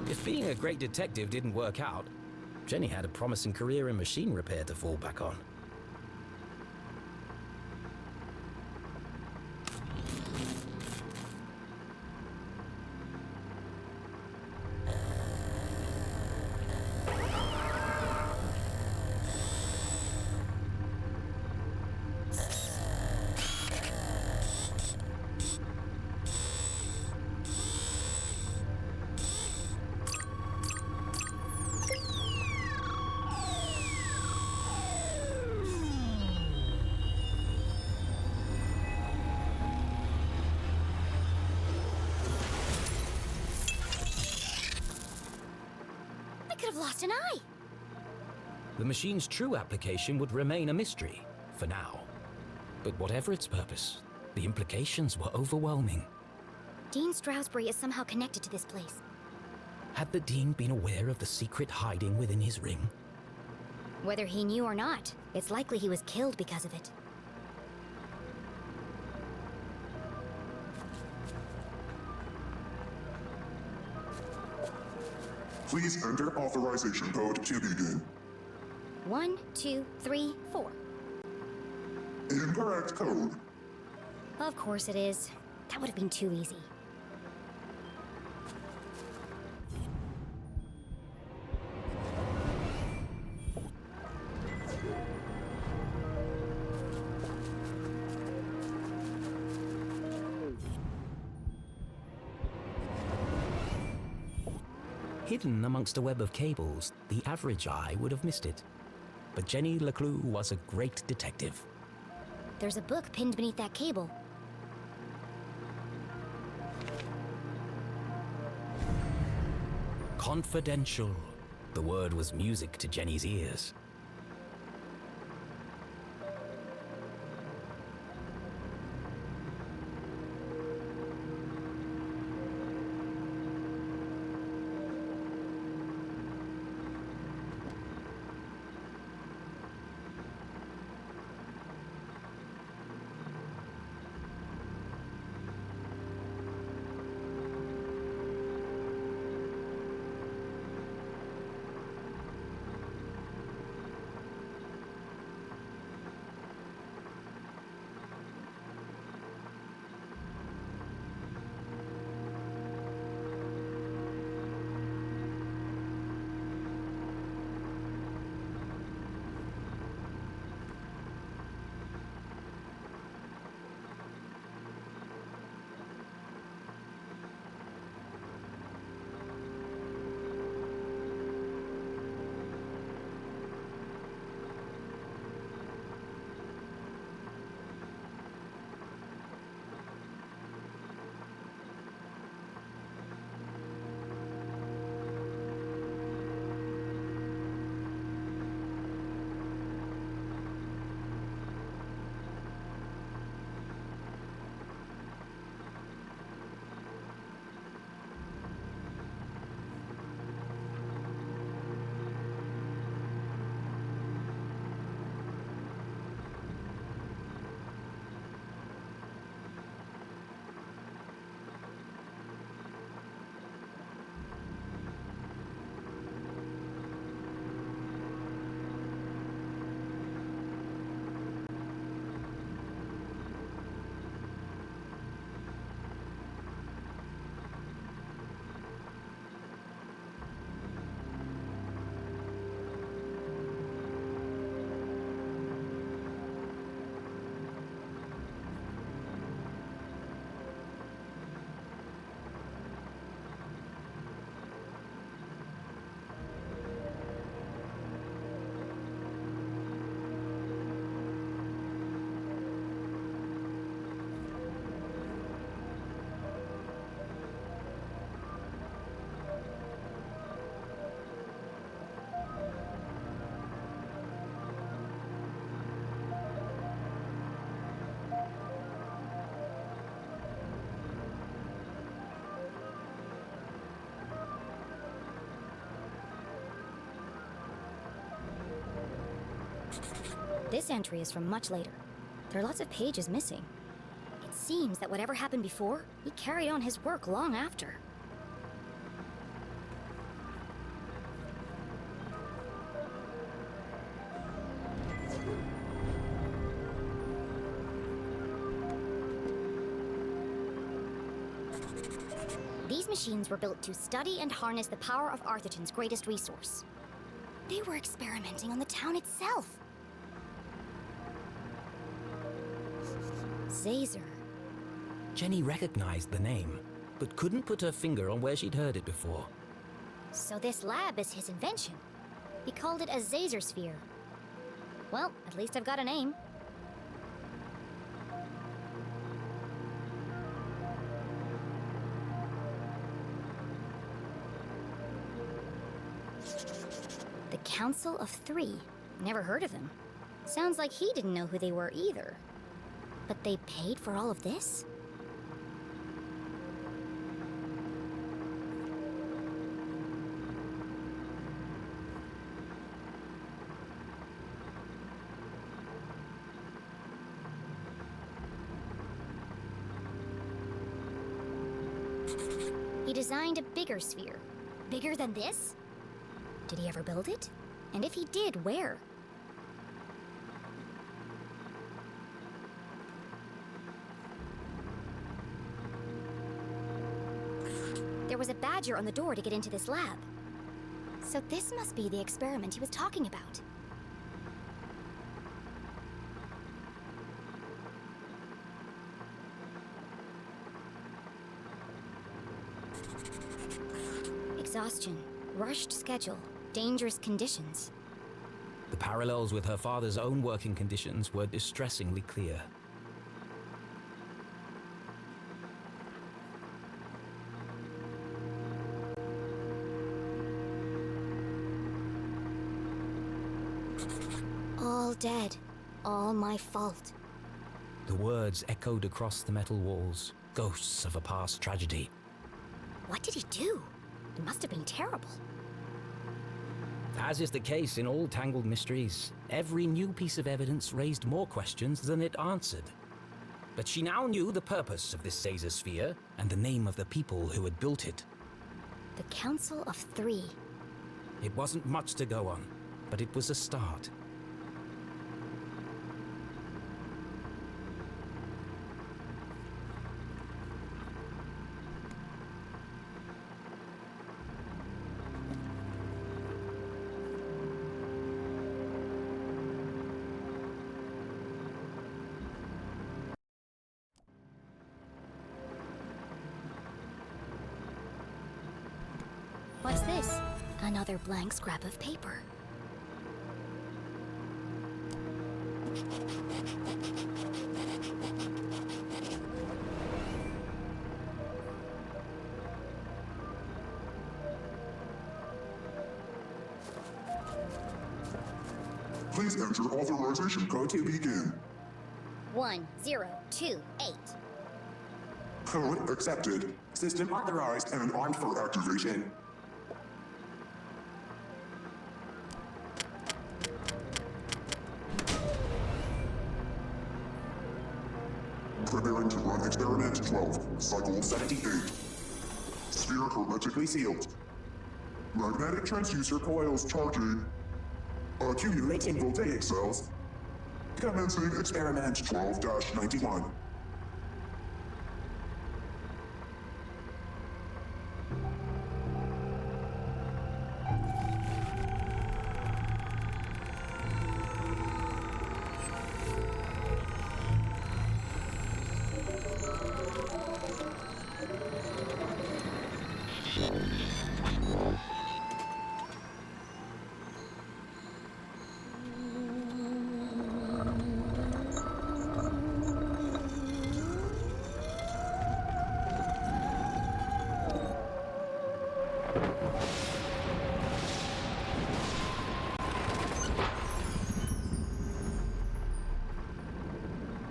If being a great detective didn't work out, Jenny had a promising career in machine repair to fall back on. could have lost an eye. The machine's true application would remain a mystery, for now. But whatever its purpose, the implications were overwhelming. Dean Stroudsbury is somehow connected to this place. Had the Dean been aware of the secret hiding within his ring? Whether he knew or not, it's likely he was killed because of it. Please enter authorization code to begin. 1, 2, 3, 4. Incorrect code. Of course it is. That would have been too easy. Hidden amongst a web of cables, the average eye would have missed it. But Jenny LeClue was a great detective. There's a book pinned beneath that cable. Confidential. The word was music to Jenny's ears. This entry is from much later. There are lots of pages missing. It seems that whatever happened before, he carried on his work long after. These machines were built to study and harness the power of Arthurton's greatest resource. They were experimenting on the town itself. Zazer. Jenny recognized the name, but couldn't put her finger on where she'd heard it before. So this lab is his invention. He called it a Zazer sphere. Well, at least I've got a name. The Council of Three. Never heard of them. Sounds like he didn't know who they were either. But they paid for all of this? He designed a bigger sphere. Bigger than this? Did he ever build it? And if he did, where? There was a badger on the door to get into this lab. So this must be the experiment he was talking about. Exhaustion, rushed schedule, dangerous conditions. The parallels with her father's own working conditions were distressingly clear. All dead. All my fault. The words echoed across the metal walls, ghosts of a past tragedy. What did he do? It must have been terrible. As is the case in all tangled mysteries, every new piece of evidence raised more questions than it answered. But she now knew the purpose of this Caesar sphere and the name of the people who had built it. The Council of Three. It wasn't much to go on, but it was a start. What's this? Another blank scrap of paper. Please enter authorization code to begin. 1028. Code accepted. System authorized and armed for activation. Preparing to run experiment 12, cycle 78. Sphere hermetically sealed. Magnetic transducer coils charging. Accumulating voltaic cells. Commencing experiment 12-91.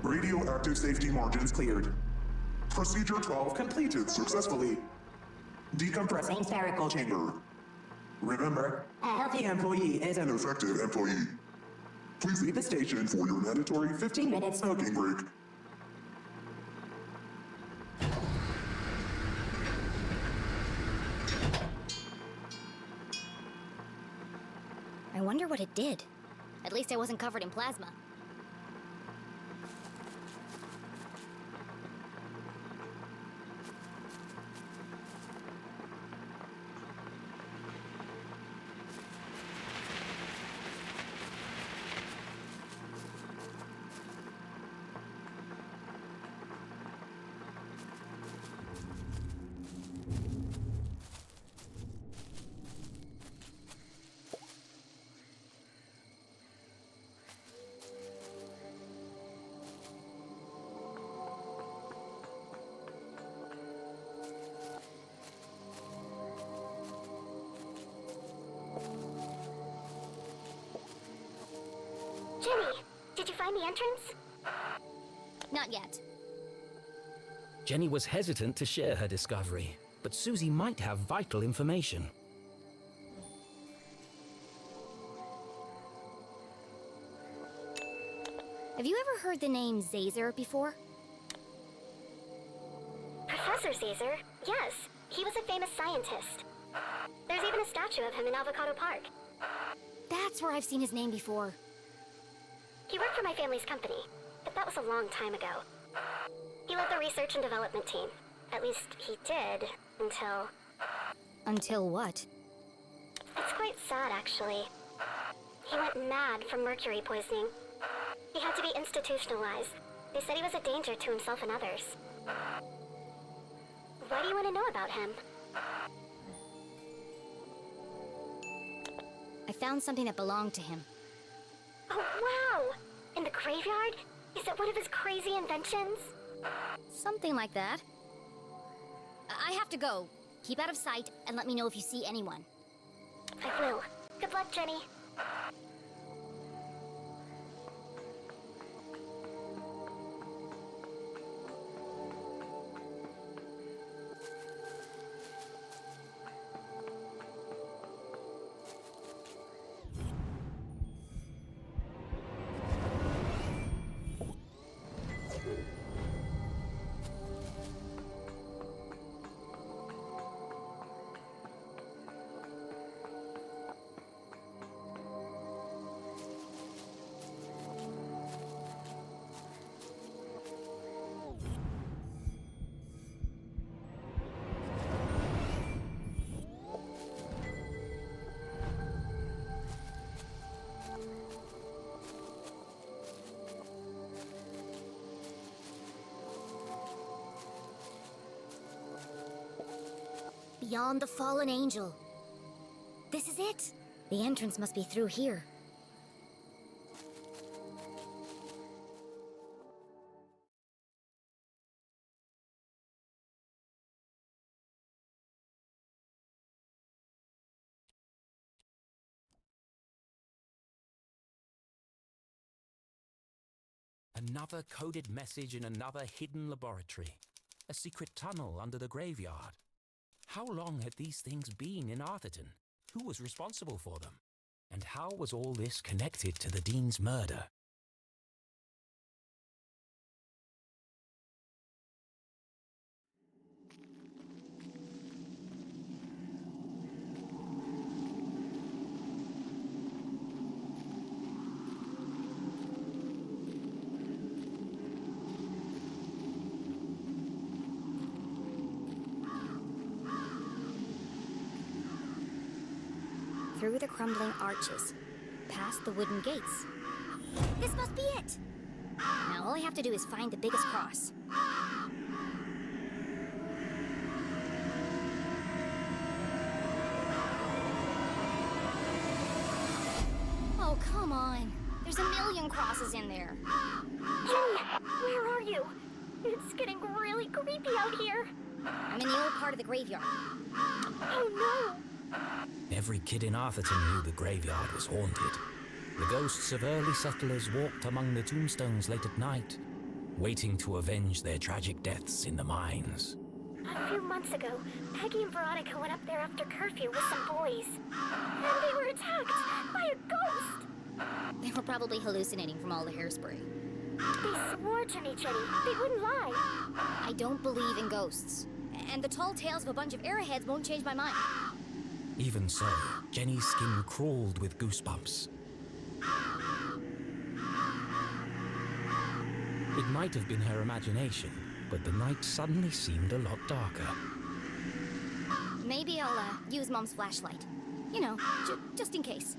Radioactive safety margins cleared. Procedure 12 completed successfully. Decompressing spherical chamber. Remember, a healthy employee is an effective employee. Please leave the station for your mandatory 15-minute smoking break. I wonder what it did. At least I wasn't covered in plasma. Jenny, did you find the entrance? Not yet. Jenny was hesitant to share her discovery, but Susie might have vital information. Have you ever heard the name Zazer before? Professor Zazer? Yes, he was a famous scientist. There's even a statue of him in Avocado Park. That's where I've seen his name before. He worked for my family's company, but that was a long time ago. He led the research and development team. At least he did, until... Until what? It's quite sad, actually. He went mad from mercury poisoning. He had to be institutionalized. They said he was a danger to himself and others. Why do you want to know about him? I found something that belonged to him. Oh, wow! In the graveyard? Is it one of his crazy inventions? Something like that. I have to go. Keep out of sight and let me know if you see anyone. I will. Good luck, Jenny. Beyond the fallen angel. This is it. The entrance must be through here. Another coded message in another hidden laboratory. A secret tunnel under the graveyard. How long had these things been in Arthurton? Who was responsible for them? And how was all this connected to the Dean's murder? Through the crumbling arches, past the wooden gates. This must be it! Now all I have to do is find the biggest cross. Oh, come on. There's a million crosses in there. Jenny, where are you? It's getting really creepy out here. I'm in the old part of the graveyard. Oh, no! Every kid in Arthurton knew the graveyard was haunted. The ghosts of early settlers walked among the tombstones late at night, waiting to avenge their tragic deaths in the mines. A few months ago, Peggy and Veronica went up there after curfew with some boys. And they were attacked by a ghost! They were probably hallucinating from all the hairspray. They swore to me, Jenny. They wouldn't lie. I don't believe in ghosts. And the tall tales of a bunch of arrowheads won't change my mind. Even so, Jenny's skin crawled with goosebumps. It might have been her imagination, but the night suddenly seemed a lot darker. Maybe I'll use Mom's flashlight. You know, just in case.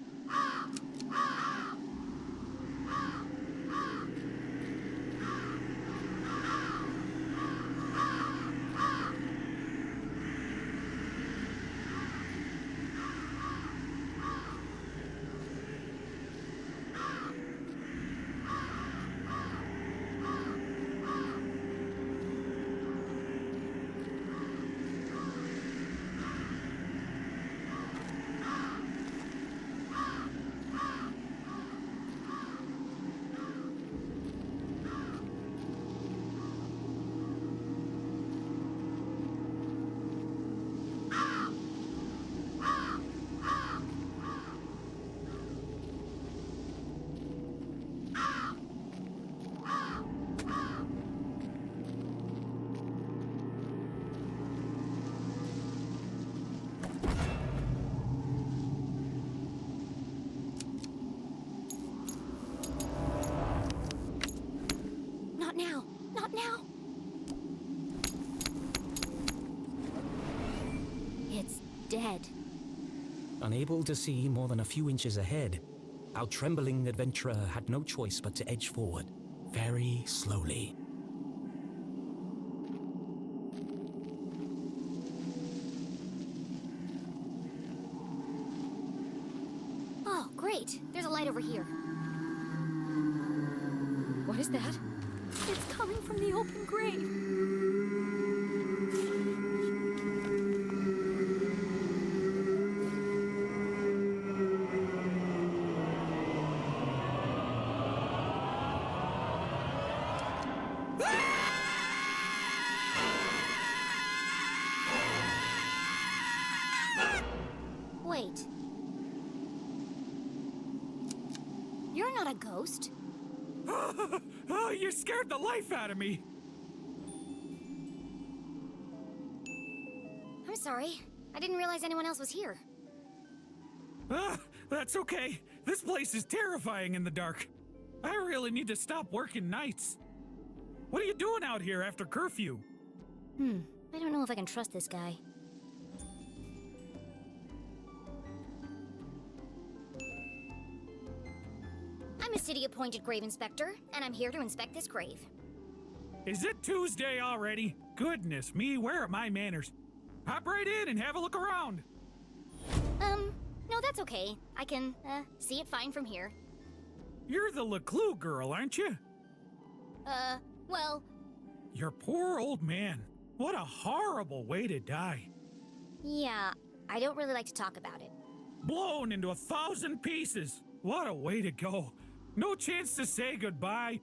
dead. Unable to see more than a few inches ahead, our trembling adventurer had no choice but to edge forward, very slowly. Oh, great. There's a light over here. What is that? It's coming from the open grave. Wait. You're not a ghost. Oh, you scared the life out of me! I'm sorry. I didn't realize anyone else was here. That's okay. This place is terrifying in the dark. I really need to stop working nights. What are you doing out here after curfew? I don't know if I can trust this guy. I'm a city-appointed grave inspector, and I'm here to inspect this grave. Is it Tuesday already? Goodness me, where are my manners? Hop right in and have a look around. No, that's okay. I can, see it fine from here. You're the LeClue girl, aren't you? Well... Your poor old man. What a horrible way to die. Yeah, I don't really like to talk about it. Blown into 1,000 pieces. What a way to go. No chance to say goodbye.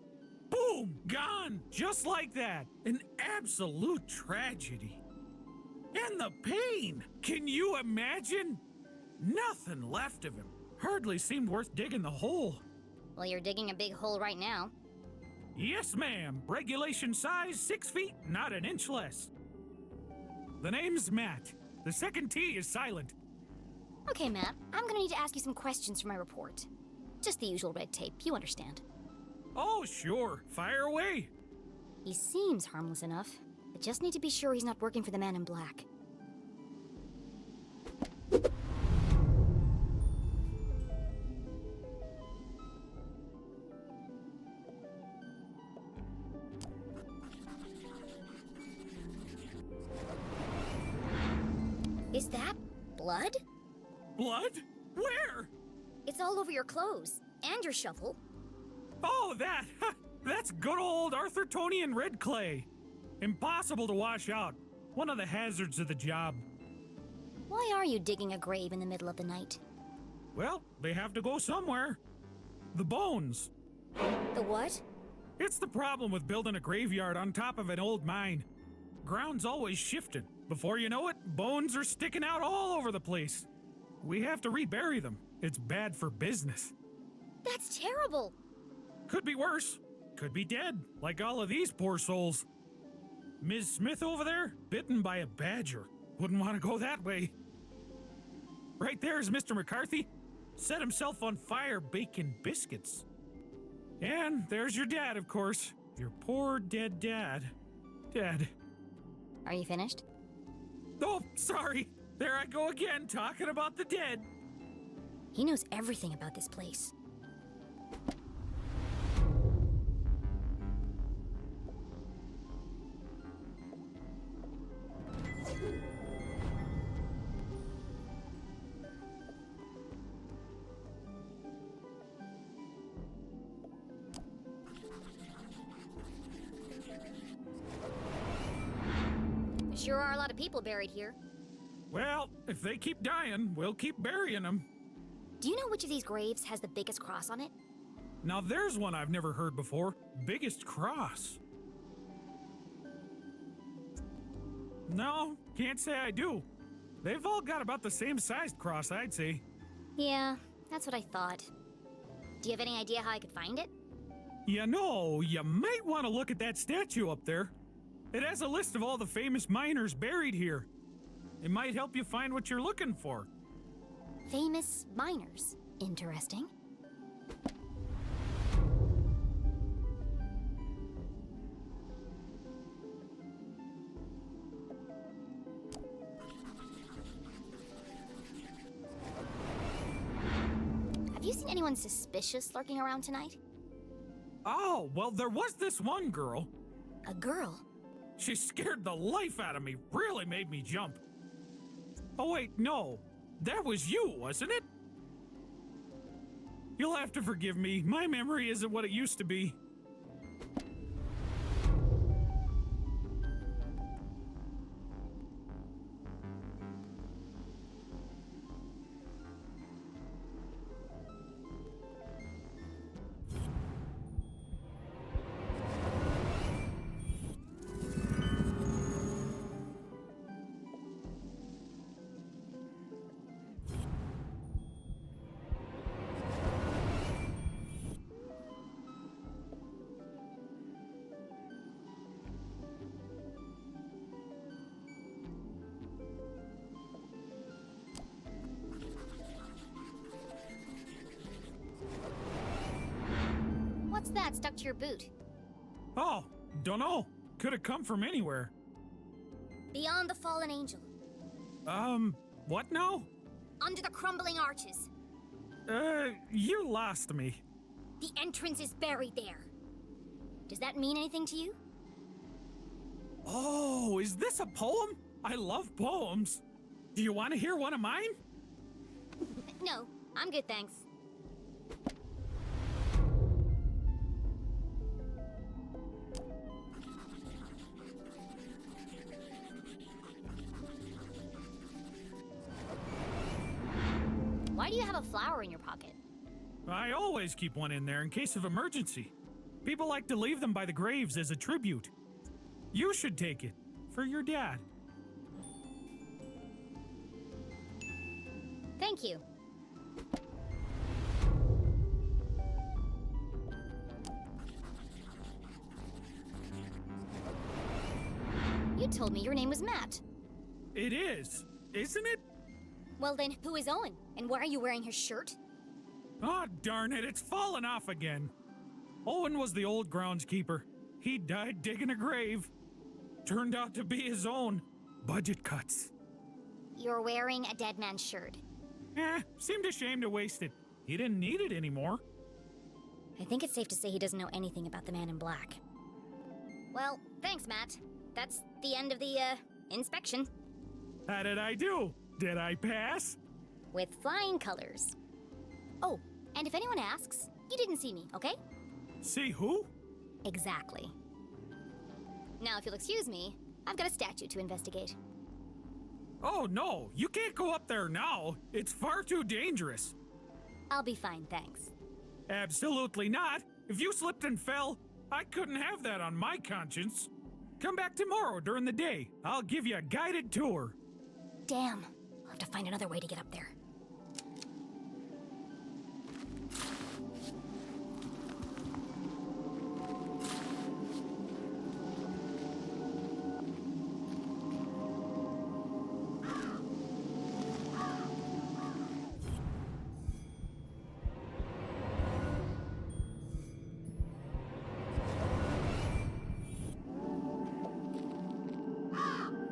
Boom! Gone! Just like that. An absolute tragedy. And the pain! Can you imagine? Nothing left of him. Hardly seemed worth digging the hole. Well, you're digging a big hole right now. Yes, ma'am. Regulation size 6 feet, not an inch less. The name's Matt. The second T is silent. Okay, Matt. I'm gonna need to ask you some questions for my report. Just the usual red tape, you understand. Oh, sure. Fire away. He seems harmless enough. I just need to be sure he's not working for the man in black. Is that blood? Blood? Where? It's all over your clothes and your shovel. Oh, that! That's good old Arthurtonian red clay. Impossible to wash out. One of the hazards of the job. Why are you digging a grave in the middle of the night? Well, they have to go somewhere. The bones. The what? It's the problem with building a graveyard on top of an old mine. Ground's always shifting. Before you know it, bones are sticking out all over the place. We have to rebury them. It's bad for business. That's terrible. Could be worse. Could be dead, like all of these poor souls. Ms. Smith over there, bitten by a badger. Wouldn't want to go that way. Right there is Mr. McCarthy. Set himself on fire baking biscuits. And there's your dad, of course. Your poor dead dad. Dead. Are you finished? Oh, sorry. There I go again, talking about the dead. He knows everything about this place. There sure are a lot of people buried here. Well, if they keep dying, we'll keep burying them. Do you know which of these graves has the biggest cross on it? Now there's one I've never heard before. Biggest cross. No, can't say I do. They've all got about the same sized cross, I'd say. Yeah, that's what I thought. Do you have any idea how I could find it? You know, you might want to look at that statue up there. It has a list of all the famous miners buried here. It might help you find what you're looking for. Famous miners. Interesting. Have you seen anyone suspicious lurking around tonight? Oh, well, there was this one girl. A girl? She scared the life out of me, really made me jump. Oh wait, no. That was you, wasn't it? You'll have to forgive me. My memory isn't what it used to be. What's that stuck to your boot? Oh, dunno. Could have come from anywhere. Beyond the fallen angel. What now? Under the crumbling arches. You lost me. The entrance is buried there. Does that mean anything to you? Oh, is this a poem? I love poems. Do you want to hear one of mine? No, I'm good, thanks. Why do you have a flower in your pocket? I always keep one in there in case of emergency. People like to leave them by the graves as a tribute. You should take it, for your dad. Thank you. You told me your name was Matt. It is, isn't it? Well then, who is Owen? And why are you wearing his shirt? Oh, darn it, it's fallen off again. Owen was the old groundskeeper. He died digging a grave. Turned out to be his own. Budget cuts. You're wearing a dead man's shirt. Seemed ashamed to waste it. He didn't need it anymore. I think it's safe to say he doesn't know anything about the man in black. Well, thanks, Matt. That's the end of the, inspection. How did I do? Did I pass? With flying colors. Oh, and if anyone asks, you didn't see me, okay? See who? Exactly. Now, if you'll excuse me, I've got a statue to investigate. Oh, no, you can't go up there now. It's far too dangerous. I'll be fine, thanks. Absolutely not. If you slipped and fell, I couldn't have that on my conscience. Come back tomorrow during the day. I'll give you a guided tour. Damn. I'll have to find another way to get up there.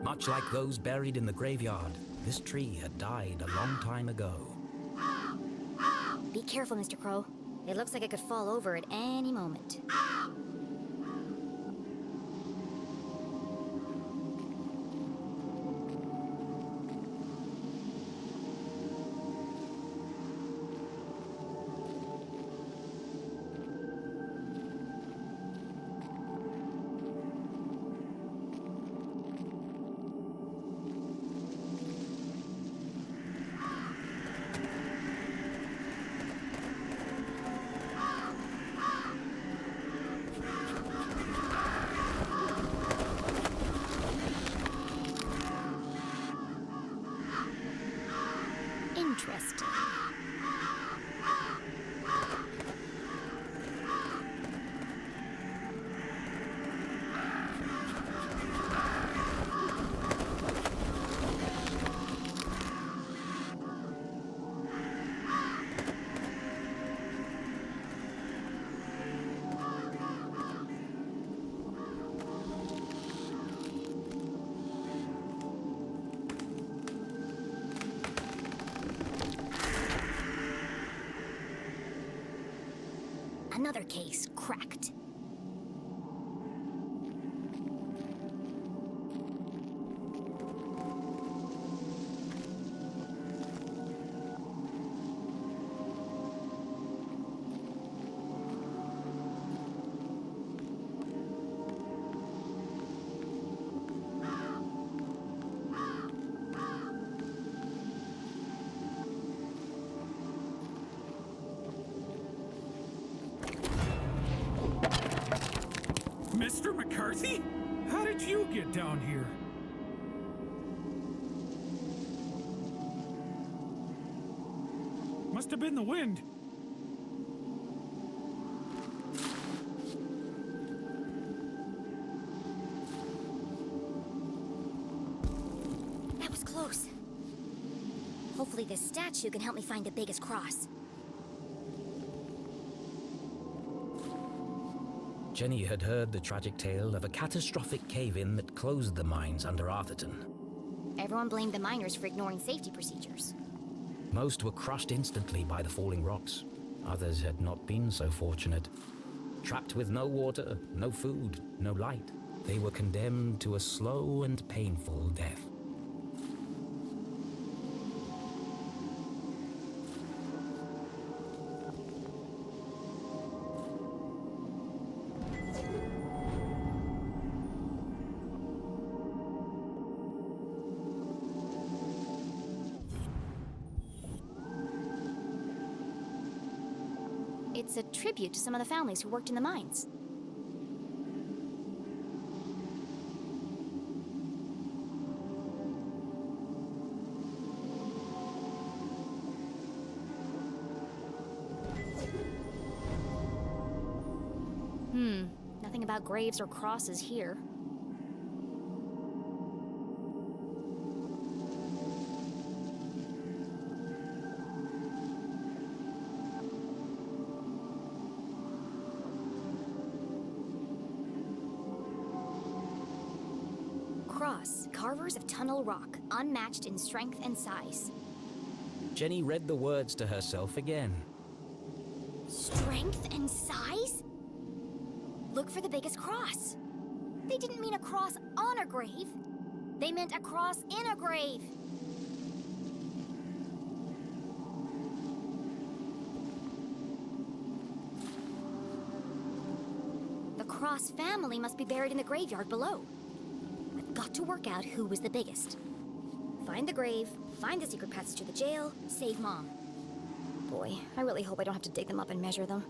Much like those buried in the graveyard, this tree had died a long time ago. Be careful, Mr. Crow. It looks like it could fall over at any moment. Another case cracked. Mr. McCarthy? How did you get down here? Must have been the wind. That was close. Hopefully this statue can help me find the biggest cross. Jenny had heard the tragic tale of a catastrophic cave-in that closed the mines under Arthurton. Everyone blamed the miners for ignoring safety procedures. Most were crushed instantly by the falling rocks. Others had not been so fortunate. Trapped with no water, no food, no light, they were condemned to a slow and painful death. It's a tribute to some of the families who worked in the mines. Nothing about graves or crosses here. Cross, carvers of tunnel rock, unmatched in strength and size. Jenny read the words to herself again. Strength and size? Look for the biggest cross. They didn't mean a cross on a grave. They meant a cross in a grave. The Cross family must be buried in the graveyard below. I've got to work out who was the biggest. Find the grave, find the secret passage to the jail, save Mom. Boy, I really hope I don't have to dig them up and measure them.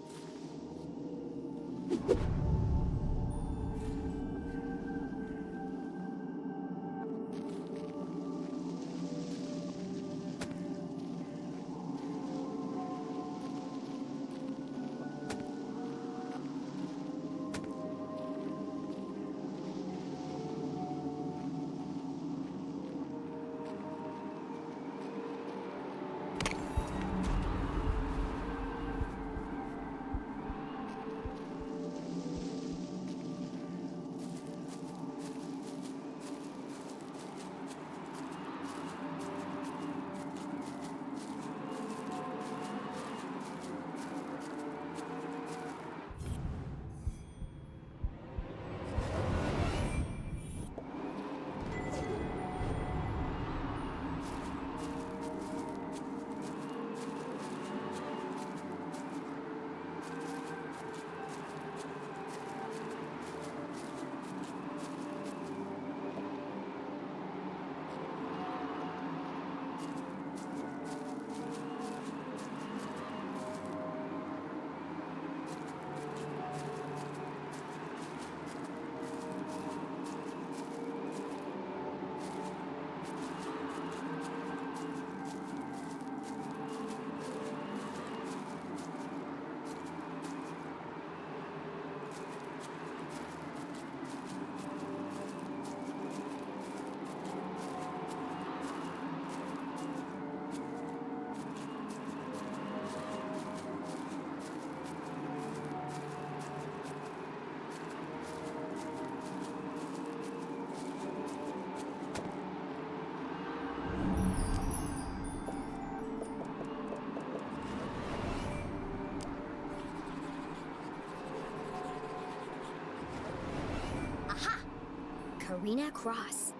Karina Cross.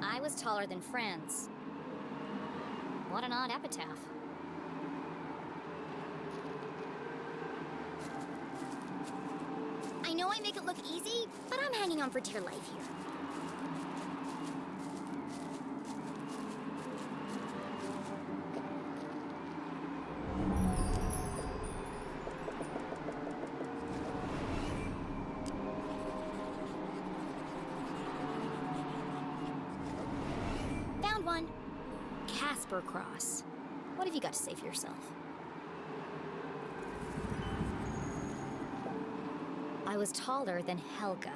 I was taller than Franz. What an odd epitaph. I know I make it look easy, but I'm hanging on for dear life here. Found one. Casper Cross. What have you got to say for yourself? I was taller than Helga.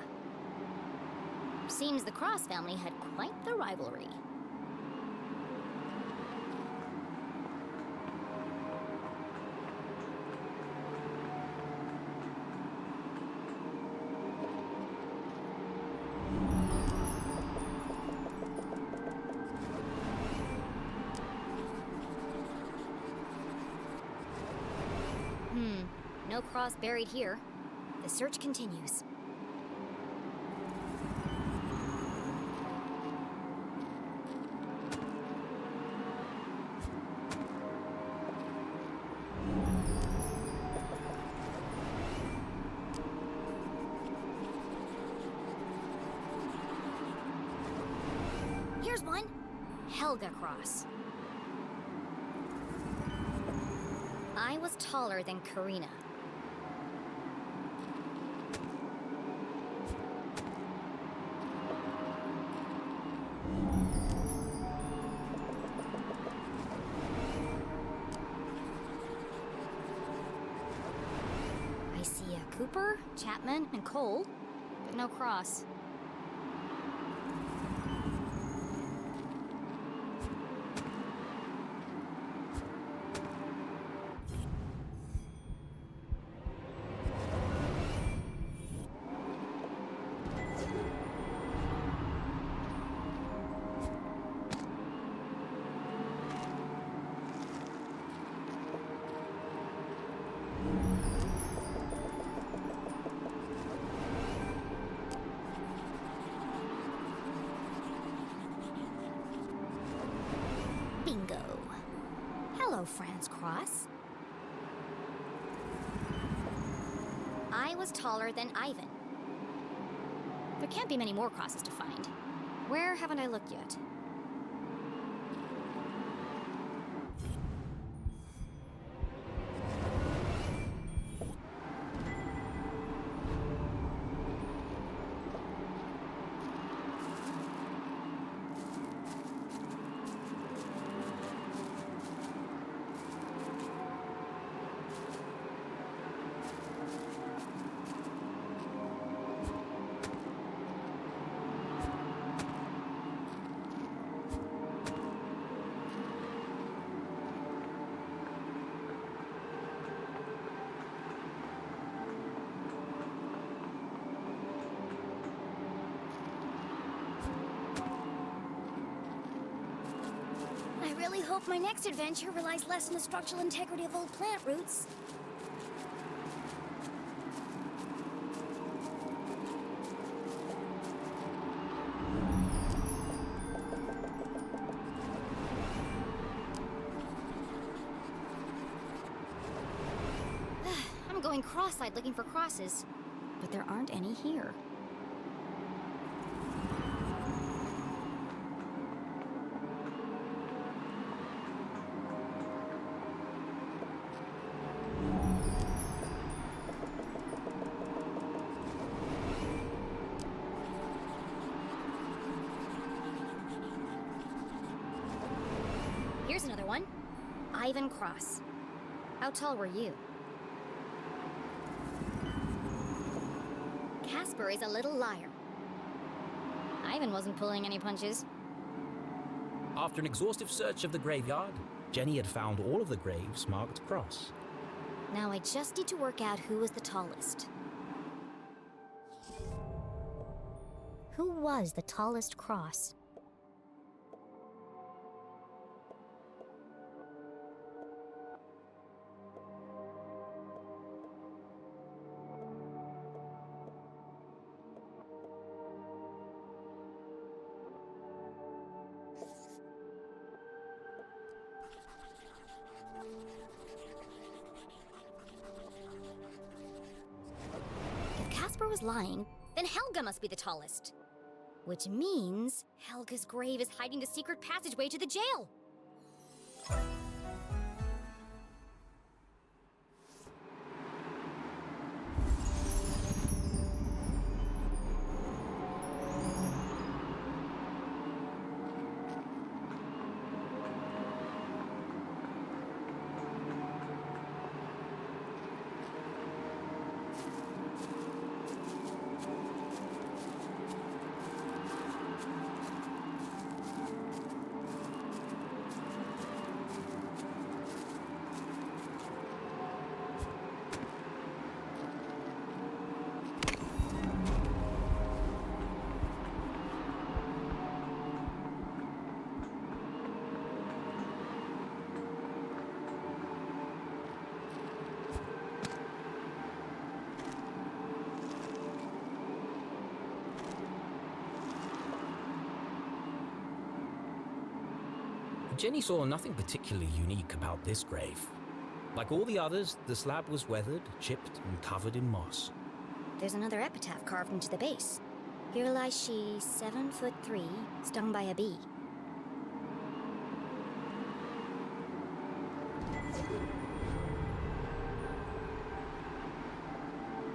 Seems the Cross family had quite the rivalry. No cross buried here. The search continues. Here's one. Helga Cross. I was taller than Karina. I see a Cooper, Chapman, and Cole, but no Cross. Bingo. Hello, Franz Cross. I was taller than Ivan. There can't be many more crosses to find. Where haven't I looked yet? I really hope my next adventure relies less on the structural integrity of old plant roots. I'm going cross-eyed looking for crosses, but there aren't any here. Here's another one. Ivan Cross. How tall were you? Casper is a little liar. Ivan wasn't pulling any punches. After an exhaustive search of the graveyard, Jenny had found all of the graves marked cross. Now I just need to work out who was the tallest. Who was the tallest cross? Jasper was lying, then Helga must be the tallest. Which means Helga's grave is hiding the secret passageway to the jail. Jenny saw nothing particularly unique about this grave. Like all the others, the slab was weathered, chipped, and covered in moss. There's another epitaph carved into the base. Here lies she, 7'3", stung by a bee.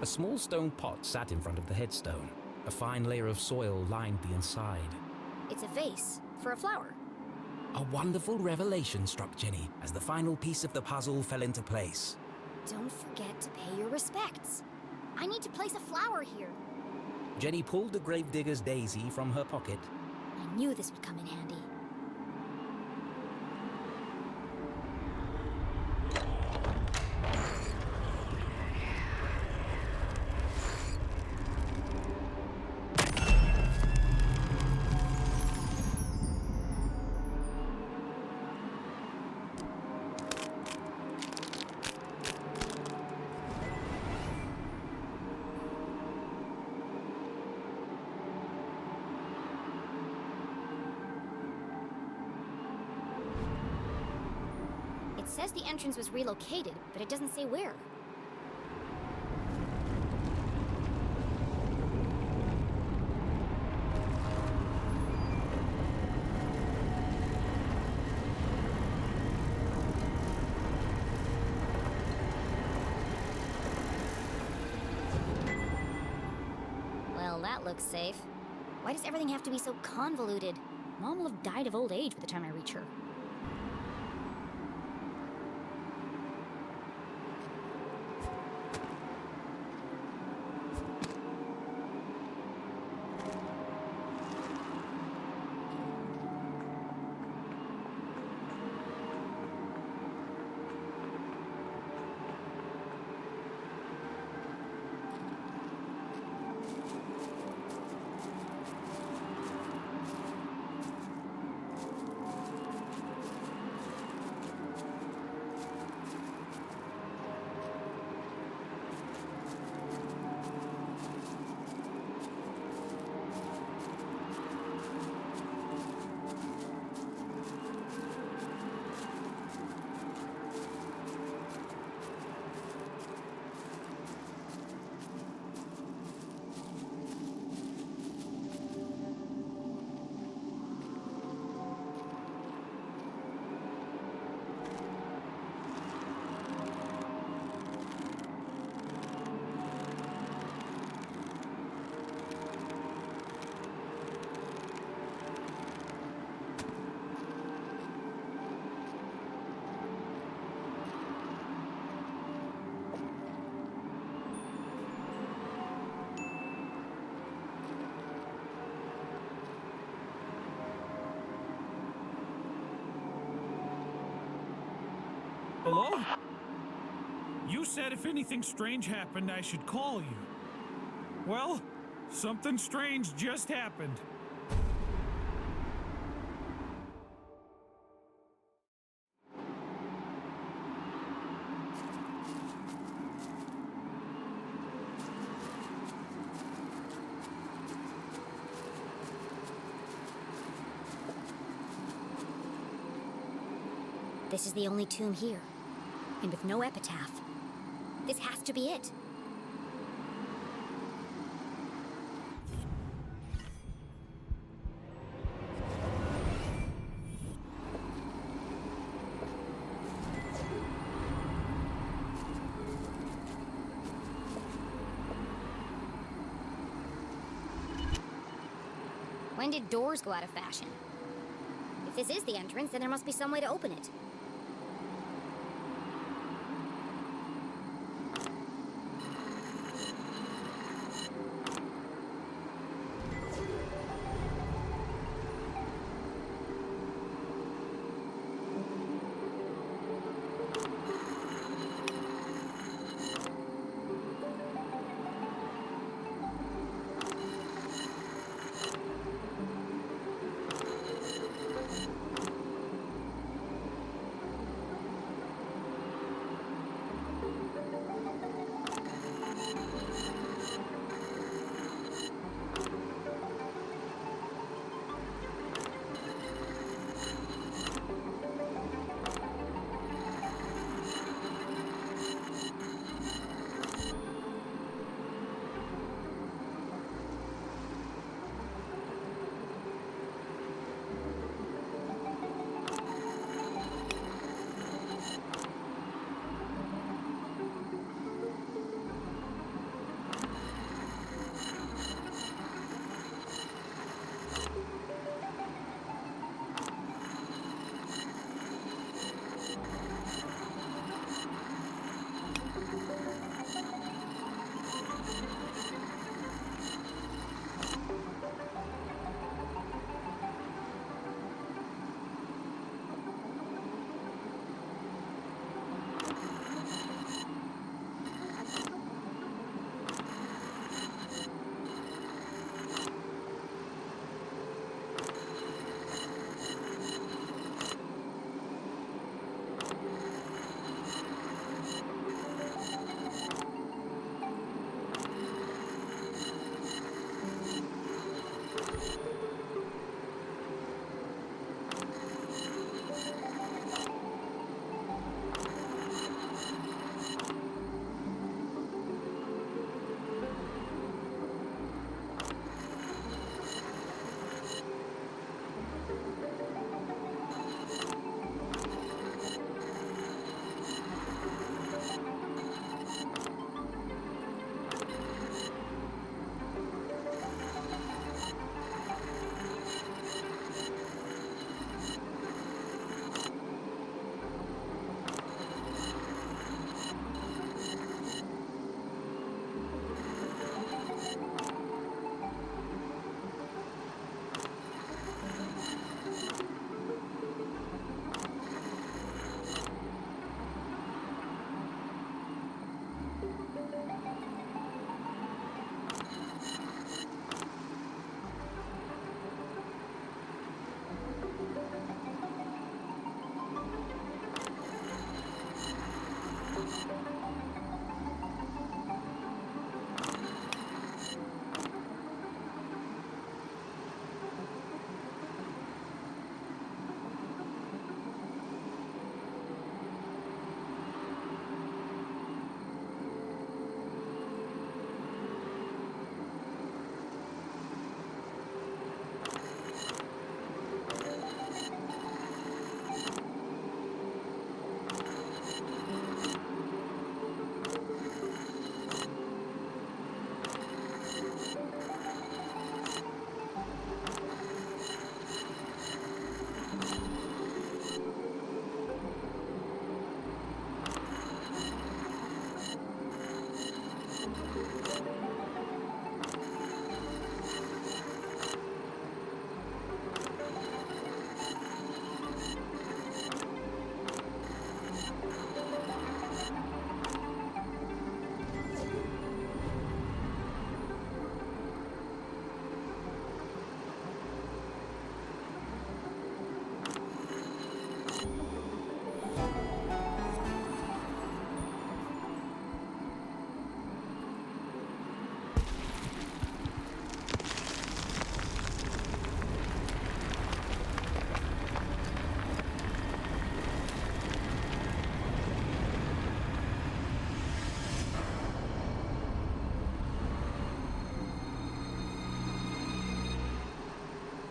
A small stone pot sat in front of the headstone. A fine layer of soil lined the inside. It's a vase for a flower. A wonderful revelation struck Jenny as the final piece of the puzzle fell into place. Don't forget to pay your respects. I need to place a flower here. Jenny pulled the gravedigger's daisy from her pocket. I knew this would come in handy. It says the entrance was relocated, but it doesn't say where. Well, that looks safe. Why does everything have to be so convoluted? Mom will have died of old age by the time I reach her. Hello? You said if anything strange happened, I should call you. Well, something strange just happened. This is the only tomb here, and with no epitaph. This has to be it. When did doors go out of fashion? If this is the entrance, then there must be some way to open it.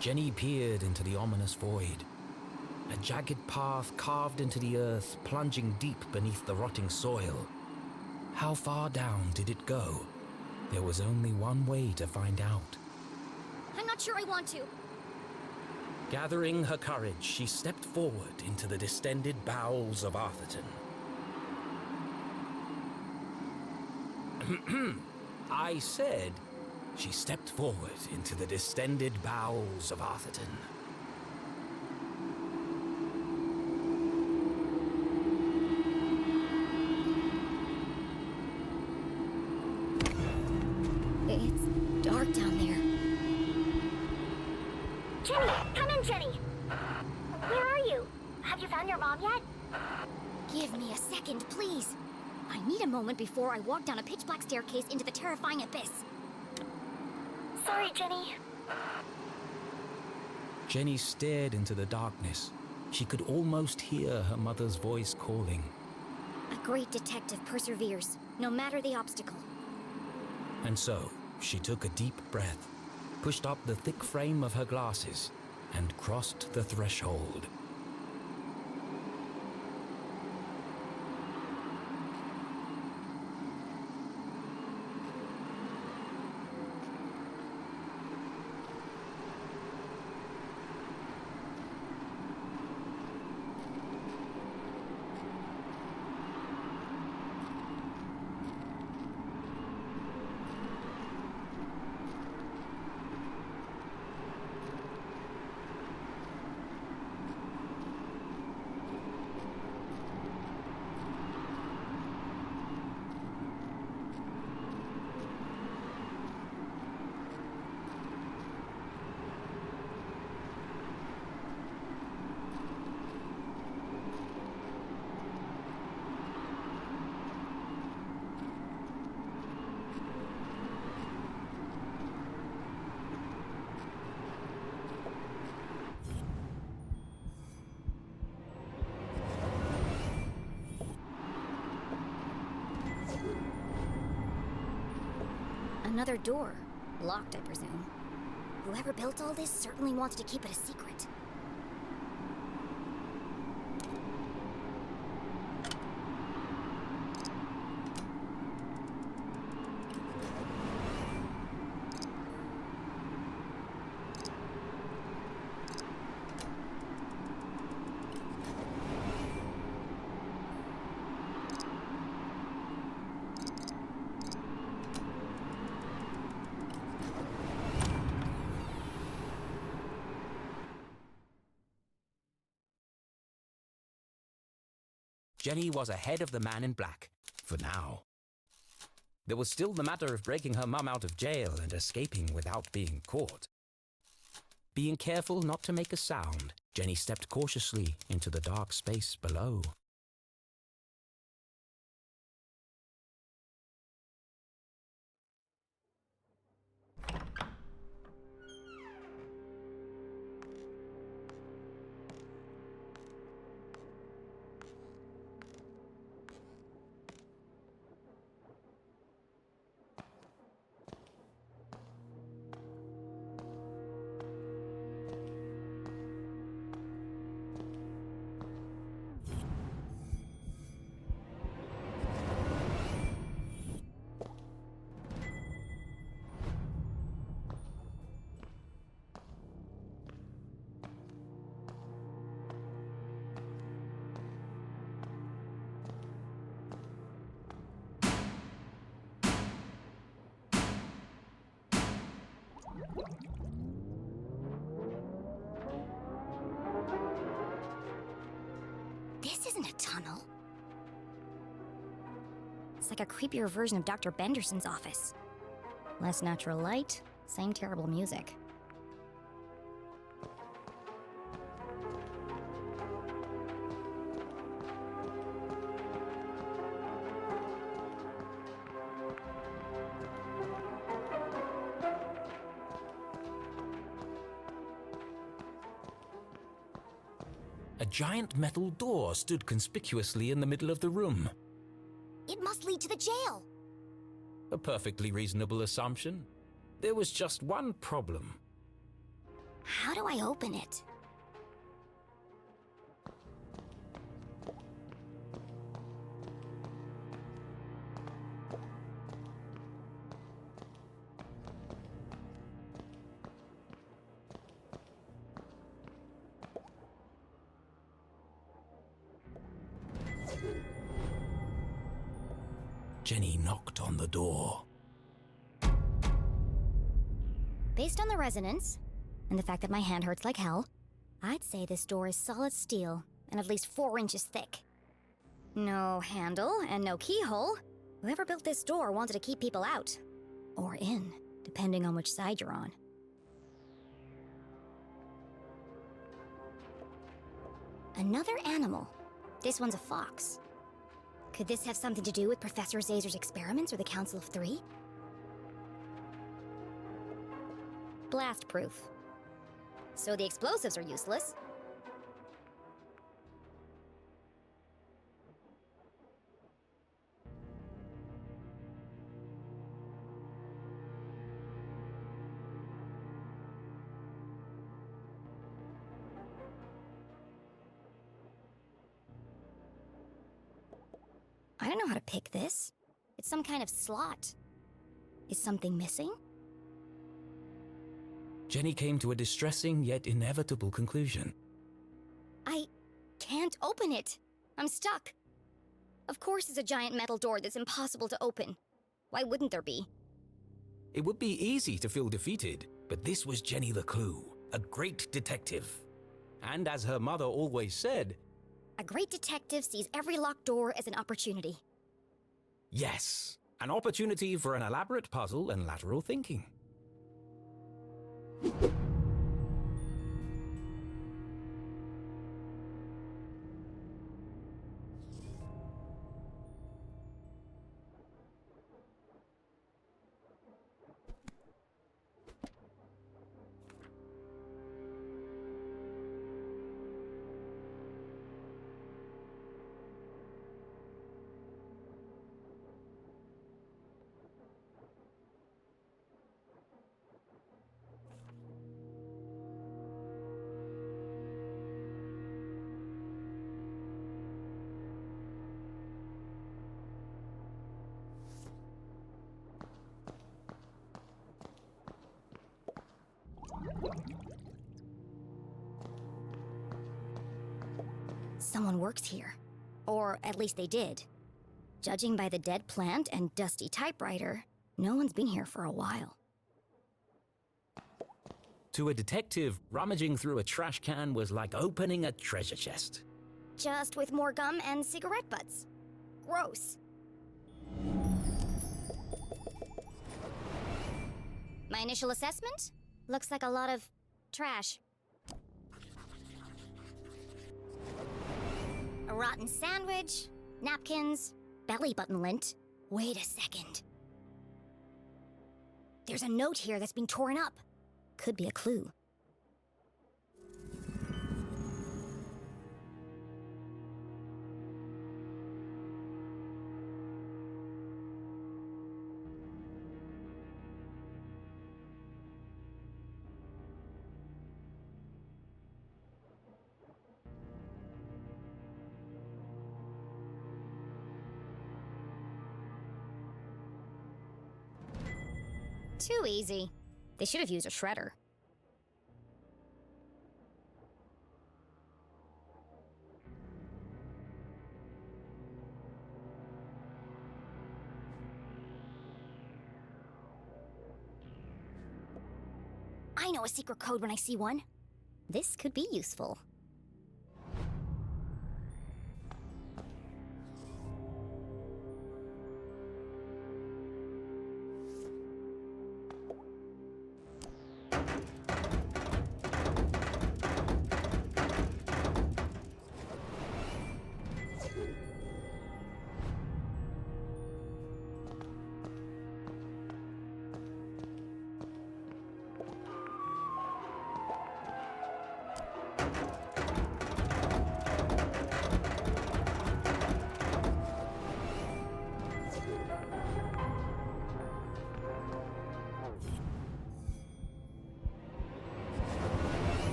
Jenny peered into the ominous void. A jagged path carved into the earth, plunging deep beneath the rotting soil. How far down did it go? There was only one way to find out. I'm not sure I want to. Gathering her courage, she stepped forward into the distended bowels of Arthurton. I said she stepped forward into the distended bowels of Arthurton. It's dark down there. Jenny! Come in, Jenny! Where are you? Have you found your mom yet? Give me a second, please. I need a moment before I walk down a pitch-black staircase into the terrifying abyss. Sorry, Jenny. Jenny stared into the darkness. She could almost hear her mother's voice calling. A great detective perseveres, no matter the obstacle. And so, she took a deep breath, pushed up the thick frame of her glasses, and crossed the threshold. Another door. Locked, I presume. Whoever built all this certainly wants to keep it a secret. Jenny was ahead of the man in black, for now. There was still the matter of breaking her mum out of jail and escaping without being caught. Being careful not to make a sound, Jenny stepped cautiously into the dark space below. This isn't a tunnel. It's like a creepier version of Dr. Benderson's office. Less natural light, same terrible music. A giant metal door stood conspicuously in the middle of the room. It must lead to the jail. A perfectly reasonable assumption. There was just one problem. How do I open it? Jenny knocked on the door. Based on the resonance, and the fact that my hand hurts like hell, I'd say this door is solid steel and at least 4 inches thick. No handle and no keyhole. Whoever built this door wanted to keep people out. Or in, depending on which side you're on. Another animal. This one's a fox. Could this have something to do with Professor Zazer's experiments or the Council of Three? Blast proof. So the explosives are useless. I don't know how to pick this. It's some kind of slot. Is something missing? Jenny came to a distressing yet inevitable conclusion. I can't open it. I'm stuck. Of course it's a giant metal door that's impossible to open. Why wouldn't there be? It would be easy to feel defeated, but this was Jenny LeClue, a great detective. And as her mother always said, a great detective sees every locked door as an opportunity. yes, an opportunity for an elaborate puzzle and lateral thinking. Someone works here. Or at least they did. Judging by the dead plant and dusty typewriter, no one's been here for a while. To a detective, rummaging through a trash can was like opening a treasure chest. Just with more gum and cigarette butts. Gross. My initial assessment? Looks like a lot of trash. A rotten sandwich, napkins, belly button lint. Wait a second. There's a note here that's been torn up. Could be a clue. Too easy. They should have used a shredder. I know a secret code when I see one. This could be useful.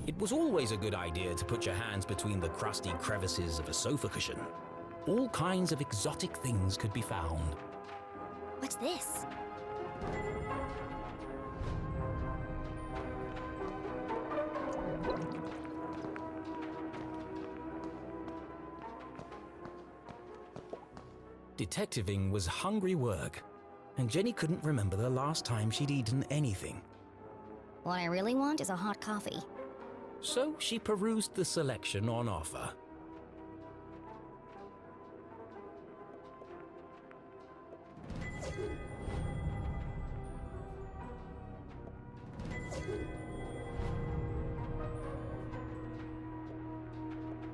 It was always a good idea to put your hands between the crusty crevices of a sofa cushion. All kinds of exotic things could be found. What's this? Detectiving was hungry work, and Jenny couldn't remember the last time she'd eaten anything. What I really want is a hot coffee. So she perused the selection on offer.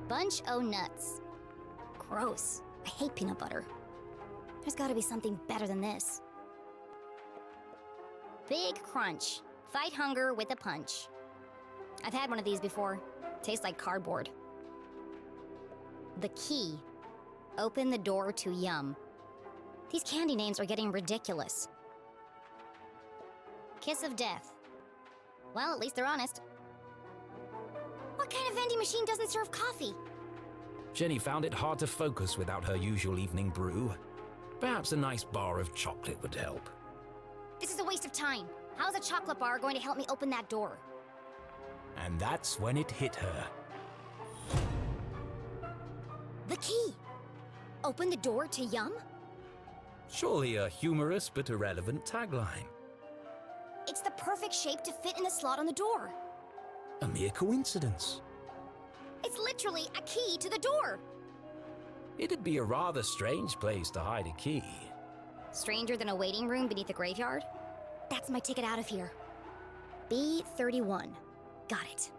Bunch o' nuts. Gross. I hate peanut butter. There's gotta be something better than this. Big crunch. Fight hunger with a punch. I've had one of these before. Tastes like cardboard. The key. Open the door to yum. These candy names are getting ridiculous. Kiss of death. Well, at least they're honest. What kind of vending machine doesn't serve coffee? Jenny found it hard to focus without her usual evening brew. Perhaps a nice bar of chocolate would help. This is a waste of time. How's a chocolate bar going to help me open that door? And that's when it hit her. The key! Open the door to yum? Surely a humorous but irrelevant tagline. It's the perfect shape to fit in the slot on the door. A mere coincidence. It's literally a key to the door. It'd be a rather strange place to hide a key. Stranger than a waiting room beneath a graveyard? That's my ticket out of here. B31. Got it.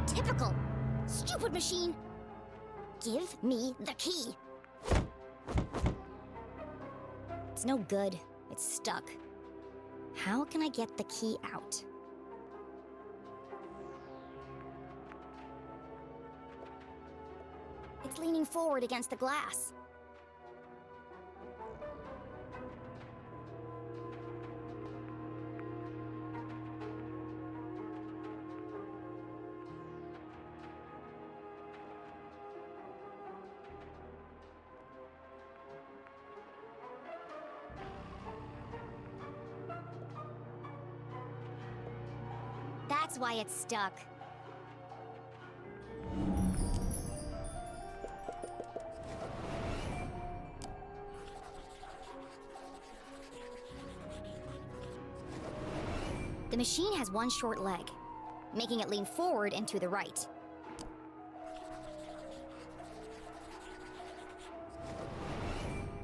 Typical. Stupid machine. Give me the key. It's no good. It's stuck. How can I get the key out? It's leaning forward against the glass. That's why it's stuck. The machine has one short leg, making it lean forward and to the right.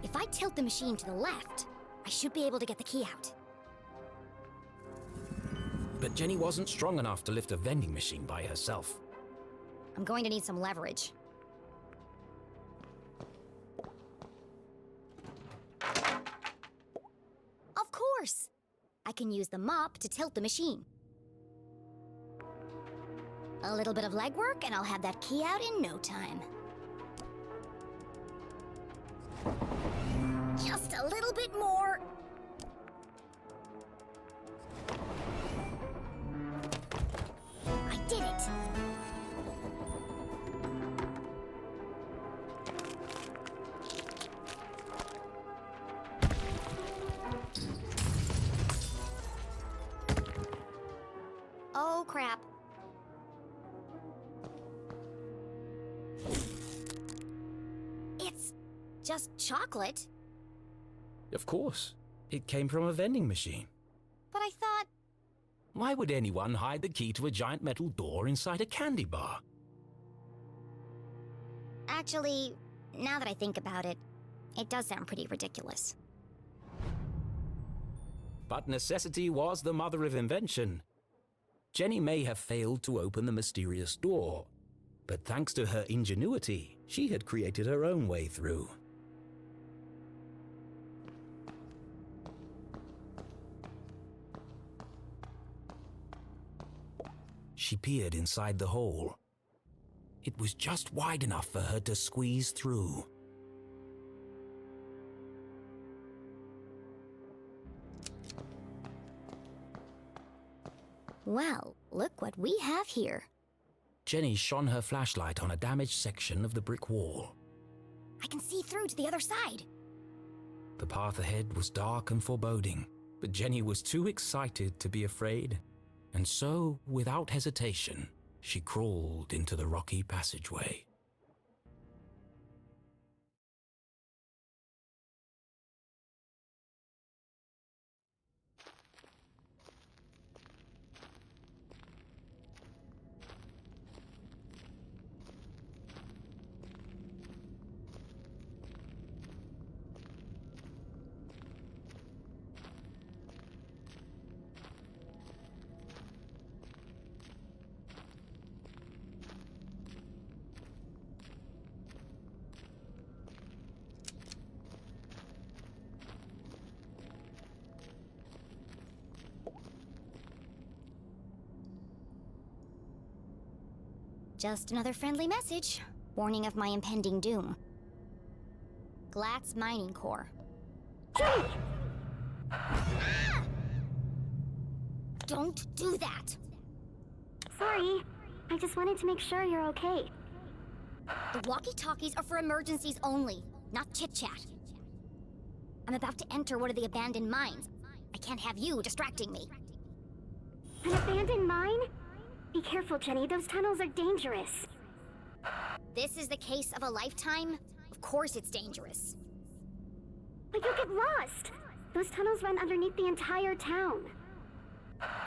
If I tilt the machine to the left, I should be able to get the key out. But Jenny wasn't strong enough to lift a vending machine by herself. I'm going to need some leverage. Of course! I can use the mop to tilt the machine. A little bit of legwork and I'll have that key out in no time. Just a little bit more. I did it! Oh, crap. It's just chocolate. Of course. It came from a vending machine. But I thought... Why would anyone hide the key to a giant metal door inside a candy bar? Actually, now that I think about it, it does sound pretty ridiculous. But necessity was the mother of invention. Jenny may have failed to open the mysterious door, but thanks to her ingenuity, she had created her own way through. She peered inside the hole. It was just wide enough for her to squeeze through. Well, look what we have here. Jenny shone her flashlight on a damaged section of the brick wall. I can see through to the other side. The path ahead was dark and foreboding, but Jenny was too excited to be afraid, and so, without hesitation, she crawled into the rocky passageway. Just another friendly message, warning of my impending doom. Glatz Mining Core. Ah! Don't do that! Sorry, I just wanted to make sure you're okay. The walkie-talkies are for emergencies only, not chit-chat. I'm about to enter one of the abandoned mines. I can't have you distracting me. An abandoned mine? Be careful, Jenny. Those tunnels are dangerous. This is the case of a lifetime? Of course it's dangerous. But you'll get lost! Those tunnels run underneath the entire town.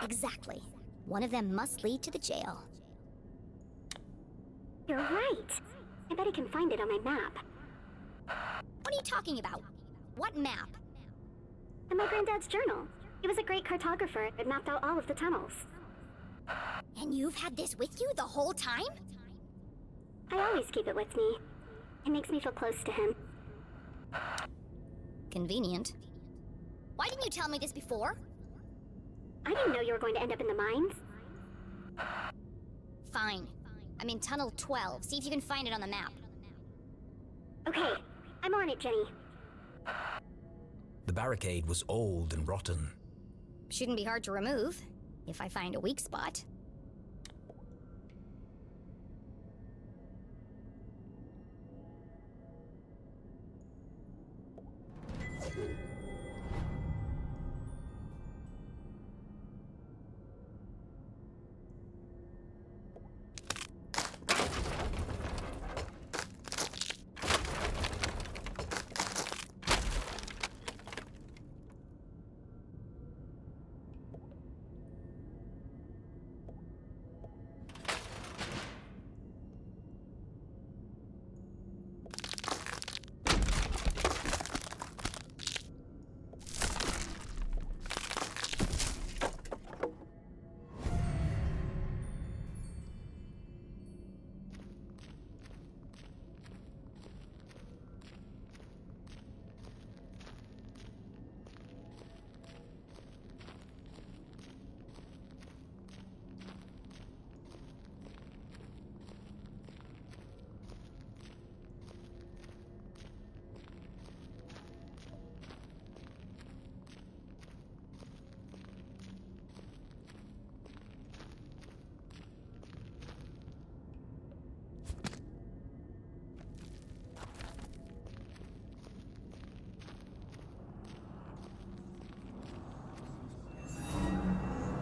Exactly. One of them must lead to the jail. You're right. I bet I can find it on my map. What are you talking about? What map? In my granddad's journal. He was a great cartographer that mapped out all of the tunnels. And you've had this with you the whole time? I always keep it with me. It makes me feel close to him. Convenient. Why didn't you tell me this before? I didn't know you were going to end up in the mines. Fine. I'm in Tunnel 12. See if you can find it on the map. Okay, I'm on it, Jenny. The barricade was old and rotten. Shouldn't be hard to remove, if I find a weak spot.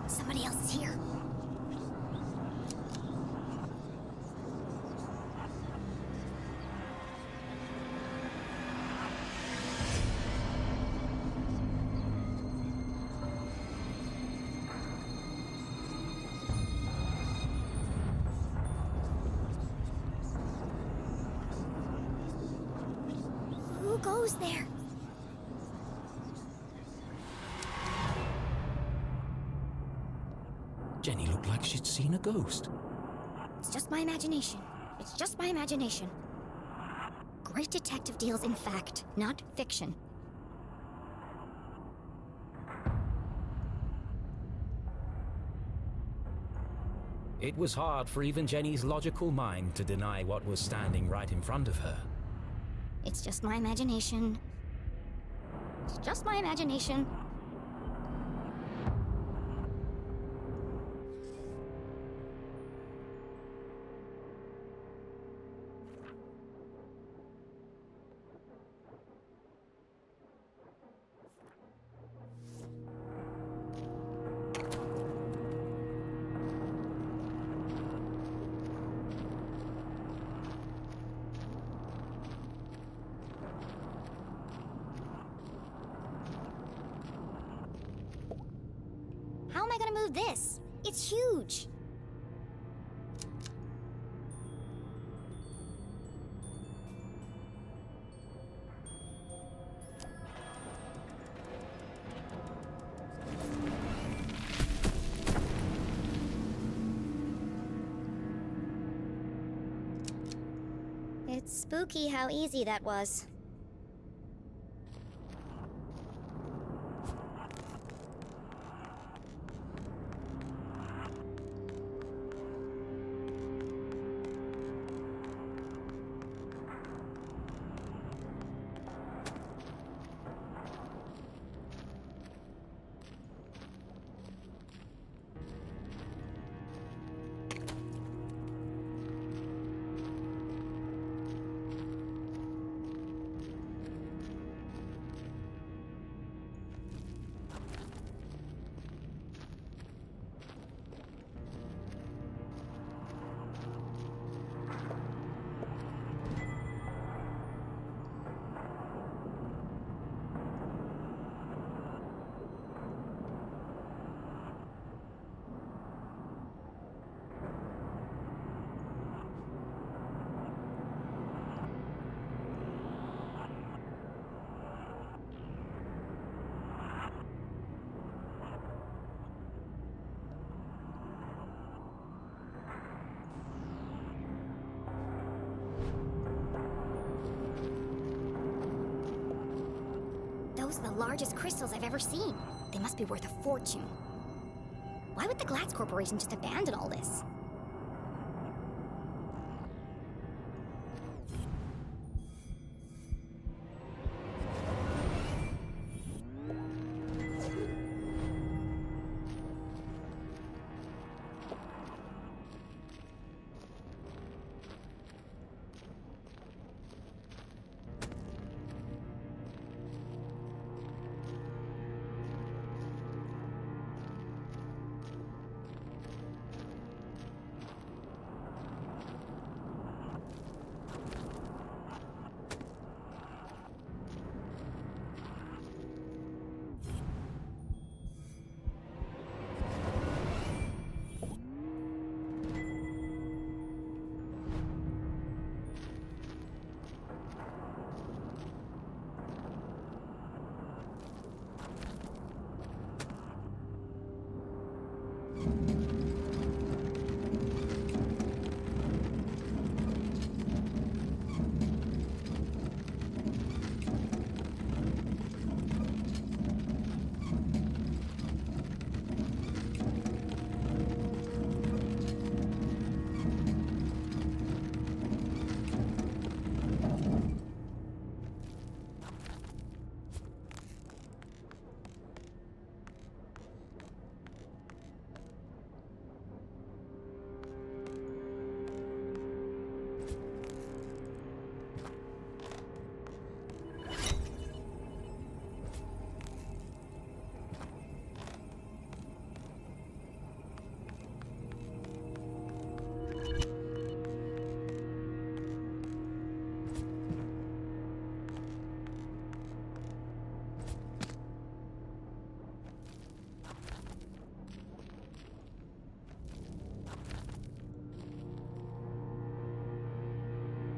Somebody else is here. Who goes there? looked like she'd seen a ghost. It's just my imagination. It's just my imagination. Great detective deals in fact, not fiction. It was hard for even Jenny's logical mind to deny what was standing right in front of her. It's just my imagination. It's just my imagination. How am I gonna move this? It's huge! It's spooky how easy that was. Those are the largest crystals I've ever seen. They must be worth a fortune. Why would the Glatz Corporation just abandon all this?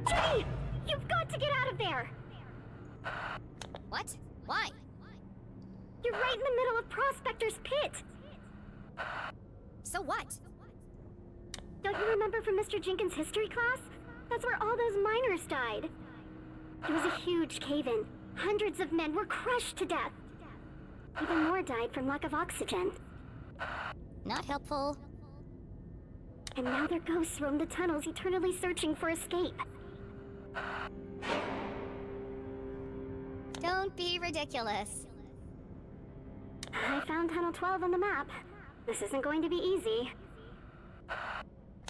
Jenny! You've got to get out of there! What? Why? You're right in the middle of Prospector's Pit! So what? Don't you remember from Mr. Jenkins' history class? That's where all those miners died. It was a huge cave-in. Hundreds of men were crushed to death. Even more died from lack of oxygen. Not helpful. And now their ghosts roam the tunnels, eternally searching for escape. Don't be ridiculous. I found Tunnel 12 on the map. This isn't going to be easy.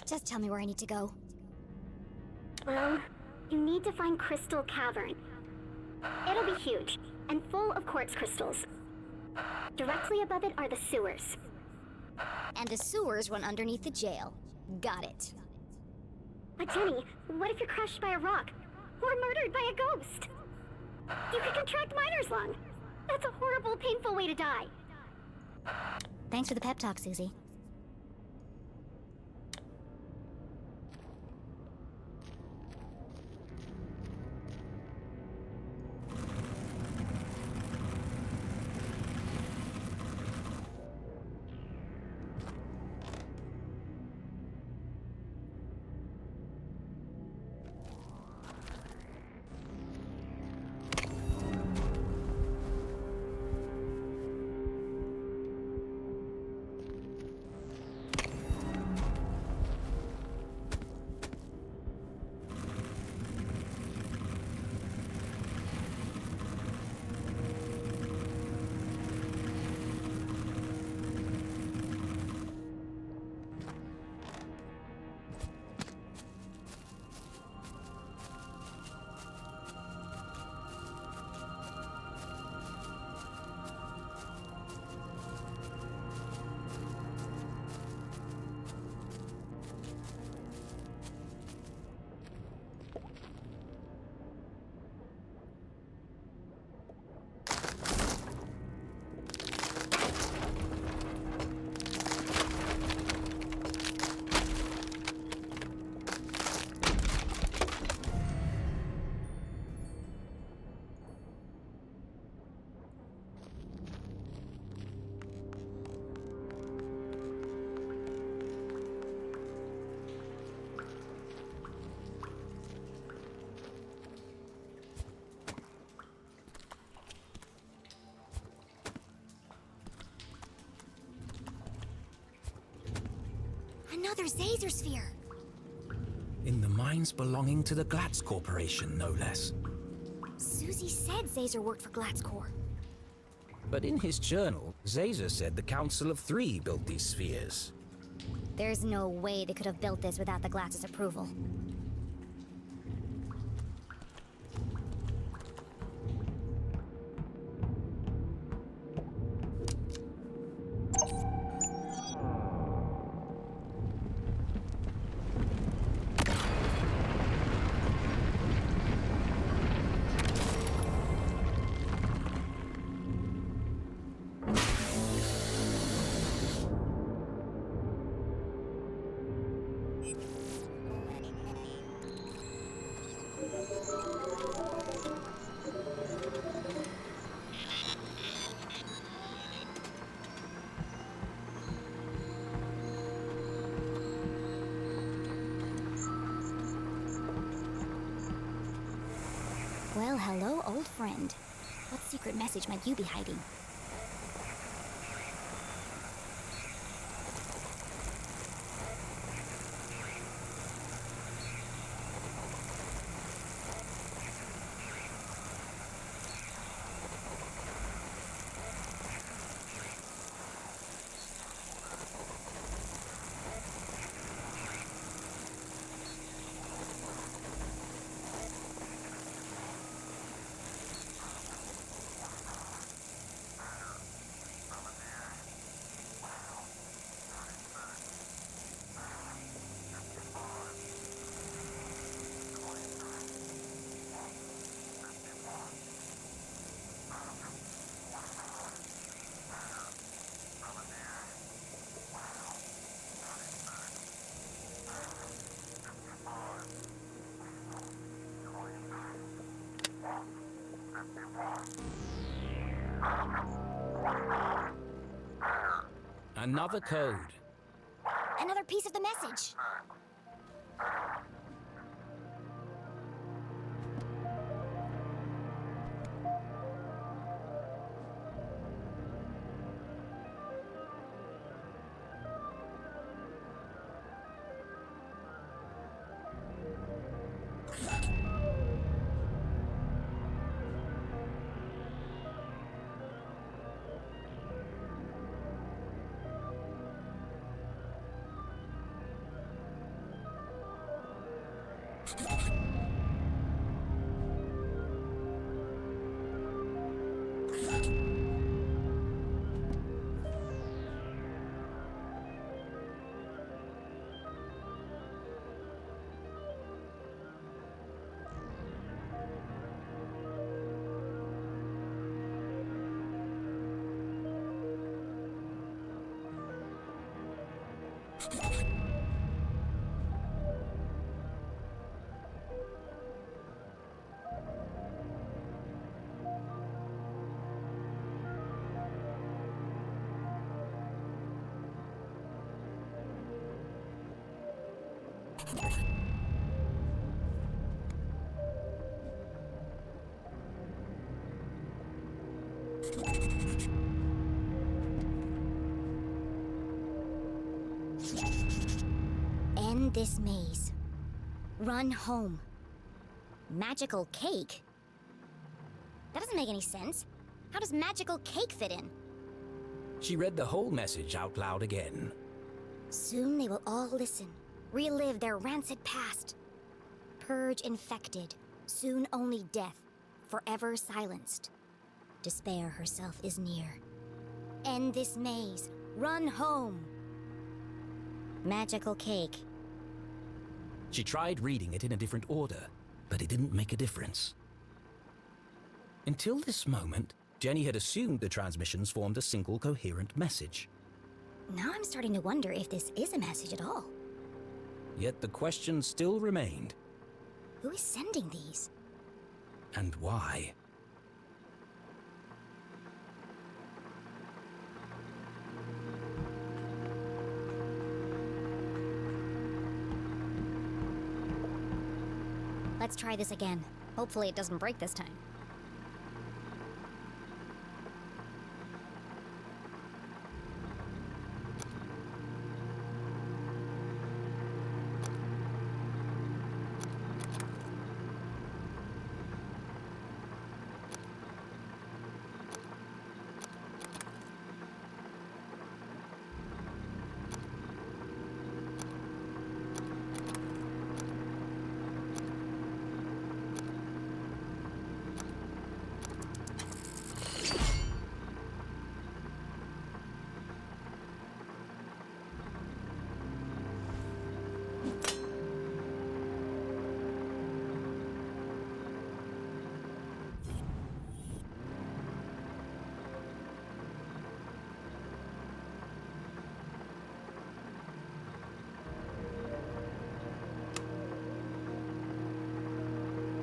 Just tell me where I need to go. Well, you need to find Crystal Cavern. It'll be huge, and full of quartz crystals. Directly above it are the sewers. And the sewers run underneath the jail. Got it. But Jenny, what if you're crushed by a rock? Or murdered by a ghost? You could contract miner's lung. That's a horrible, painful way to die. Thanks for the pep talk, Susie. Another Zazer sphere! In the mines belonging to the Glatz Corporation, no less. Susie said Zazer worked for Glatz Corp. But in his journal, Zazer said the Council of Three built these spheres. There's no way they could have built this without the Glatz's approval. Well, hello, old friend. What secret message might you be hiding? Another code. Another piece of the message. End this maze. Run home. Magical cake? That doesn't make any sense. How does magical cake fit in? She read the whole message out loud again. Soon they will all listen, relive their rancid past. Purge infected, soon only death, forever silenced. Despair herself is near. End this maze. Run home. Magical cake. She tried reading it in a different order, but it didn't make a difference. Until this moment, Jenny had assumed the transmissions formed a single coherent message. Now I'm starting to wonder if this is a message at all. Yet the question still remained. Who is sending these? And why? Let's try this again. Hopefully it doesn't break this time.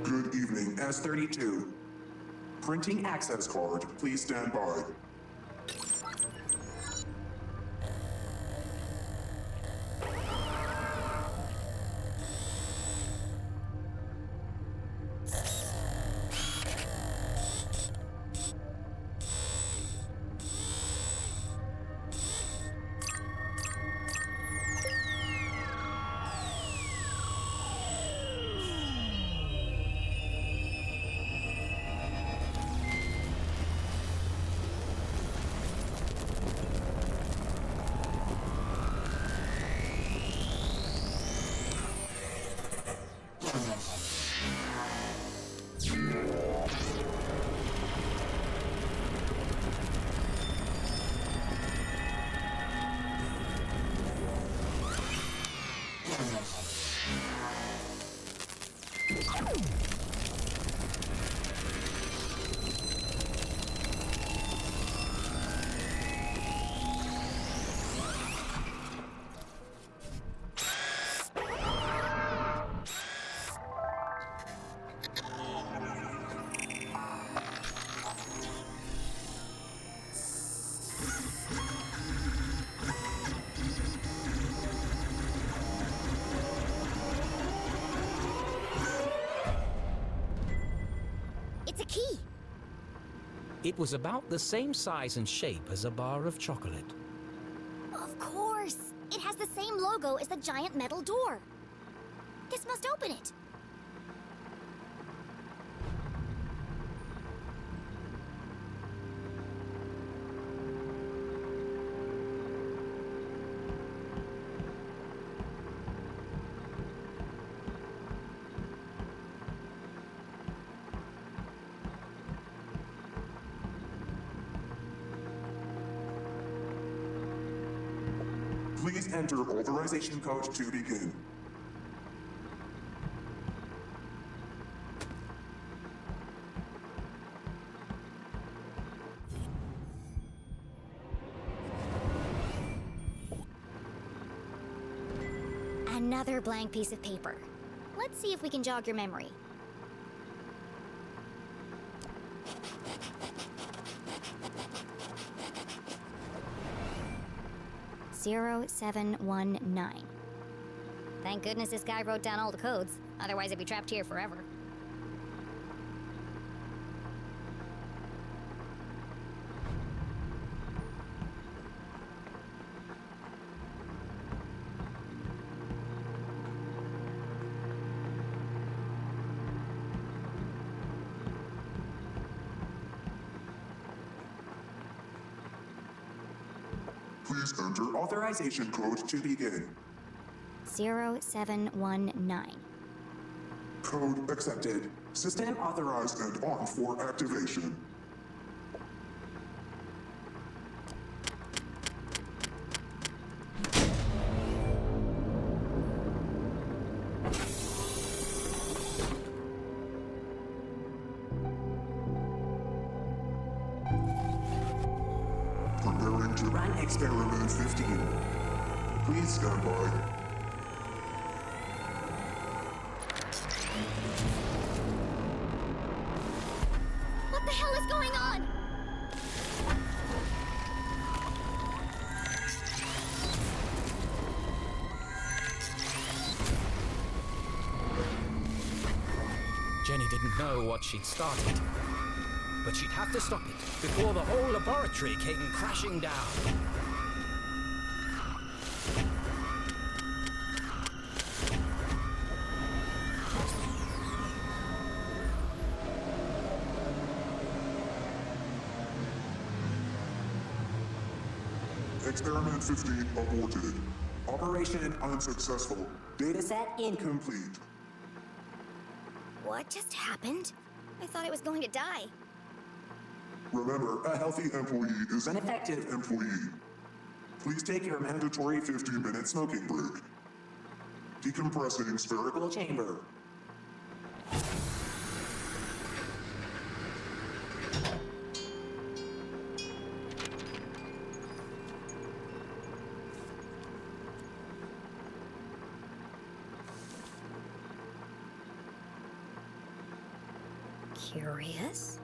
Good evening, S32. Printing access card, please stand by. It was about the same size and shape as a bar of chocolate. Of course! It has the same logo as the giant metal door. This must open it. Please enter authorization code to begin. Another blank piece of paper. Let's see if we can jog your memory. "0719. Thank goodness this guy wrote down all the codes. Otherwise, I'd be trapped here forever. Please enter authorization code to begin. 0719. Code accepted. System authorized and on for activation. Preparing to run experiment 15. Please stand by. What the hell is going on? Jenny didn't know what she'd started, but she'd have to stop it before the whole laboratory came crashing down. Experiment 15 aborted. Operation unsuccessful. Dataset incomplete. What just happened? I thought it was going to die. Remember, a healthy employee is an effective employee. Please take your mandatory 15-minute smoking break. Decompressing spherical chamber. Curious?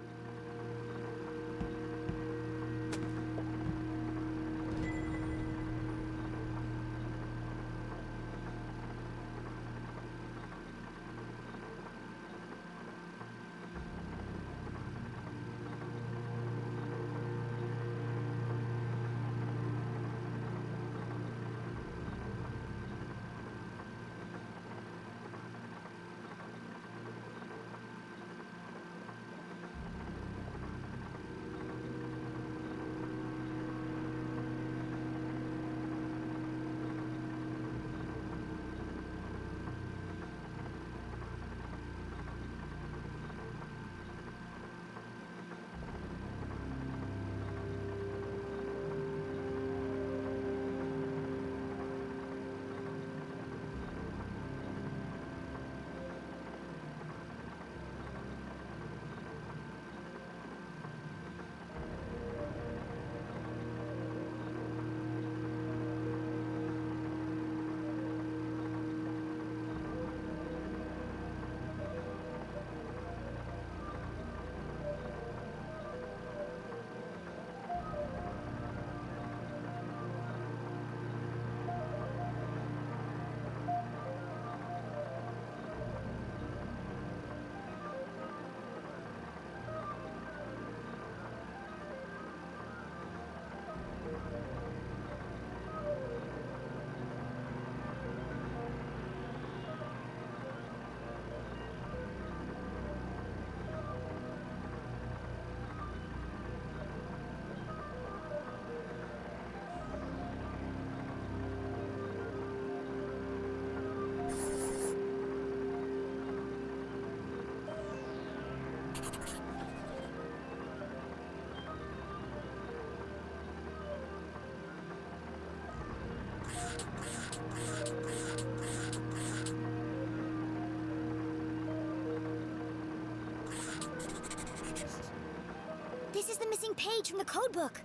This is the missing page from the codebook.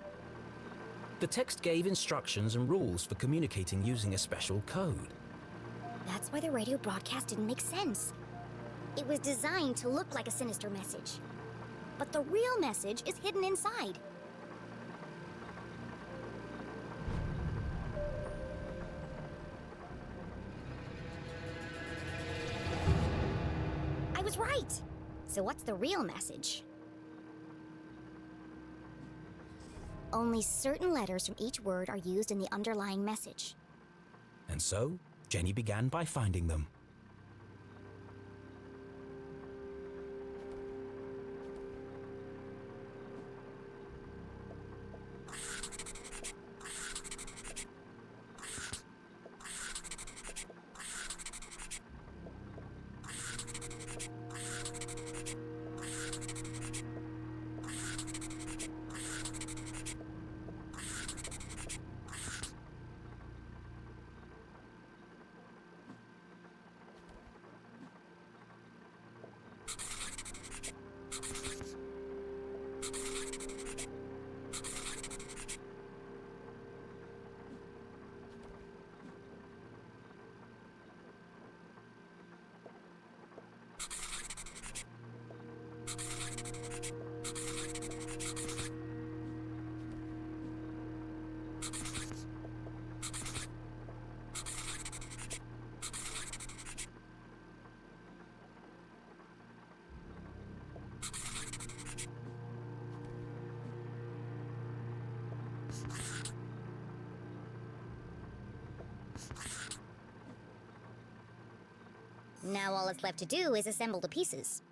The text gave instructions and rules for communicating using a special code. That's why the radio broadcast didn't make sense. It was designed to look like a sinister message. But the real message is hidden inside. I was right! So what's the real message? Only certain letters from each word are used in the underlying message. And so, Jenny began by finding them. Now all that's left to do is assemble the pieces.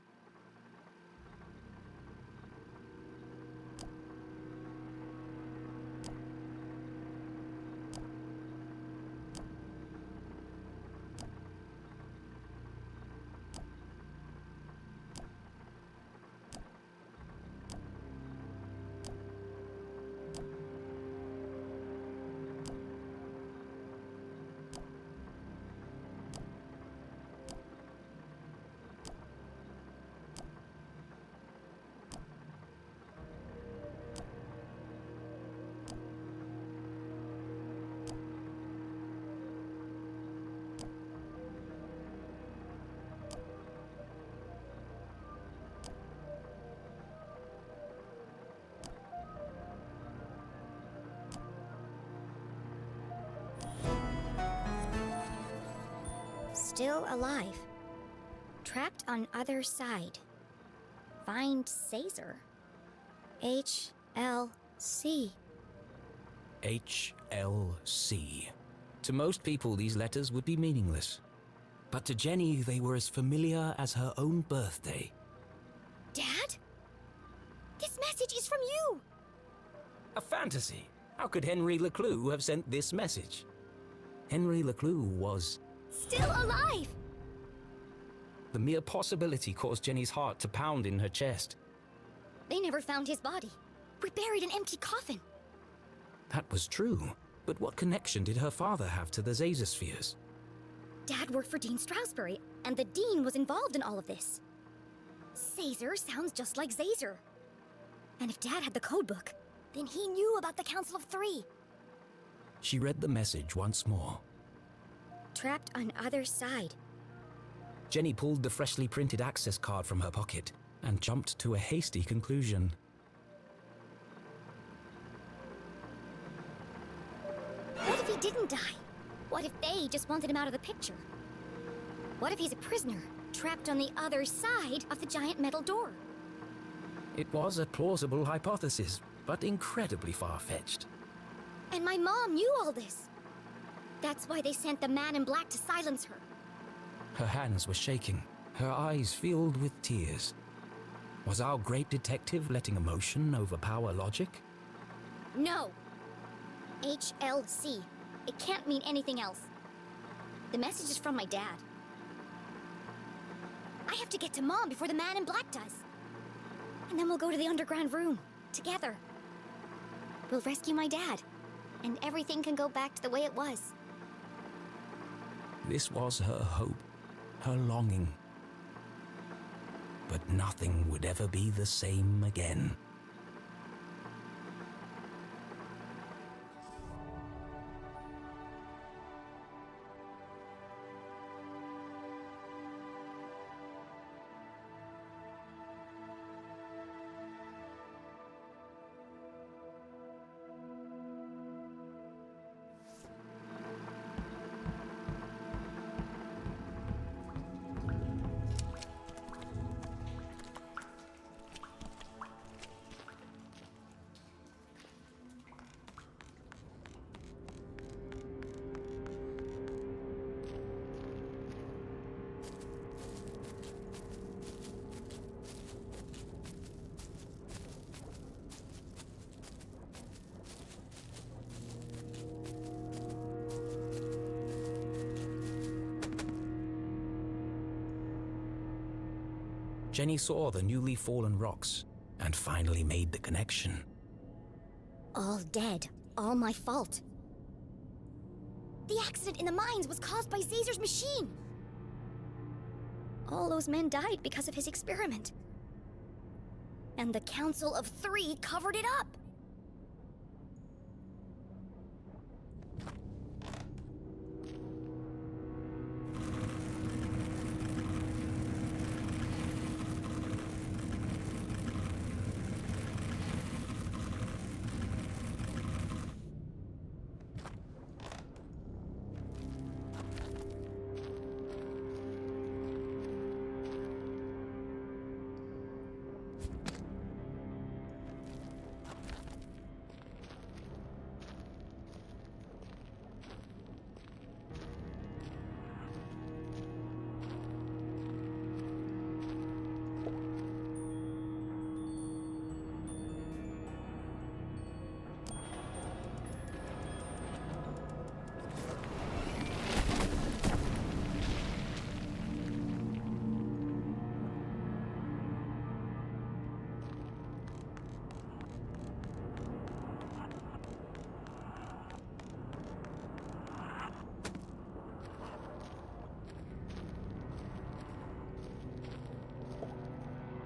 Still alive. Trapped on other side. Find Caesar. HLC. HLC. To most people, these letters would be meaningless. But to Jenny, they were as familiar as her own birthday. Dad? This message is from you! A fantasy. How could Henry LeClue have sent this message? Henry LeClue was... still alive! The mere possibility caused Jenny's heart to pound in her chest. They never found his body. We buried an empty coffin. That was true. But what connection did her father have to the Zazospheres? Dad worked for Dean Stroudsbury, and the Dean was involved in all of this. Caesar sounds just like Zazer. And if Dad had the codebook, then he knew about the Council of Three. She read the message once more. Trapped on other side. Jenny pulled the freshly printed access card from her pocket and jumped to a hasty conclusion. What if he didn't die? What if they just wanted him out of the picture? What if he's a prisoner, trapped on the other side of the giant metal door? It was a plausible hypothesis, but incredibly far-fetched. And my mom knew all this. That's why they sent the man in black to silence her. Her hands were shaking, her eyes filled with tears. Was our great detective letting emotion overpower logic? No. HLC. It can't mean anything else. The message is from my dad. I have to get to Mom before the man in black does. And then we'll go to the underground room, together. We'll rescue my dad, and everything can go back to the way it was. This was her hope, her longing. But nothing would ever be the same again. Jenny saw the newly fallen rocks and finally made the connection. All dead. All my fault. The accident in the mines was caused by Caesar's machine. All those men died because of his experiment. And the Council of Three covered it up.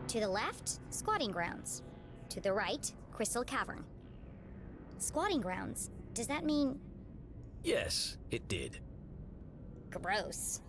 To the left, squatting grounds. To the right, Crystal Cavern. Squatting grounds? Does that mean... Yes, it did. Gross.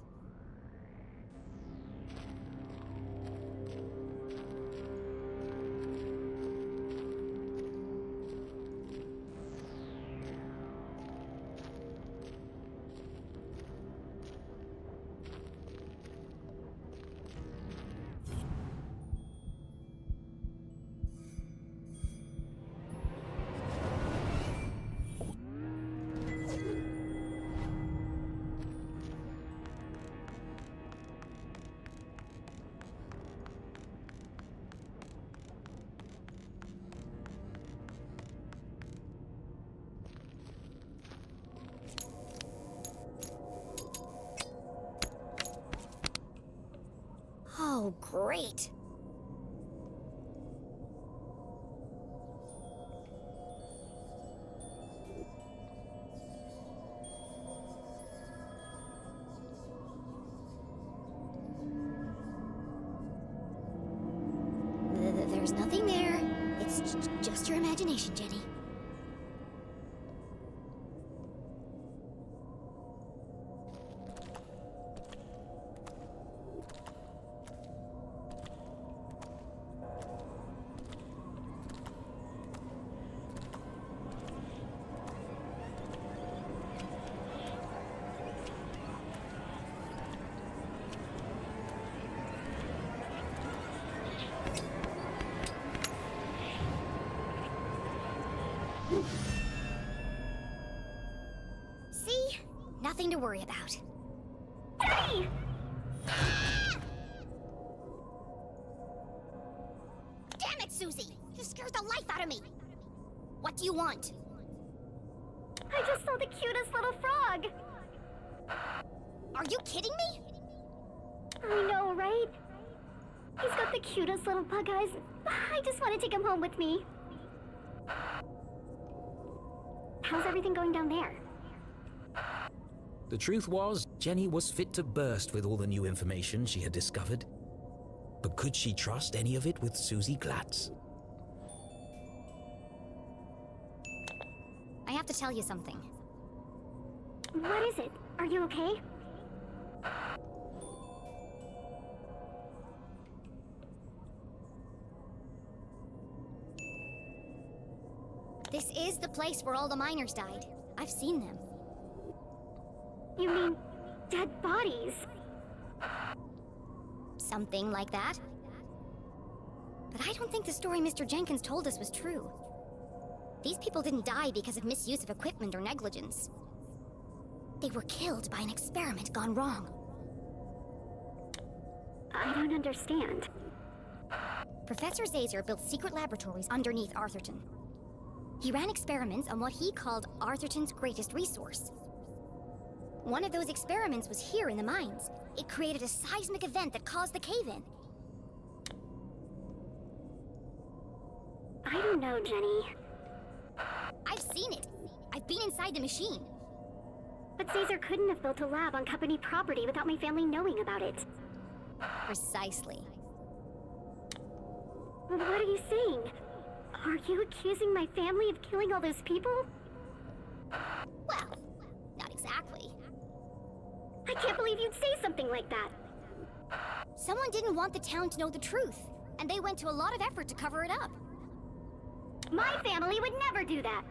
Oh, great. There's nothing there. It's just your imagination, Jenny. See? Nothing to worry about. Jenny! Damn it, Susie! You scared the life out of me! What do you want? I just saw the cutest little frog. Are you kidding me? I know, right? He's got the cutest little bug eyes. I just want to take him home with me. How's everything going down there? The truth was, Jenny was fit to burst with all the new information she had discovered. But could she trust any of it with Susie Glatz? I have to tell you something. What is it? Are you okay? This is the place where all the miners died. I've seen them. You mean dead bodies? Something like that. But I don't think the story Mr. Jenkins told us was true. These people didn't die because of misuse of equipment or negligence. They were killed by an experiment gone wrong. I don't understand. Professor Zazer built secret laboratories underneath Arthurton. He ran experiments on what he called Arthurton's greatest resource. One of those experiments was here in the mines. It created a seismic event that caused the cave-in. I don't know, Jenny. I've seen it. I've been inside the machine. But Caesar couldn't have built a lab on company property without my family knowing about it. Precisely. What are you saying? Are you accusing my family of killing all those people? Well, not exactly. I can't believe you'd say something like that. Someone didn't want the town to know the truth, and they went to a lot of effort to cover it up. My family would never do that.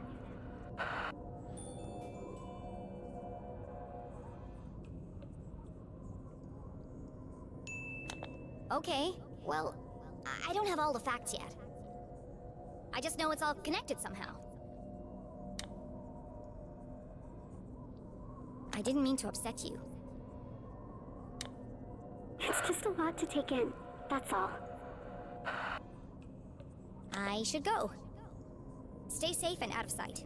Okay, well, I don't have all the facts yet. I just know it's all connected somehow. I didn't mean to upset you. It's just a lot to take in, that's all. I should go. Stay safe and out of sight.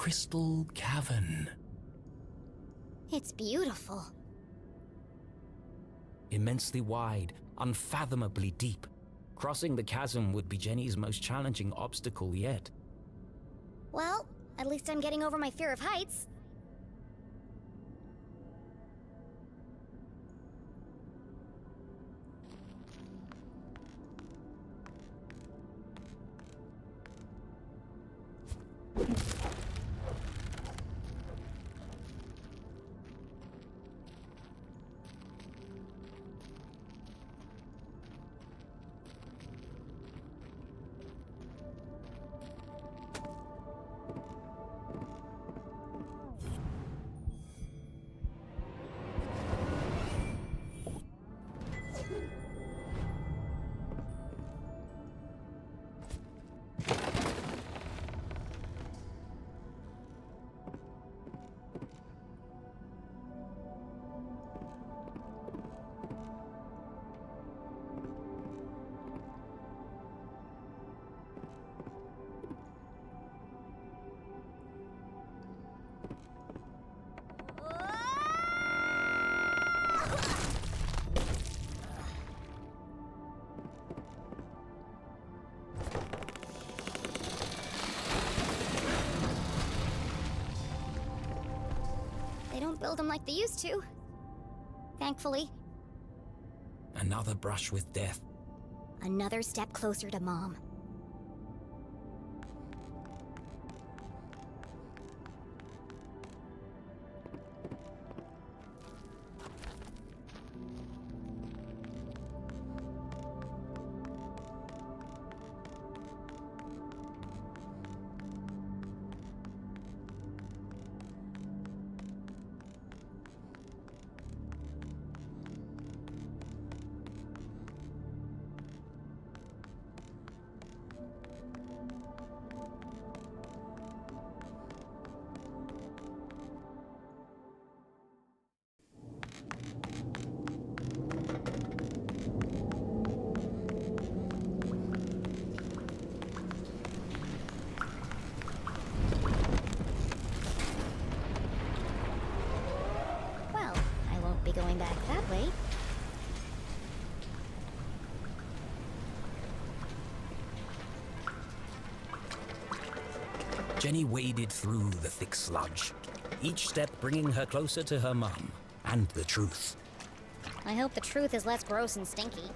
crystal cavern. It's beautiful. Immensely wide, unfathomably deep. Crossing the chasm would be Jenny's most challenging obstacle yet. Well, at least I'm getting over my fear of heights. They don't build them like they used to. Thankfully. Another brush with death. Another step closer to Mom. Going back that way. Jenny waded through the thick sludge, each step bringing her closer to her mum and the truth. I hope the truth is less gross and stinky.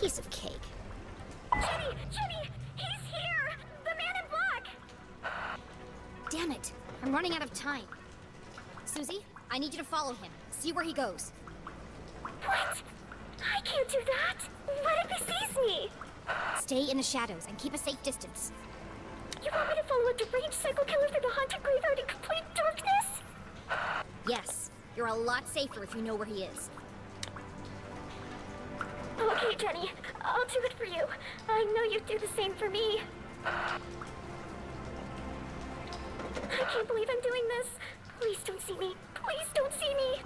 Piece of cake. Jenny! Jenny! He's here! The man in black! Damn it! I'm running out of time. Susie, I need you to follow him. See where he goes. What? I can't do that! What if he sees me? Stay in the shadows and keep a safe distance. You want me to follow a deranged psycho killer through the haunted graveyard in complete darkness? Yes. You're a lot safer if you know where he is. Okay, Jenny. I'll do it for you. I know you'd do the same for me. I can't believe I'm doing this. Please don't see me. Please don't see me.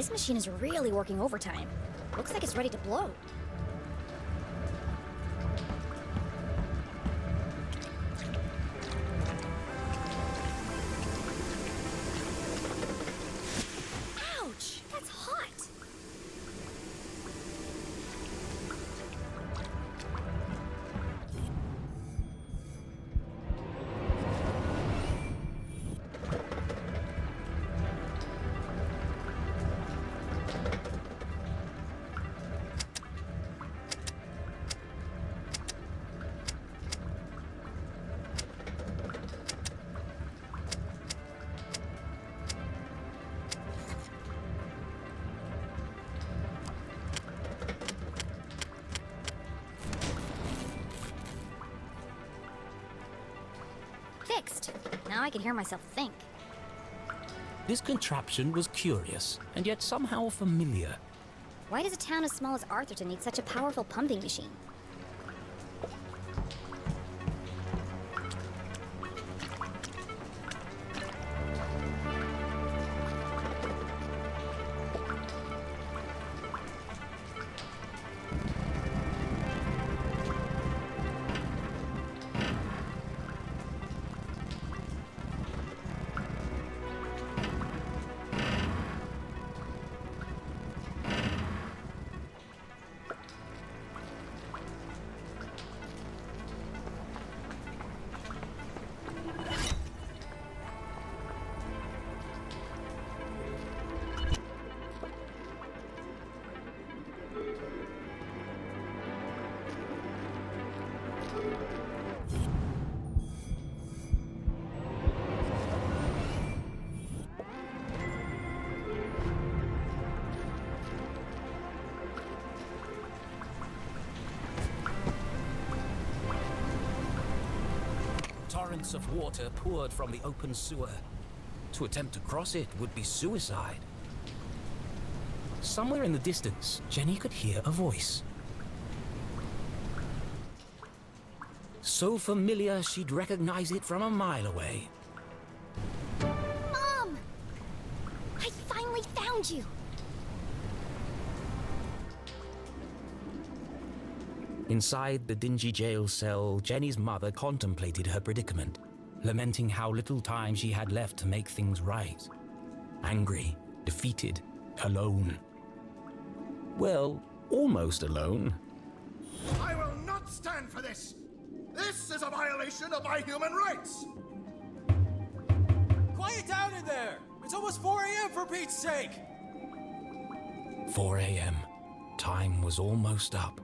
This machine is really working overtime. Looks like it's ready to blow. Ouch! That's hot! Fixed. Now I can hear myself think. This contraption was curious, and yet somehow familiar. Why does a town as small as Arthurton need such a powerful pumping machine? Torrents of water poured from the open sewer. To attempt to cross it would be suicide. Somewhere in the distance, Jenny could hear a voice. So familiar she'd recognize it from a mile away. Mom! I finally found you! Inside the dingy jail cell, Jenny's mother contemplated her predicament, lamenting how little time she had left to make things right. Angry, defeated, alone. Well, almost alone. I will not stand for this! This is a violation of my human rights! Quiet down in there! It's almost 4 a.m. for Pete's sake! 4 a.m. Time was almost up.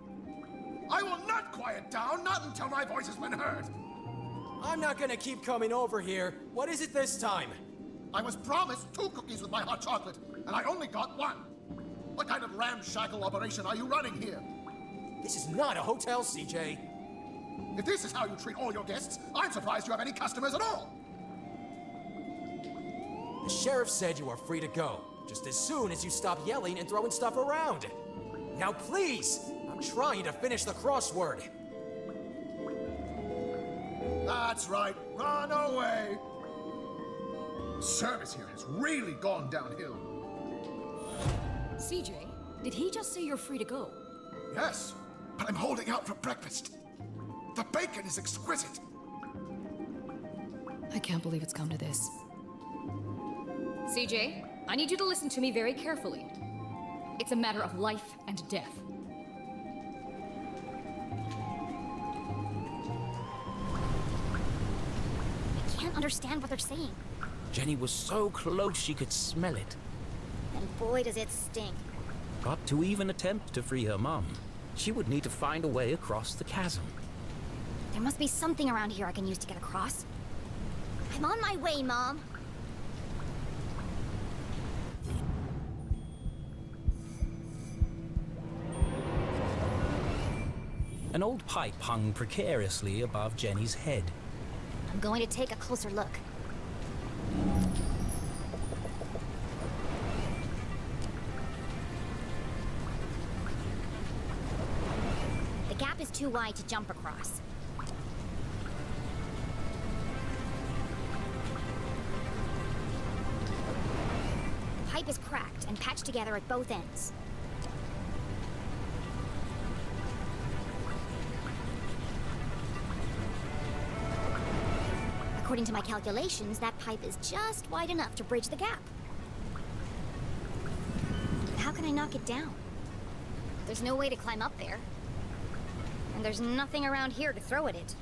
I will not quiet down, not until my voice has been heard! I'm not gonna keep coming over here. What is it this time? I was promised 2 cookies with my hot chocolate, and I only got 1. What kind of ramshackle operation are you running here? This is not a hotel, CJ. If this is how you treat all your guests, I'm surprised you have any customers at all! The sheriff said you are free to go, just as soon as you stop yelling and throwing stuff around. Now please! I'm trying to finish the crossword. That's right, run away! Service here has really gone downhill. CJ, did he just say you're free to go? Yes, but I'm holding out for breakfast. The bacon is exquisite. I can't believe it's come to this. CJ, I need you to listen to me very carefully. It's a matter of life and death. I can't understand what they're saying. Jenny was so close she could smell it. And boy does it stink. But to even attempt to free her mum, she would need to find a way across the chasm. There must be something around here I can use to get across. I'm on my way, Mom. An old pipe hung precariously above Jenny's head. I'm going to take a closer look. The gap is too wide to jump across. The pipe is cracked. ripped and patched together at both ends. According to my calculations, that pipe is just wide enough to bridge the gap. But how can I knock it down? There's no way to climb up there. And there's nothing around here to throw at it.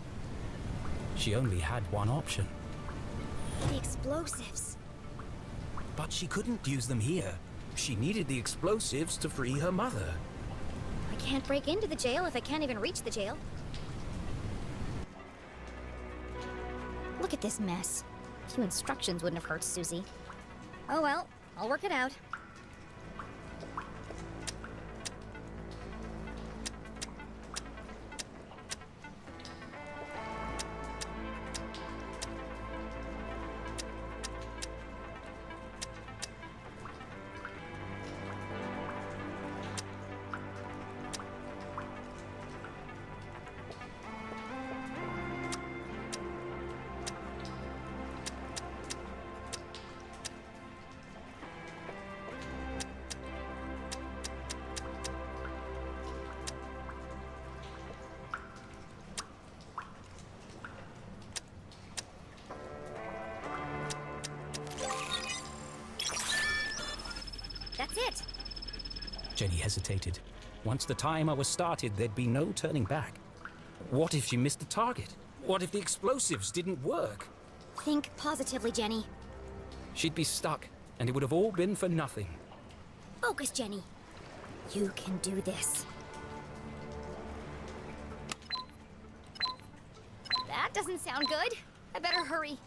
She only had one option. The explosives. But she couldn't use them here. She needed the explosives to free her mother. I can't break into the jail if I can't even reach the jail. Look at this mess. A few instructions wouldn't have hurt Susie. Oh well, I'll work it out. That's it! Jenny hesitated. Once the timer was started, there'd be no turning back. What if she missed the target? What if the explosives didn't work? Think positively, Jenny. She'd be stuck, and it would have all been for nothing. Focus, Jenny. You can do this. That doesn't sound good. I better hurry.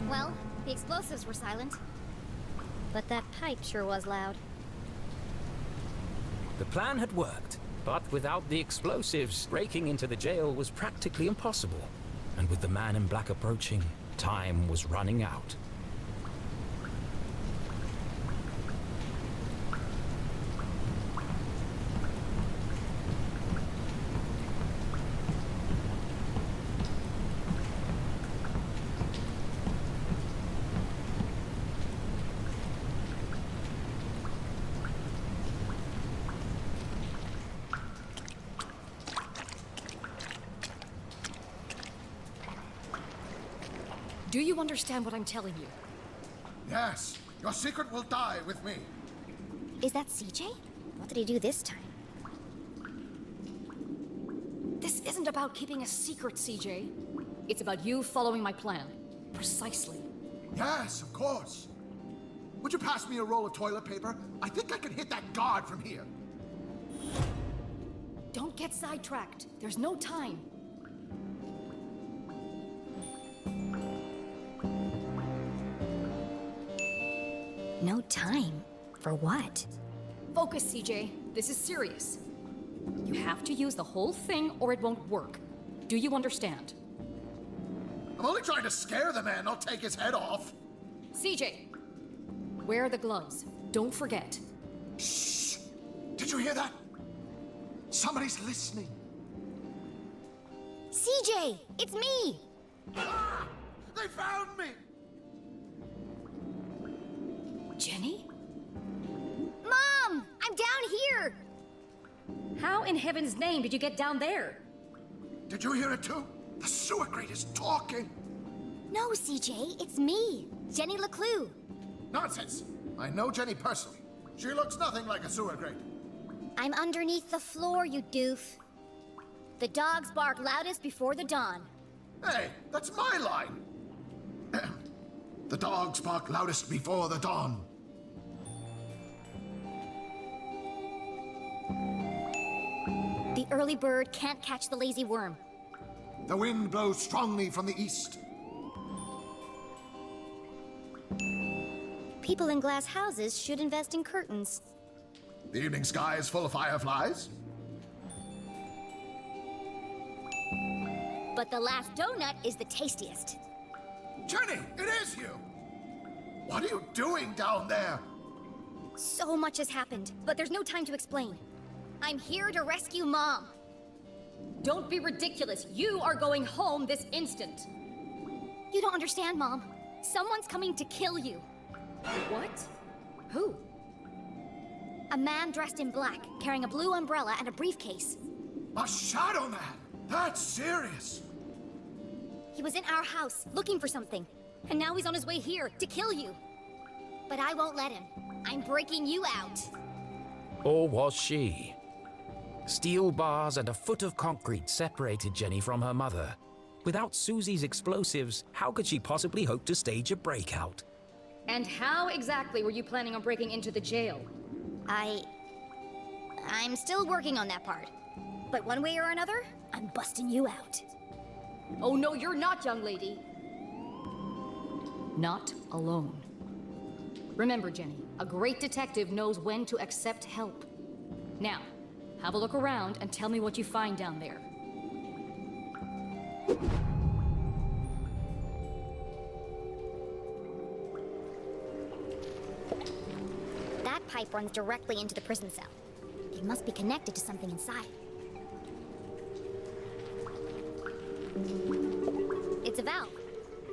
Well, the explosives were silent. But that pipe sure was loud. The plan had worked, but without the explosives, breaking into the jail was practically impossible. And with the man in black approaching, time was running out. Do you understand what I'm telling you? Yes, your secret will die with me. Is that CJ? What did he do this time? This isn't about keeping a secret, CJ. It's about you following my plan. Precisely. Yes, of course. Would you pass me a roll of toilet paper? I think I can hit that guard from here. Don't get sidetracked. There's no time. No time? For what? Focus, CJ. This is serious. You have to use the whole thing or it won't work. Do you understand? I'm only trying to scare the man, not take his head off. CJ, wear the gloves. Don't forget. Shh! Did you hear that? Somebody's listening. CJ! It's me! Ah! They found me! Jenny? Mom! I'm down here! How in heaven's name did you get down there? Did you hear it too? The sewer grate is talking. No, CJ, it's me, Jenny LeClue. Nonsense. I know Jenny personally. She looks nothing like a sewer grate. I'm underneath the floor, you doof. The dogs bark loudest before the dawn. Hey, that's my line. The dogs bark loudest before the dawn. The early bird can't catch the lazy worm. The wind blows strongly from the east. People in glass houses should invest in curtains. The evening sky is full of fireflies. But the last donut is the tastiest. Jenny, it is you! What are you doing down there? So much has happened, but there's no time to explain. I'm here to rescue Mom. Don't be ridiculous. You are going home this instant. You don't understand, Mom. Someone's coming to kill you. What? Who? A man dressed in black, carrying a blue umbrella and a briefcase. A shadow man? That's serious. He was in our house, looking for something. And now he's on his way here to kill you. But I won't let him. I'm breaking you out. Or was she? Steel bars and a foot of concrete separated Jenny from her mother. Without Susie's explosives, how could she possibly hope to stage a breakout? And how exactly were you planning on breaking into the jail? I'm still working on that part. But one way or another, I'm busting you out. Oh no, you're not, young lady. Not alone. Remember, Jenny, a great detective knows when to accept help. Now, have a look around and tell me what you find down there. That pipe runs directly into the prison cell. It must be connected to something inside. It's a valve.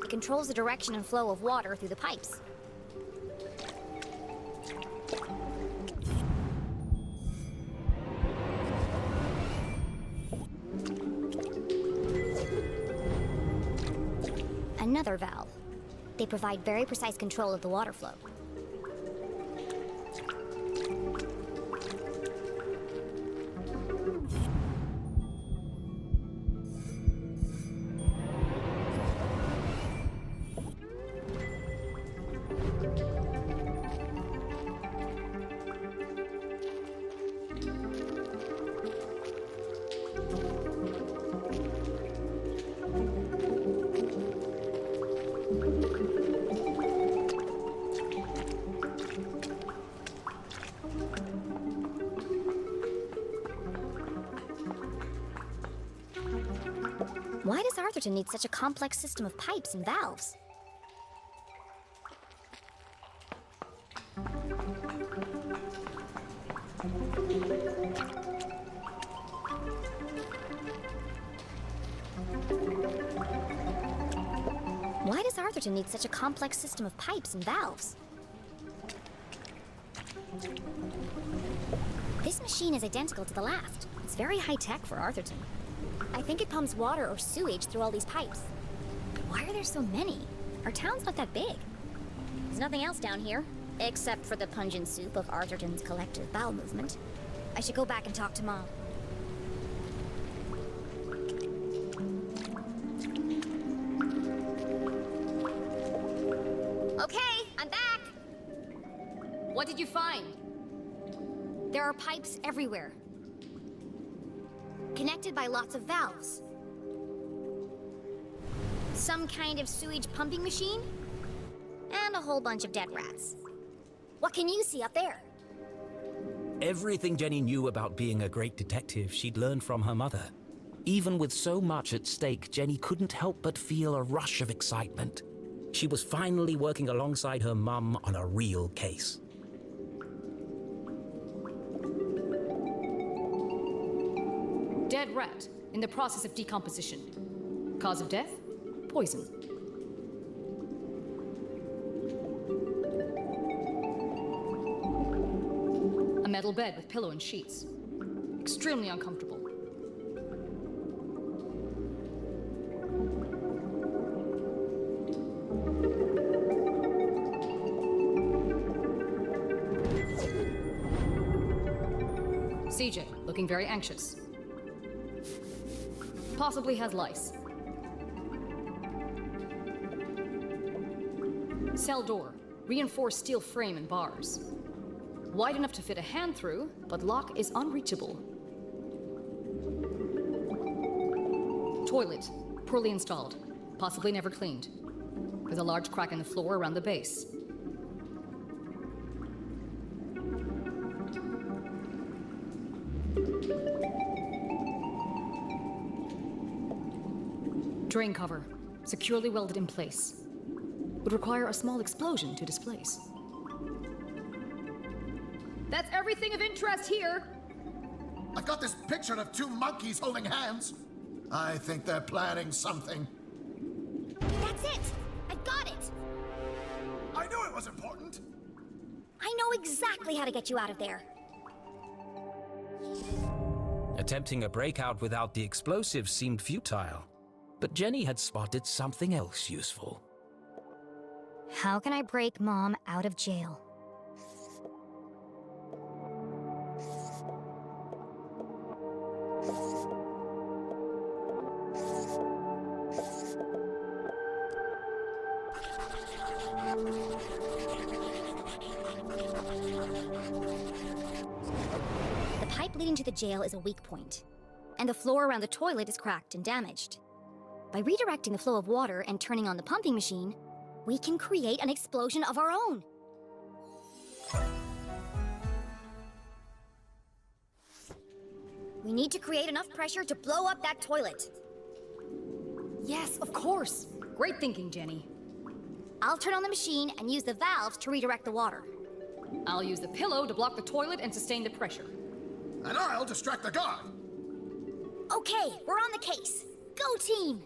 It controls the direction and flow of water through the pipes. Another valve. They provide very precise control of the water flow. Why does Arthurton need such a complex system of pipes and valves? Why does Arthurton need such a complex system of pipes and valves? This machine is identical to the last. It's very high-tech for Arthurton. I think it pumps water or sewage through all these pipes. But why are there so many? Our town's not that big. There's nothing else down here, except for the pungent soup of Arthurton's collective bowel movement. I should go back and talk to Mom. Okay, I'm back! What did you find? There are pipes everywhere, connected by lots of valves. Some kind of sewage pumping machine, and a whole bunch of dead rats. What can you see up there? Everything Jenny knew about being a great detective she'd learned from her mother. Even with so much at stake, Jenny couldn't help but feel a rush of excitement. She was finally working alongside her mum on a real case. Dead rat, in the process of decomposition. Cause of death? Poison. A metal bed with pillow and sheets. Extremely uncomfortable. CJ, looking very anxious. Possibly has lice. Cell door, reinforced steel frame and bars. Wide enough to fit a hand through, but lock is unreachable. Toilet, poorly installed, possibly never cleaned. With a large crack in the floor around the base. Drain cover, securely welded in place. would require a small explosion to displace. That's everything of interest here. I've got this picture of two monkeys holding hands. I think they're planning something. That's it! I got it! I knew it was important! I know exactly how to get you out of there. Attempting a breakout without the explosives seemed futile, but Jenny had spotted something else useful. How can I break Mom out of jail? The pipe leading to the jail is a weak point, and the floor around the toilet is cracked and damaged. By redirecting the flow of water and turning on the pumping machine, we can create an explosion of our own. We need to create enough pressure to blow up that toilet. Yes, of course. Great thinking, Jenny. I'll turn on the machine and use the valves to redirect the water. I'll use the pillow to block the toilet and sustain the pressure. And I'll distract the guard. Okay, we're on the case. Go team!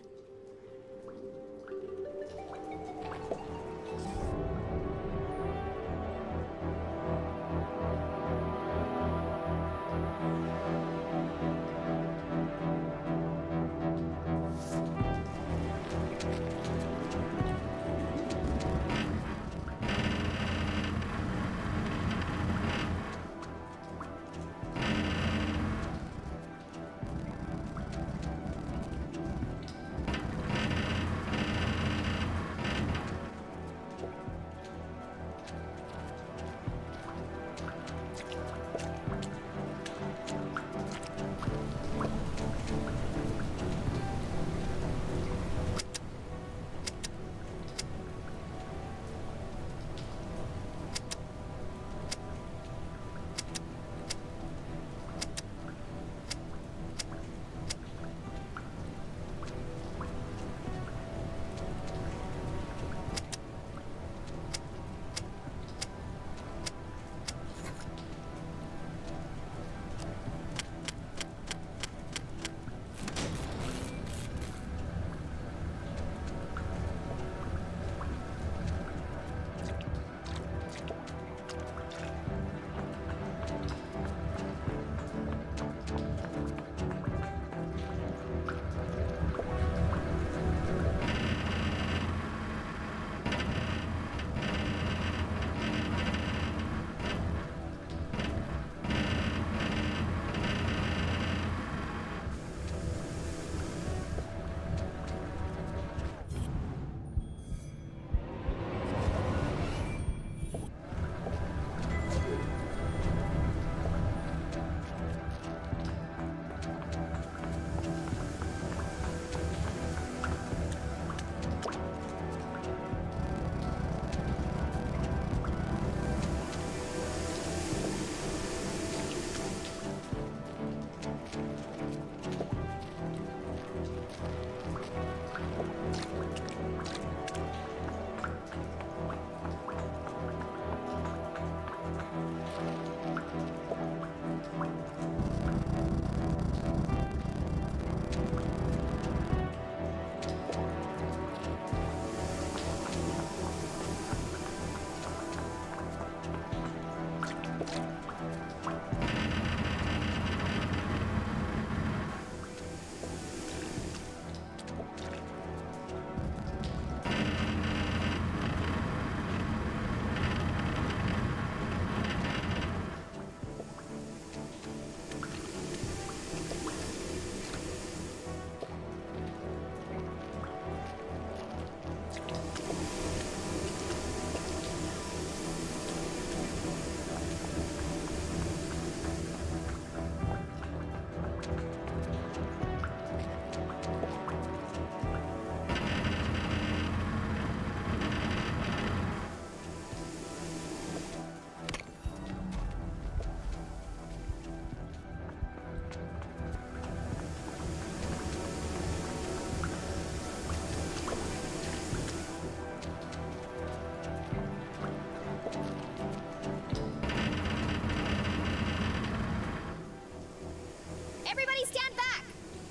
Everybody stand back!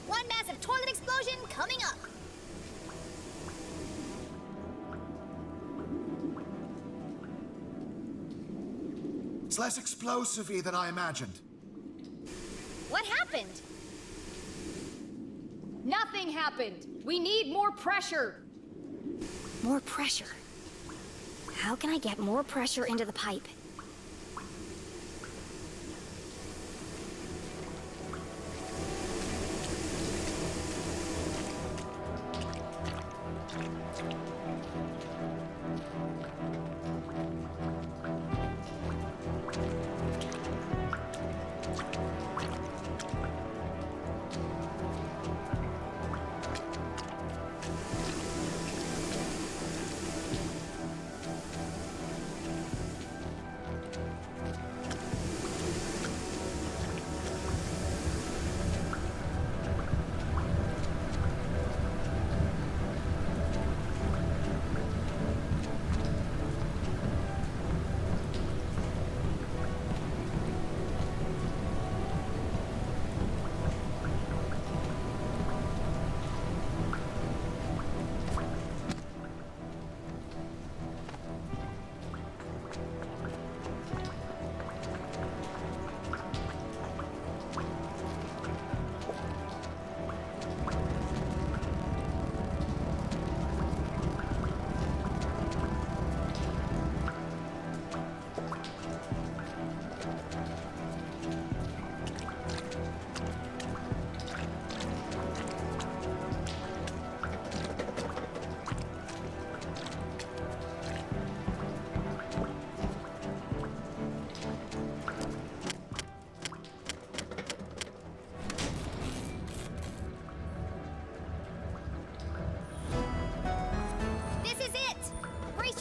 One massive toilet explosion coming up! It's less explosive-y than I imagined. What happened? Nothing happened. We need more pressure. More pressure. How can I get more pressure into the pipe?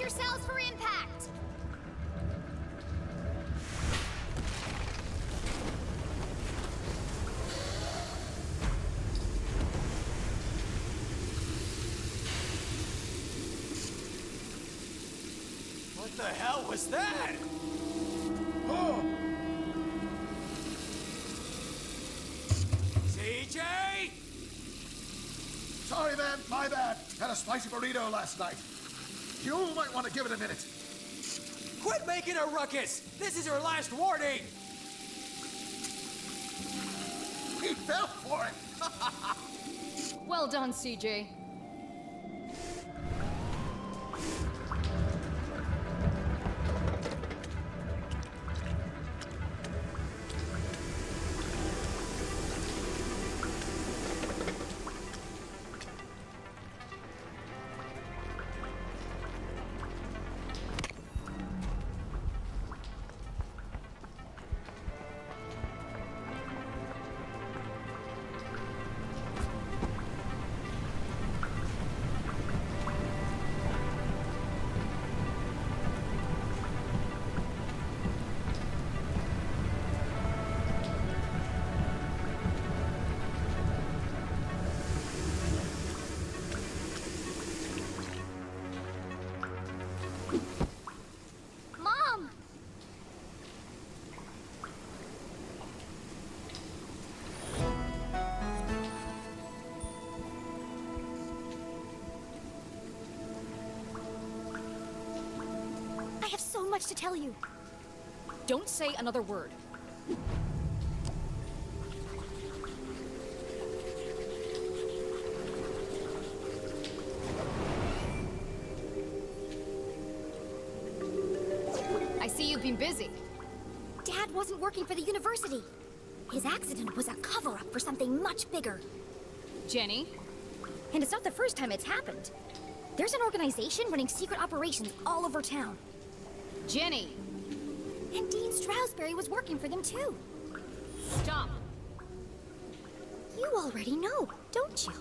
yourselves for impact! What the hell was that? Oh! CJ! Sorry then, my bad. Had a spicy burrito last night. You might want to give it a minute. Quit making a ruckus! This is your last warning! We fell for it! Well done, CJ. I have so much to tell you. Don't say another word. I see you've been busy. Dad wasn't working for the university. His accident was a cover-up for something much bigger. Jenny? And it's not the first time it's happened. There's an organization running secret operations all over town. Jenny! And Dean Stroudsbury was working for them too. Stop! You already know, don't you?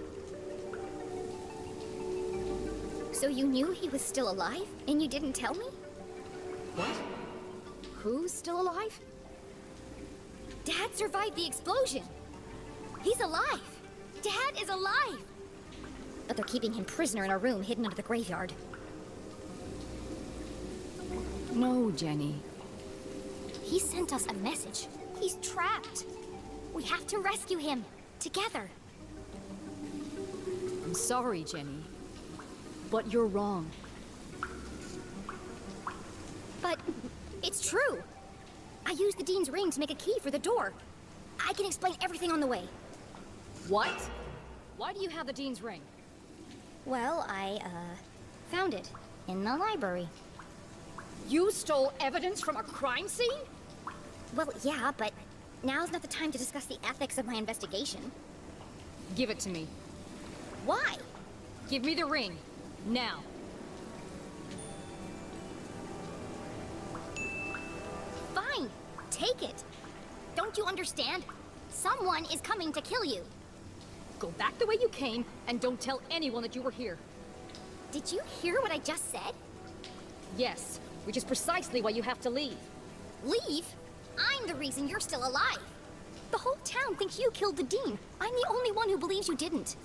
So you knew he was still alive, and you didn't tell me? What? Who's still alive? Dad survived the explosion. He's alive. Dad is alive. But they're keeping him prisoner in a room hidden under the graveyard. No, Jenny. He sent us a message. He's trapped. We have to rescue him. Together. I'm sorry, Jenny. But you're wrong. But it's true. I used the Dean's ring to make a key for the door. I can explain everything on the way. What? Why do you have the Dean's ring? Well, I, found it in the library. You stole evidence from a crime scene? Well, yeah, but now's not the time to discuss the ethics of my investigation. Give it to me. Why? Give me the ring. Now. Fine. Take it. Don't you understand? Someone is coming to kill you. Go back the way you came, and don't tell anyone that you were here. Did you hear what I just said? Yes, which is precisely why you have to leave. Leave? I'm the reason you're still alive. The whole town thinks you killed the Dean. I'm the only one who believes you didn't.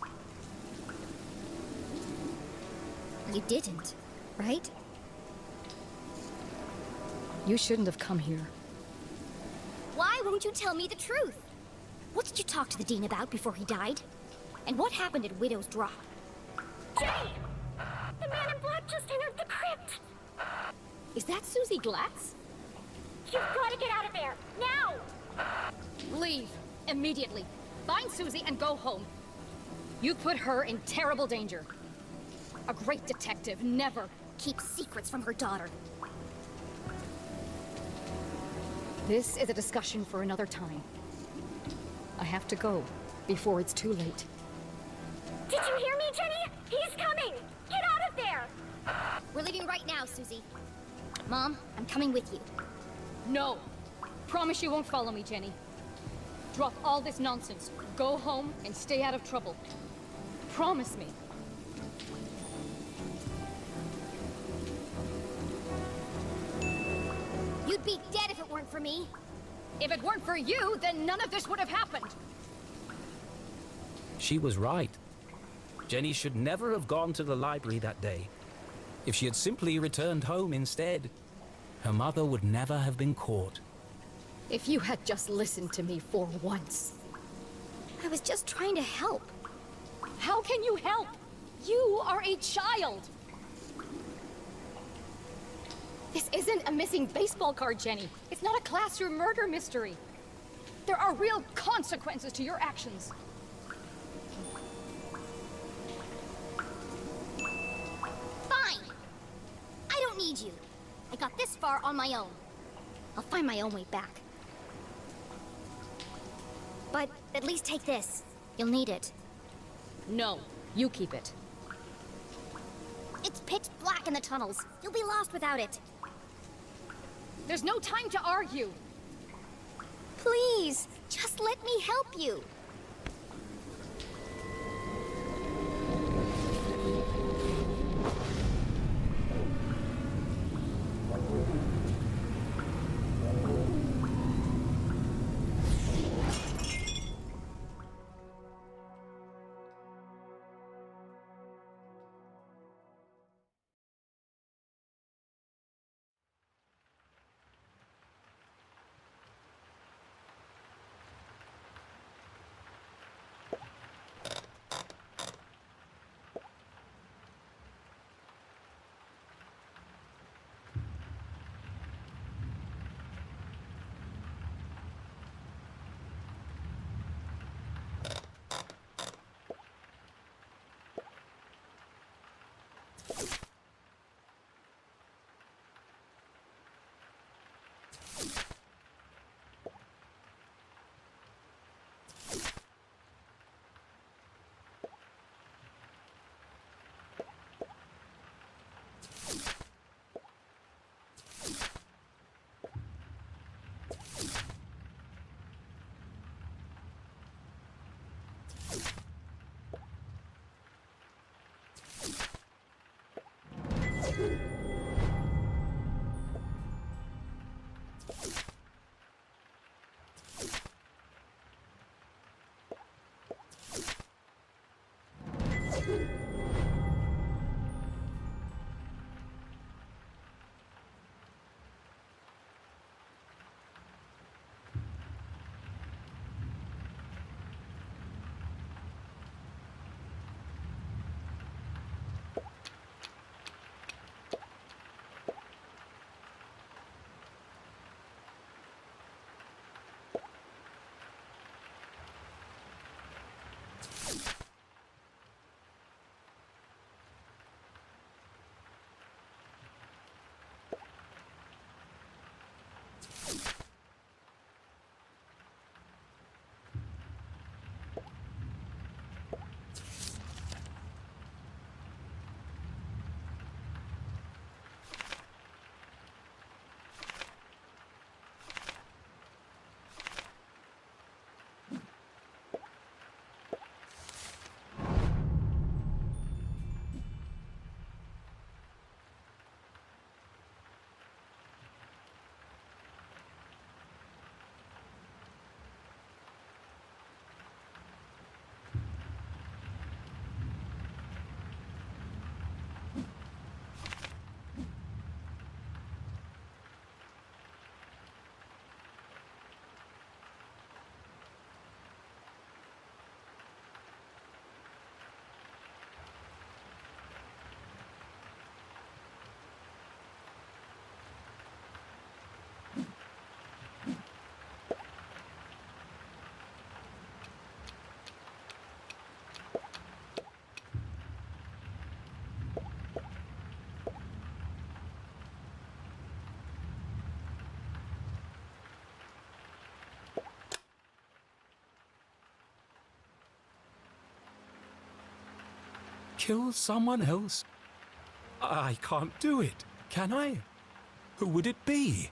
You didn't, right? You shouldn't have come here. Why won't you tell me the truth? What did you talk to the Dean about before he died? And what happened at Widow's Drop? Jenny! The man in black just entered the crypt! Is that Susie Glatz? You've got to get out of there, now! Leave, immediately. Find Susie and go home. You put her in terrible danger. A great detective never keeps secrets from her daughter. This is a discussion for another time. I have to go before it's too late. Did you hear me, Jenny? He's coming! Get out of there! We're leaving right now, Susie. Mom, I'm coming with you. No. Promise you won't follow me, Jenny. Drop all this nonsense. Go home and stay out of trouble. Promise me. You'd be dead if it weren't for me. If it weren't for you, then none of this would have happened. She was right. Jenny should never have gone to the library that day. If she had simply returned home instead, her mother would never have been caught. If you had just listened to me for once. I was just trying to help. How can you help? You are a child. This isn't a missing baseball card, Jenny. It's not a classroom murder mystery. There are real consequences to your actions. Fine. I don't need you. I got this far on my own. I'll find my own way back. But at least take this. You'll need it. No, you keep it. It's pitch black in the tunnels. You'll be lost without it. There's no time to argue. Please, just let me help you. kill someone else? I can't do it, can I? Who would it be?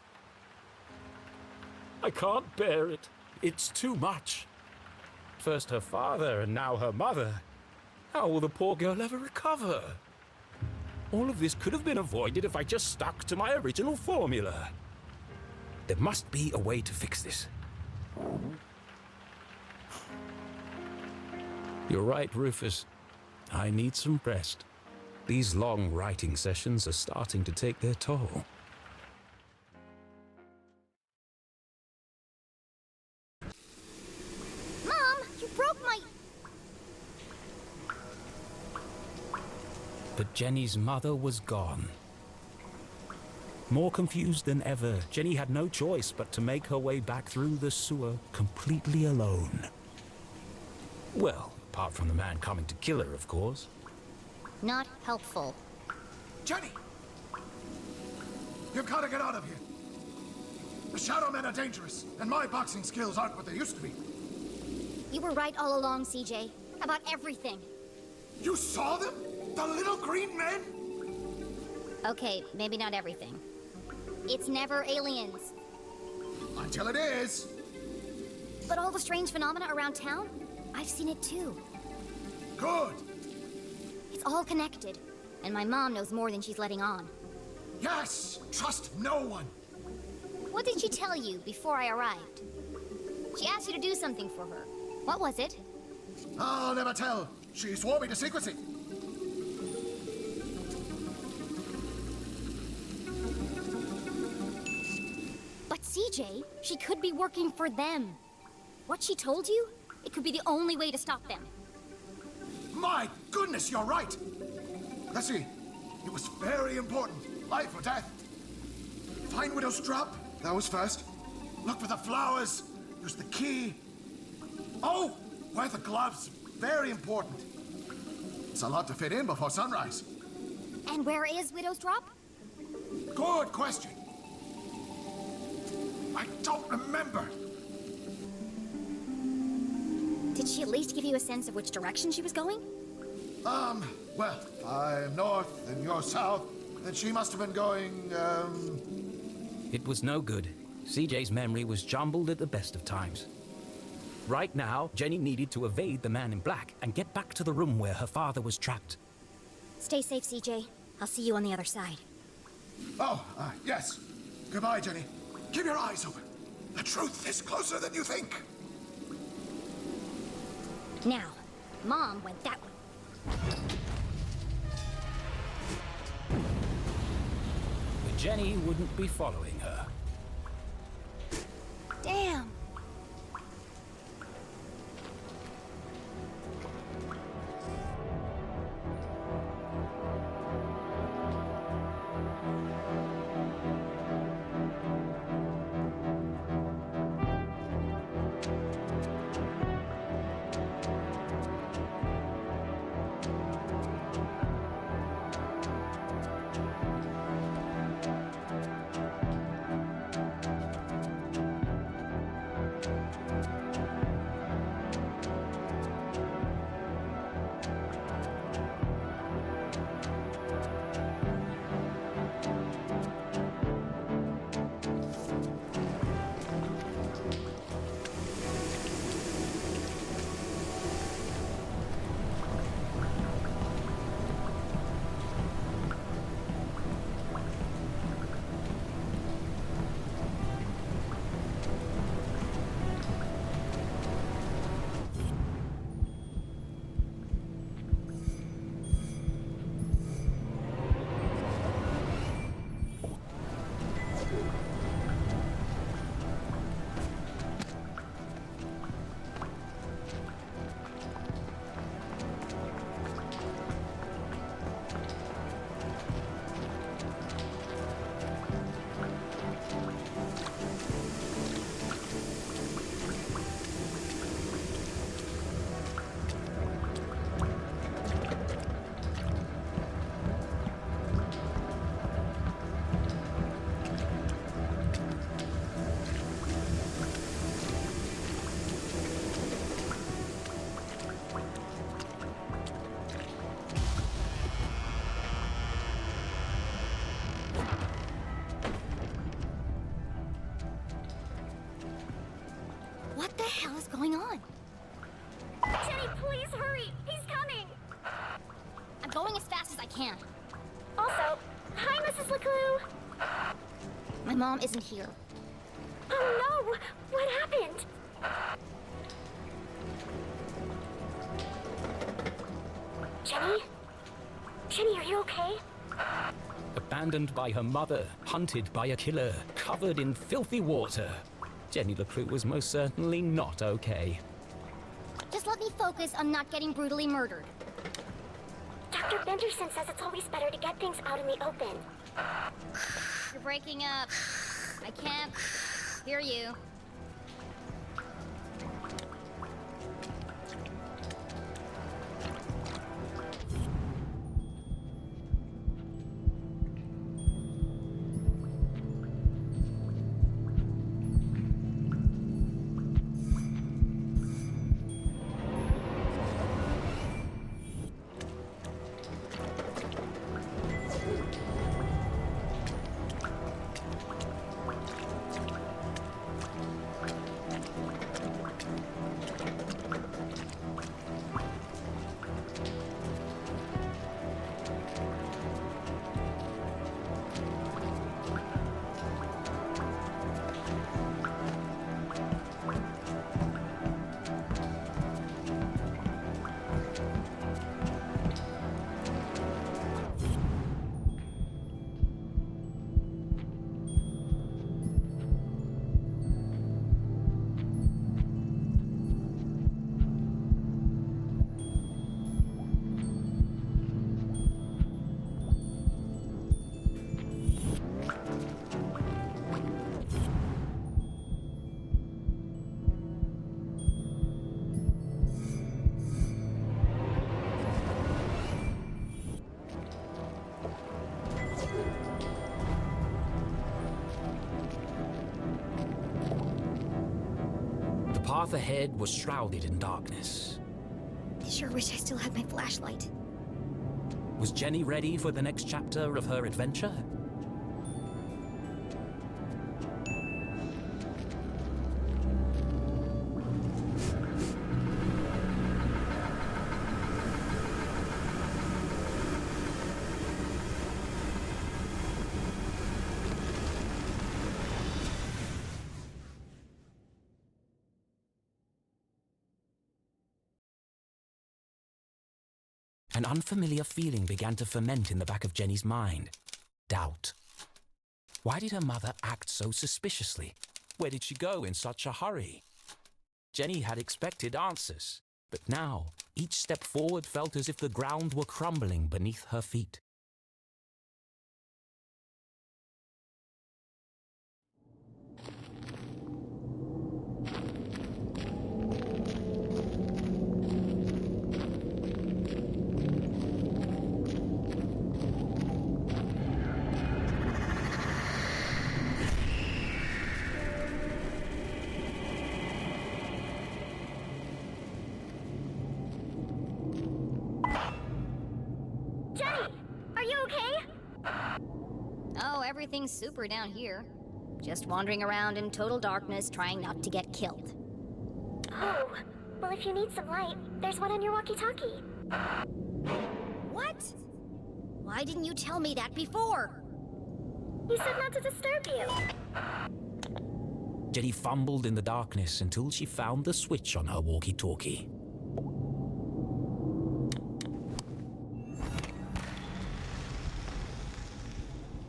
I can't bear it. It's too much. First her father, and now her mother. How will the poor girl ever recover? All of this could have been avoided if I just stuck to my original formula. There must be a way to fix this. You're right, Rufus. I need some rest. These long writing sessions are starting to take their toll. Mom, you broke my... But Jenny's mother was gone. More confused than ever, Jenny had no choice but to make her way back through the sewer completely alone. Well, apart from the man coming to kill her, of course. Not helpful. Jenny! You've got to get out of here. The Shadow Men are dangerous, and my boxing skills aren't what they used to be. You were right all along, CJ. About everything. You saw them? The little green men? Okay, maybe not everything. It's never aliens. Until it is. But all the strange phenomena around town? I've seen it too. Good. It's all connected. And my mom knows more than she's letting on. Yes! Trust no one! What did she tell you before I arrived? She asked you to do something for her. What was it? I'll never tell. She swore me to secrecy. But CJ, she could be working for them. What she told you, it could be the only way to stop them. My goodness, you're right! Let's see. It was very important. Life or death. Find Widow's drop. That was first. Look for the flowers. Use the key. Oh! Wear the gloves. Very important. It's a lot to fit in before sunrise. And where is Widow's drop? Good question. I don't remember. Did she at least give you a sense of which direction she was going? Well, I'm north and you're south, and she must have been going, It was no good. CJ's memory was jumbled at the best of times. Right now, Jenny needed to evade the man in black and get back to the room where her father was trapped. Stay safe, CJ. I'll see you on the other side. Oh, yes. Goodbye, Jenny. Keep your eyes open. The truth is closer than you think. Now, Mom went that way. But Jenny wouldn't be following her. Damn. What the hell is going on? Jenny, please hurry! He's coming! I'm going as fast as I can. Also, hi, Mrs. LeClue! My mom isn't here. Oh no! What happened? Jenny? Jenny, are you okay? Abandoned by her mother, hunted by a killer, covered in filthy water. Jenny LeClue was most certainly not okay. Just let me focus on not getting brutally murdered. Dr. Benderson says it's always better to get things out in the open. You're breaking up. I can't hear you. The path ahead was shrouded in darkness. I sure wish I still had my flashlight. Was Jenny ready for the next chapter of her adventure? An unfamiliar feeling began to ferment in the back of Jenny's mind. Doubt. Why did her mother act so suspiciously? Where did she go in such a hurry? Jenny had expected answers, but now each step forward felt as if the ground were crumbling beneath her feet. Everything's super down here. Just wandering around in total darkness, trying not to get killed. Oh, well if you need some light, there's one on your walkie-talkie. What? Why didn't you tell me that before? You said not to disturb you. Jenny fumbled in the darkness until she found the switch on her walkie-talkie.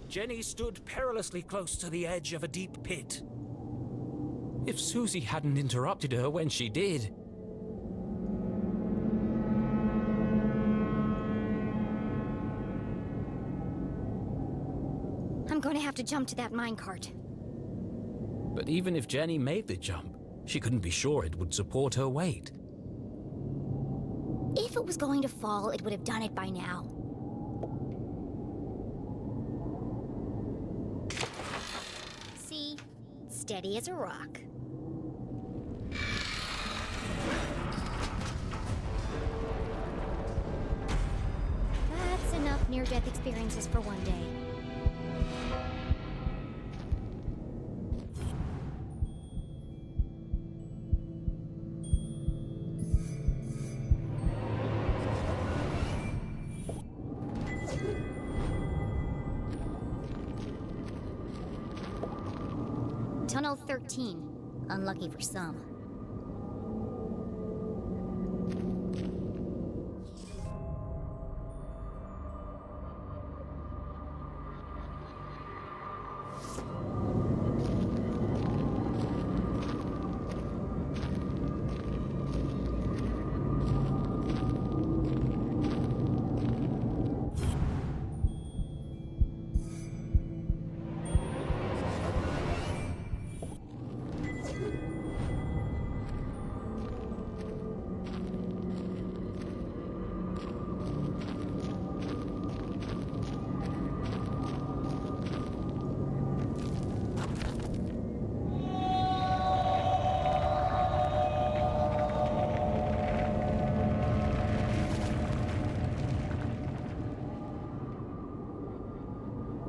Jenny stood perilously close to the edge of a deep pit. If Susie hadn't interrupted her when she did... I'm going to have to jump to that minecart. But even if Jenny made the jump, she couldn't be sure it would support her weight. If it was going to fall, it would have done it by now. See? Steady as a rock. That's enough near-death experiences for one day. Tunnel 13. Unlucky for some.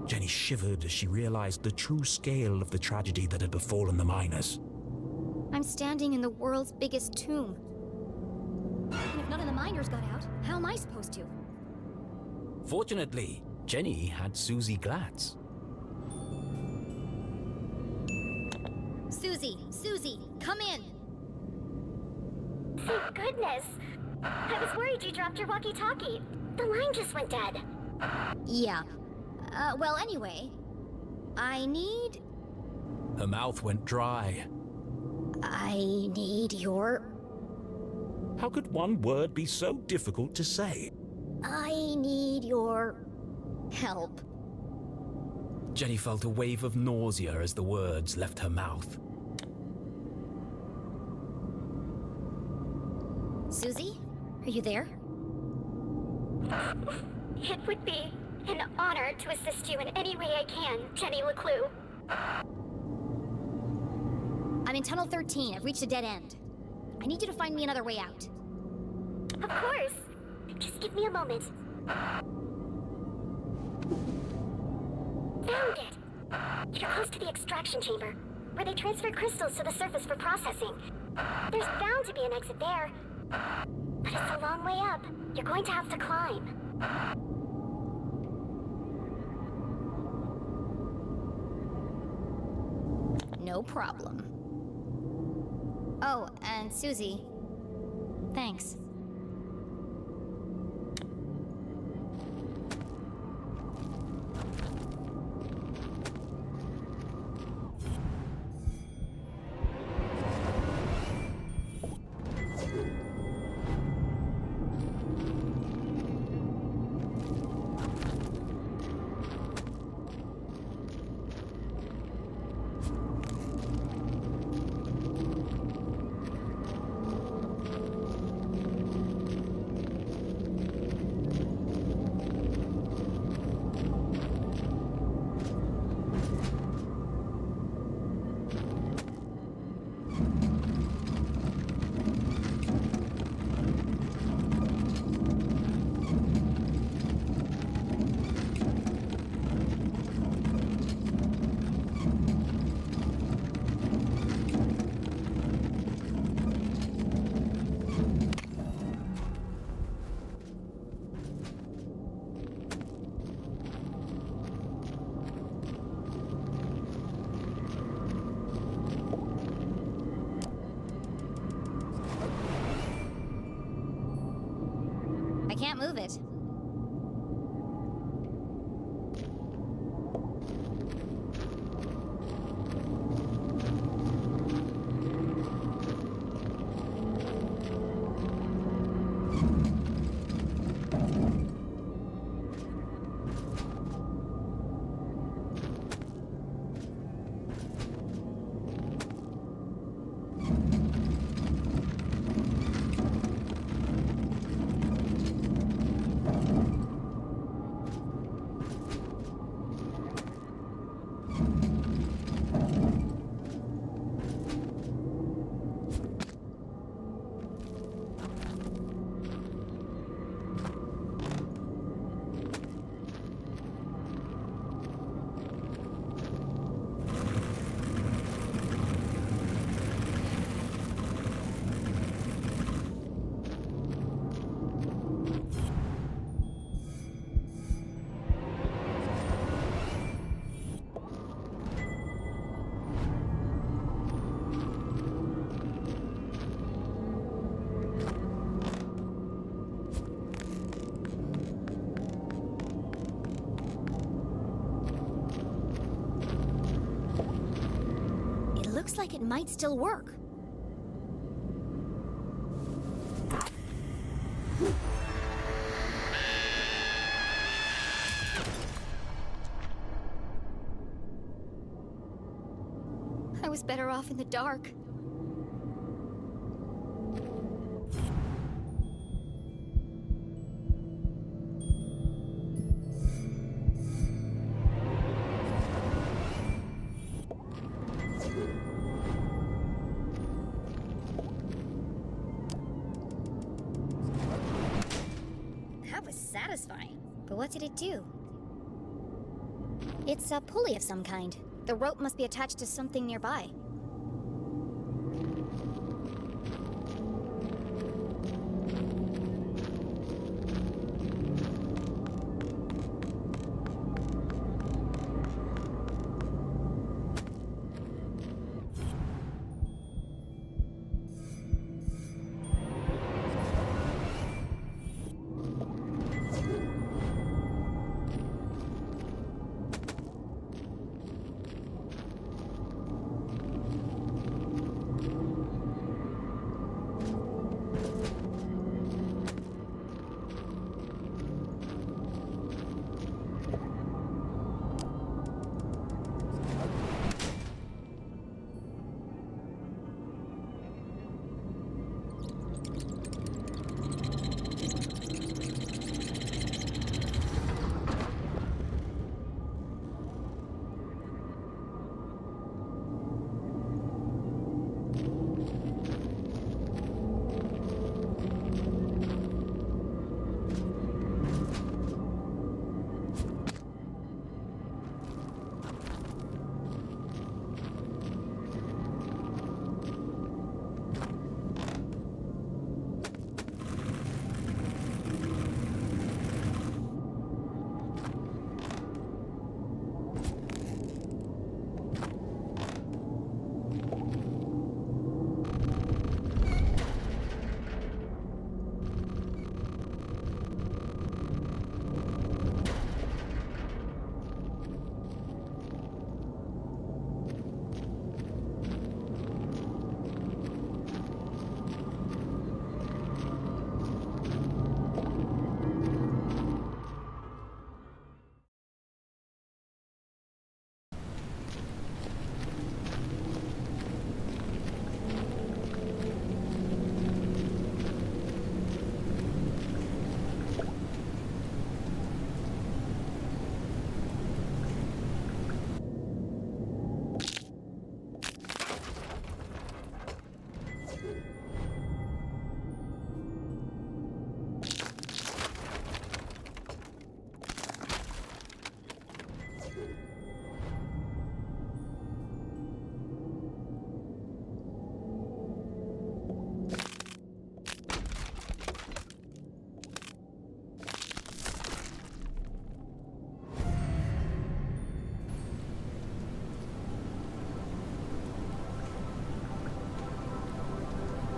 Jenny shivered as she realized the true scale of the tragedy that had befallen the miners. I'm standing in the world's biggest tomb. And if none of the miners got out, how am I supposed to? Fortunately, Jenny had Susie Glatz. Susie, come in! Thank goodness! I was worried you dropped your walkie-talkie. The line just went dead. Yeah. Well, anyway, I need... Her mouth went dry. I need your... How could one word be so difficult to say? I need your... help. Jenny felt a wave of nausea as the words left her mouth. Susie? Are you there? It would be an honor to assist you in any way I can, Jenny LeClue. I'm in Tunnel 13. I've reached a dead end. I need you to find me another way out. Of course. Just give me a moment. Found it! You're close to the extraction chamber, where they transfer crystals to the surface for processing. There's bound to be an exit there. But it's a long way up. You're going to have to climb. No problem. Oh, and Susie, thanks. I can't move it. it might still work. I was better off in the dark. That was satisfying. But what did it do? It's a pulley of some kind. The rope must be attached to something nearby.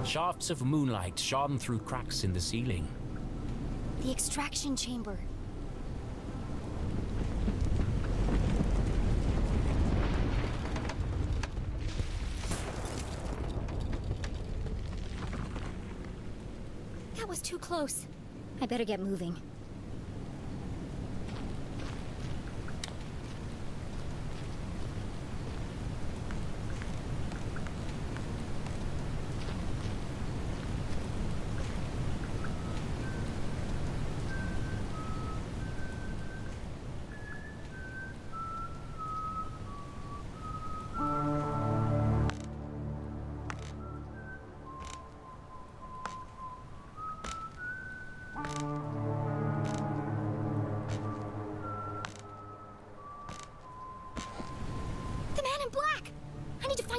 Shafts of moonlight shone through cracks in the ceiling. The extraction chamber. That was too close. I better get moving.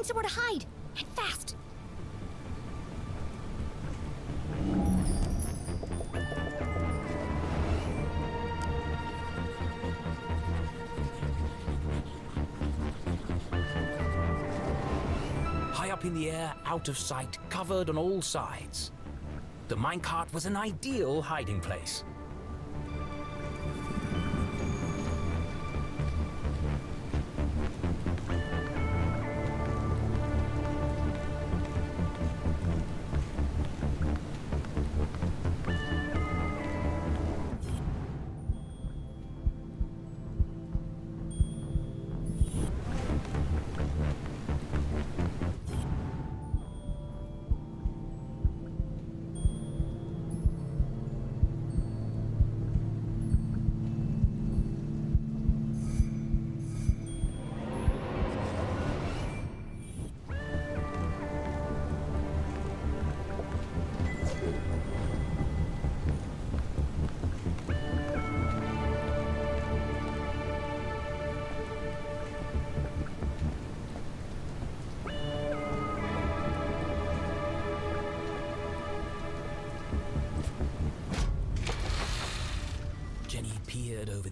Somewhere to hide, and fast. High up in the air, out of sight, covered on all sides. The minecart was an ideal hiding place.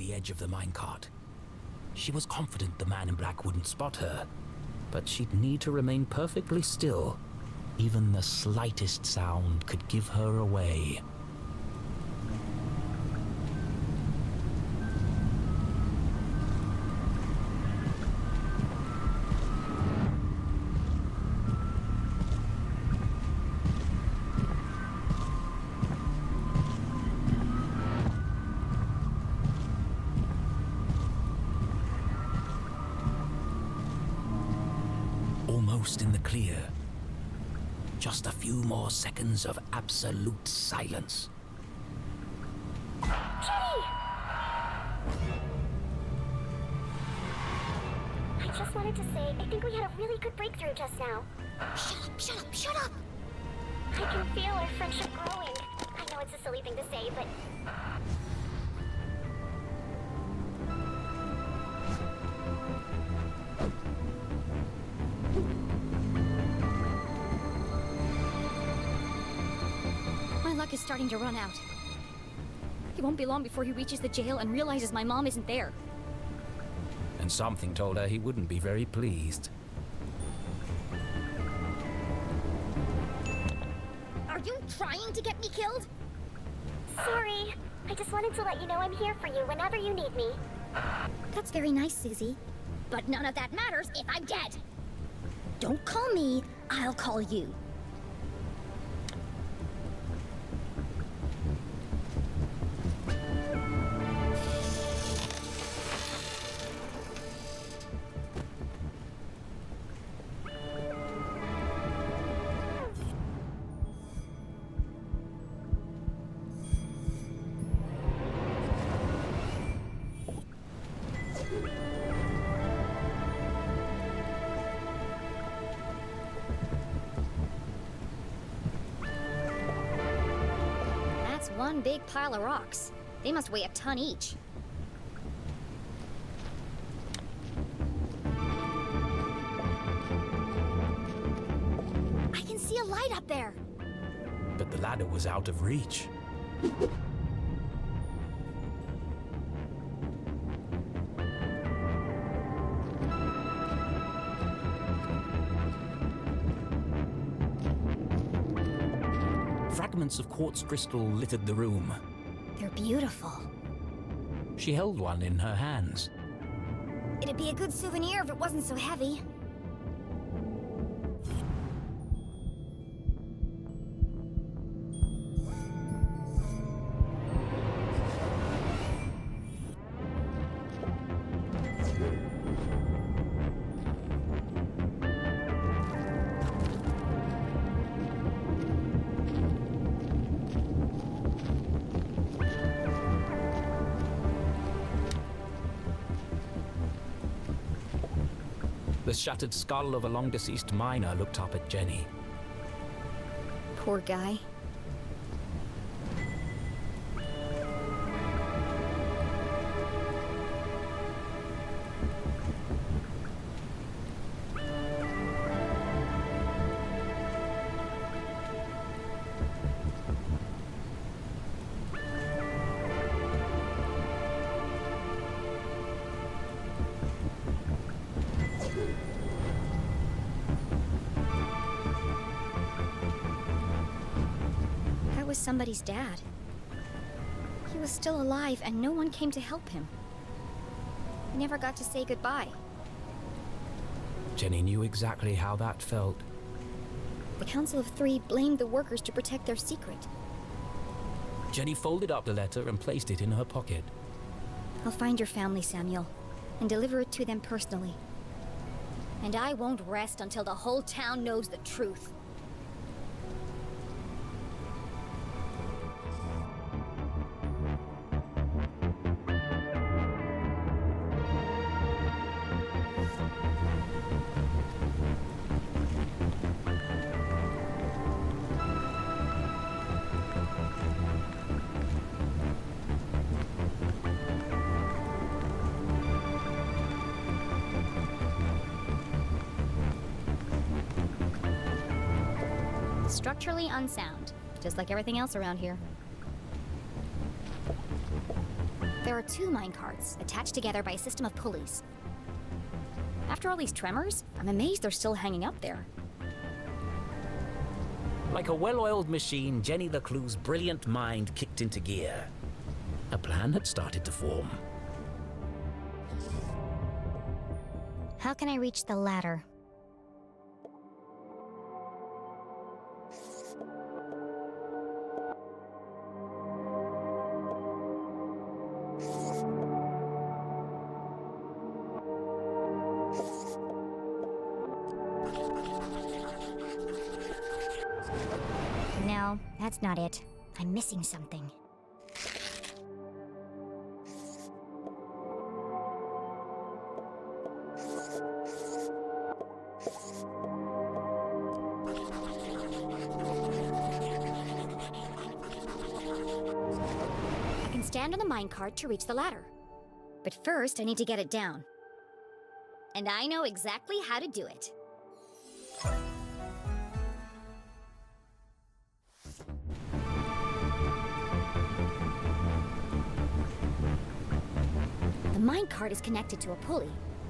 the edge of the minecart. She was confident the man in black wouldn't spot her, but she'd need to remain perfectly still. Even the slightest sound could give her away. Almost in the clear. Just a few more seconds of absolute silence. Jenny! I just wanted to say, I think we had a really good breakthrough just now. Shut up, shut up, shut up! I can feel our friendship growing. I know it's a silly thing to say, but... My luck is starting to run out. It won't be long before he reaches the jail and realizes my mom isn't there. And something told her he wouldn't be very pleased. Are you trying to get me killed? Sorry. I just wanted to let you know I'm here for you whenever you need me. That's very nice, Susie. But none of that matters if I'm dead. Don't call me, I'll call you. One big pile of rocks. They must weigh a ton each. I can see a light up there. But the ladder was out of reach. Fragments of quartz crystal littered the room. They're beautiful. She held one in her hands. It'd be a good souvenir if it wasn't so heavy. The shattered skull of a long-deceased miner looked up at Jenny. Poor guy. Somebody's dad. He was still alive and no one came to help him. He never got to say goodbye. Jenny knew exactly how that felt. The Council of Three blamed the workers to protect their secret. Jenny folded up the letter and placed it in her pocket. I'll find your family, Samuel, and deliver it to them personally. And I won't rest until the whole town knows the truth. Structurally unsound, just like everything else around here. There are 2 minecarts, attached together by a system of pulleys. After all these tremors, I'm amazed they're still hanging up there. Like a well-oiled machine, Jenny LeClue's brilliant mind kicked into gear. A plan had started to form. How can I reach the ladder? No, that's not it. I'm missing something. I can stand on the minecart to reach the ladder. But first, I need to get it down. And I know exactly how to do it. The minecart is connected to a pulley.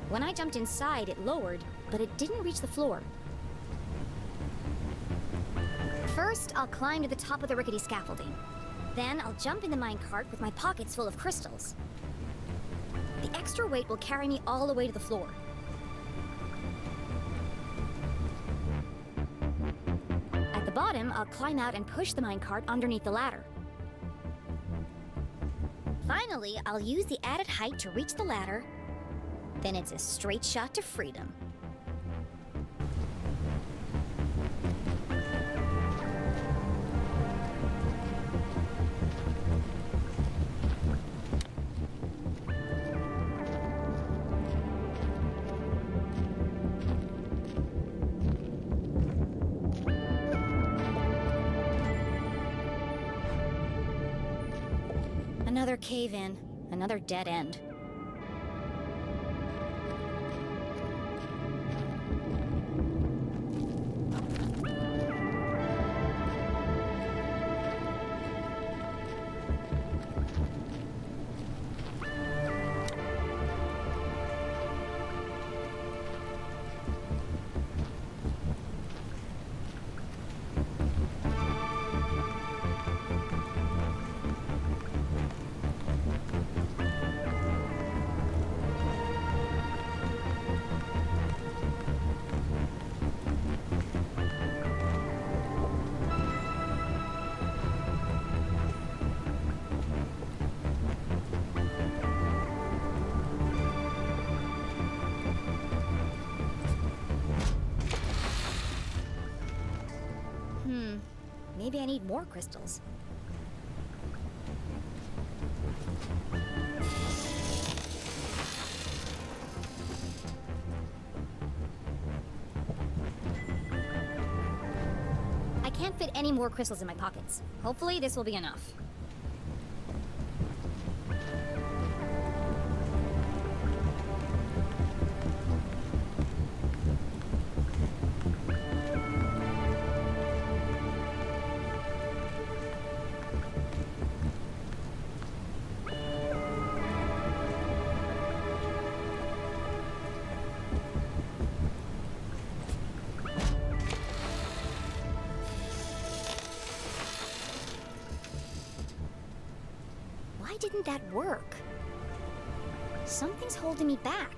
When I jumped inside, it lowered, but it didn't reach the floor. First, I'll climb to the top of the rickety scaffolding. Then I'll jump in the minecart with my pockets full of crystals. The extra weight will carry me all the way to the floor. At the bottom, I'll climb out and push the minecart underneath the ladder. Finally, I'll use the added height to reach the ladder. Then it's a straight shot to freedom. Another cave-in, another dead end. Maybe I need more crystals. I can't fit any more crystals in my pockets. Hopefully this will be enough. Why didn't that work? Something's holding me back.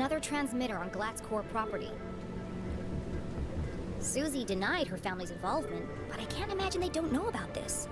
Another transmitter on Glatt's core property. Susie denied her family's involvement, but I can't imagine they don't know about this.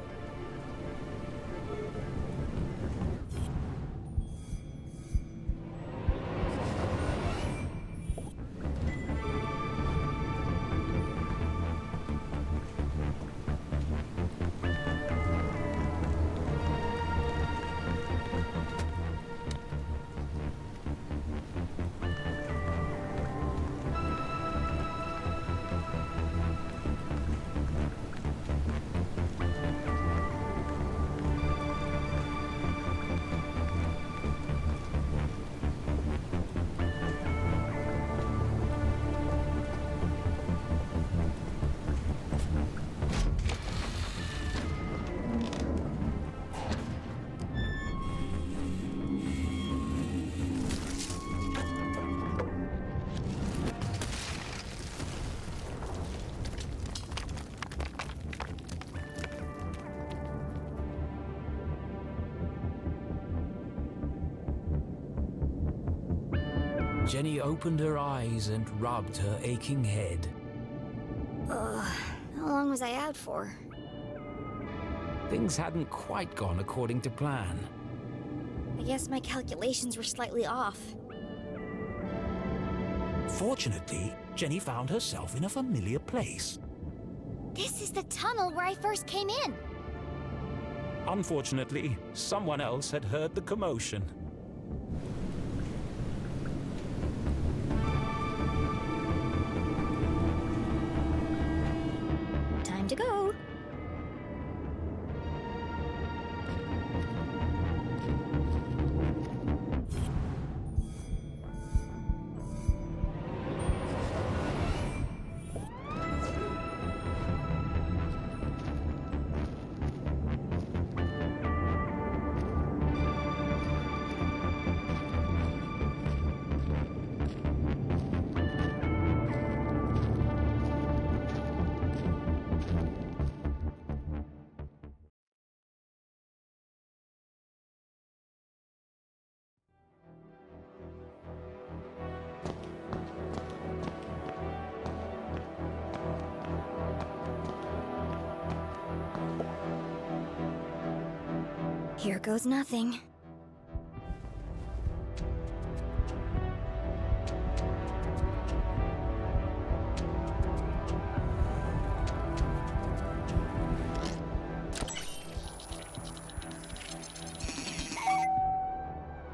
Jenny opened her eyes and rubbed her aching head. Ugh, how long was I out for? Things hadn't quite gone according to plan. I guess my calculations were slightly off. Fortunately, Jenny found herself in a familiar place. This is the tunnel where I first came in. Unfortunately, someone else had heard the commotion. Time to go. Here goes nothing.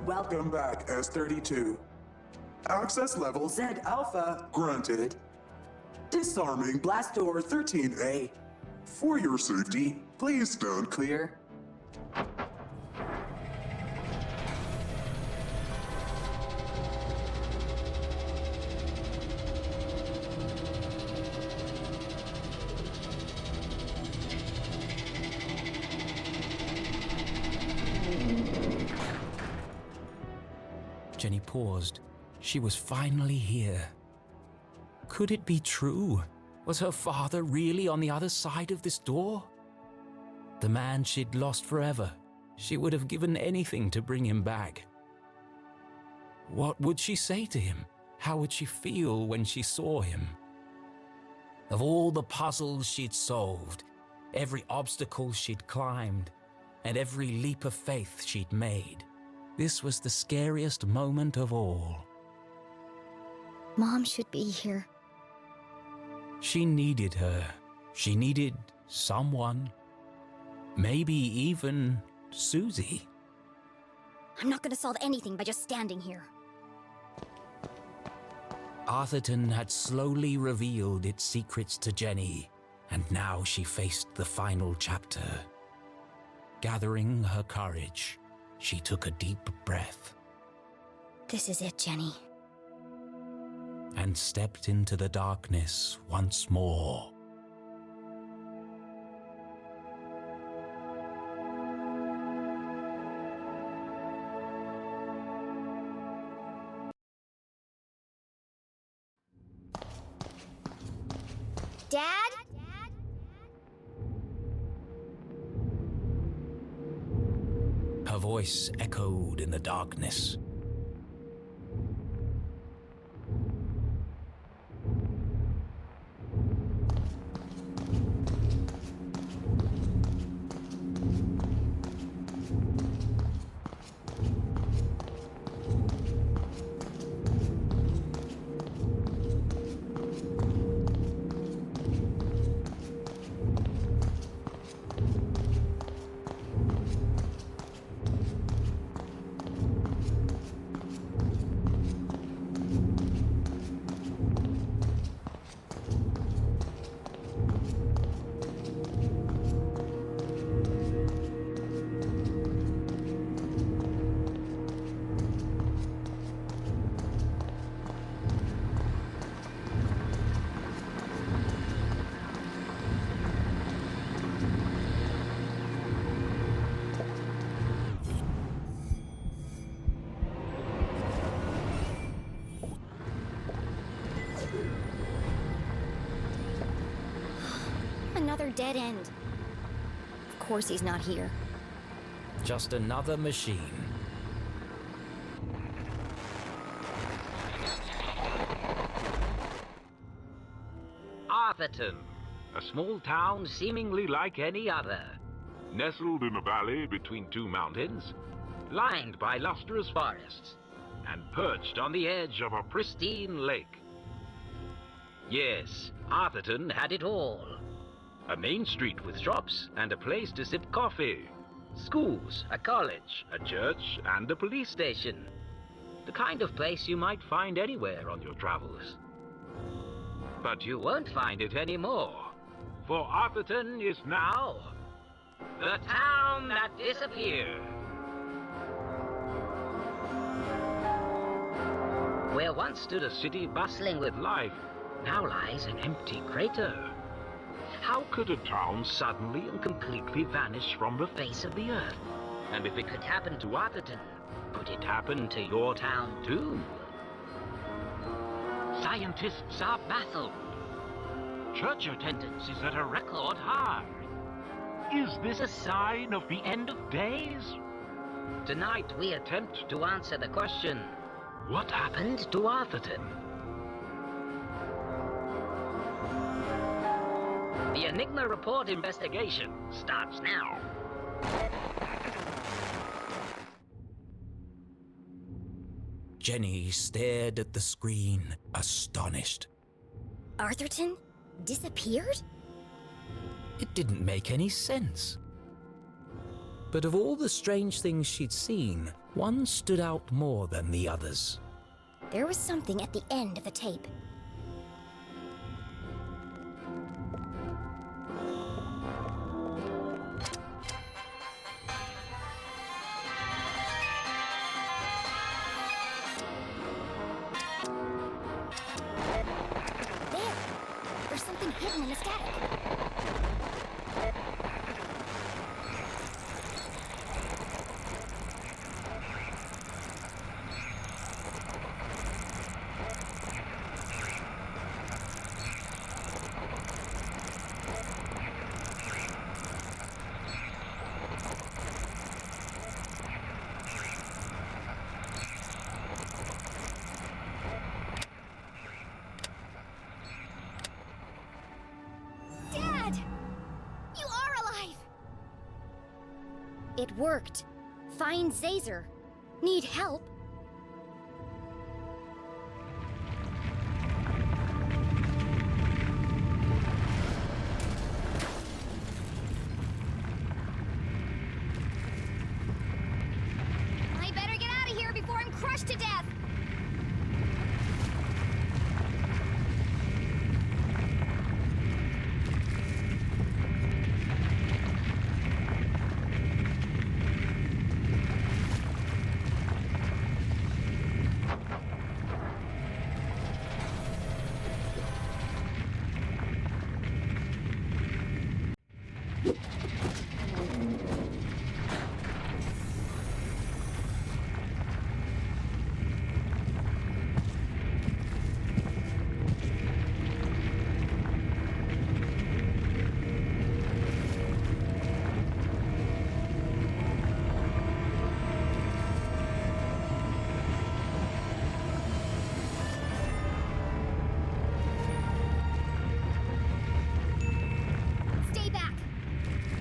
Welcome back, S32. Access level Z Alpha granted. Disarming blast door 13A. For your safety, please stand clear. Jenny paused. She was finally here. Could it be true? Was her father really on the other side of this door? The man she'd lost forever. She would have given anything to bring him back. What would she say to him? How would she feel when she saw him? Of all the puzzles she'd solved, every obstacle she'd climbed, and every leap of faith she'd made, this was the scariest moment of all. Mom should be here. She needed her. She needed someone. Maybe even Susie. I'm not gonna solve anything by just standing here. Arthurton had slowly revealed its secrets to Jenny, and now she faced the final chapter. Gathering her courage, she took a deep breath. This is it, Jenny. And stepped into the darkness once more. Dad? Her voice echoed in the darkness. another dead end. Of course he's not here. Just another machine. Arthurton, a small town seemingly like any other. Nestled in a valley between two mountains, lined by lustrous forests, and perched on the edge of a pristine lake. Yes, Arthurton had it all. A main street with shops and a place to sip coffee. Schools, a college, a church, and a police station. The kind of place you might find anywhere on your travels. But you won't find it anymore, for Arthurton is now the town that disappeared. Where once stood a city bustling with life, now lies an empty crater. How could a town suddenly and completely vanish from the face of the earth? And if it could happen to Arthurton, could it happen to your town too? Scientists are baffled. Church attendance is at a record high. Is this a sign of the end of days? Tonight we attempt to answer the question, what happened to Arthurton? The Enigma Report investigation starts now. Jenny stared at the screen, astonished. Arthurton? Disappeared? It didn't make any sense. But of all the strange things she'd seen, one stood out more than the others. There was something at the end of the tape. There's something hidden in the static. It worked. Find Zazer. Need help? I better get out of here before I'm crushed to death.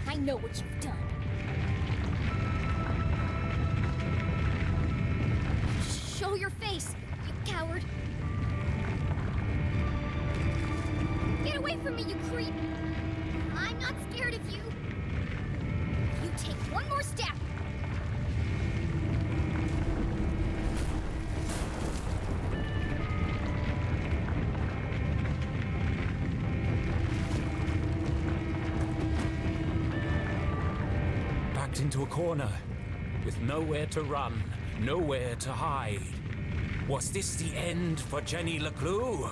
I know what you've done. Show your face, you coward. Get away from me, you creep! I'm not scared of you. You take one more step. Into a corner, with nowhere to run, nowhere to hide. Was this the end for Jenny LeClue?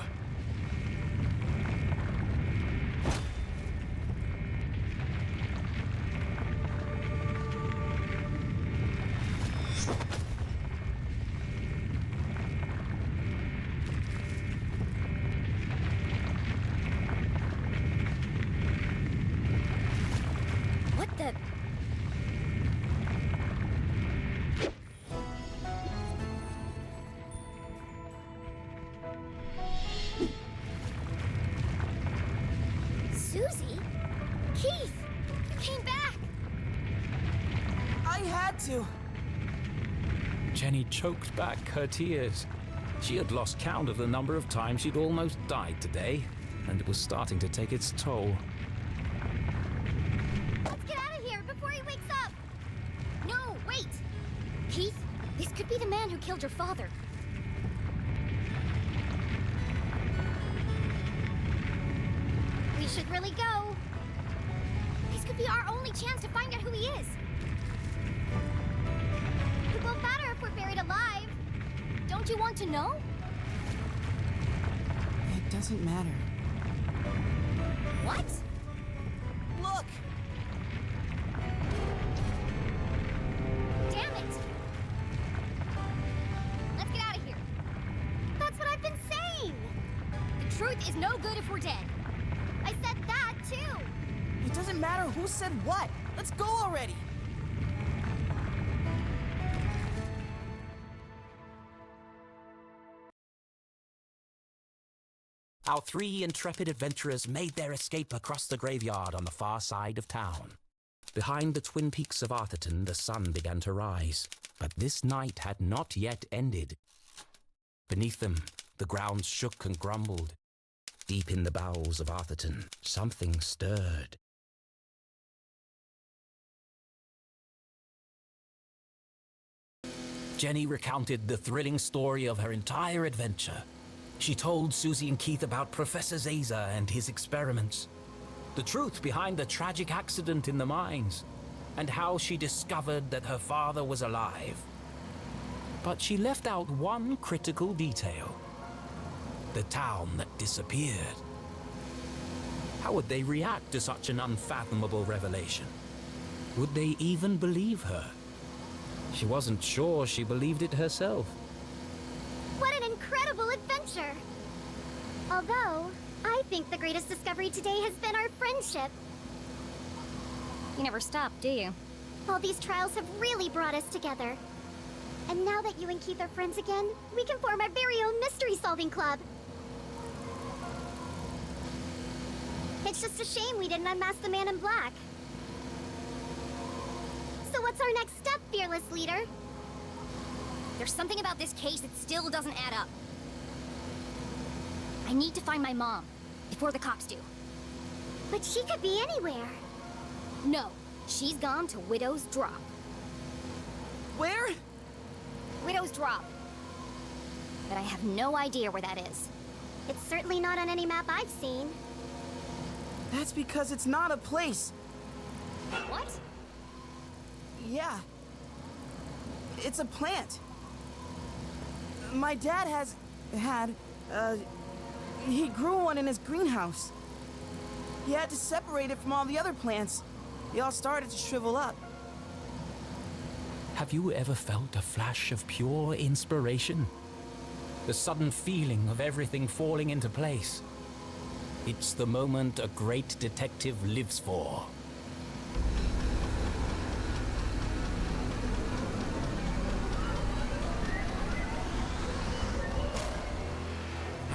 to. Jenny choked back her tears. She had lost count of the number of times she'd almost died today, and it was starting to take its toll. Let's get out of here before he wakes up! No, wait! Keith, this could be the man who killed your father. We should really go. This could be our only chance to find out who he is. It won't matter if we're buried alive. Don't you want to know? It doesn't matter. What? Look! Damn it! Let's get out of here. That's what I've been saying! The truth is no good if we're dead. I said that, too! It doesn't matter who said what. Let's go already! Our three intrepid adventurers made their escape across the graveyard on the far side of town. Behind the twin peaks of Arthurton, the sun began to rise, but this night had not yet ended. Beneath them, the ground shook and grumbled. Deep in the bowels of Arthurton, something stirred. Jenny recounted the thrilling story of her entire adventure. She told Susie and Keith about Professor Zaza and his experiments, the truth behind the tragic accident in the mines, and how she discovered that her father was alive. But she left out one critical detail: the town that disappeared. How would they react to such an unfathomable revelation? Would they even believe her? She wasn't sure she believed it herself. What an incredible adventure! Although, I think the greatest discovery today has been our friendship. You never stop, do you? All these trials have really brought us together. And now that you and Keith are friends again, we can form our very own mystery-solving club. It's just a shame we didn't unmask the man in black. So what's our next step, fearless leader? There's something about this case that still doesn't add up. I need to find my mom, before the cops do. But she could be anywhere. No, she's gone to Widow's Drop. Where? Widow's Drop. But I have no idea where that is. It's certainly not on any map I've seen. That's because it's not a place. What? Yeah. It's a plant. My dad he grew one in his greenhouse. He had to separate it from all the other plants. They all started to shrivel up. Have you ever felt a flash of pure inspiration? The sudden feeling of everything falling into place. It's the moment a great detective lives for.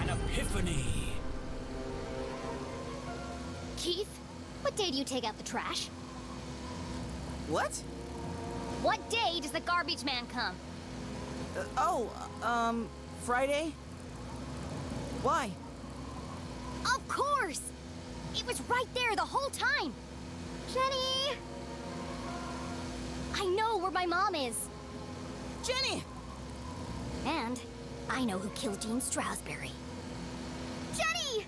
An epiphany. Keith, what day do you take out the trash? What? What day does the garbage man come? Friday? Why? Of course! It was right there the whole time! Jenny! I know where my mom is! Jenny! And I know who killed Jean Strasberry. Jenny!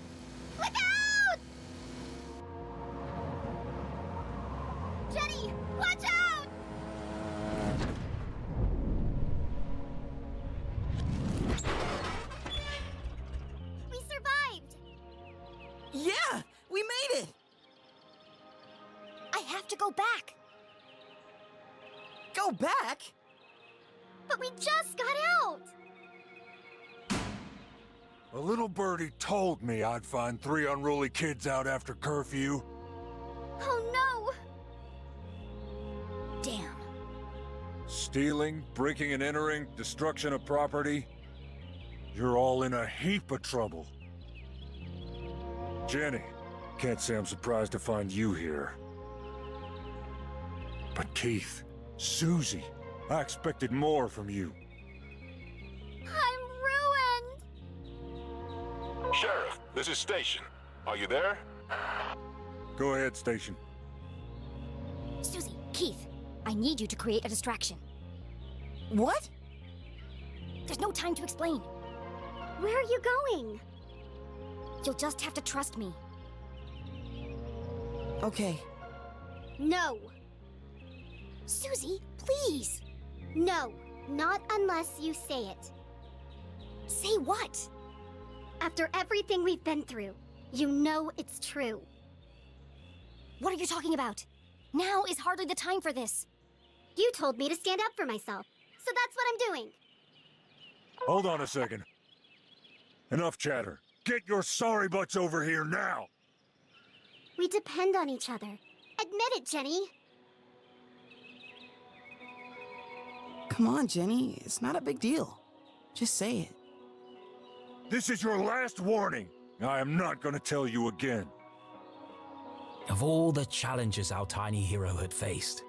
Look out! Jenny, watch out! We survived! Yeah! We made it! I have to go back. Go back? But we just got out! A little birdie told me I'd find 3 unruly kids out after curfew. Oh no! Damn. Stealing, breaking and entering, destruction of property. You're all in a heap of trouble. Jenny, can't say I'm surprised to find you here. But Keith, Susie, I expected more from you. I'm ruined! Sheriff, this is Station. Are you there? Go ahead, Station. Susie, Keith, I need you to create a distraction. What? There's no time to explain. Where are you going? You'll just have to trust me. Okay. No. Susie, please! No, not unless you say it. Say what? After everything we've been through, you know it's true. What are you talking about? Now is hardly the time for this. You told me to stand up for myself, so that's what I'm doing. Hold on a second. Enough chatter. Get your sorry butts over here now! We depend on each other. Admit it, Jenny. Come on, Jenny. It's not a big deal. Just say it. This is your last warning. I am not going to tell you again. Of all the challenges our tiny hero had faced,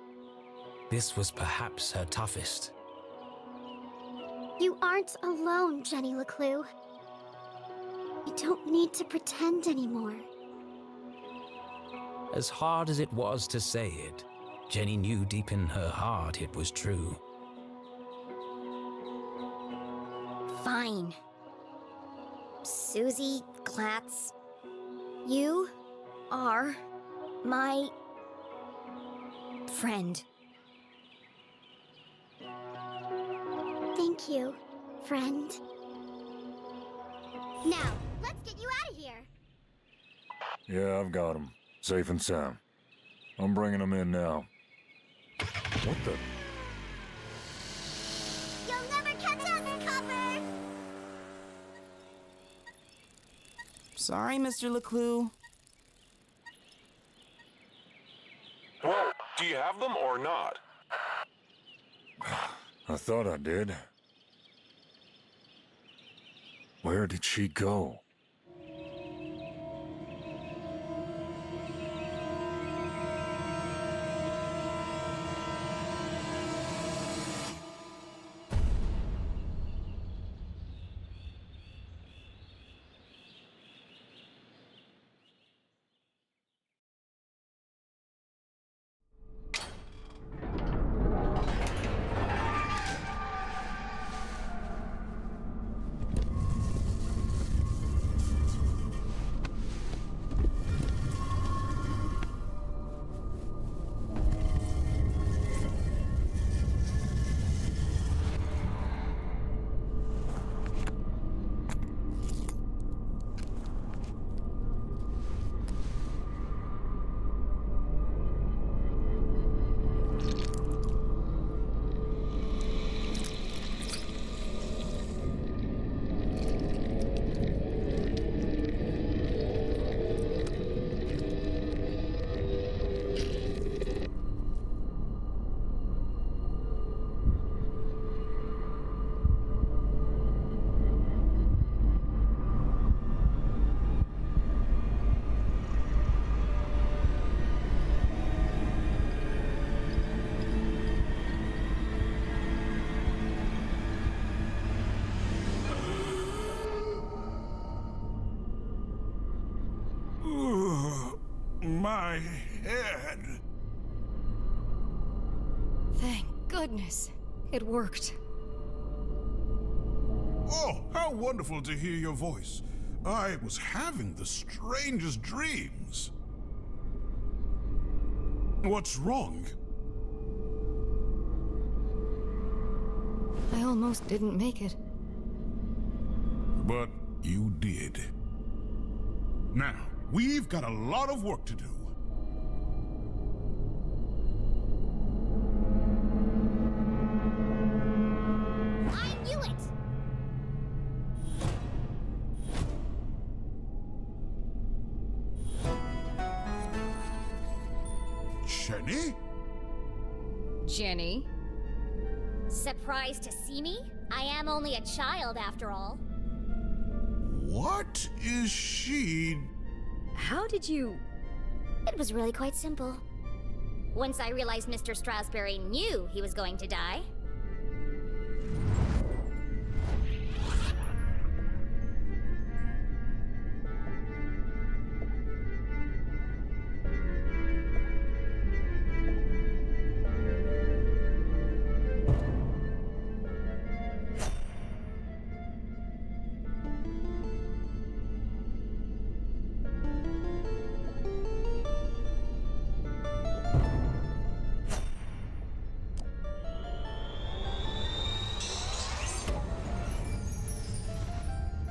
this was perhaps her toughest. You aren't alone, Jenny LeClue. You don't need to pretend anymore. As hard as it was to say it, Jenny knew deep in her heart it was true. Fine. Susie Glatz, you are my friend. Thank you, friend. Now, let's get you out of here. Yeah, I've got him. Safe and sound. I'm bringing him in now. What the? You'll never catch us, Copper! Sorry, Mr. LeClue. Well, do you have them or not? I thought I did. Where did she go? My head. Thank goodness. It worked. Oh, how wonderful to hear your voice. I was having the strangest dreams. What's wrong? I almost didn't make it. But you did. Now, we've got a lot of work to do. I knew it! Jenny? Jenny? Surprised to see me? I am only a child, after all. What is she? How did you... It was really quite simple. Once I realized Mr. Strasberry knew he was going to die.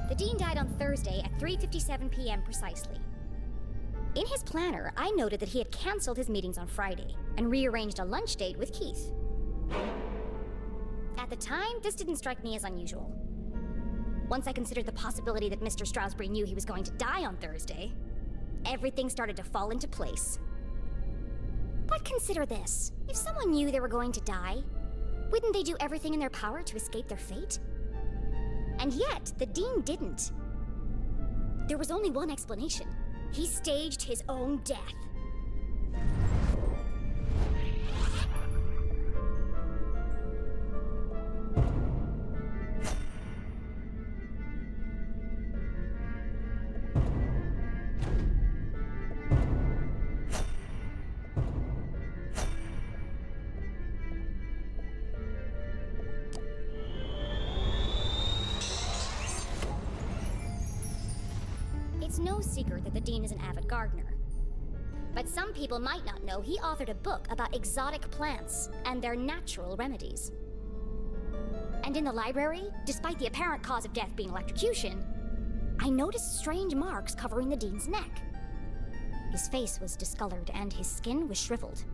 The Dean died on Thursday at 3:57 p.m. precisely. In his planner, I noted that he had canceled his meetings on Friday and rearranged a lunch date with Keith. At the time, this didn't strike me as unusual. Once I considered the possibility that Mr. Strasberry knew he was going to die on Thursday, everything started to fall into place. But consider this. If someone knew they were going to die, wouldn't they do everything in their power to escape their fate? And yet, the Dean didn't. There was only one explanation. He staged his own death. It's no secret that the Dean is an avid gardener. But some people might not know he authored a book about exotic plants and their natural remedies. And in the library, despite the apparent cause of death being electrocution, I noticed strange marks covering the Dean's neck. His face was discolored and his skin was shriveled.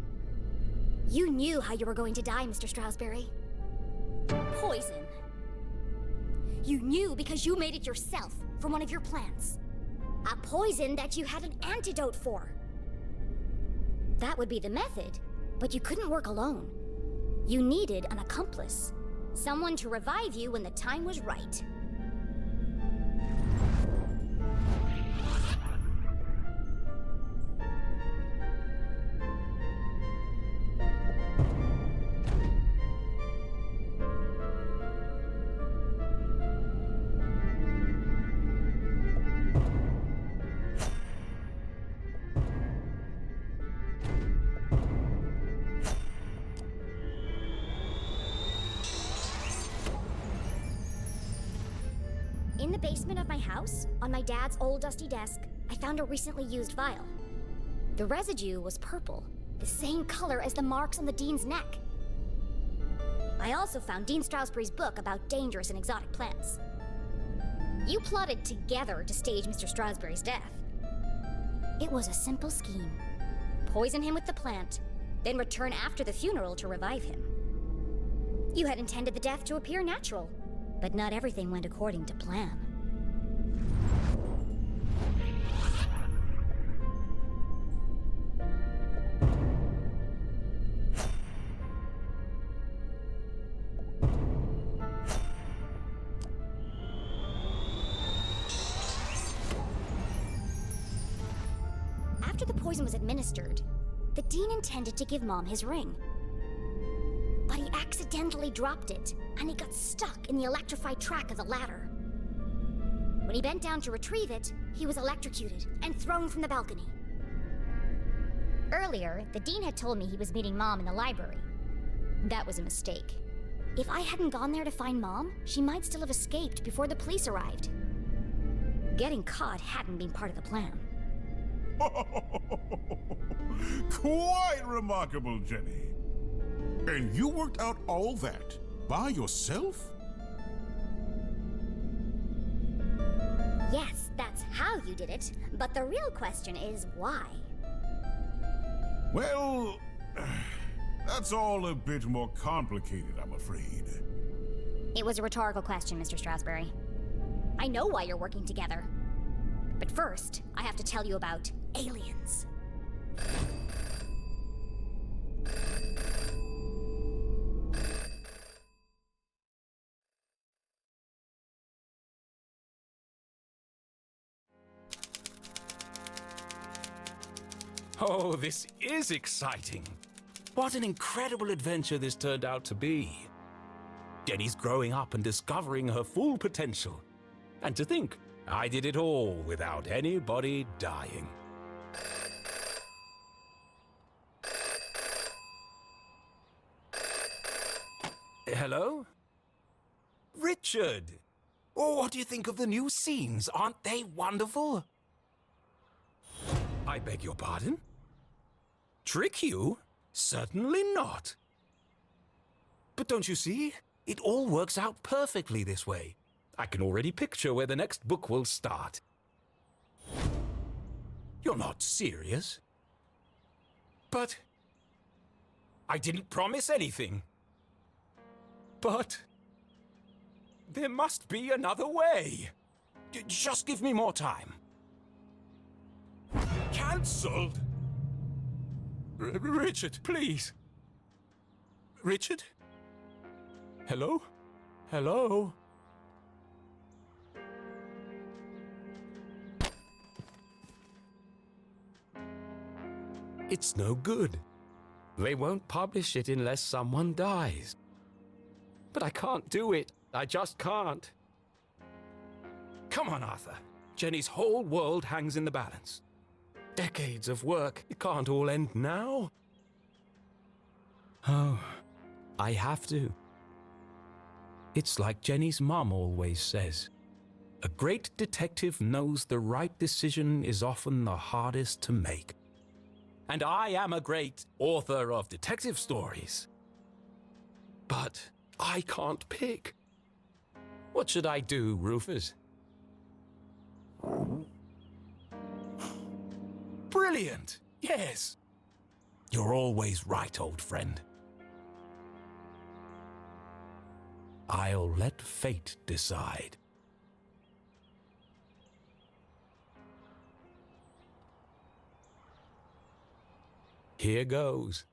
You knew how you were going to die, Mr. Strasberry. Poison. You knew because you made it yourself from one of your plants. A poison that you had an antidote for. That would be the method, but you couldn't work alone. You needed an accomplice. Someone to revive you when the time was right. In the basement of my house, on my dad's old dusty desk, I found a recently used vial. The residue was purple, the same color as the marks on the Dean's neck. I also found Dean Strasberry's book about dangerous and exotic plants. You plotted together to stage Mr. Strasberry's death. It was a simple scheme. Poison him with the plant, then return after the funeral to revive him. You had intended the death to appear natural, but not everything went according to plan. After the poison was administered, the Dean intended to give Mom his ring. But he accidentally dropped it, and it got stuck in the electrified track of the ladder. When he bent down to retrieve it, he was electrocuted and thrown from the balcony. Earlier, the Dean had told me he was meeting Mom in the library. That was a mistake. If I hadn't gone there to find Mom, she might still have escaped before the police arrived. Getting caught hadn't been part of the plan. Quite remarkable, Jenny. And you worked out all that by yourself? Yes, that's how you did it, but the real question is why? Well, that's all a bit more complicated, I'm afraid. It was a rhetorical question, Mr. Strasberry. I know why you're working together. But first, I have to tell you about aliens. Oh, this is exciting. What an incredible adventure this turned out to be. Jenny's growing up and discovering her full potential. And to think, I did it all without anybody dying. Hello? Richard! Oh, what do you think of the new scenes? Aren't they wonderful? I beg your pardon? Trick you? Certainly not. But don't you see? It all works out perfectly this way. I can already picture where the next book will start. You're not serious? But I didn't promise anything. But there must be another way. Just give me more time. Cancelled? Richard, please. Richard? Hello? Hello? It's no good. They won't publish it unless someone dies. But I can't do it. I just can't. Come on, Arthur. Jenny's whole world hangs in the balance. Decades of work. It can't all end now. Oh, I have to. It's like Jenny's mum always says. A great detective knows the right decision is often the hardest to make. And I am a great author of detective stories. But I can't pick. What should I do, Rufus? Brilliant! Yes! You're always right, old friend. I'll let fate decide. Here goes.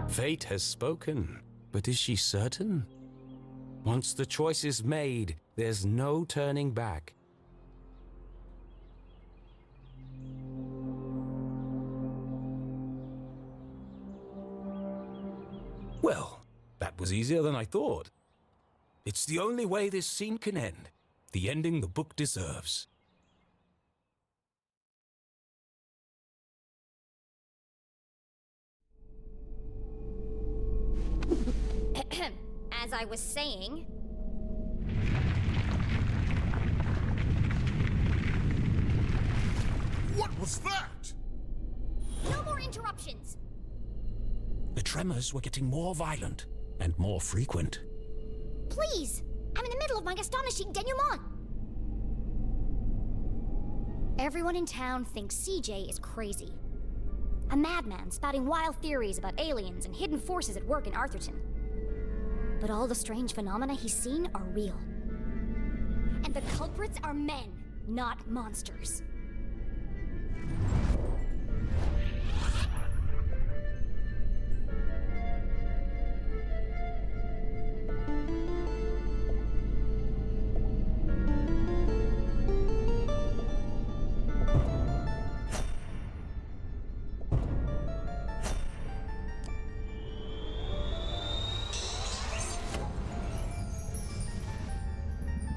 Fate has spoken, but is she certain? Once the choice is made, there's no turning back. Well, that was easier than I thought. It's the only way this scene can end, the ending the book deserves. As I was saying... What was that? No more interruptions! The tremors were getting more violent and more frequent. Please! I'm in the middle of my astonishing denouement! Everyone in town thinks CJ is crazy. A madman spouting wild theories about aliens and hidden forces at work in Arthurton. But all the strange phenomena he's seen are real. And the culprits are men, not monsters.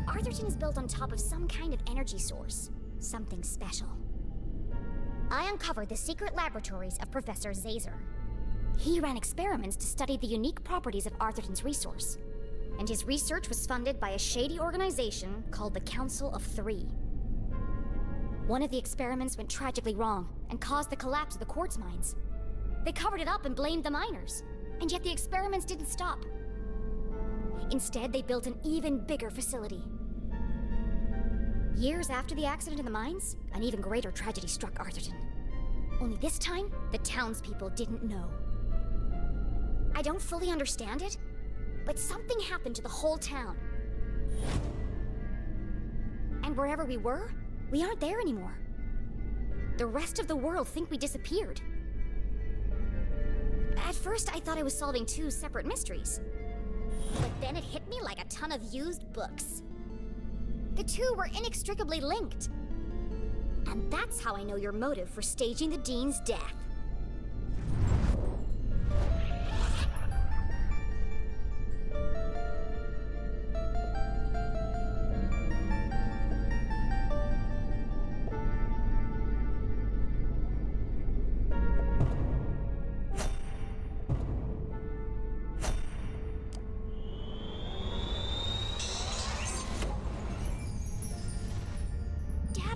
Arthurton is built on top of some kind of energy source. Something special. I uncovered the secret laboratories of Professor Zazer. He ran experiments to study the unique properties of Arthurton's resource. and his research was funded by a shady organization called the Council of Three. One of the experiments went tragically wrong and caused the collapse of the quartz mines. They covered it up and blamed the miners, and yet the experiments didn't stop. Instead, they built an even bigger facility. Years after the accident in the mines, an even greater tragedy struck Arthurton. Only this time, the townspeople didn't know. I don't fully understand it, but something happened to the whole town. And wherever we were, we aren't there anymore. The rest of the world think we disappeared. At first, I thought I was solving two separate mysteries. But then it hit me like a ton of used books. The two were inextricably linked. And that's how I know your motive for staging the Dean's death.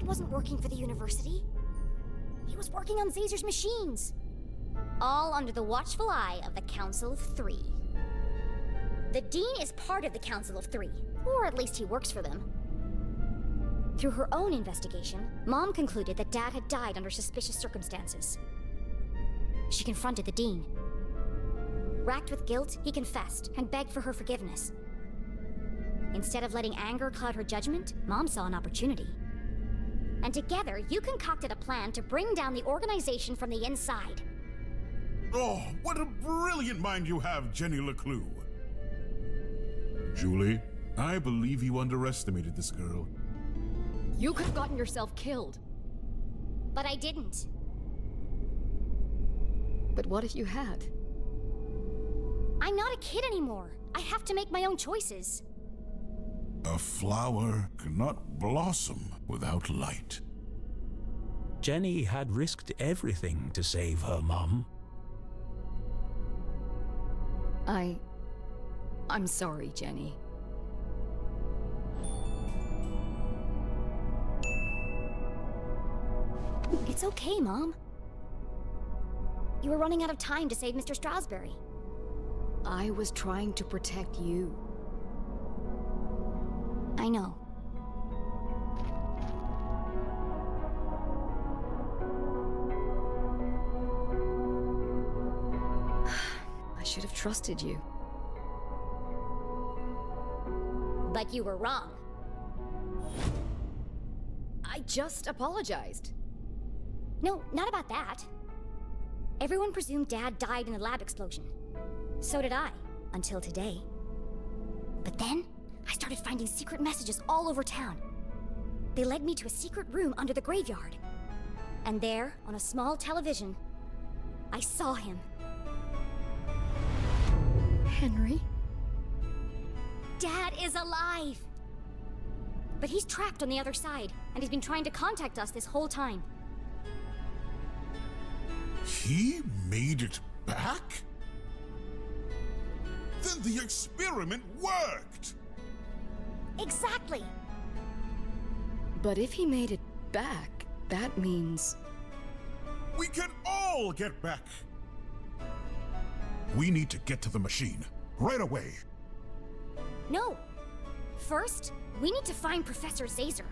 Wasn't working for the university. He was working on Zazer's machines. All under the watchful eye of the Council of Three. The Dean is part of the Council of Three, or at least he works for them. Through her own investigation, Mom concluded that Dad had died under suspicious circumstances. She confronted the Dean. Racked with guilt, he confessed and begged for her forgiveness. Instead of letting anger cloud her judgment, Mom saw an opportunity. And together, you concocted a plan to bring down the organization from the inside. Oh, what a brilliant mind you have, Jenny LeClue. Julie, I believe you underestimated this girl. You could have gotten yourself killed. But I didn't. But what if you had? I'm not a kid anymore. I have to make my own choices. A flower cannot blossom without light. Jenny had risked everything to save her mom. I'm sorry, Jenny. It's okay, Mom. You were running out of time to save Mr. Strasberry. I was trying to protect you. I know. I should have trusted you. But you were wrong. I just apologized. No, not about that. Everyone presumed Dad died in the lab explosion. So did I, until today. But then, I started finding secret messages all over town. They led me to a secret room under the graveyard. And there, on a small television, I saw him. Henry? Dad is alive! But he's trapped on the other side, and he's been trying to contact us this whole time. He made it back? Then the experiment worked! Exactly! But if he made it back, that means... We can all get back! We need to get to the machine, right away. No! First, we need to find Professor Zazer.